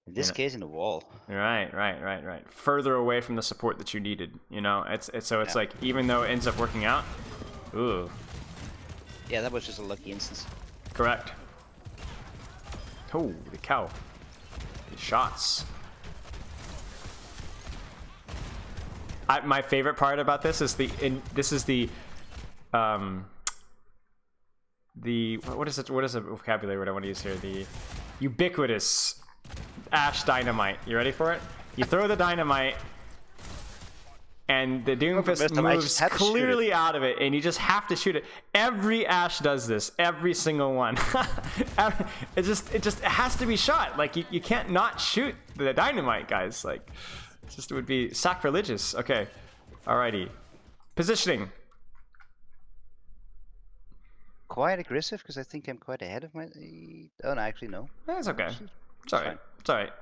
In this case, in the wall. Right. Further away from the support that you needed. You know, it's like even though it ends up working out. Ooh. Yeah, that was just a lucky instance. Correct. Oh, the cow. The shots. My favorite part about this is the what is the vocabulary word I want to use here? The ubiquitous Ashe dynamite. You ready for it? You throw the dynamite, and the Doomfist moves clearly out of it, and you just have to shoot it. Every Ashe does this. Every single one. It has to be shot. Like you can't not shoot the dynamite, guys. Like. It would be sacrilegious. Okay. Alrighty. Positioning. Quite aggressive because I think I'm quite ahead of my. Oh no, actually no. That's okay. It's alright. It's alright.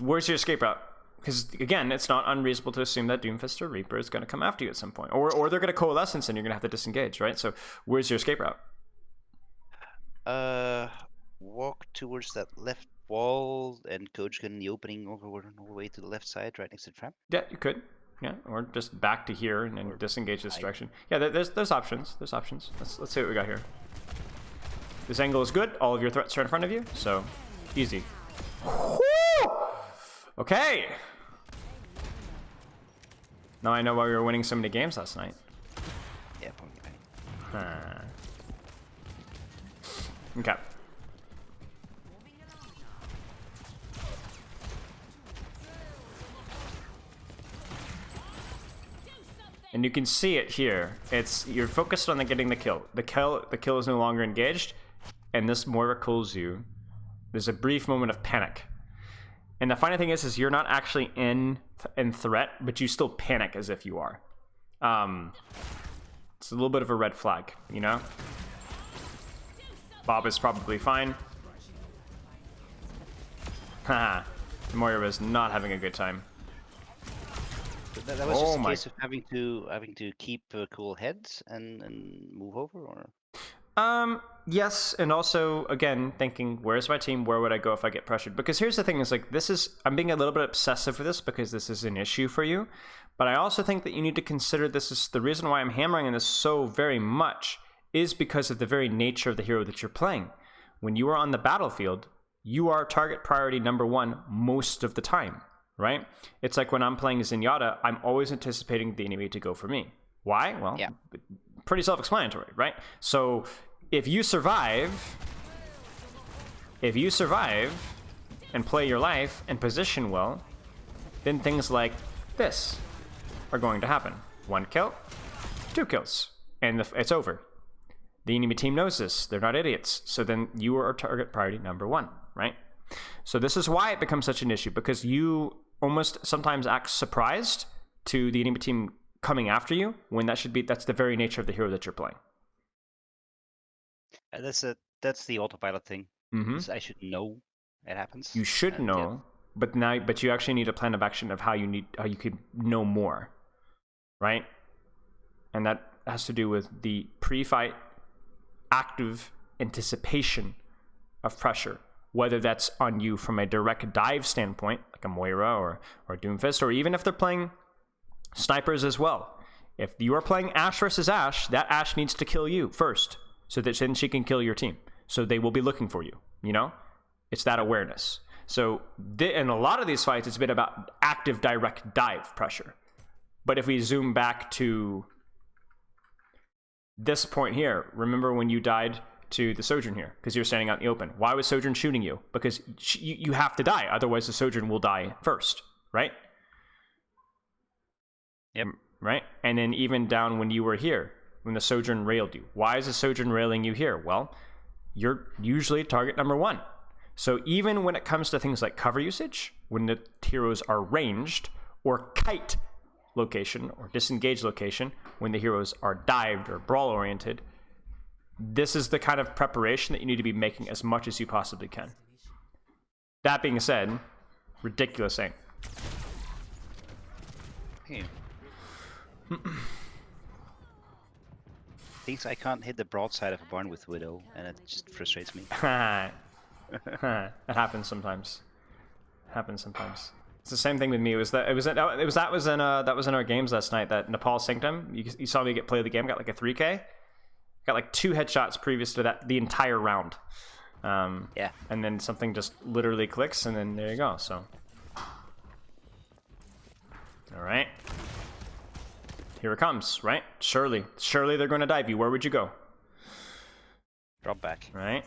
Where's your escape route? Because again, it's not unreasonable to assume that Doomfist or Reaper is going to come after you at some point, or they're going to coalescence and you're going to have to disengage, right? So where's your escape route? Walk towards that left wall and coach gun in the opening over all the way to the left side, right next to the trap. Yeah, you could. Yeah, or just back to here and then disengage this direction. Yeah, there's options. There's options. Let's see what we got here. This angle is good. All of your threats are in front of you, so easy. Woo! Okay. Now I know why we were winning so many games last night. Yeah, probably. Okay. And you can see it here. You're focused on getting the kill. The kill is no longer engaged, and this Moira calls you. There's a brief moment of panic. And the funny thing is you're not actually in threat, but you still panic as if you are. It's a little bit of a red flag, you know? Bob is probably fine. Haha. Moira is not having a good time. That was just a case of having to keep cool heads and move over, or? Yes, and also again thinking, where's my team? Where would I go if I get pressured? Because here's the thing: is like I'm being a little bit obsessive with this because this is an issue for you, but I also think that you need to consider this is the reason why I'm hammering on this so very much is because of the very nature of the hero that you're playing. When you are on the battlefield, you are target priority number one most of the time. Right? It's like when I'm playing Zenyatta, I'm always anticipating the enemy to go for me. Why? Well, yeah. Pretty self-explanatory, right? So if you survive and play your life and position well, then things like this are going to happen. 1 kill, 2 kills, and it's over. The enemy team knows this. They're not idiots. So then you are target priority number one, right? So this is why it becomes such an issue, because you almost sometimes act surprised to the enemy team coming after you when that's the very nature of the hero that you're playing. That's the autopilot thing. Mm-hmm. I should know it happens. You should know, but you actually need a plan of action of how you could know more, right? And that has to do with the pre-fight active anticipation of pressure. Whether that's on you from a direct dive standpoint, like a Moira or Doomfist, or even if they're playing snipers as well. If you are playing Ashe versus Ashe, that Ashe needs to kill you first, so that then she can kill your team. So they will be looking for you, you know? It's that awareness. So in a lot of these fights, it's been about active direct dive pressure. But if we zoom back to this point here, remember when you died to the Sojourn here, because you're standing out in the open. Why was Sojourn shooting you? Because you have to die, otherwise the Sojourn will die first, right? Yep. Right? And then even down when you were here, when the Sojourn railed you. Why is the Sojourn railing you here? Well, you're usually target number 1. So even when it comes to things like cover usage, when the heroes are ranged, or kite location, or disengage location, when the heroes are dived or brawl oriented, this is the kind of preparation that you need to be making as much as you possibly can. That being said, ridiculous aim. Hey. Thinks I can't hit the broadside of a barn with Widow, and it just frustrates me. It happens sometimes. It's the same thing with me. That was in our games last night. That Nepal Sanctum. You saw me play the game. Got like a 3K. Got like 2 headshots previous to that the entire round. Yeah. And then something just literally clicks, and then there you go. So. All right. Here it comes, right? Surely they're going to dive you. Where would you go? Drop back. Right.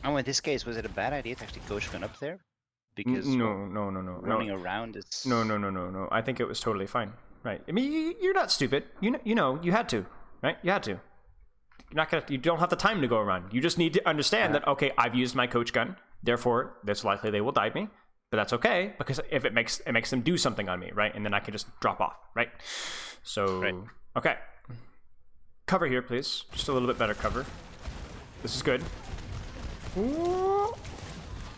Oh, in this case, was it a bad idea to actually coach gun up there? Because no. running around is... No. I think it was totally fine. Right. I mean, you're not stupid. You know, you had to, right? You had to. You don't have the time to go around. You just need to understand that, okay, I've used my coach gun, therefore, it's likely they will dive me. But that's okay, because if it makes them do something on me, right? And then I can just drop off, right? So, right. Okay. Cover here, please. Just a little bit better cover. This is good. Ooh.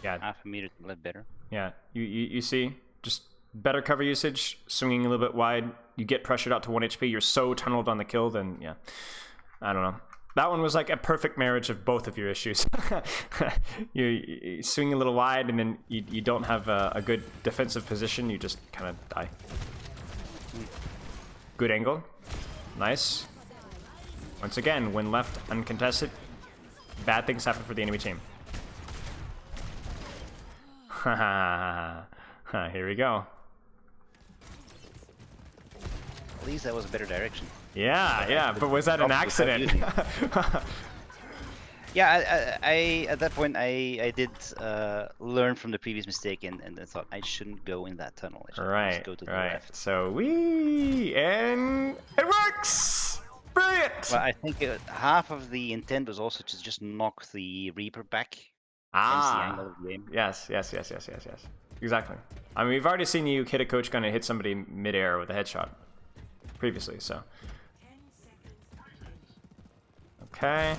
Yeah. Half a meter to live better. Yeah. You see? Just better cover usage, swinging a little bit wide. You get pressured out to 1 HP. You're so tunneled on the kill, then, yeah. I don't know. That one was like a perfect marriage of both of your issues. you swing a little wide, and then you don't have a good defensive position. You just kind of die. Good angle. Nice. Once again, when left uncontested, bad things happen for the enemy team. Here we go. At least that was a better direction. Yeah, but was that an accident? Yeah, I at that point I did learn from the previous mistake and I thought I shouldn't go in that tunnel. I should just go to the left. So and it works. Brilliant. Well, I think half of the intent was also to just knock the Reaper back. Hence the angle of the game. Yes. Exactly. I mean, we've already seen you hit a coach gun and hit somebody midair with a headshot previously, so. Okay.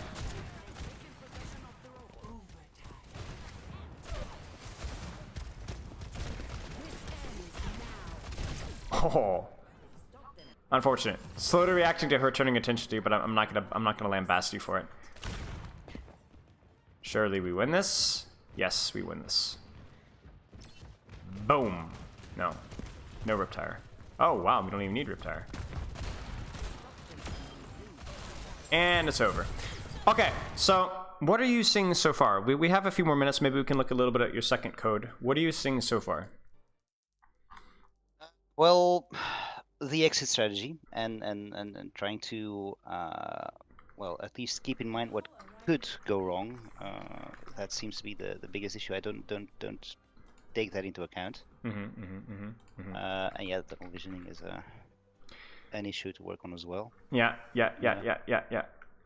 Oh, unfortunate. Slow to reacting to her turning attention to you, but I'm not gonna lambast you for it. Surely we win this. Yes, we win this. Boom. No Riptire. Oh wow, we don't even need Riptire. And it's over. Okay, so what are you seeing so far? We have a few more minutes. Maybe we can look a little bit at your second code. What are you seeing so far? Well, the exit strategy and trying to well, at least keep in mind what could go wrong. That seems to be the biggest issue. I don't take that into account. And yeah, the tunnel visioning is an issue to work on as well. Yeah.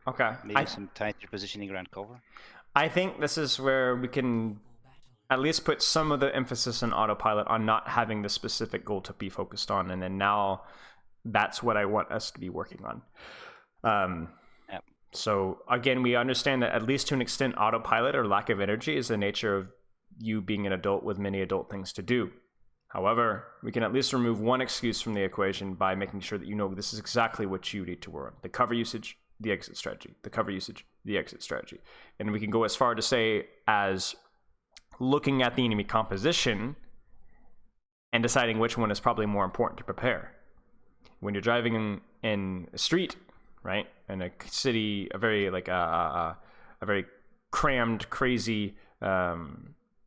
Okay. Maybe some tighter positioning around cover. I think this is where we can at least put some of the emphasis on autopilot on not having the specific goal to be focused on, and then now that's what I want us to be working on. So again, we understand that at least to an extent, autopilot or lack of energy is the nature of you being an adult with many adult things to do. However, we can at least remove one excuse from the equation by making sure that you know this is exactly what you need to work on. The cover usage, the exit strategy. The cover usage, the exit strategy. And we can go as far to say as looking at the enemy composition and deciding which one is probably more important to prepare. When you're driving in a street, right, in a city, a very crammed, crazy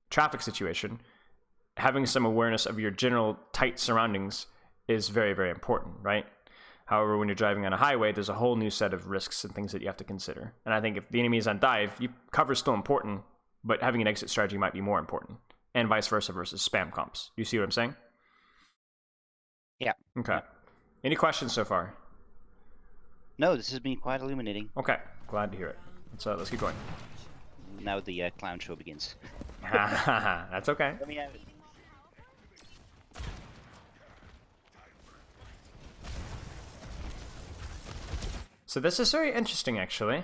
traffic situation, having some awareness of your general tight surroundings is very, very important, right? However, when you're driving on a highway, there's a whole new set of risks and things that you have to consider. And I think if the enemy is on dive, cover is still important, but having an exit strategy might be more important, and vice versa versus spam comps. You see what I'm saying? Yeah. Okay. Any questions so far? No, this has been quite illuminating. Okay, glad to hear it. Let's keep going. Now the clown show begins. That's okay. Let me have it. So this is very interesting, actually.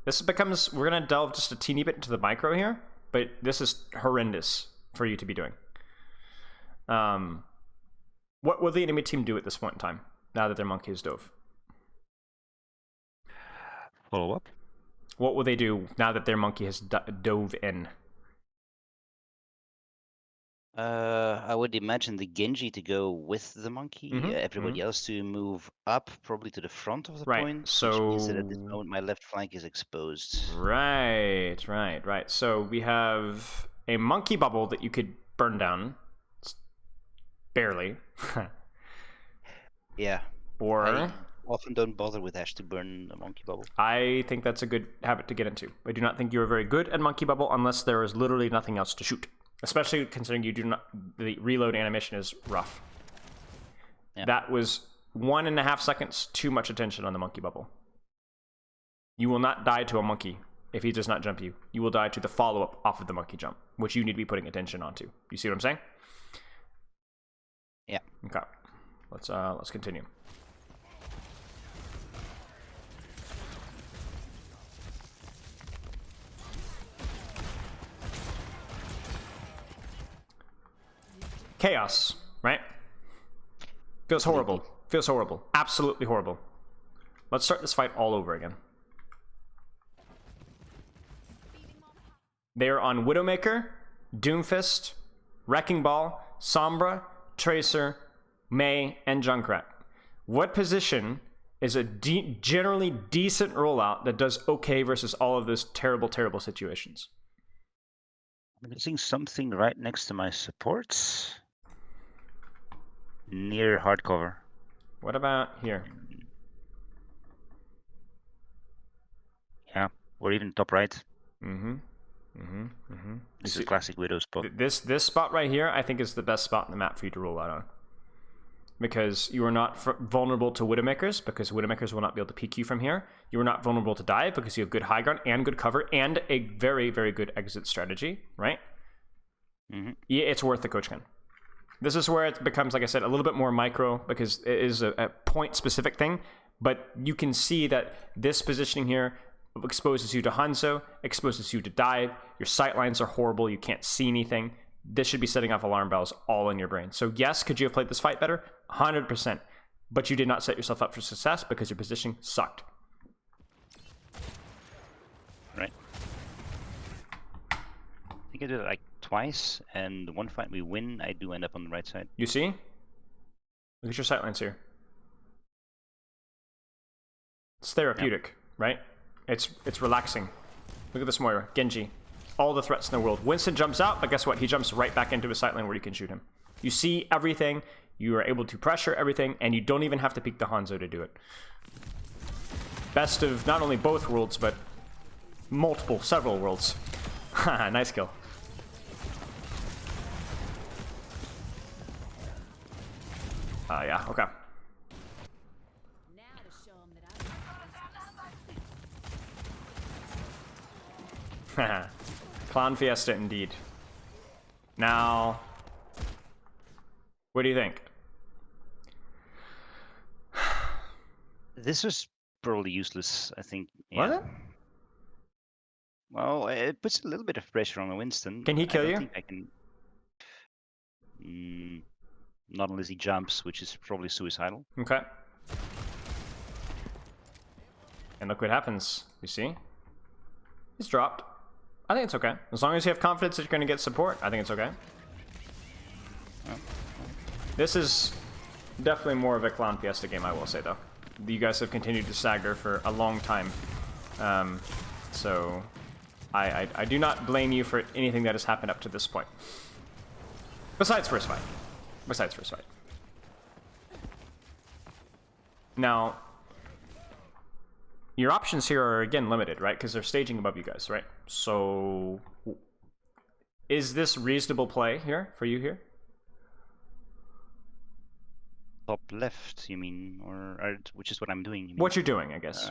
This becomes... We're going to delve just a teeny bit into the micro here, but this is horrendous for you to be doing. What will the enemy team do at this point in time, now that their monkey is dove? Follow up? What will they do now that their monkey has dove in? I would imagine the Genji to go with the monkey, everybody else to move up, probably to the front of the point, so... which means that at this moment my left flank is exposed. Right. So we have a monkey bubble that you could burn down. Barely. Yeah. Or... I often don't bother with Ashe to burn a monkey bubble. I think that's a good habit to get into. I do not think you are very good at monkey bubble unless there is literally nothing else to shoot. Especially considering you do not... The reload animation is rough. Yeah. That was 1.5 seconds too much attention on the monkey bubble. You will not die to a monkey if he does not jump you. You will die to the follow-up off of the monkey jump, which you need to be putting attention onto. You see what I'm saying? Yeah. Okay. Let's continue. Chaos, right? Feels horrible. Feels horrible. Absolutely horrible. Let's start this fight all over again. They are on Widowmaker, Doomfist, Wrecking Ball, Sombra, Tracer, Mei, and Junkrat. What position is a generally decent rollout that does okay versus all of those terrible, terrible situations? I'm missing something right next to my supports. Near hardcover. What about here? Yeah, or even top right. This is a classic Widow spot. This spot right here, I think, is the best spot in the map for you to roll out on. Because you are not vulnerable to Widowmakers, because Widowmakers will not be able to peek you from here. You are not vulnerable to dive, because you have good high ground and good cover, and a very, very good exit strategy, right? Yeah, it's worth the Coach Gun. This is where it becomes, like I said, a little bit more micro, because it is a point-specific thing, but you can see that this positioning here exposes you to Hanzo, exposes you to dive, your sight lines are horrible, you can't see anything. This should be setting off alarm bells all in your brain. So yes, could you have played this fight better? 100%. But you did not set yourself up for success because your positioning sucked. Right. I think I did it like twice, and the one fight we win, I do end up on the right side. You see? Look at your sight lines here. It's therapeutic, right? It's relaxing. Look at this Moira, Genji. All the threats in the world. Winston jumps out, but guess what? He jumps right back into his sight line where you can shoot him. You see everything, you are able to pressure everything, and you don't even have to peek the Hanzo to do it. Best of not only both worlds, but several worlds. Nice kill. Yeah, okay. Clown Fiesta indeed. Now, what do you think? This was probably useless, I think. Was it? Well, it puts a little bit of pressure on the Winston. Can he kill you? I think I can. Not unless he jumps, which is probably suicidal. Okay. And look what happens. You see? He's dropped. I think it's okay. As long as you have confidence that you're going to get support, I think it's okay. This is definitely more of a Clown Fiesta game, I will say, though. You guys have continued to stagger for a long time. So I do not blame you for anything that has happened up to this point. Besides first fight. Now, your options here are, again, limited, right? Because they're staging above you guys, right? So, is this reasonable play here for you here? top left, you mean, or which is what I'm doing. You mean? What you're doing, I guess.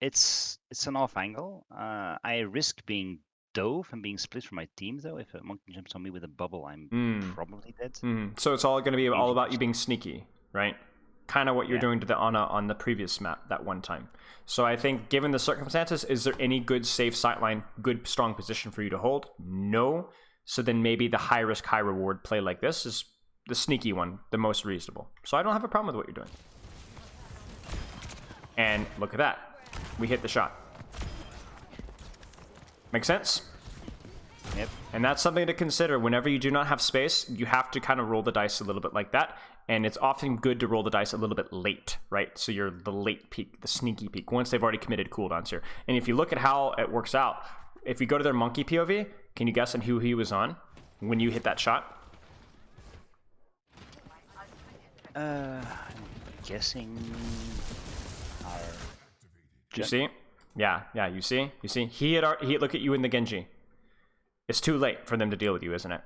It's an off angle. I risk being dove and being split from my team, though. If a monkey jumps on me with a bubble, I'm probably dead. So it's all going to be all about you being sneaky, right? Kind of what you're doing to on the previous map that one time. So I think, given the circumstances, is there any good safe sightline, good strong position for you to hold? No. So then maybe the high risk, high reward play like this is the sneaky one, the most reasonable. So I don't have a problem with what you're doing. And look at that. We hit the shot. Make sense? Yep. And that's something to consider. Whenever you do not have space, you have to kind of roll the dice a little bit like that. And it's often good to roll the dice a little bit late, right? So you're the late peak, the sneaky peak, once they've already committed cooldowns here. And if you look at how it works out, if you go to their monkey POV, can you guess on who he was on when you hit that shot? I'm guessing our... You see? Yeah, you see? He had look at you in the Genji. It's too late for them to deal with you, isn't it?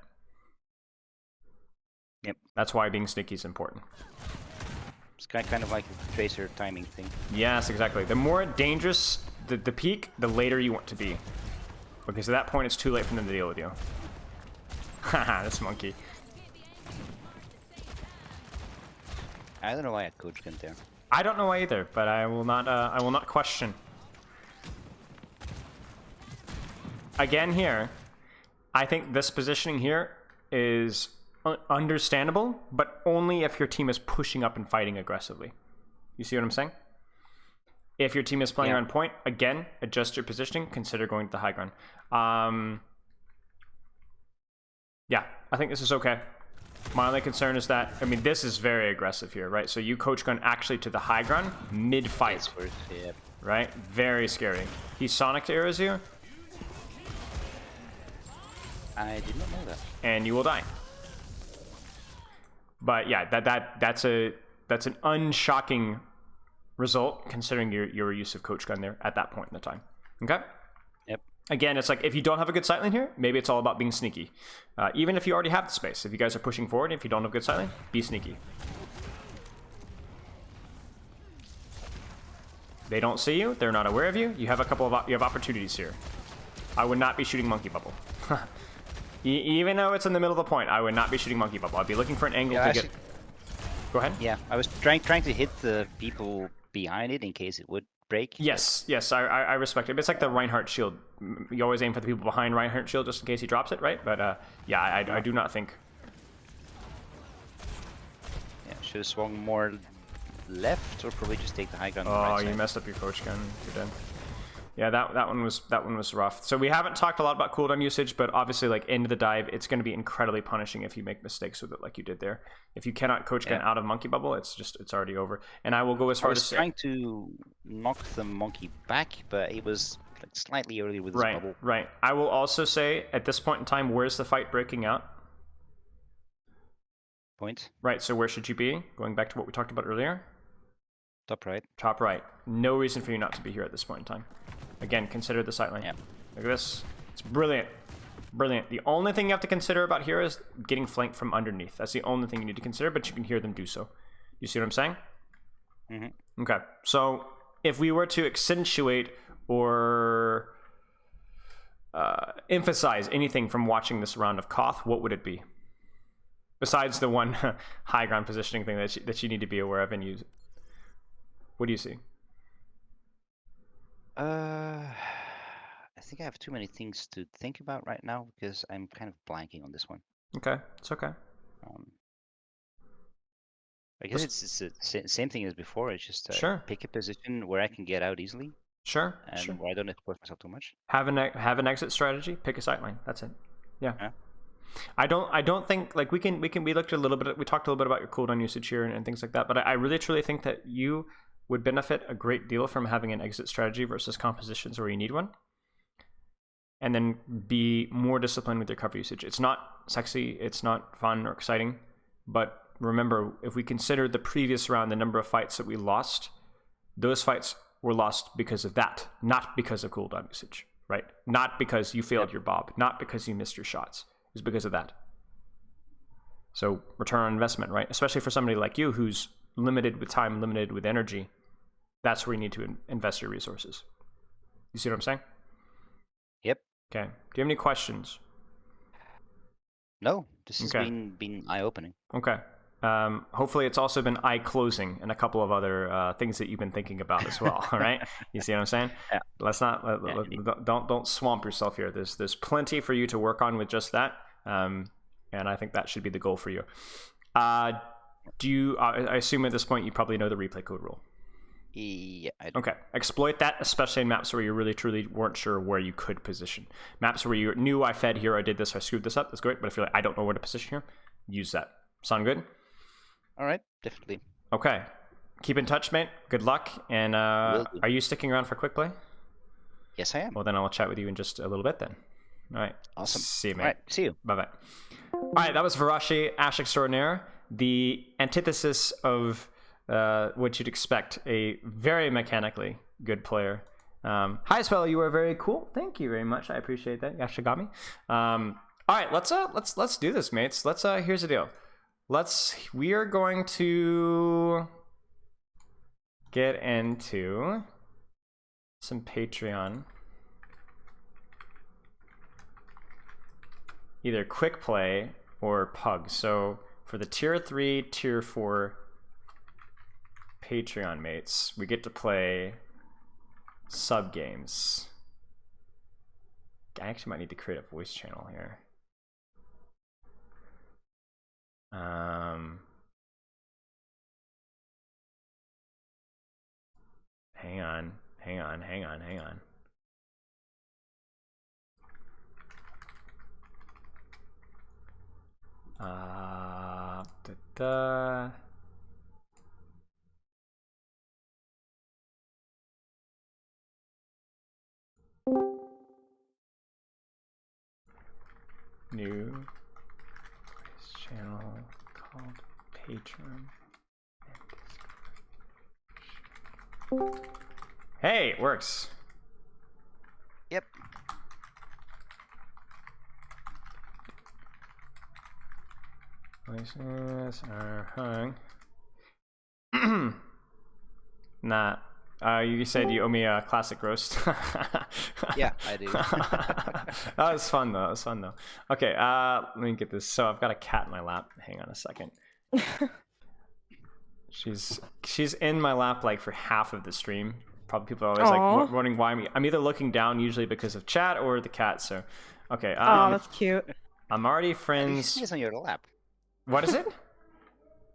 Yep. That's why being sneaky is important. It's kind of like a tracer timing thing. Yes, exactly. The more dangerous the peak, the later you want to be. Because at that point, it's too late for them to deal with you. Haha, this monkey. I don't know why I coach gun there. I don't know why either, but I will not question. Again here, I think this positioning here is understandable, but only if your team is pushing up and fighting aggressively. You see what I'm saying? If your team is playing around point, again, adjust your positioning, consider going to the high ground. Yeah, I think this is okay. My only concern is that, I mean, this is very aggressive here, right? So you coach gun actually to the high ground mid-fight, Yeah. right? Very scary. He Sonic to arrows you, I did not know that. and you will die. But yeah, that's an unshocking result considering your use of coach gun there at that point in the time. Okay. Yep. Again, it's like if you don't have a good sight line here, maybe it's all about being sneaky. Even if you already have the space, if you guys are pushing forward, if you don't have good sight line, be sneaky. They don't see you. They're not aware of you. You have you have opportunities here. I would not be shooting monkey bubble. Even though it's in the middle of the point, I would not be shooting monkey bubble. I'd be looking for an angle to get. Go ahead. Yeah, I was trying to hit the people behind it in case it would break. Yes, I respect it. It's like the Reinhardt shield. You always aim for the people behind Reinhardt shield just in case he drops it, right? But yeah, I do not think. Yeah, should have swung more left, or probably just take the high gun. Oh, right you side. messed up your coach gun. You're dead. Yeah, that one was rough. So we haven't talked a lot about cooldown usage, but obviously, like into the dive, it's going to be incredibly punishing if you make mistakes with it, like you did there. If you cannot coach gun out of monkey bubble, it's already over. And I will go as far as trying to knock the monkey back, but it was like slightly early with his bubble. Right. I will also say at this point in time, where's the fight breaking out? Point. Right. So where should you be? Going back to what we talked about earlier. Top right. Top right. No reason for you not to be here at this point in time. Again, consider the sight line. Yeah. Look at this. It's brilliant. Brilliant. The only thing you have to consider about here is getting flanked from underneath. That's the only thing you need to consider, but you can hear them do so. You see what I'm saying? Mm-hmm. Okay. So if we were to accentuate or emphasize anything from watching this round of Koth, what would it be? Besides the one high ground positioning thing that you need to be aware of and use. What do you see? I think I have too many things to think about right now because I'm kind of blanking on this one. Okay, it's okay. I guess it's the same thing as before. It's just pick a position where I can get out easily. Sure. And where I don't expose myself too much. Have an exit strategy. Pick a sight line. That's it. Yeah. I don't think like we looked a little bit. We talked a little bit about your cooldown usage here and things like that. But I really truly think that you would benefit a great deal from having an exit strategy versus compositions where you need one. And then be more disciplined with your cover usage. It's not sexy, it's not fun or exciting, but remember, if we consider the previous round, the number of fights that we lost, those fights were lost because of that, not because of cooldown usage, right? Not because you failed your bob, not because you missed your shots. It's because of that. So return on investment, right? Especially for somebody like you who's limited with time, limited with energy. That's where you need to invest your resources. You see what I'm saying? Yep. Okay. Do you have any questions? No, this has been eye-opening. Okay. Hopefully it's also been eye-closing and a couple of other things that you've been thinking about as well. All right. You see what I'm saying? Yeah. Let's not don't swamp yourself here. There's plenty for you to work on with just that. And I think that should be the goal for you. Do you? I assume at this point you probably know the replay code rule. Yeah, I do. Okay. Exploit that, especially in maps where you really truly weren't sure where you could position. Maps where you knew I fed here, I did this, I screwed this up. That's great. But if you're like, I don't know where to position here, use that. Sound good? All right, definitely. Okay. Keep in touch, mate. Good luck. And are you sticking around for quick play? Yes, I am. Well, then I'll chat with you in just a little bit then. All right. Awesome. See you, mate. All right, see you. Bye-bye. All right, that was Varashi, Ashe Extraordinaire, the antithesis of what you'd expect, a very mechanically good player. Hi, Spell, you are very cool. Thank you very much. I appreciate that. You actually got me. All right, let's do this, mates. Here's the deal. We are going to get into some Patreon. Either quick play or pug. So for the tier 3, tier 4 Patreon mates, we get to play sub games. I actually might need to create a voice channel here. Hang on. New voice channel called Patreon. Hey, it works. Yep. Voices are hung. Nah. You said you owe me a classic roast. Yeah, I do. That was fun though. Okay, let me get this. So I've got a cat in my lap. Hang on a second. She's in my lap like for half of the stream. Probably people are always like wondering why I'm either looking down usually because of chat or the cat. So, okay. Oh, that's cute. I'm already friends. She's on your lap. What is it?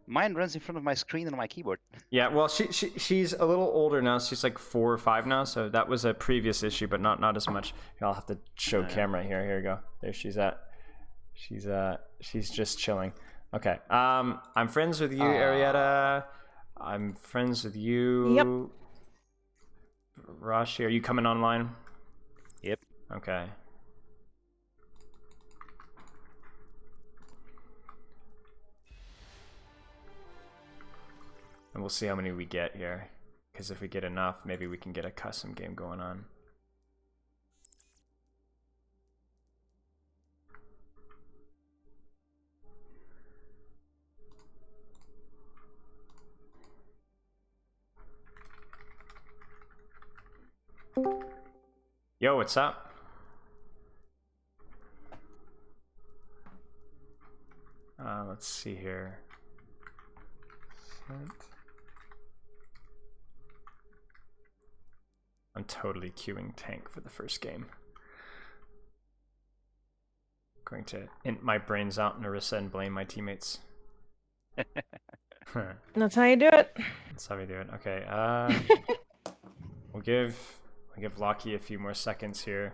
Mine runs in front of my screen and my keyboard. Yeah, well, she's a little older now. She's like 4 or 5 now, so that was a previous issue, but not as much. Here, I'll have to show camera here. Here we go. There she's at. She's just chilling. Okay. I'm friends with you, Arietta. I'm friends with you. Yep. Rashi, are you coming online? Yep. Okay. And we'll see how many we get here. Because if we get enough, maybe we can get a custom game going on. Yo, what's up? Let's see here. I'm totally queuing tank for the first game. Going to int my brains out, Narissa, and blame my teammates. That's how you do it. That's how we do it. Okay. We'll give Lockie a few more seconds here.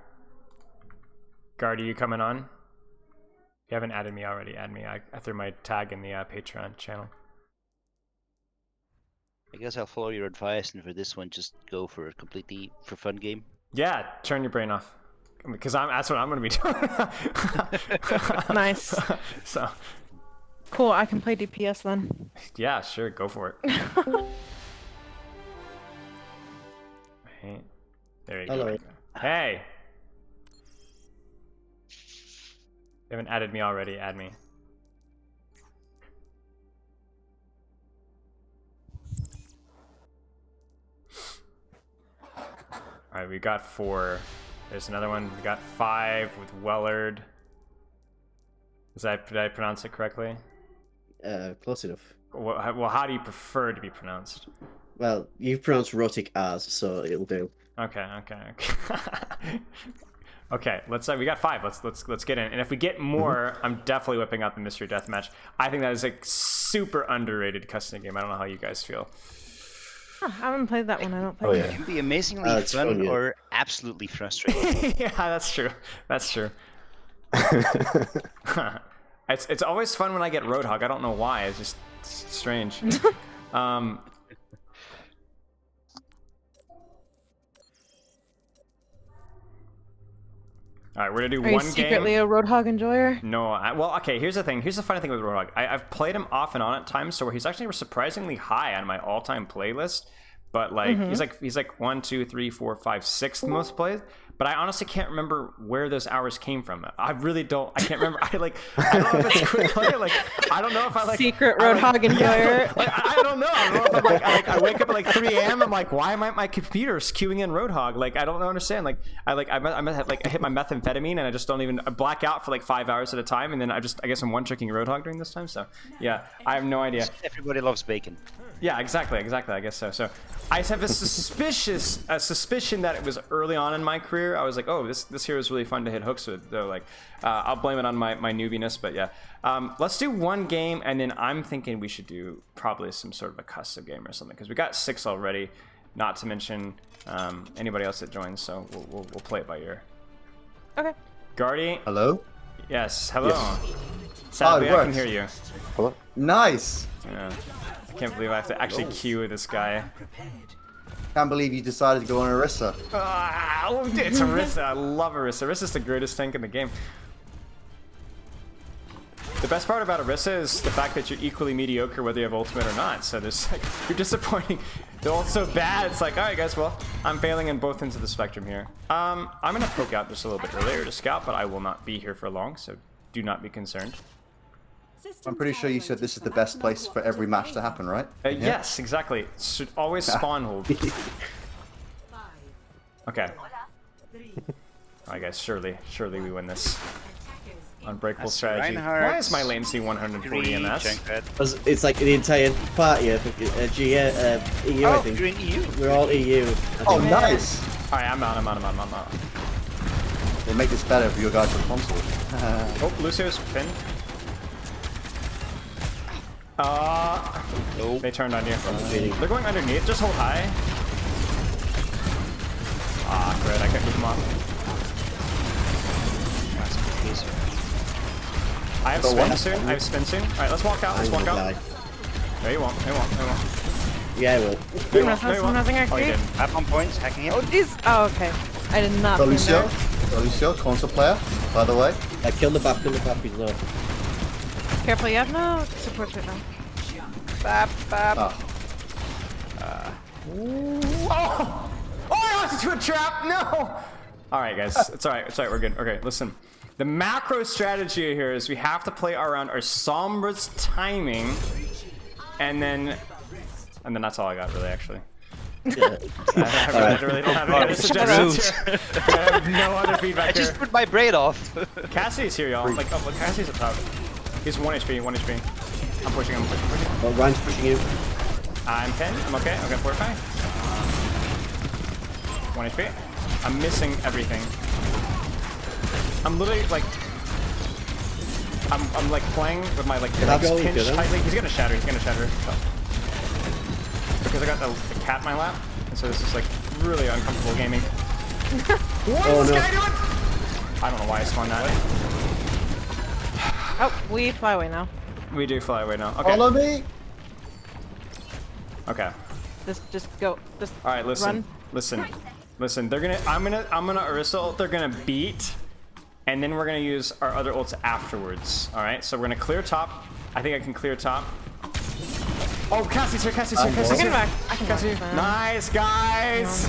Guard, are you coming on? If you haven't added me already, add me. I threw my tag in the Patreon channel. I guess I'll follow your advice, and for this one, just go for a completely for fun game. Yeah, turn your brain off, because that's what I'm going to be doing. Nice. So. Cool. I can play DPS then. Yeah, sure, go for it. Right. There you go. Hey. You haven't added me already. Add me. got 4. There's another one. We got 5 with Wellard. Did I pronounce it correctly? Close enough. Well, how do you prefer to be pronounced? Well, you've pronounced Rotic as, so it'll do. Okay. Okay, we got 5. Let's get in. And if we get more, I'm definitely whipping out the Mystery Deathmatch. I think that is a super underrated custom game. I don't know how you guys feel. Huh, I haven't played that one. I don't think. It can be amazingly fun or absolutely frustrating. Yeah, that's true. It's always fun when I get Roadhog. I don't know why. It's just strange. All right, we're gonna do one game. Are you secretly a Roadhog enjoyer? No, well, okay. Here's the thing. Here's the funny thing with Roadhog. I've played him off and on at times, so where he's actually surprisingly high on my all-time playlist. But like, he's like 1, 2, 3, 4, 5, 6th most played. But I honestly can't remember where those hours came from. I really don't. I can't remember. I don't know if it's quick play. Like, I don't know if I like secret Roadhog enjoyer. Yeah, like, I don't know. I don't know if I'm like I wake up at like 3 a.m. I'm like, why am I my computer's queuing in Roadhog? Like, I don't understand. Like, I hit my methamphetamine and I just don't even black out for like 5 hours at a time, and then I guess I'm one-tricking Roadhog during this time. So yeah, I have no idea. Everybody loves bacon. Yeah, exactly. I guess so. So I have a suspicion that it was early on in my career. I was like, oh, this hero is really fun to hit hooks with. Though, like, I'll blame it on my newbiness. But yeah, let's do one game, and then I'm thinking we should do probably some sort of a custom game or something, because we got 6 already. Not to mention anybody else that joins. So we'll play it by ear. Okay. Guardy. Hello. Yes. Hello. Yes. Sadly, Oh, it I can works. hear you. Hello. Nice. Yeah. I can't believe I have to actually queue this guy. Can't believe you decided to go on Orisa. Oh, it's Orisa. I love Orisa. Orisa's the greatest tank in the game. The best part about Orisa is the fact that you're equally mediocre whether you have ultimate or not. So there's like, you're disappointing. The ult's so bad. It's like, all right, guys. Well, I'm failing in both ends of the spectrum here. I'm gonna poke out just a little bit earlier to scout, but I will not be here for long, so do not be concerned. I'm pretty sure you said this is the best place for every match to happen, right? Yeah. Yes, exactly. Should always spawn hold. Okay. Alright, guys. Surely we win this. Unbreakable strategy. Why is my lane C 140 MS? It's like the entire party of EU, I think. You're in EU. We're all EU. Oh, nice. Alright, I'm out. We'll make this better for your guys on console. Oh, Lucio's pinned. Nope. They turned on you. They're going underneath. Just hold high. Ah, great. I can't move them off. I have spin soon. Alright, let's walk out. Let's walk out. No, you won't. Yeah, I will. Nothing Oh, you didn't. Up on points, hacking him. Oh, jeez. Oh, okay. I did not. Lucio, console player, by the way. Kill the bap, he's low. Careful, you have no support right now. Bap. Oh, I lost into a trap. No. All right, guys. It's all right. We're good. Okay, listen. The macro strategy here is we have to play around our Sombra's timing, and then that's all I got, really, actually. I really don't have any other suggestions here. I have no other feedback I just put my braid off. Cassie's here, y'all. Like, oh, Cassie's up top. He's 1 HP. I'm pushing. Well, Ryan's pushing you. I'm pinned. I'm okay. Okay, fortify. 1 HP. I'm missing everything. I'm literally like, I'm like playing with my like legs pinched tightly. He's gonna shatter. Oh. Because I got the cat in my lap, and so this is like really uncomfortable gaming. What is this guy doing? I don't know why I spawned that. Oh, we fly away now. We do fly away now. Okay. Follow me. Okay. Just go. Just. All right. Listen. Run. Listen. They're gonna. I'm gonna Orisa ult. They're gonna beat, and then we're gonna use our other ults afterwards. All right. So we're gonna clear top. I think I can clear top. Oh, Cassie's here. I can Cassie. Nice, guys.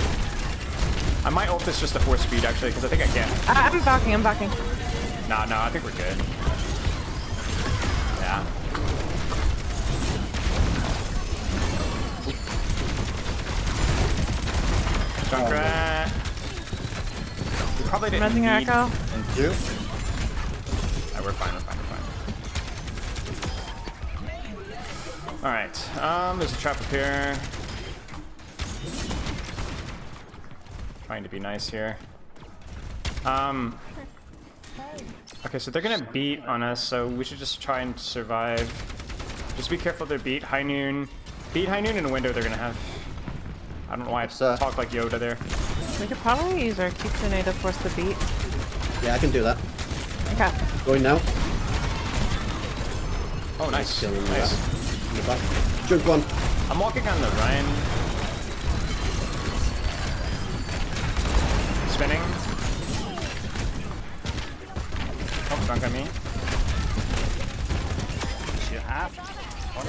I might ult this just to 4 speed actually, because I think I can. I'm backing. No, I think we're good. Yeah. Junkrat. probably didn't Rezzing need... Echo. Thank you. Alright, we're fine, we're fine, we're fine. Alright, there's a trap up here. Trying to be nice here. Okay, so they're gonna beat on us, so we should just try and survive. Just be careful they're beat. High noon. Beat high noon in a window they're gonna have. I don't know why I talk like Yoda there. We could probably use our Kitsune to force the beat. Yeah, I can do that. Okay. Going now. Oh, nice. Killing Nice. that. In the back. Jump one. I'm walking on the Ryan. Spinning. Oh, dunk on me.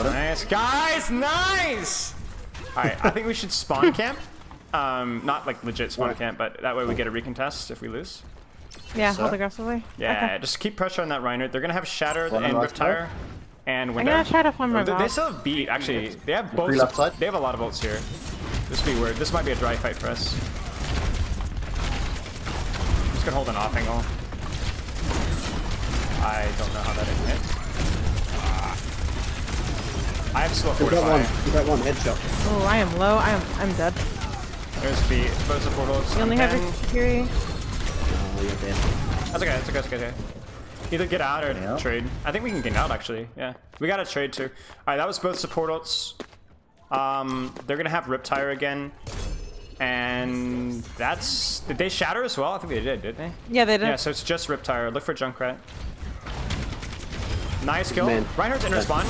Nice. Guys, nice! Alright, I think we should spawn camp. Not like legit spawn camp, but that way we get a recontest if we lose. Yeah, hold aggressively. Yeah, Okay. just keep pressure on that Reinhardt. They're gonna have Shatter and Riptire and Window. I'm gonna try to farm my They still have beat, actually. They have bolts. left side. They have a lot of bolts here. This would be weird. This might be a dry fight for us. I'm just gonna hold an off angle. I don't know how that didn't hit. I have slow You got fortify. one. You got one headshot. Oh, I am low. I'm dead. There's beat. Expose the portals. You only have your Fury. Oh, you're dead. That's okay, that's okay, that's okay. Either get out or trade. I think we can get out actually, yeah. We gotta trade too. Alright, that was both support ults. They're gonna have Riptire again. And that's... Did they shatter as well? I think they did, didn't they? Yeah, they did. Yeah, so it's just Riptire. Look for Junkrat. Nice kill. Man. Reinhardt's in respawn.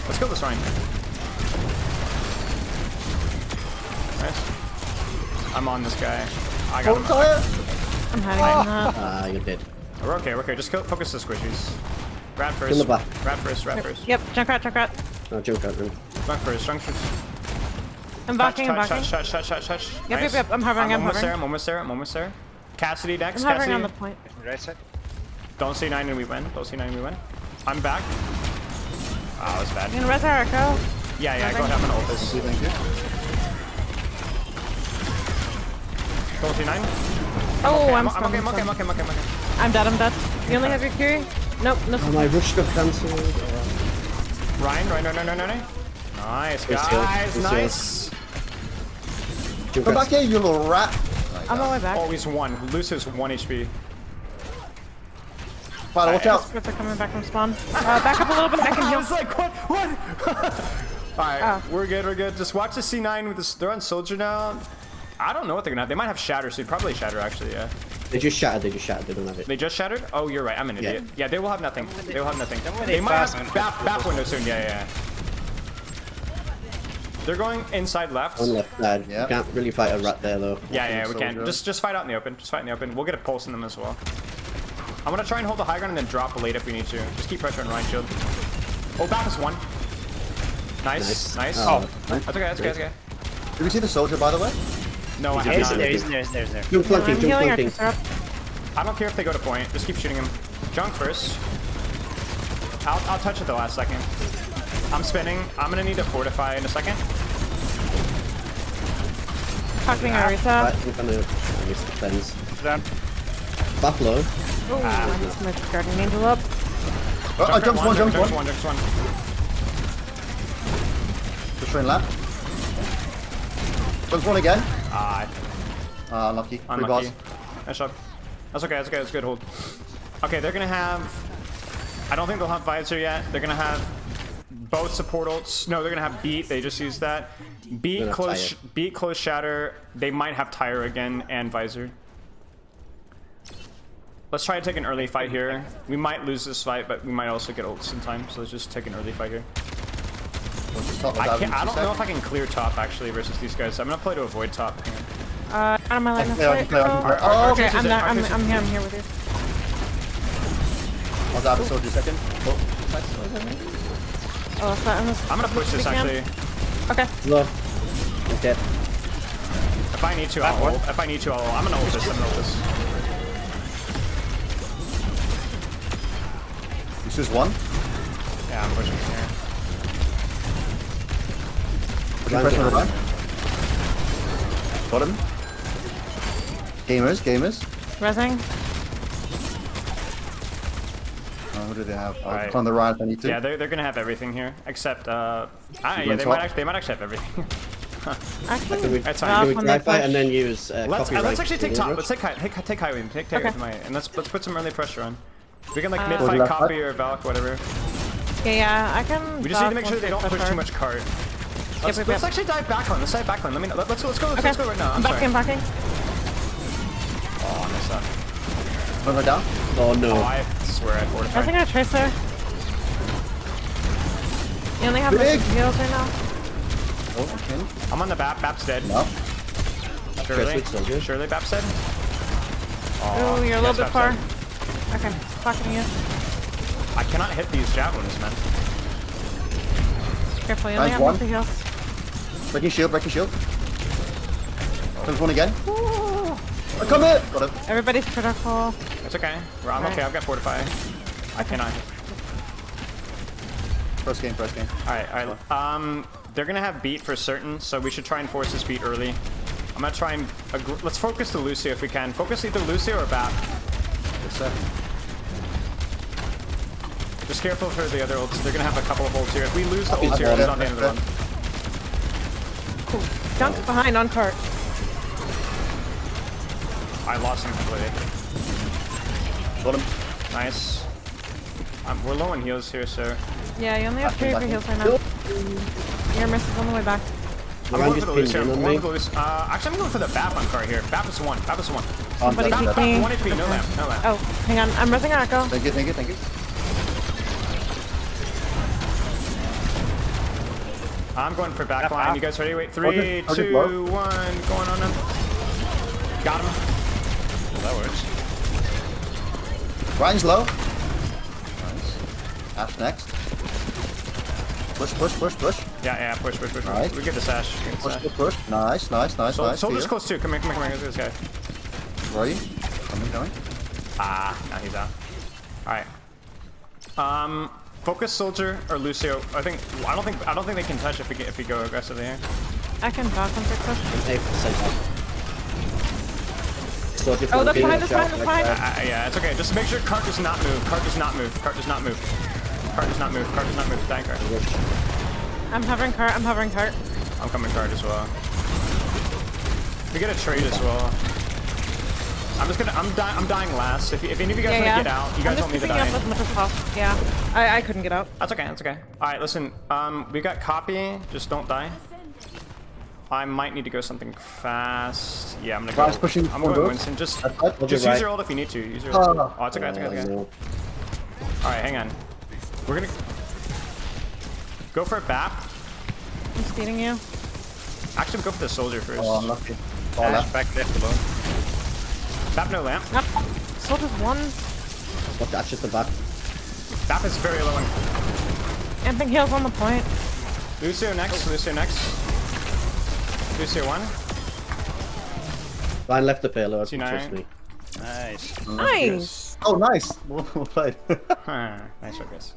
Let's kill this Rein. Nice. I'm on this guy. I got him. I'm hiding in that. Ah, you're dead. We're okay, we're okay. Just focus the squishies. Rat In first. the back. Rat first, rat first. Yep, Junkrat. No, jump out room. Junk first, junk first. I'm backing. Touch. Yep. I'm hovering. I'm almost there. Cassidy next. I'm hovering Cassidy. on the point. Right side. Don't see 9 and we win. I'm back. Ah, that was bad. You can res our Echo. Yeah, go ahead. I'm gonna ult this. Thank you. Don't see 9. Oh, I'm okay. I'm dead. You only have your Fury? Nope, no. Oh, my rush got cancelled. Ryan, no. Nice, guys. Nice. Come back here, you little rat. I'm on my way back. Always 1. Lucius 1 HP. Final, watch out. Scripts are coming back from spawn. Back up a little bit. I can I heal. was like, what? Alright, we're good. Just watch the C9 with this. They're on Soldier now. I don't know what they're gonna have. They might have Shatter, so probably Shatter actually, yeah. They just shattered. They don't have it. They just shattered? Oh, you're right. I'm an idiot. Yeah, they will have nothing. They might have back window soon. Yeah. They're going inside left. On left side. Yeah. You can't really fight a rat there though. Yeah, we can. Just fight out in the open. We'll get a pulse in them as well. I'm gonna try and hold the high ground and then drop a late if we need to. Just keep pressure on Ryan Shield. Oh, back is 1. Nice. Oh, that's okay. Did we see the soldier, by the way? No, I He's have there, not. he's there. Jump flanking. I'm healing our Jump syrup. I don't care if they go to point. Just keep shooting him. Junk first. I'll touch it the last second. I'm spinning. I'm gonna need to fortify in a second. Talking Arisa. I'm gonna miss the fence. Buffalo. Oh, I missed my guardian angel up. Jumps one. Jumps one. Just train lap. Jumps one again. Unlucky. Unlucky. Nice job. That's okay. That's good. Hold. Okay, they're gonna have... I don't think they'll have Visor yet. They're gonna have both support ults. No, they're gonna have Beat. They just used that. Beat, close, Shatter. They might have Tire again and Visor. Let's try to take an early fight here. We might lose this fight, but we might also get ults in time. So let's just take an early fight here. I don't know if I can clear top actually versus these guys. I'm gonna play to avoid top. Out of my line of Yeah, I can sight. play, I can play. Oh, Okay, okay, I'm here with you. I'll grab a soldier second. Oh, so I'm gonna push this actually. Okay. Low. He's dead. If I need to, I'll ult. I'm gonna ult this. This is 1. Yeah, I'm pushing here. Putting pressure on the run. Got him. Gamers. Resing. Who do they have? I'll Alright. on the right if I need to. Yeah, they're gonna have everything here, except yeah, on they top. might actually have everything. Actually, That's drop fine. We when dry they fight push. and then use Let's copyright actually take top. language. Let's take high wing. Take Okay. with my, and let's put some early pressure on. We can like mid Go fight left copy or Valk, whatever. Okay, yeah, I can. We just need to drop make sure once they don't push push too hard. much cart. Yep, yep, Let's yep. actually dive back on. Let's dive back on. Let's go right now. I'm backing, backing. Oh, I messed up. Move it down. Oh no. Oh, I swear I I fortified. think I trace there. You only have Big. heals right now. Oh, okay. I'm on the BAP. BAP's dead. No. Surely. Chris, soldier. Surely BAP's dead. Ooh, you're a little yes, bit BAP's far. dead. Okay, pocketing you. I cannot hit these javelins, man. Careful, you only Nice have one. multi heals. Breaking shield, breaking shield. There's one again. I come in! Got it. Everybody's critical. It's okay. I'm okay. I've got fortify. I cannot. First game, first game. Alright. They're gonna have beat for certain, so we should try and force this beat early. I'm gonna try and let's focus the Lucio if we can. Focus either Lucio or BAP. Yes, sir. Just careful for the other ults. They're gonna have a couple of ults here. If we lose the ults here, got it's it. not the end of the run. Dunk behind on cart. I lost him completely. Got him. Nice. We're low on heals here, so Yeah, you only have 3 of your heals right now. Your miss is on the way back. I'm going for the Lucio. I'm going for the Lucio. Actually, I'm going for the BAP on card here. BAP is 1. BAP is 1. Somebody BAP, keep BAP, me. 1 HP. No lamp. No lamp. Oh, hang on. I'm resing Echo. Thank you, thank you, thank you. I'm going for backline. You guys ready? Wait, 3, Okay, 2, okay, 1. Going on him. Got him. Well, that works. Ryan's low. Nice. Ashe next. Push, push, push, push. Yeah, push. Nice. We get this Ashe. We get this Push, Ashe. push, push. Nice, nice, nice, nice. Soldier's Here. close too. Come here. Let's do this guy. Where are you? Coming. Ah, now he's out. Alright. Focus Soldier or Lucio. I don't think they can touch if we go aggressively here. I can block them for push. Oh, that's behind, that's behind, that's behind. Yeah, it's okay. Just make sure cart does not move. Cart does not move. Cart does not move. Cart does not move. Cart does not move. Dying cart. I'm hovering cart, I'm hovering cart. I'm coming cart as well. We get a trade as well. I'm dying last. If any of you guys want to get out, you guys don't need to die. I'm just keeping up as much as possible. Yeah, I couldn't get out. That's okay. That's okay. All right, listen. We got copy. Just don't die. I might need to go something fast. Yeah, I'm gonna go. Pushing I'm going Winston. Just use your ult if you need to. Use your ult. Oh, it's okay. It's okay. It's okay. All right, hang on. We're gonna go for a BAP. I'm speeding you. Actually, go for the soldier first. Oh, I'm lucky. Oh, Ashe left. back left alone. BAP no lamp. Nope. Soldier's 1. What, that's just the back. BAP is very low. Amping heals on the point. Lucio next. Lucio next. Lucio 1. Ryan left the payload. C9. Trust me. Nice. Nice. Oh, nice. Well played. Nice work, guys.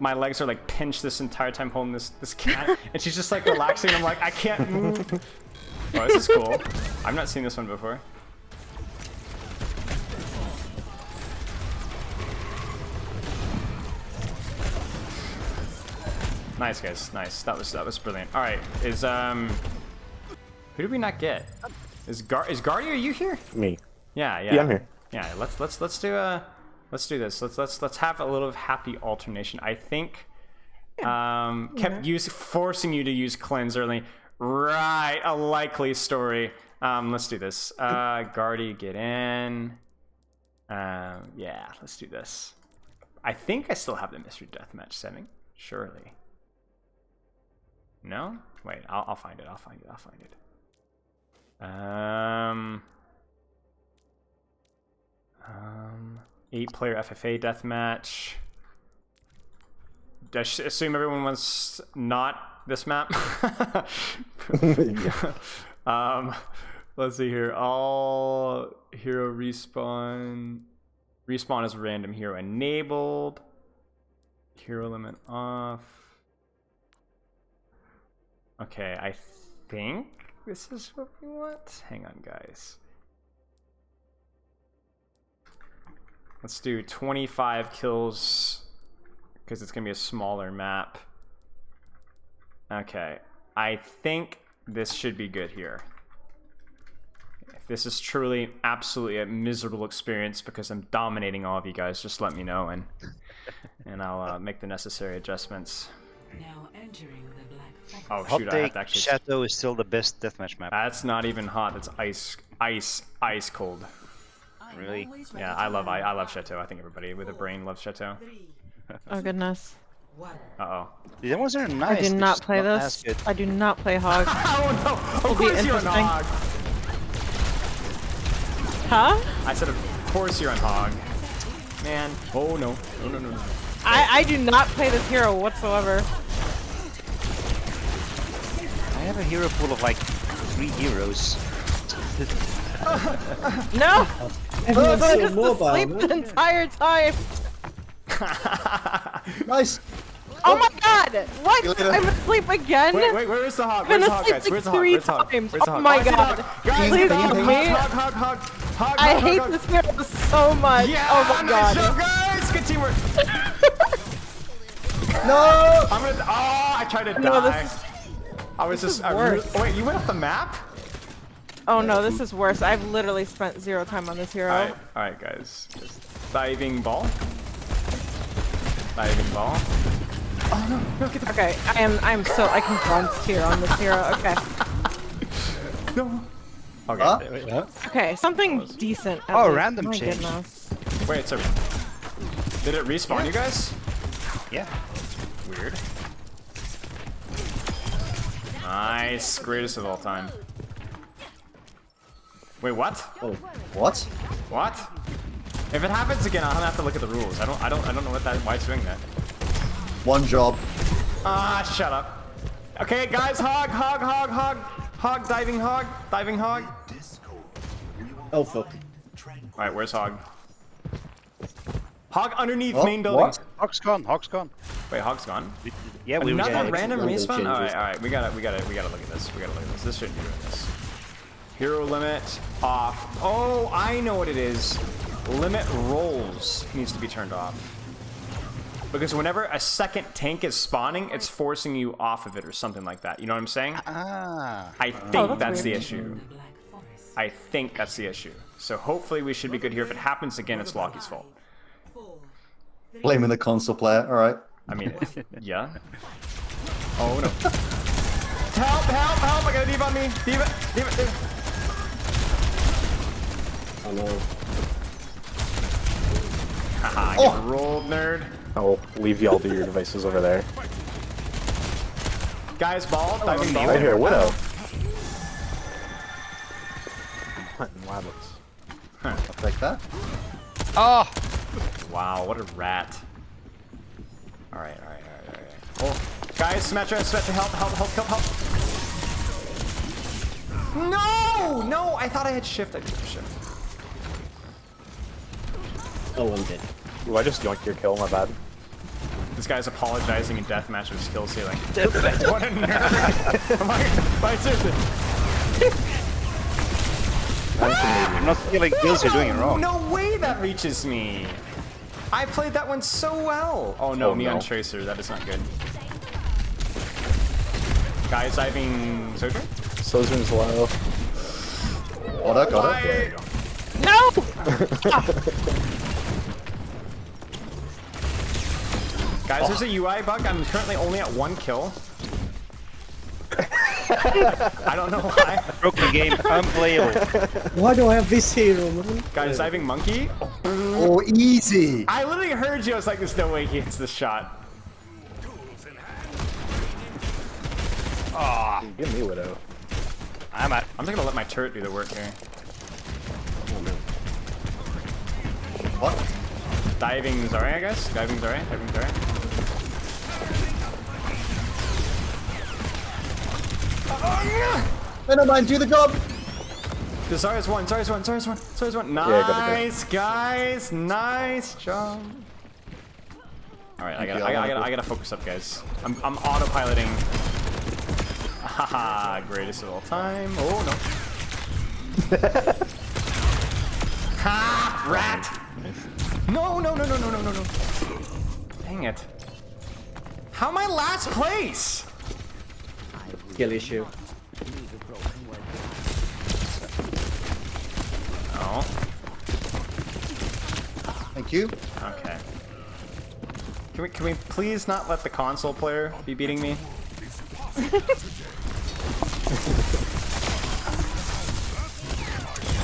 My legs are like pinched this entire time holding this cat, and she's just like relaxing. I'm like, I can't move. Oh, this is cool. I've not seen this one before. Nice, guys. Nice. That was brilliant. All right, who did we not get? Is Guardy? Are you here? Me. Yeah. Yeah, I'm here. Yeah. Let's do this. Let's have a little happy alternation. I think kept forcing you to use cleanse early. Right, a likely story. Let's do this. Guardy, get in. Yeah, let's do this. I think I still have the mystery deathmatch setting. Surely. No? Wait, I'll find it. I'll find it. 8-player FFA deathmatch. I assume everyone wants not this map. Let's see here. All hero respawn. Respawn is random hero enabled. Hero limit off. Okay, I think this is what we want. Hang on, guys. Let's do 25 kills because it's gonna be a smaller map. Okay, I think this should be good here. If this is truly absolutely a miserable experience because I'm dominating all of you guys, just let me know and I'll make the necessary adjustments. Now entering the black forest. Oh Hot shoot! I have take, to actually. Chateau is still the best deathmatch map. That's not even hot. That's ice cold. Really? Yeah, I love Chateau. I think everybody with a brain loves Chateau. Oh goodness. Uh-oh. The ones are nice. I do they're not just play as this. good. I do not play Hog. Oh no! Of Will be course you're on interesting. Hog. Huh? I said, of course you're on Hog. Man. Oh no. No. I do not play this hero whatsoever. I have a hero pool of like 3 heroes. No! Everyone's I so just mobile, asleep man. the entire time. Nice. Oh my god! What? I'm asleep again? Wait, where's the Hog? I've Where's been the Hog, asleep guys? like Where's the Hog? 3 Where's the Hog? times. Where's the Oh Hog? my I see the god. Hog. Guys, Please get the help Hog. me. Hog. I hate this hero so much. Yeah, Oh my god. nice job, guys. Good teamwork. No! I'm gonna. Oh, I tried to No, die. this is- I was this just. is worse. Oh, wait, you went off the map? Oh no, this is worse. I've literally spent 0 time on this hero. All right, guys. Just diving ball. Diving ball. Oh no! Get the. Okay, I'm so I can grunt here on this hero. Okay. No. Okay. Huh? Wait, huh? Okay, something decent. at Oh, least. random My change. goodness. Wait, so did it respawn you guys? Yeah. Weird. Nice, greatest of all time. Wait, what? Oh, what? What? If it happens again, I'm gonna have to look at the rules. I don't know why it's doing that. One job. Ah, shut up. Okay, guys, hog, diving hog. Oh fuck. All right, where's hog? Hog underneath Oh, main building. what? Hog's gone. Hog's gone. Wait, hog's gone. Yeah, we were Another getting random random respawn. changes. All right, we gotta look at this. This shouldn't be doing this. Hero limit off. Oh, I know what it is. Limit rolls needs to be turned off. Because whenever a second tank is spawning, it's forcing you off of it or something like that. You know what I'm saying? Ah. I think that's the weird. issue. I think that's the issue. So hopefully we should be good here. If it happens again, it's Lockie's fault. Blaming the console player. All right. I mean, yeah. Oh no. Help! I got a diva on me. Diva. Oh no. Haha, get rolled, nerd. I'll leave y'all to your devices over there. Guys, ball, diving ball. Right here, Widow. Hunting rabbits. I'll take that. Oh! Wow, what a rat. Alright. Oh, guys, Symmetra, help. No, I thought I had shift. I didn't have shift. Oh, I'm dead. Ooh, I just yoinked your kill, my bad. This guy's apologizing in deathmatch with skill ceiling. What a nerd. Am I seriously? I'm not feeling kills, you're doing it wrong. No way that reaches me. I played that one so well. Oh no, Oh, Neon no. Tracer, that is not good. Guys diving Sojourn? Sojourn's low. Got it. No! Guys, there's a UI bug. I'm currently only at 1 kill. I don't know why. Broken game, unplayable. Why do I have this hero, man? Guys, diving monkey. Oh, easy. I literally heard you. I was like, there's no way he hits this shot. Ah, Give me Widow. I'm just gonna let my turret do the work here. What? Diving Zarya, I guess. Diving Zarya. Never mind, do the job. The Zarya's one. Nice, guys. Nice job. All right, I gotta focus up, guys. I'm autopiloting. Haha, greatest of all time. Oh no. Ha! Rat. No, no, no, no, no, no, no, no. Dang it. How am I last place? Skill issue. Oh. Thank you. Okay. Can we please not let the console player be beating me?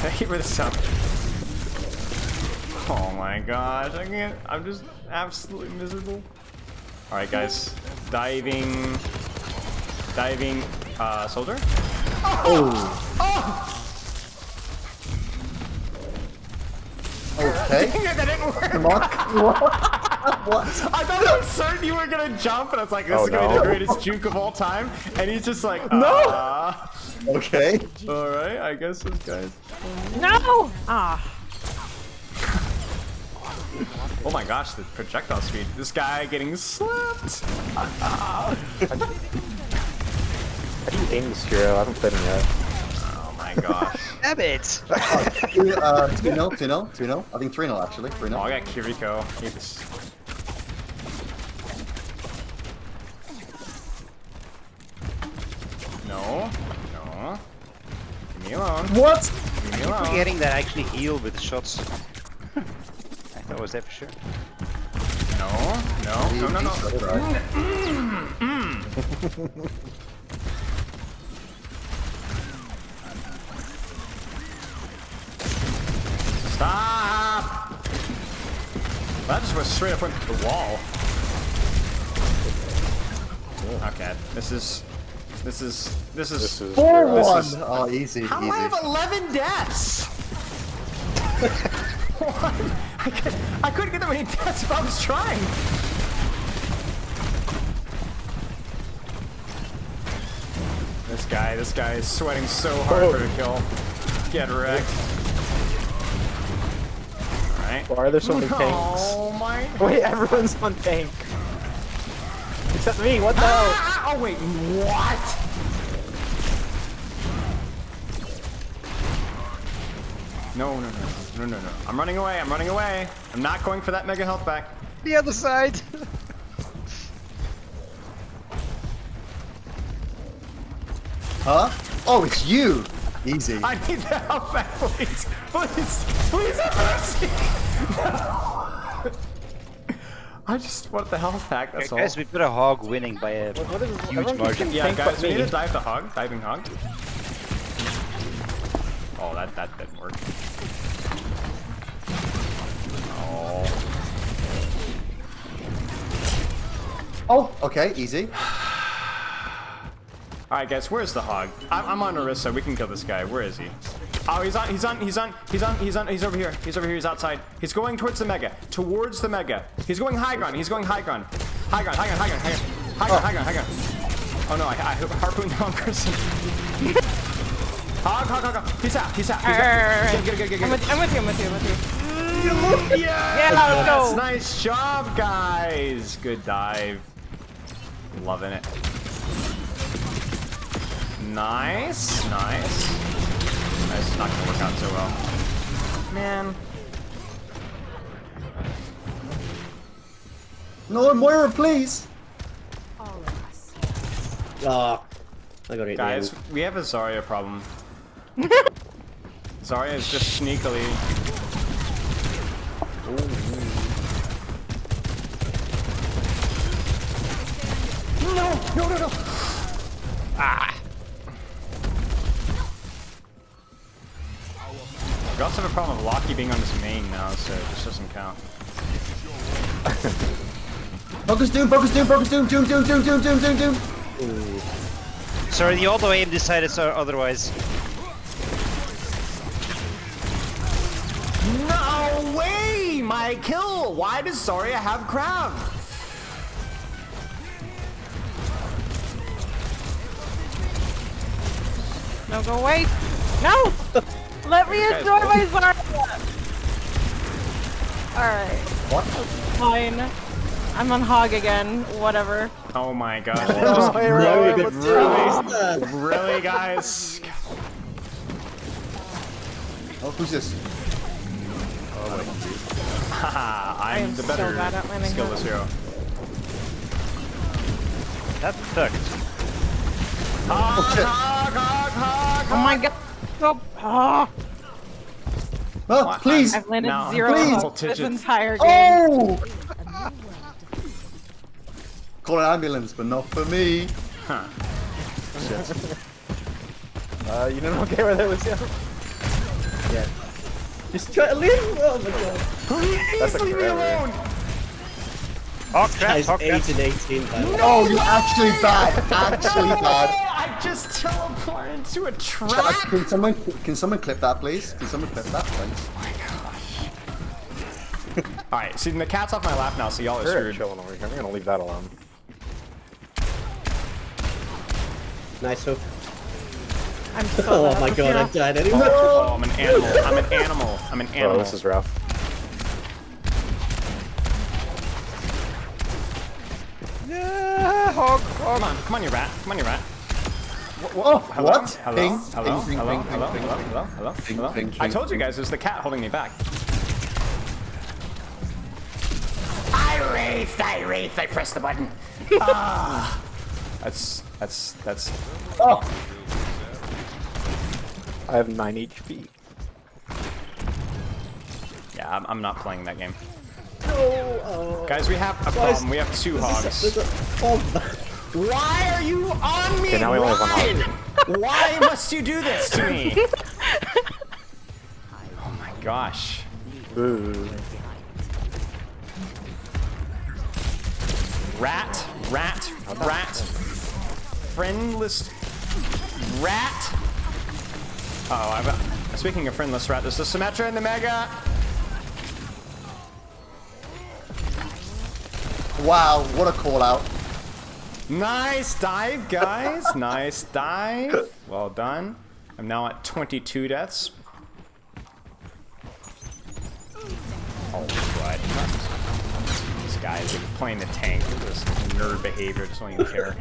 Thank you for the sub. Oh my gosh, I can't. I'm just absolutely miserable. Alright, guys. Diving. Soldier? Oh! Okay. That didn't work. What? I thought I was certain you were gonna jump, and I was like, this is gonna be the greatest juke of all time. And he's just like, No! Okay. Alright, I guess this guy's. No! Ah. Oh my gosh, the projectile speed. This guy getting slapped. How do you aim this hero? I haven't played him yet. Oh my gosh. Damn it! 2-0. I think 3-0 actually. 3-0. Oh, I got Kiriko. He just... No. No. Leave me alone. What? Leave me I'm alone. forgetting that I actually heal with the shots. I thought it was that for sure. No. No. No. No. No. Stop! That just went straight up into the wall. Okay, this is 4-1. Oh, easy, How do easy. I have 11 deaths? What? I couldn't get that many deaths if I was trying. This guy is sweating so hard for a kill. Get wrecked. Alright. Why are there so many tanks? Oh my. Wait, everyone's on tank. Except me, what the hell? Oh wait, what? No. I'm running away, I'm not going for that mega health back. The other side! Huh? Oh, it's you. Easy. I need the help back, please. Please have mercy. No. I just want the health back, that's all. Guys, we put a hog winning by a huge margin. Yeah, guys, we need to dive the hog. Diving hog. Oh, that didn't work. Oh, okay, easy. Alright guys, where's the hog? I'm on Orisa, we can kill this guy. Where is he? Oh, he's over here. He's outside. He's going towards the mega. He's going high ground. High ground. Oh no, I harpooned the wrong person. Hog. He's out. Get it. I'm with you. Yeah, let's go. Nice job, guys. Good dive. Loving it. Nice. That's not gonna work out so well. Man. No, Moira, please. Oh, I got it. Guys, we have a Zarya problem. Zarya is just sneakily. No. Ah. We also have a problem with Locky being on his main now, so this doesn't count. Focus Doom. Doom. Sorry, the auto aim decided so otherwise. No way! My kill! Why does Zarya have crab? No, go away. No! Let me enjoy my Zarya! Alright. What? Fine. I'm on hog again. Whatever. Oh my god. Really, guys? Oh, who's this? Haha, I am I'm the so better bad at landing skillless him. hero. That sucked. Oh my god. Oh, ah. Oh, please! I've landed Now, 0 please. hooks this entire game. Oh! Call an ambulance, but not for me. Huh. You didn't okay where that was, yeah? Yeah. Just try to live! Oh my god. Please leave me alone! Oh crap, Guy's oh crap. 8 and 18, by the way. Oh, you're actually bad. Actually bad. I just teleported into a trap! Can someone clip that, please? Can someone clip that, thanks? Oh my gosh. Alright, see, the cat's off my lap now, so y'all are You're screwed. chilling over here. I'm gonna leave that alone. Nice hook. I'm so Oh bad my at god, this I've died anyway. Oh, I'm an animal. I'm an animal. I'm an animal. Oh, this is rough. Yeah, hog. Come on, you rat. Come on, you rat. Oh, Hello? what? Hello? Ping, Hello? ping, Hello? ping, Hello? ping, Hello? ping, Hello? Hello? ping, Hello? ping, I ping, told you ping. guys, it was the cat holding me back. I wraithed, I pressed the button. Ah. That's. Oh! I have 9 HP. Yeah, I'm not playing that game. No, oh. Guys, we have a problem. We have 2 hogs. Why are you on me? Okay, now we only have 1 hog. Why must you do this to me? Oh my gosh. Ooh. Rat. Friendless rat. Uh-oh, speaking of friendless rat, there's the Symmetra and the Mega. Wow, what a call out. Nice dive, guys. Nice dive. Well done. I'm now at 22 deaths. Oh, what? These guys are playing the tank with this nerd behavior. Just don't even care.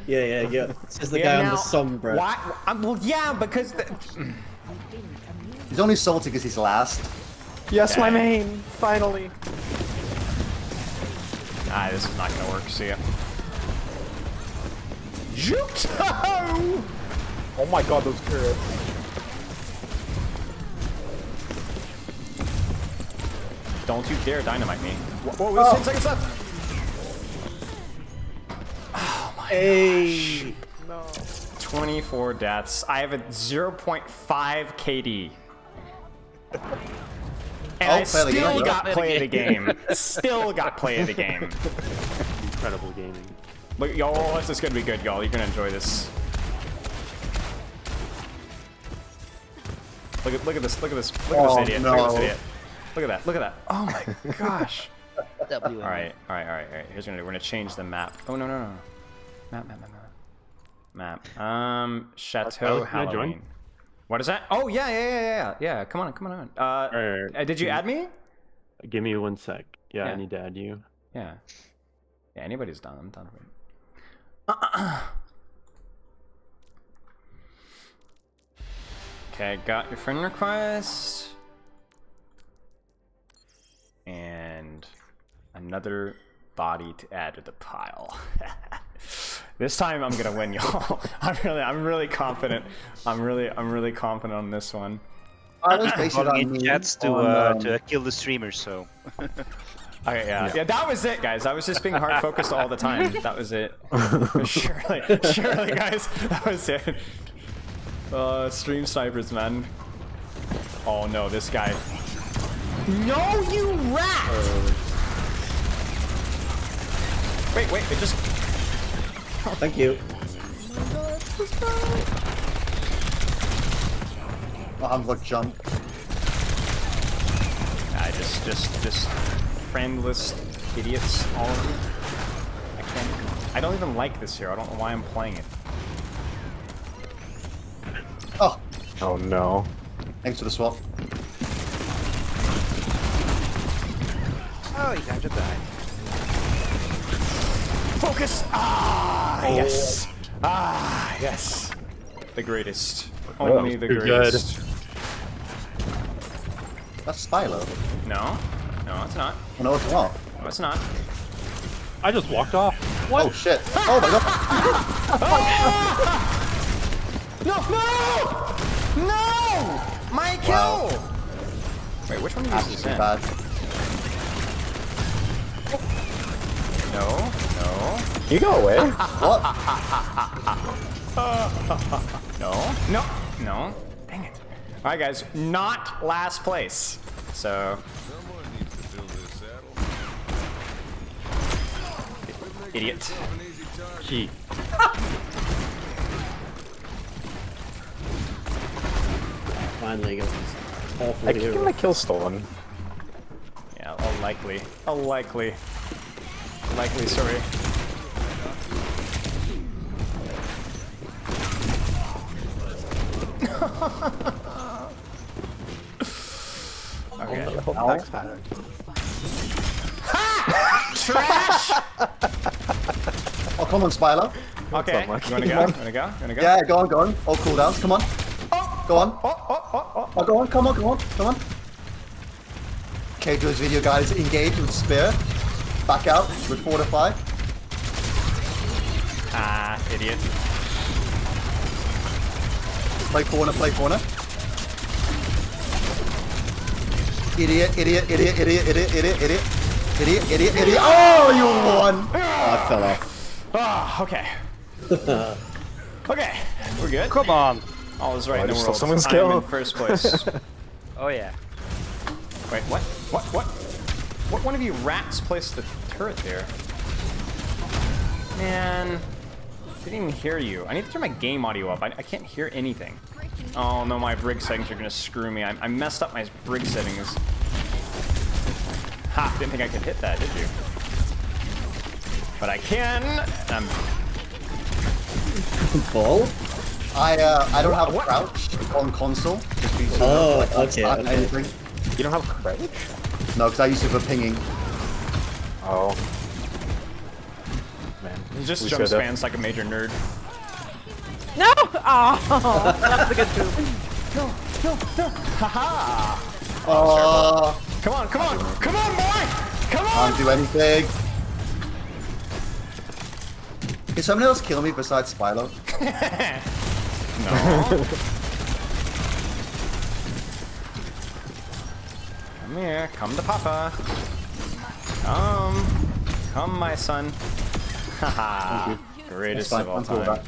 Yeah. This is the We guy have on now- the sun, bro. Why? Well, yeah, because He's only salty because he's last. Yes, Okay. my main. Finally. this is not gonna work. See ya. Juked! Oh my god, those turrets. Don't you dare dynamite me. Whoa, there's 10 seconds left. Oh my Hey! No. 24 deaths. I have a 0.5 KD. And I play the game, still bro. got play of the game. Still got play of the game. Incredible gaming. Look, y'all, this is gonna be good, y'all. You're gonna enjoy this. Look at this. Look at this. Look at this idiot. no. Look at this idiot. Look at that. Look at that. Oh my gosh. All right. Here's what we're gonna change the map. Oh no. Map. Chateau Can I join? Halloween. What is that? Oh yeah. Come on. Did you add me? Give me 1 sec. Yeah, Yeah. I need to add you. Yeah. Yeah, anybody's done. I'm done with it. Okay, got your friend request. And another body to add to the pile. This time I'm gonna win, y'all. I'm really confident. I'm really confident on this one. I was based it Calling on in me. chats to kill the streamer, so. Okay, yeah, that was it, guys. I was just being hard focused all the time. That was it. Surely, guys, that was it. Stream snipers, man. Oh no, this guy. No, you rat! Wait, it just. Thank you. I'm gonna jump. Just friendless idiots, all of you. I don't even like this here. I don't know why I'm playing it. Oh. Oh no. Thanks for the swap. Oh, you guys are dying. Focus! Yes! Yes! The greatest. Only the greatest. That's Spylo. No, it's not. Oh, no, it's not. No, it's not. I just walked off. What? Oh shit! Oh my god! No! No! My kill! Wow. Wait, which one of these is in? Bad. No, no. You go away. What? No, no, no. Dang it. Alright guys, not last place. So idiot. Cheat. Finally got this awful I keep getting my kill stolen. Yeah, unlikely. Unlikely. Likely, sorry. Okay. Trash! Oh, come on, Spylo. Okay, you wanna go? You wanna go? You wanna go? Yeah, go on, go on. All cooldowns, come on. Go on. Oh, go on, come on, come on, come on. Kjo's video guys engage with spear. Back out with fortify. Ah, idiot. Play corner, play corner. Idiot, idiot, idiot, idiot, idiot, idiot, idiot. Idiot, idiot, idiot. Oh, you won! Oh, I fell off. Oh, okay. Okay, we're good. Come on. All is right in the just world. stole someone's I'm kill. in first place. Oh yeah. Wait, what? What? What one of you rats placed the turret there? Man, didn't even hear you. I need to turn my game audio up. I can't hear anything. Oh no, my brig settings are gonna screw me. I messed up my brig settings. Ha! Didn't think I could hit that, did you? But I can. Ball? I don't have a crouch on console. Just because Oh, like, okay, start okay. anything. You don't have crouch? No, because I used it for pinging. Oh. Man. You just We jump should've. spans like a major nerd. No! Oh, that's a good move. No, no, no! Haha! Oh, Come on, come on, come on, boy! Come on! can't do anything. Can someone else kill me besides Spylo? No. Come here, come to Papa. Come, my son. Haha. Greatest That's of fine, all I'm cool with time.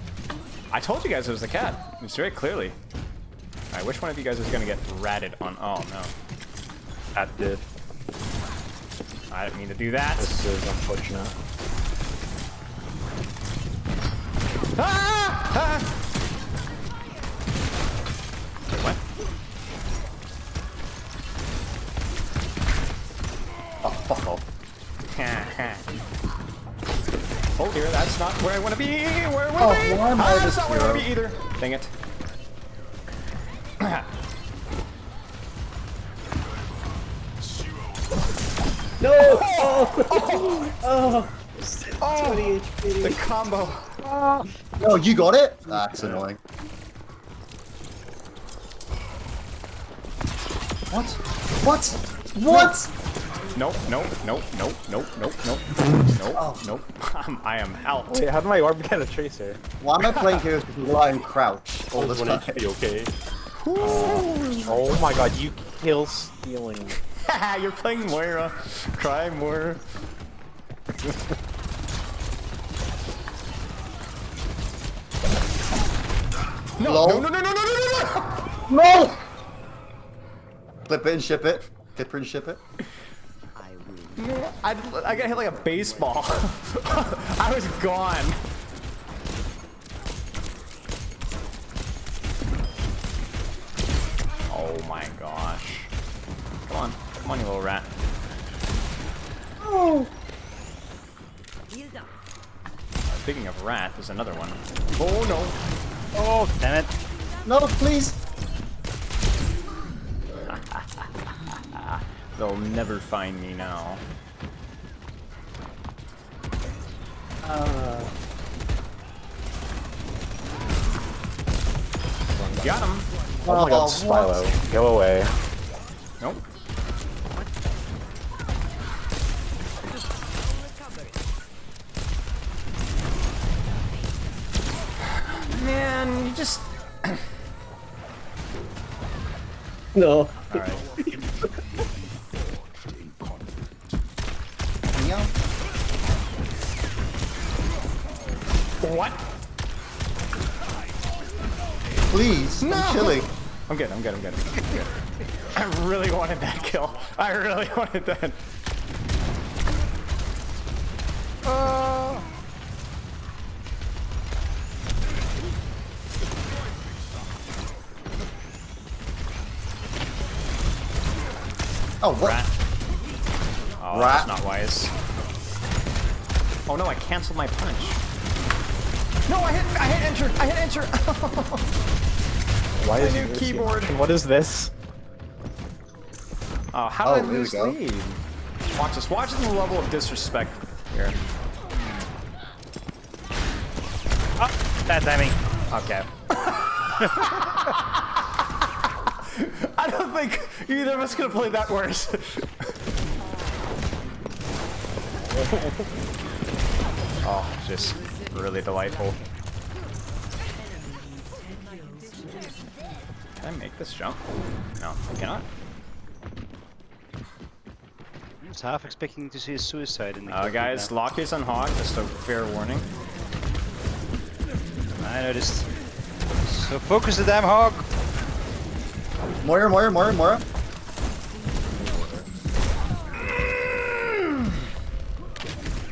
I told you guys it was the cat. It's very clearly. Alright, which one of you guys is gonna get ratted on? Oh no. That did. I didn't mean to do that. This is unfortunate. Ah! Ah! What? Oh, fuck off. Oh dear, that's not where I want to be. Where I Oh, want to be. why am I That's this not where I want to be hero? either. Dang it. No! Oh! Oh! 20 HP. The combo. Oh, you got it? That's annoying. What? What? What? Nope, nope, nope, nope, nope, nope, nope, nope, nope. I am out. Wait, how did my orb get a tracer? Why am I playing heroes with lying crouch all the time? Be okay. Oh my god, you kill stealing. You're playing Moira. Cry Moira. No, no, no, no, no, no, no, no! No! Clip it and ship it. Clip it and ship it. I got hit like a baseball. I was gone. Oh my gosh. Come on, you little rat. Oh! Speaking of rat, there's another one. Oh no. Oh, damn it. No, please. They'll never find me now. Got him. Oh my god, Oh, Spylo. Go away. Nope. No. All right. What? Please, No. I'm chilling. I'm good. I really wanted that kill. I really wanted that. Oh, what? Rat. Oh, Rat. that's not wise. Oh no, I canceled my punch. No, I hit enter. I hit enter. Why is my new this keyboard? What is this? Oh, how did I here we lose go. lead? Watch this. Watch the level of disrespect here. Oh, bad timing. Okay. I don't think either of us could have played that worse. Oh, just really delightful. Can I make this jump? No, I cannot. I was half expecting to see a suicide in the Guys, lock is on hog, just a fair warning. I noticed. So focus the damn hog! Moira.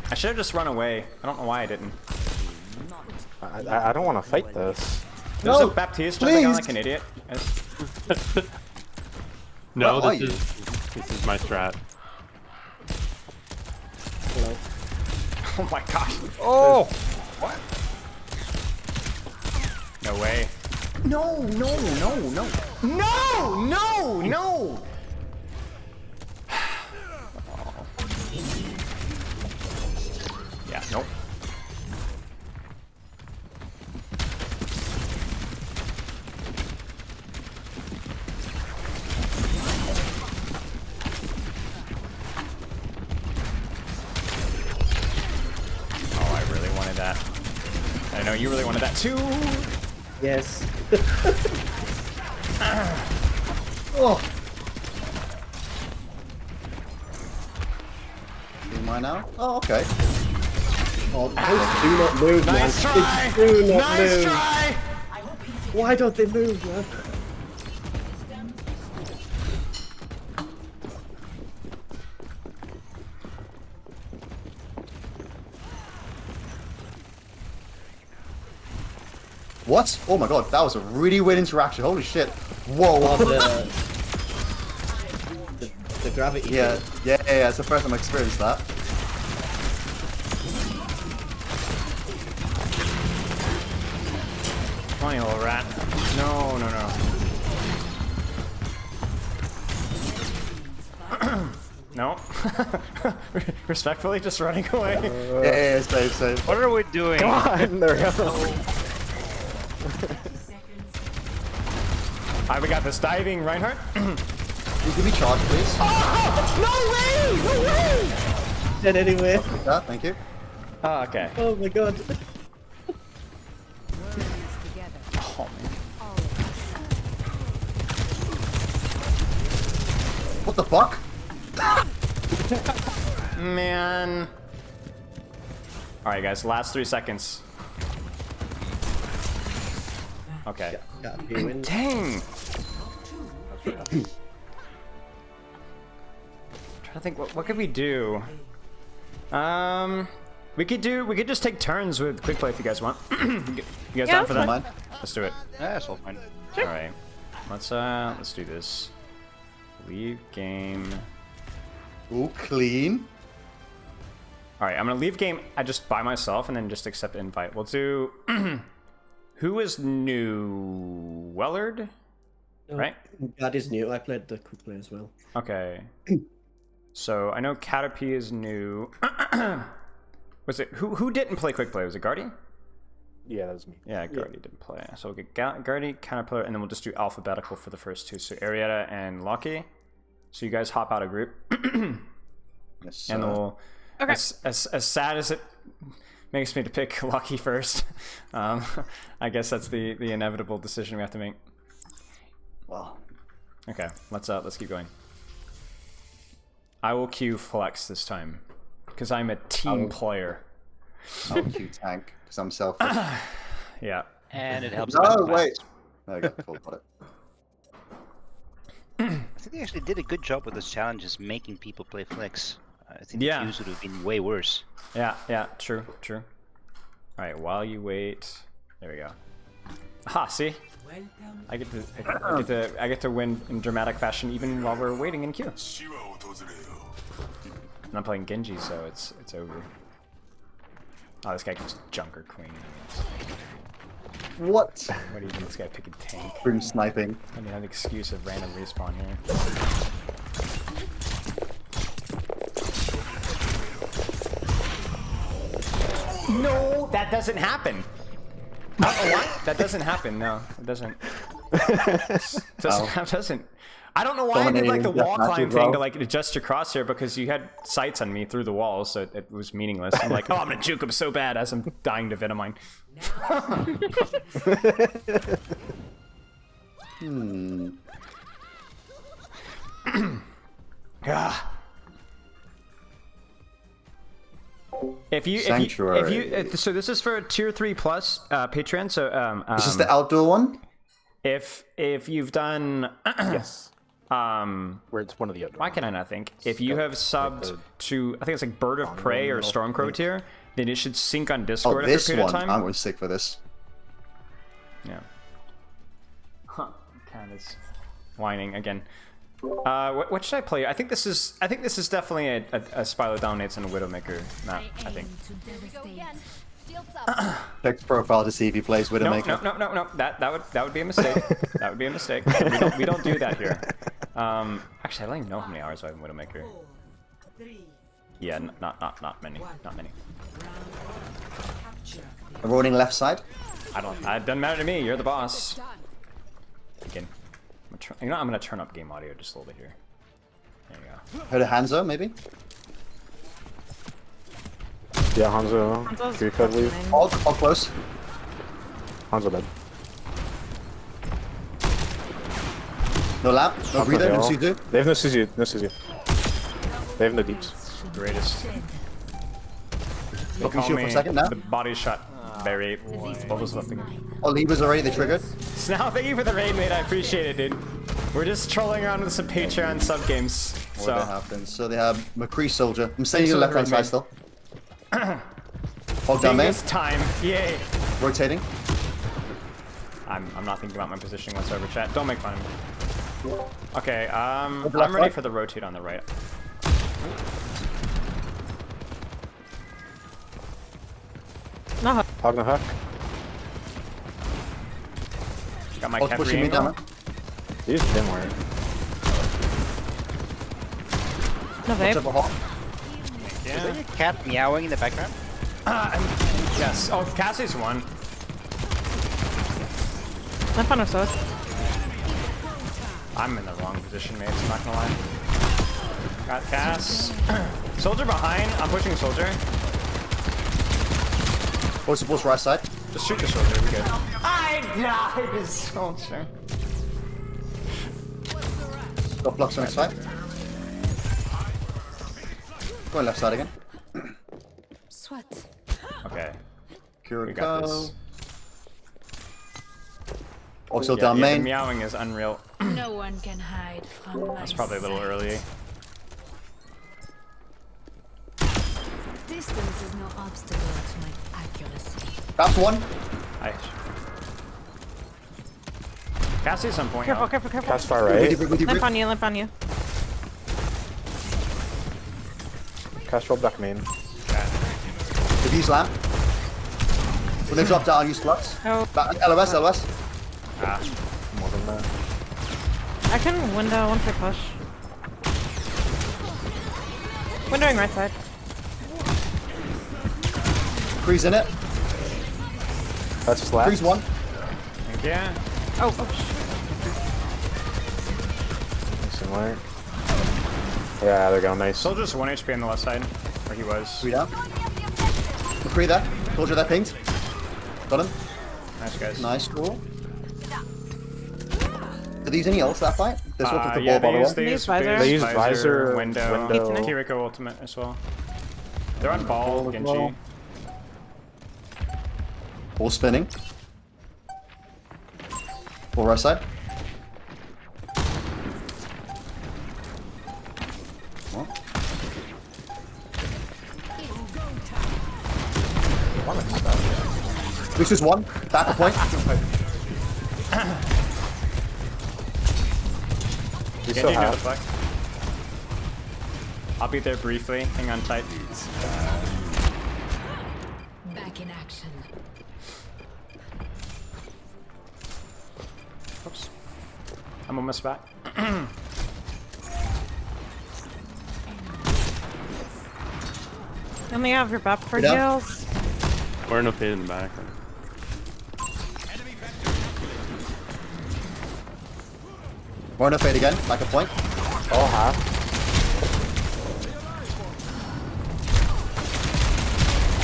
I should have just run away. I don't know why I didn't. I don't want to fight this. There's No, a Baptiste jumping on please. like an idiot. No, Where are this is my strat. Hello. Oh my gosh. Oh! What? No way. No. Yeah, nope. Oh, I really wanted that. I know you really wanted that too. Yes. Oh. Am I now? Oh, okay. Oh, do not move, man. Nice try. Do not Nice move. try. Why don't they move, man? What? Oh my god, that was a really weird interaction. Holy shit. Whoa. Oh, the gravity. Yeah, it's the first time I experienced that. Come on, you little rat. No. No. Respectfully, just running away. Yeah, save. What are we doing? Come on, there we go. Alright, we got this diving Reinhardt. Can you give me charge, please? Oh, no way! Dead anyway. Yeah, thank you. Oh, okay. Oh my god. Oh, man. What the fuck? Man. Alright, guys, last 3 seconds. Okay. Dang! Trying to think, what could we do? We could just take turns with quick play if you guys want. You guys down for that? fine. Let's do it. Yeah, it's all fine. All right. Let's do this. Leave game. Ooh, clean. All right, I'm gonna leave game. I just by myself and then just accept invite. We'll do. Who is new? Wellard, right? That is new. I played the quick play as well. Okay. So I know Caterpie is new. Was it who didn't play quick play? Was it Guardy? Yeah, that was me. Yeah, Guardy didn't play. So we'll get Guardy, Caterpillar, and then we'll just do alphabetical for the first two. So Arietta and Lucky. So you guys hop out of group. Yes, and then we'll. Okay. As sad as it makes me to pick Lucky first, I guess that's the inevitable decision we have to make. Well, Okay, let's keep going. I will queue flex this time, because I'm a team player. I'll queue tank, because I'm selfish. Yeah. And it helps. No, wait. There we go. Cool, got it. I think they actually did a good job with those challenges, making people play flex. I think Yeah. the queues would have been way worse. Yeah, true. Alright, while you wait... There we go. Ha, see? I get to win in dramatic fashion even while we're waiting in queue. And I'm playing Genji, so it's over. Oh, this guy can just Junker Queen. What? What do you think this guy picking tank? Boom sniping. I mean, an excuse of random respawn here. No, that doesn't happen. What? That doesn't happen. No, it doesn't. That doesn't. I don't know why I did like the wall climb thing to like adjust your crosshair, because you had sights on me through the wall, so it was meaningless. I'm like, oh, I'm gonna juke him so bad as I'm dying to Vitamine. If you so this is for tier 3 plus Patreon. So Is this the outdoor one? If you've done yes. Where it's one of the outdoor. Why can I not think? If you have subbed to, I think it's like Bird of Prey or Stormcrow tier, then it should sync on Discord after a period of time. I'm going to stick for this. Yeah. Huh. Cat is whining again. What should I play? I think this is definitely a Spylo Dominates and a Widowmaker map. I think. Check his profile to see if he plays Widowmaker. No. That would be a mistake. That would be a mistake. We don't do that here. Actually, I don't even know how many hours I have in Widowmaker. Yeah, not many. Not many. I'm rolling left side. It doesn't matter to me. You're the boss. Again. You know, I'm gonna turn up game audio just a little bit here. There you go. Heard of Hanzo, maybe? Yeah, Hanzo. Greek, I believe. All close. Hanzo dead. No lap, no breather, no Suzu. They have no Suzu. They have no deeps. Greatest. Looking shield for a second now. The body shot. Very. What was left again? Oh, levers already, they triggered. Snow, thank you for the raid, mate. I appreciate it, dude. We're just trolling around with some Patreon sub games. What happens? So they have McCree Soldier. I'm staying to the left hand side still. Hold down main. This time, yay. Rotating. I'm not thinking about my positioning whatsoever, chat. Don't make fun of me. Okay, I'm ready for the rotate on the right. No. Hog no hook. Got my cap green. He just didn't work. No vape. Is there a cat meowing in the background? Yes. Oh, Cassie's one. I'm fine with Sword. I'm in the wrong position, mate. I'm not gonna lie. Got Cass. Soldier behind. I'm pushing Soldier. What's right side? Just shoot the Soldier. We good. I died, Soldier. Got flux on next side. Going left side again. Sweat. Okay. We got this. Also down main. The meowing is unreal. No one can hide from my That's probably a little early. Distance is no obstacle to my accuracy. That's one. Nice. Cassie at some point. Careful, careful. Cass far right. Limp on you. Cass roll back main. If you slam. When they drop down, use flux. Oh. LOS. More than that. I can window once I push. Windowing right side. Freeze in it. That's flat. Freeze one. Thank you. Oh. Similar. Yeah, they're going nice. Soldier's 1 HP on the left side, where he was. 3 down. McCree there. Soldier there pinged. Got him. Nice, guys. Nice, cool. Are these any ults that fight? This one with the Yeah, ball, by the way. They use visor, window, window. Kiriko ultimate as well. They're on ball, Genji. Ball spinning. Ball right side. This is one. Back a point. He's so hot. I'll be there briefly. Hang on tight. Back in action. Oops. I'm almost back. Let me have your buff for Yeah. heals. We're no fade in the back. More no fade again. Back a point. Oh, half.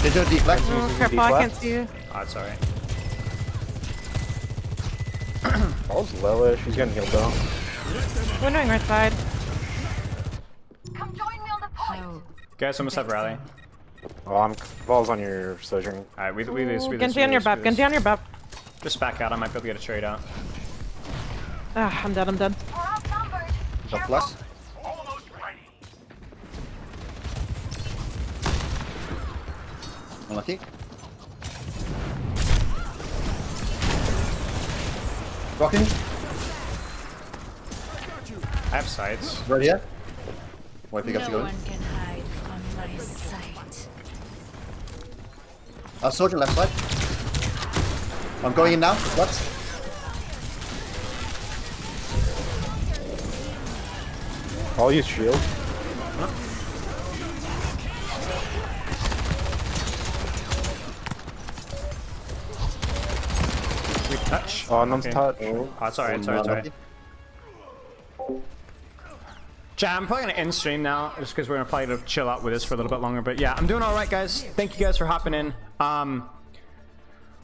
Digital deflect. Oh, careful, I can't see you. Oh, it's alright. Ball's lowish. He's getting healed though. Windowing right side. Come join me on the point. Guys almost have rally. Oh, ball's on your sojourn. Alright, we lose. Genji on your buff. Genji on your buff. Just back out. I might be able to get a trade out. Ah, I'm dead. I'm dead. The flush. Unlucky. Rocking. I have sides. Right here. Wait if he gets to No go one in. can hide from my sight. Soldier left side. I'm going in now. What? I'll use shield. We touch. Oh, numb's touch. Oh, it's alright. It's alright. It's alright. Chat, I'm probably gonna end stream now, just because we're gonna probably chill out with this for a little bit longer. But yeah, I'm doing all right, guys. Thank you guys for hopping in.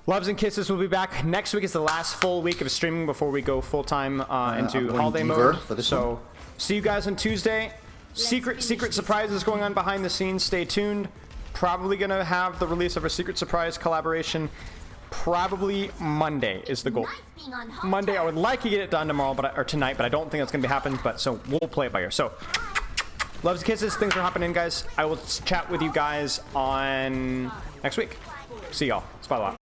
Loves and kisses. We'll be back next week. Is the last full week of streaming before we go full time into holiday mode. So see you guys on Tuesday. Secret surprises going on behind the scenes. Stay tuned. Probably gonna have the release of our secret surprise collaboration. Probably Monday is the goal. Monday, I would like to get it done tomorrow, or tonight, but I don't think that's gonna be happening. But so we'll play it by ear. So, loves and kisses. Thanks for hopping in, guys. I will chat with you guys on next week. See y'all. Spot a lot.